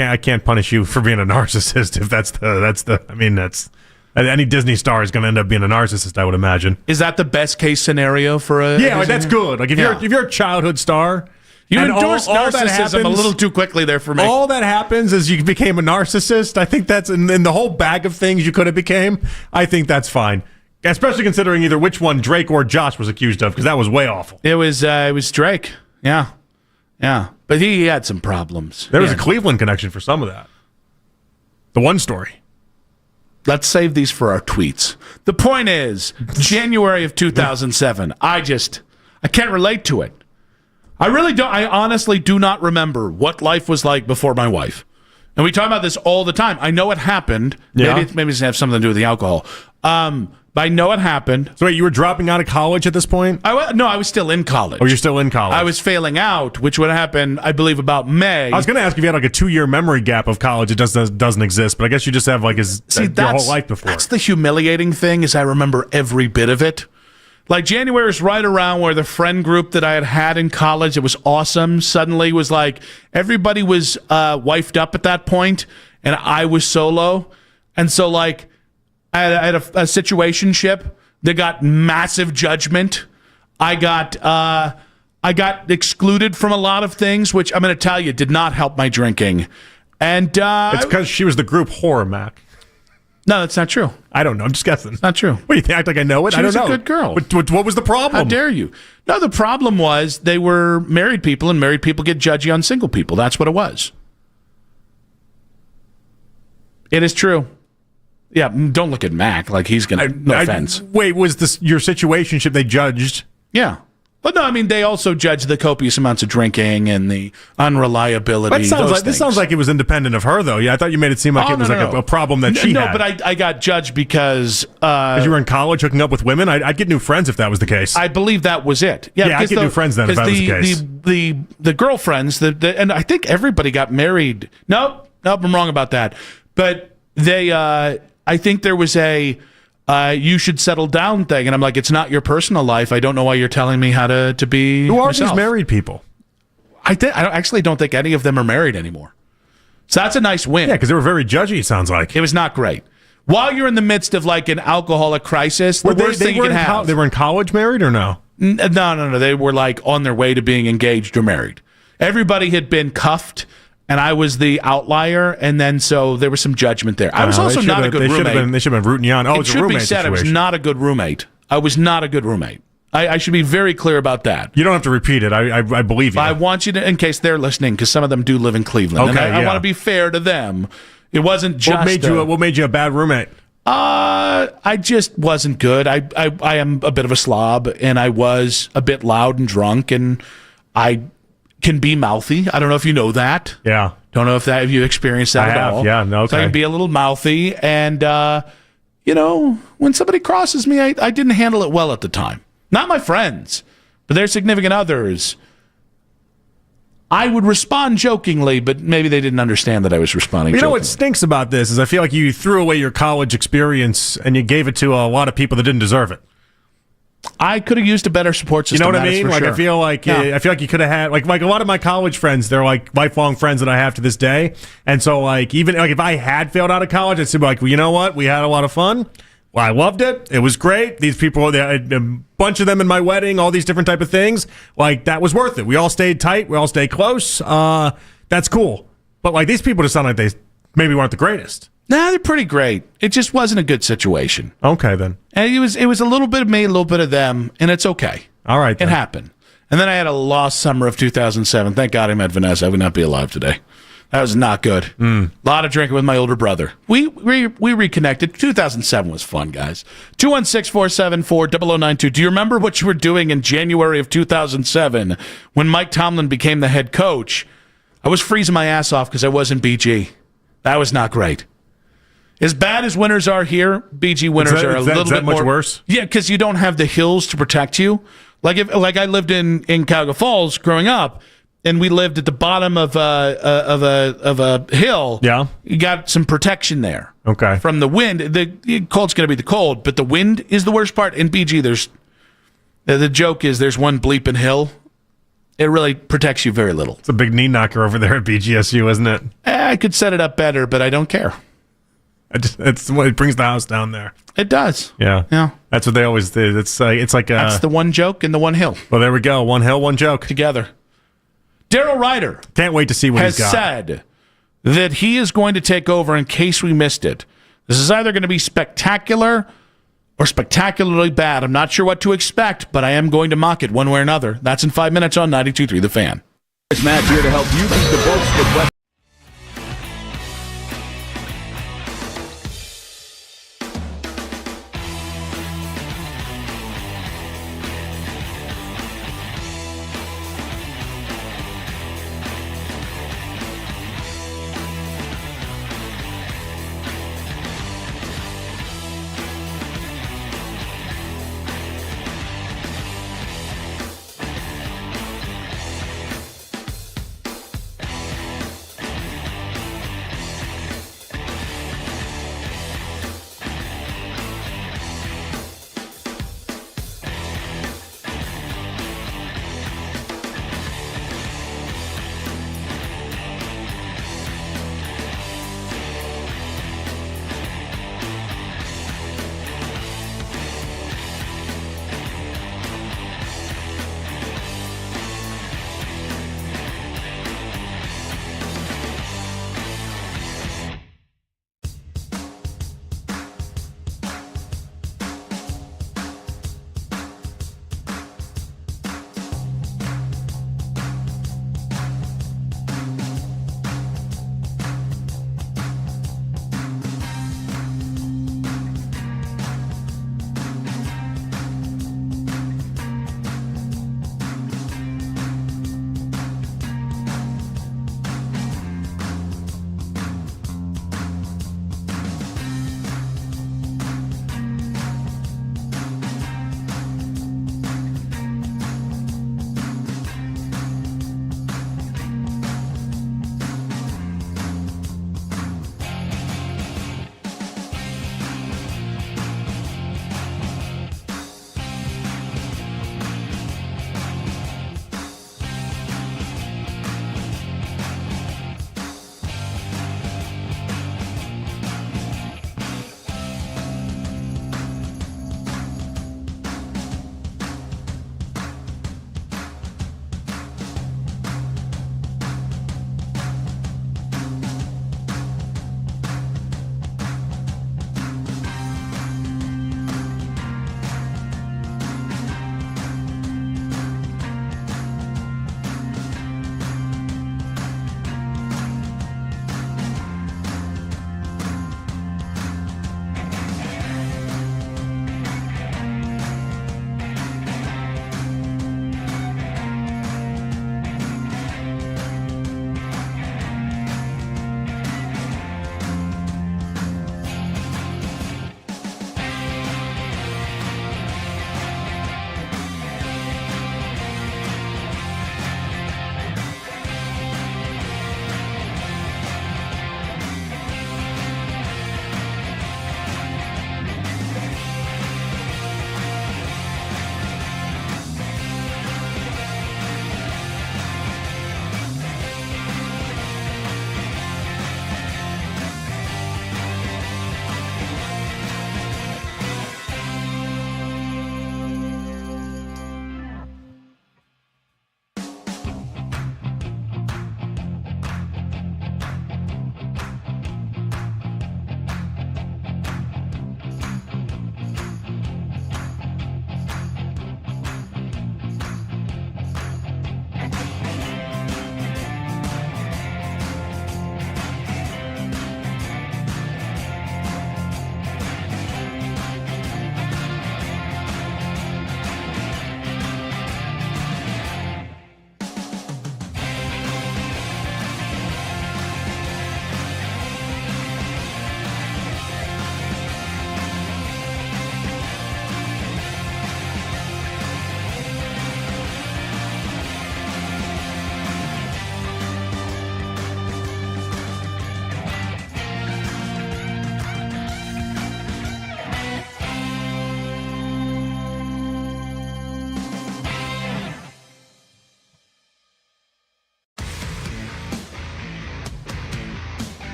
I can't punish you for being a narcissist if that's the. I mean, that's any Disney star is going to end up being a narcissist. I would imagine. Is that the best case scenario for a? Yeah, like, that's good. Like if you're a childhood star, You and endorsed all that narcissism a little too quickly there for me. All that happens is you became a narcissist. I think that's in the whole bag of things you could have became. I think that's fine, especially considering either which one Drake or Josh was accused of, because that was way awful. It was Drake. Yeah, but he had some problems. There was a Cleveland connection for some of that. The one story. Let's save these for our tweets. The point is, January of 2007. I can't relate to it. I really don't. I honestly do not remember what life was like before my wife. And we talk about this all the time. I know it happened. Yeah. Maybe it have something to do with the alcohol. But I know it happened. So wait, you were dropping out of college at this point? No, I was still in college. Oh, you're still in college. I was failing out, which would happen, I believe, about May. I was going to ask if you had like a 2-year memory gap of college. It doesn't exist, but I guess you just have like your whole life before. That's the humiliating thing, is I remember every bit of it. Like January was right around where the friend group that I had in college, it was awesome, suddenly was like everybody was wifed up at that point, and I was solo. And so like I had a situationship that got massive judgment. I got excluded from a lot of things, which I'm going to tell you did not help my drinking. And it's because she was the group whore, Mac. No, that's not true. I don't know. I'm just guessing. It's not true. What do you think? Act like I know it? She I don't was know. a good girl. What was the problem? How dare you? No, the problem was they were married people, and married people get judgy on single people. That's what it was. It is true. Yeah, don't look at Mac like he's going to... No offense. Wait, was this your situationship they judged? Yeah. But no, I mean, they also judged the copious amounts of drinking and the unreliability. This sounds like it was independent of her, though. Yeah, I thought you made it seem like it was a problem that she had. No, but I got judged because... you were in college hooking up with women? I'd get new friends if that was the case. I believe that was it. Yeah, I'd get new friends then if that was the case. The girlfriends, and I think everybody got married. Nope, I'm wrong about that. But they, I think there was a... you should settle down thing, and I'm like, it's not your personal life. I don't know why you're telling me how to be. Who are myself. these married people? I actually don't think any of them are married anymore. So that's a nice win. Yeah, because they were very judgy. It sounds like it was not great. While you're in the midst of like an alcoholic crisis, the worst thing you can have. They were in college married or no? No. They were like on their way to being engaged or married. Everybody had been cuffed. And I was the outlier, and then so there was some judgment there. I was also not a good roommate. They should have been rooting you on. Oh, it's a roommate situation. I was not a good roommate. I was not a good roommate. I should be very clear about that. You don't have to repeat it. I believe you. I want you to, in case they're listening, because some of them do live in Cleveland. Okay, and I want to be fair to them. It wasn't just... What made you a bad roommate? I just wasn't good. I am a bit of a slob, and I was a bit loud and drunk, and I... can be mouthy. I don't know if you know that. Yeah. Don't know if you experienced that at all. Yeah, no, okay. So I can be a little mouthy, and, when somebody crosses me, I didn't handle it well at the time. Not my friends, but their significant others. I would respond jokingly, but maybe they didn't understand that I was responding You know jokingly. what stinks about this is I feel like you threw away your college experience and you gave it to a lot of people that didn't deserve it. I could have used a better support system. You know what I that is mean? for Like sure. I feel like you could have had like a lot of my college friends. They're like lifelong friends that I have to this day. And so like even like if I had failed out of college, I'd say like, well, you know what? We had a lot of fun. Well, I loved it. It was great. These people, a bunch of them in my wedding, all these different type of things. Like that was worth it. We all stayed tight. We all stayed close. That's cool. But like these people just sound like they maybe weren't the greatest. Nah, they're pretty great. It just wasn't a good situation. Okay, then. And it was a little bit of me, a little bit of them, and it's okay. All right, then. It happened. And then I had a lost summer of 2007. Thank God I met Vanessa. I would not be alive today. That was not good. A lot of drinking with my older brother. We reconnected. 2007 was fun, guys. 216-474-0092. Do you remember what you were doing in January of 2007 when Mike Tomlin became the head coach? I was freezing my ass off because I was in BG. That was not great. As bad as winters are here, BG winters are a little bit much more worse. Yeah, because you don't have the hills to protect you. Like I lived in Cuyahoga Falls growing up, and we lived at the bottom of a hill. Yeah, you got some protection there. Okay, from the wind. The cold's going to be the cold, but the wind is the worst part. In BG, there's the joke is there's one bleeping hill. It really protects you very little. It's a big knee knocker over there at BGSU, isn't it? I could set it up better, but I don't care. It brings the house down there. It does. Yeah. That's what they always do. It's like that's the one joke and the one hill. Well, there we go. One hill, one joke together. Daryl Ryder can't wait to see what has he's got. said that he is going to take over in case we missed it. This is either going to be spectacular or spectacularly bad. I'm not sure what to expect, but I am going to mock it one way or another. That's in 5 minutes on 92.3 The Fan. It's Matt here to help you beat the books with West.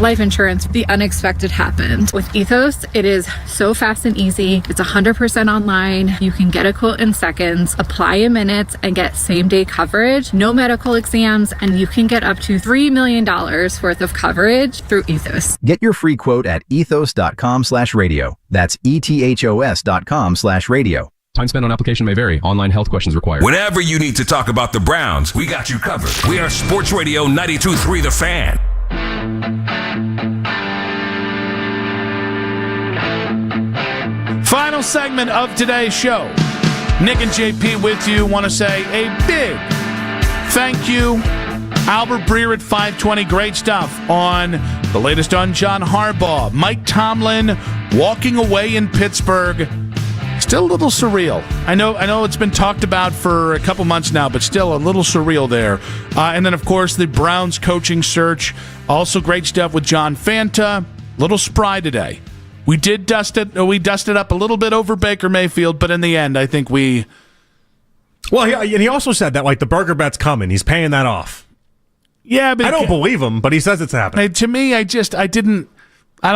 life insurance, the unexpected happened. With Ethos, it is so fast and easy. It's 100% online. You can get a quote in seconds, apply in minutes, and get same-day coverage, no medical exams, and you can get up to $3 million worth of coverage through Ethos. Get your free quote at ethos.com/radio. That's ETHOS.com/radio. Time spent on application may vary. Online health questions required. Whenever you need to talk about the Browns, we got you covered. We are Sports Radio 92.3 The Fan. Final segment of today's show. Nick and JP with you. Want to say a big thank you. Albert Breer at 520. Great stuff on the latest on John Harbaugh. Mike Tomlin walking away in Pittsburgh. Still a little surreal. I know it's been talked about for a couple months now, but still a little surreal there. And then, of course, the Browns coaching search. Also great stuff with John Fanta. Little spry today. We did dust it. We dusted up a little bit over Baker Mayfield, but in the end, I think we... Well, he also said that, like, the burger bet's coming. He's paying that off. Yeah, but... I don't believe him, but he says it's happening. To me, I don't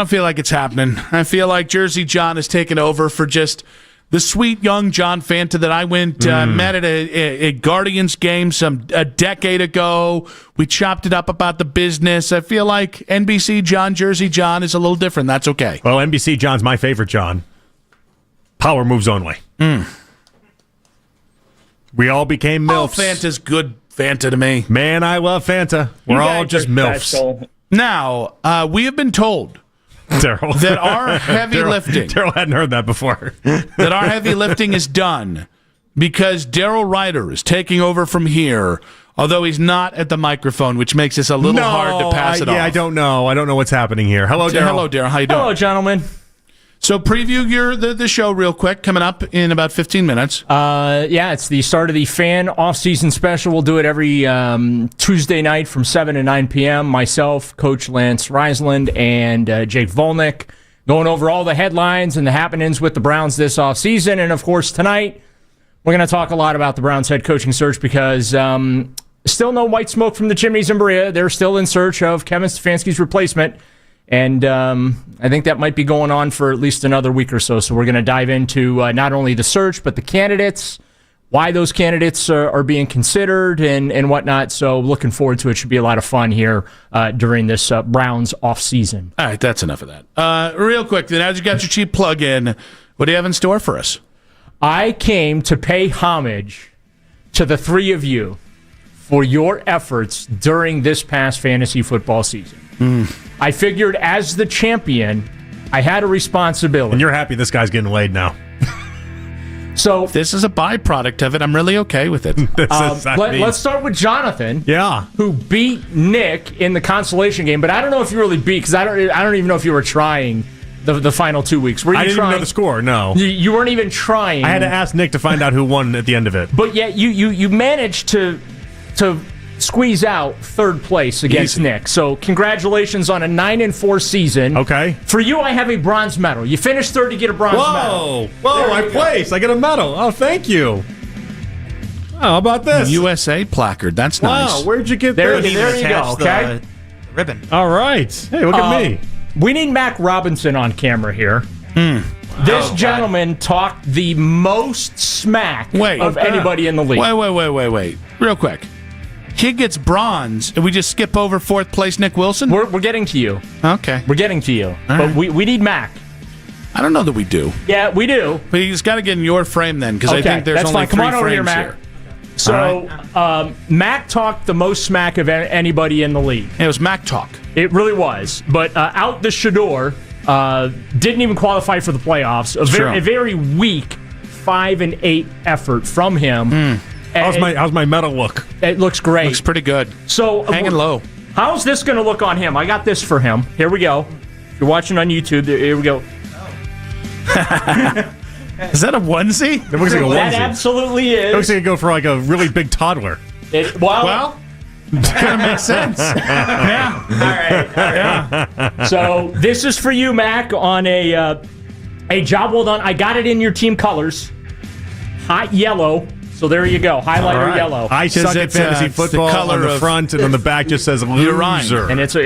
feel like it's happening. I feel like Jersey John has taken over for just... the sweet young John Fanta that I met at a Guardians game a decade ago. We chopped it up about the business. I feel like NBC John, Jersey John is a little different. That's okay. Well, NBC John's my favorite John. Power moves only. We all became MILFs. Fanta's good Fanta to me. Man, I love Fanta. We're all just MILFs. Now, we have been told... Daryl. That our heavy lifting. Daryl hadn't heard that before. That our heavy lifting is done because Daryl Ryder is taking over from here, although he's not at the microphone, which makes this a little hard to pass it off. Yeah, I don't know. I don't know what's happening here. Hello, Daryl. Hello, Daryl. How you doing? Hello, gentlemen. So preview the show real quick, coming up in about 15 minutes. Yeah, it's the start of the fan off-season special. We'll do it every Tuesday night from 7 to 9 p.m. Myself, Coach Lance Reisland, and Jake Volnick going over all the headlines and the happenings with the Browns this off-season. And, of course, tonight we're going to talk a lot about the Browns head coaching search because still no white smoke from the chimneys in Berea. They're still in search of Kevin Stefanski's replacement. And I think that might be going on for at least another week or so. So we're going to dive into not only the search, but the candidates, why those candidates are being considered and whatnot. So looking forward to it. Should be a lot of fun here during this Browns offseason. All right, that's enough of that. Real quick, then, as you got your cheap plug in, what do you have in store for us? I came to pay homage to the three of you for your efforts during this past fantasy football season. I figured as the champion, I had a responsibility. And you're happy this guy's getting laid now. So if this is a byproduct of it, I'm really okay with it. Let's start with Jonathan. Yeah, who beat Nick in the consolation game, but I don't know if you really beat because I don't even know if you were trying the final 2 weeks. Were you I didn't trying? even know the score. No, you weren't even trying. I had to ask Nick to find out who won at the end of it. But yet you managed to squeeze out third place against Nick. So congratulations on a 9-4 season. Okay. For you, I have a bronze medal. You finished third, you get a bronze medal. Whoa, I placed. I get a medal. Oh, thank you. Oh, how about this? USA placard. That's nice. Wow, where'd you get there? this? There you go, okay? The ribbon. All right. Hey, look at me. We need Mac Robinson on camera here. This gentleman talked the most smack of anybody in the league. Wait. Real quick. He gets bronze, and we just skip over fourth place Nick Wilson? We're getting to you. Okay. We're getting to you. But we need Mac. I don't know that we do. Yeah, we do. But he's got to get in your frame then, because I think there's only fine. Come on 3 over here, frames Mac. here. So, Mac talked the most smack of anybody in the league. It was Mac talk. It really was. But out the Shador, didn't even qualify for the playoffs. A very weak 5-8 effort from him. How's my medal look? It looks great. Looks pretty good. So hanging low. How's this going to look on him? I got this for him. Here we go. If you're watching on YouTube, here we go. Is that a onesie? It looks like a onesie. That absolutely is. It looks like it go for like a really big toddler. Well, kind of makes sense. Yeah. All right. So this is for you, Mac, on a job well done. I got it in your team colors. Hot yellow. So there you go. Highlighter All right. yellow. I suck at fantasy football on the front, and on the back just says loser. And it's a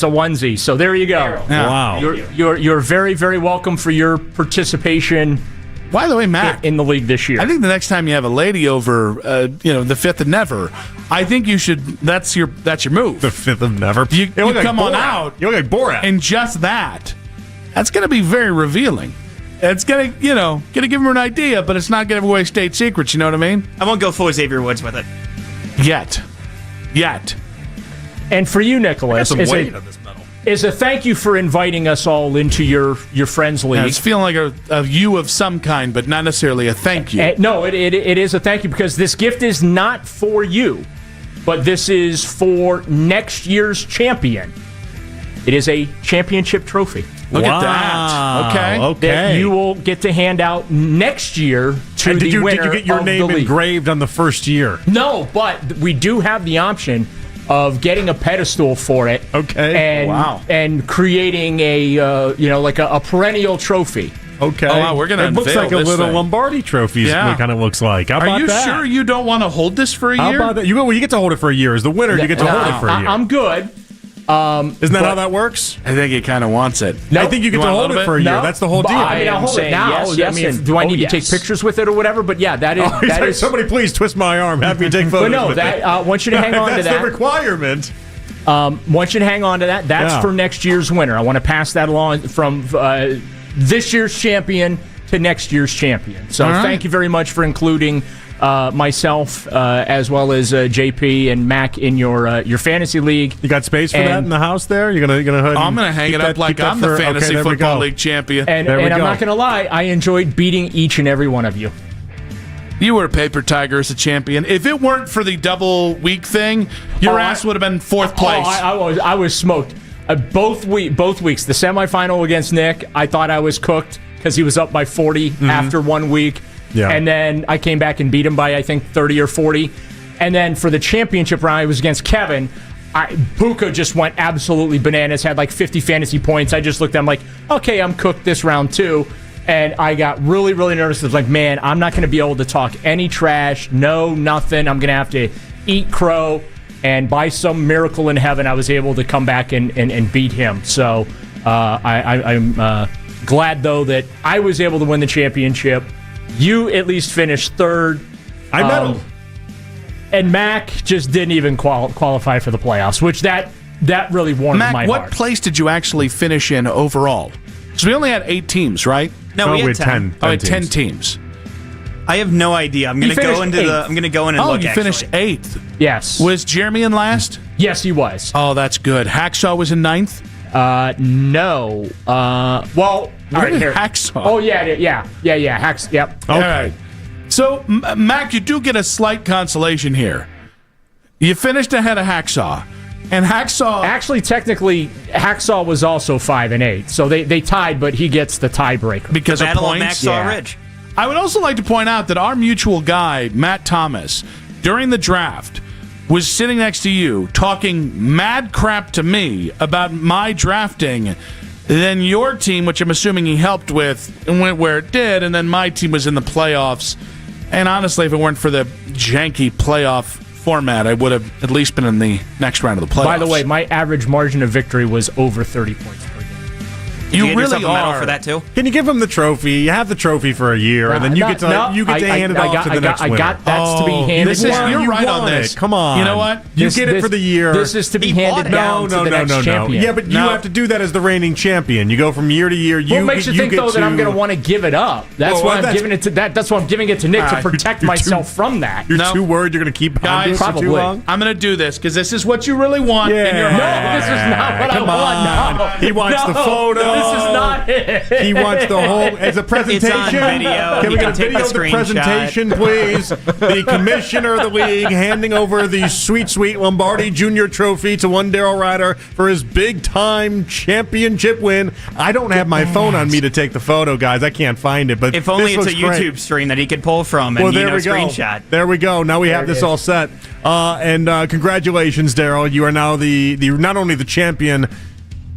onesie. So there you go. Yeah. Wow. You're very, very welcome for your participation. By the way, Matt, in the league this year, I think the next time you have a lady over, the 5th of never, I think you should. That's your move. The 5th of never. You look like come on Borat. out. You look like Borat. And just that, that's going to be very revealing. It's going to give them an idea, but it's not going to give away state secrets. You know what I mean? I won't go full Xavier Woods with it. Yet. And for you, Nicholas, some weight on this medal. Is a thank you for inviting us all into your friends league. Yeah, it's feeling like a you of some kind, but not necessarily a thank you. No, it is a thank you because this gift is not for you, but this is for next year's champion. It is a championship trophy. Look at that. Okay. That you will get to hand out next year to the winner. Did you get your of name the league. engraved on the first year? No, but we do have the option of getting a pedestal for it. Okay. And creating a like a perennial trophy. Okay. Oh, wow, we're going to It looks like a little Lombardi trophy. Yeah. It kind of looks like. How about Are you that? sure you don't want to hold this for a How year? about that? You get to hold it for a year. As the winner, you get to hold it for a year. I'm good. Isn't that how that works? I think he kind of wants it. I think you get to hold it for a year. That's the whole deal. I'll hold it now. Do I need to take pictures with it or whatever? But yeah, that is. Somebody please twist my arm. Have me take photos. But no, with it. I want you to hang on to that. That's the requirement. Want you to hang on to that. That's for next year's winner. I want to pass that along from this year's champion to next year's champion. So thank you very much for including myself as well as JP and Mac in your fantasy league. You got space for that in the house there? You're gonna I'm gonna hang it up like I'm the fantasy football league champion. And I'm not gonna lie, I enjoyed beating each and every one of you. You were a paper tiger as a champion. If it weren't for the double week thing, your ass would have been fourth place. I was smoked. Both weeks, the semifinal against Nick, I thought I was cooked because he was up by 40 after 1 week. Yeah. And then I came back and beat him by, I think, 30 or 40. And then for the championship round, I was against Kevin. Puka just went absolutely bananas, had like 50 fantasy points. I just looked at him like, okay, I'm cooked this round too. And I got really, really nervous. I was like, man, I'm not going to be able to talk any trash. No, nothing. I'm going to have to eat crow. And by some miracle in heaven, I was able to come back and beat him. So I'm glad, though, that I was able to win the championship. You at least finished third. I medaled. And Mac just didn't even qualify for the playoffs, which that really warmed my heart. What place did you actually finish in overall? Because we only had 8 teams, right? No, we had 10. Oh, we had 10 teams. I have no idea. I'm going to go into the. I'm going to go in and look. Oh, you finished 8th. Yes. Was Jeremy in last? Yes, he was. Oh, that's good. Hacksaw was in 9th. No. Well, all right, here. Hacksaw. Oh yeah. Hacks. Yep. Okay. All right. So, Mac, you do get a slight consolation here. You finished ahead of Hacksaw. And Hacksaw... Actually, technically, Hacksaw was also 5 and 8. So they tied, but he gets the tiebreaker. Because the of Battle points? of Hacksaw Ridge. I would also like to point out that our mutual guy, Matt Thomas, during the draft, was sitting next to you talking mad crap to me about my drafting. Then your team, which I'm assuming he helped with, went where it did, and then my team was in the playoffs. And honestly, if it weren't for the janky playoff format, I would have at least been in the next round of the playoffs. By the way, my average margin of victory was over 30 points per game. You really yourself a medal are. for that too. Can you give him the trophy? You have the trophy for a year, and then you get to hand it off to the next winner. I got that's to be handed down. You're right on this. Come on. You know what? You get it for the year. This is to be handed down to the next champion. Yeah, but you have to do that as the reigning champion. You go from year to year. What makes you think, though, that I'm going to want to give it up? That's why I'm giving it to that. That's why I'm giving it to Nick to protect myself from that. You're too worried you're going to keep guys for too long? I'm going to do this because this is what you really want in your heart. No, this is not what I want. No. He wants the photo. This is not it. He wants the whole as a presentation. It's on video. Can we You get a can take video the of the screenshot. presentation, please? The commissioner of the league handing over the sweet Lombardi Junior Trophy to one Daryl Ryder for his big-time championship win. I don't have my phone on me to take the photo, guys. I can't find it. But If only this it's a looks YouTube great. stream that he could pull from and There we go. screenshot. There we go. Now we have this all set. And congratulations, Daryl. You are now the not only the champion.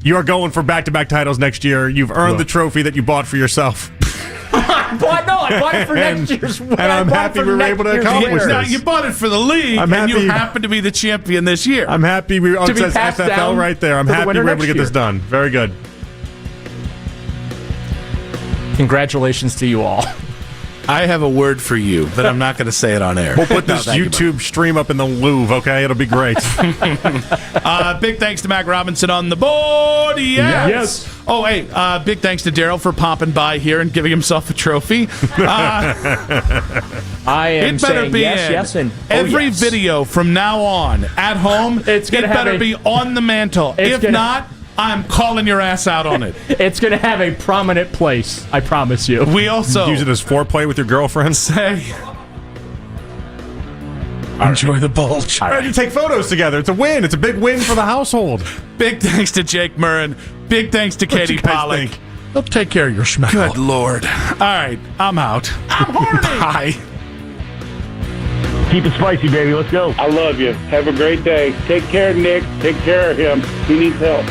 You are going for back-to-back titles next year. You've earned the trophy that you bought for yourself. I bought it for next year's win. And I'm happy we were able to accomplish Now, this. you bought it for the league, I'm and you happy- happen to be the champion this year. I'm happy it To be says passed FFL down right there. I'm to the happy we winner were able to next get this year. done. Very good. Congratulations to you all. I have a word for you, but I'm not going to say it on air. We'll put No, this thank you, YouTube stream up in the Louvre, okay? It'll be great. Big thanks to Mac Robinson on the board. Yes. Oh, hey, big thanks to Daryl for popping by here and giving himself a trophy. I am It better saying be yes, in and every yes. video from now on at home. It's gonna it have better a- be on the mantle. It's If gonna- not, I'm calling your ass out on it. It's going to have a prominent place. I promise you. We also Use it as foreplay with your girlfriend. say, enjoy the bulge. All right, you take photos together. It's a win. It's a big win for the household. Big thanks to Jake Murrin. Big thanks to Katie you guys Pollack. think? They'll take care of your schmeckle. Good Lord. All right, I'm out. I'm horny. Bye. Keep it spicy, baby. Let's go. I love you. Have a great day. Take care, Nick. Take care of him. He needs help.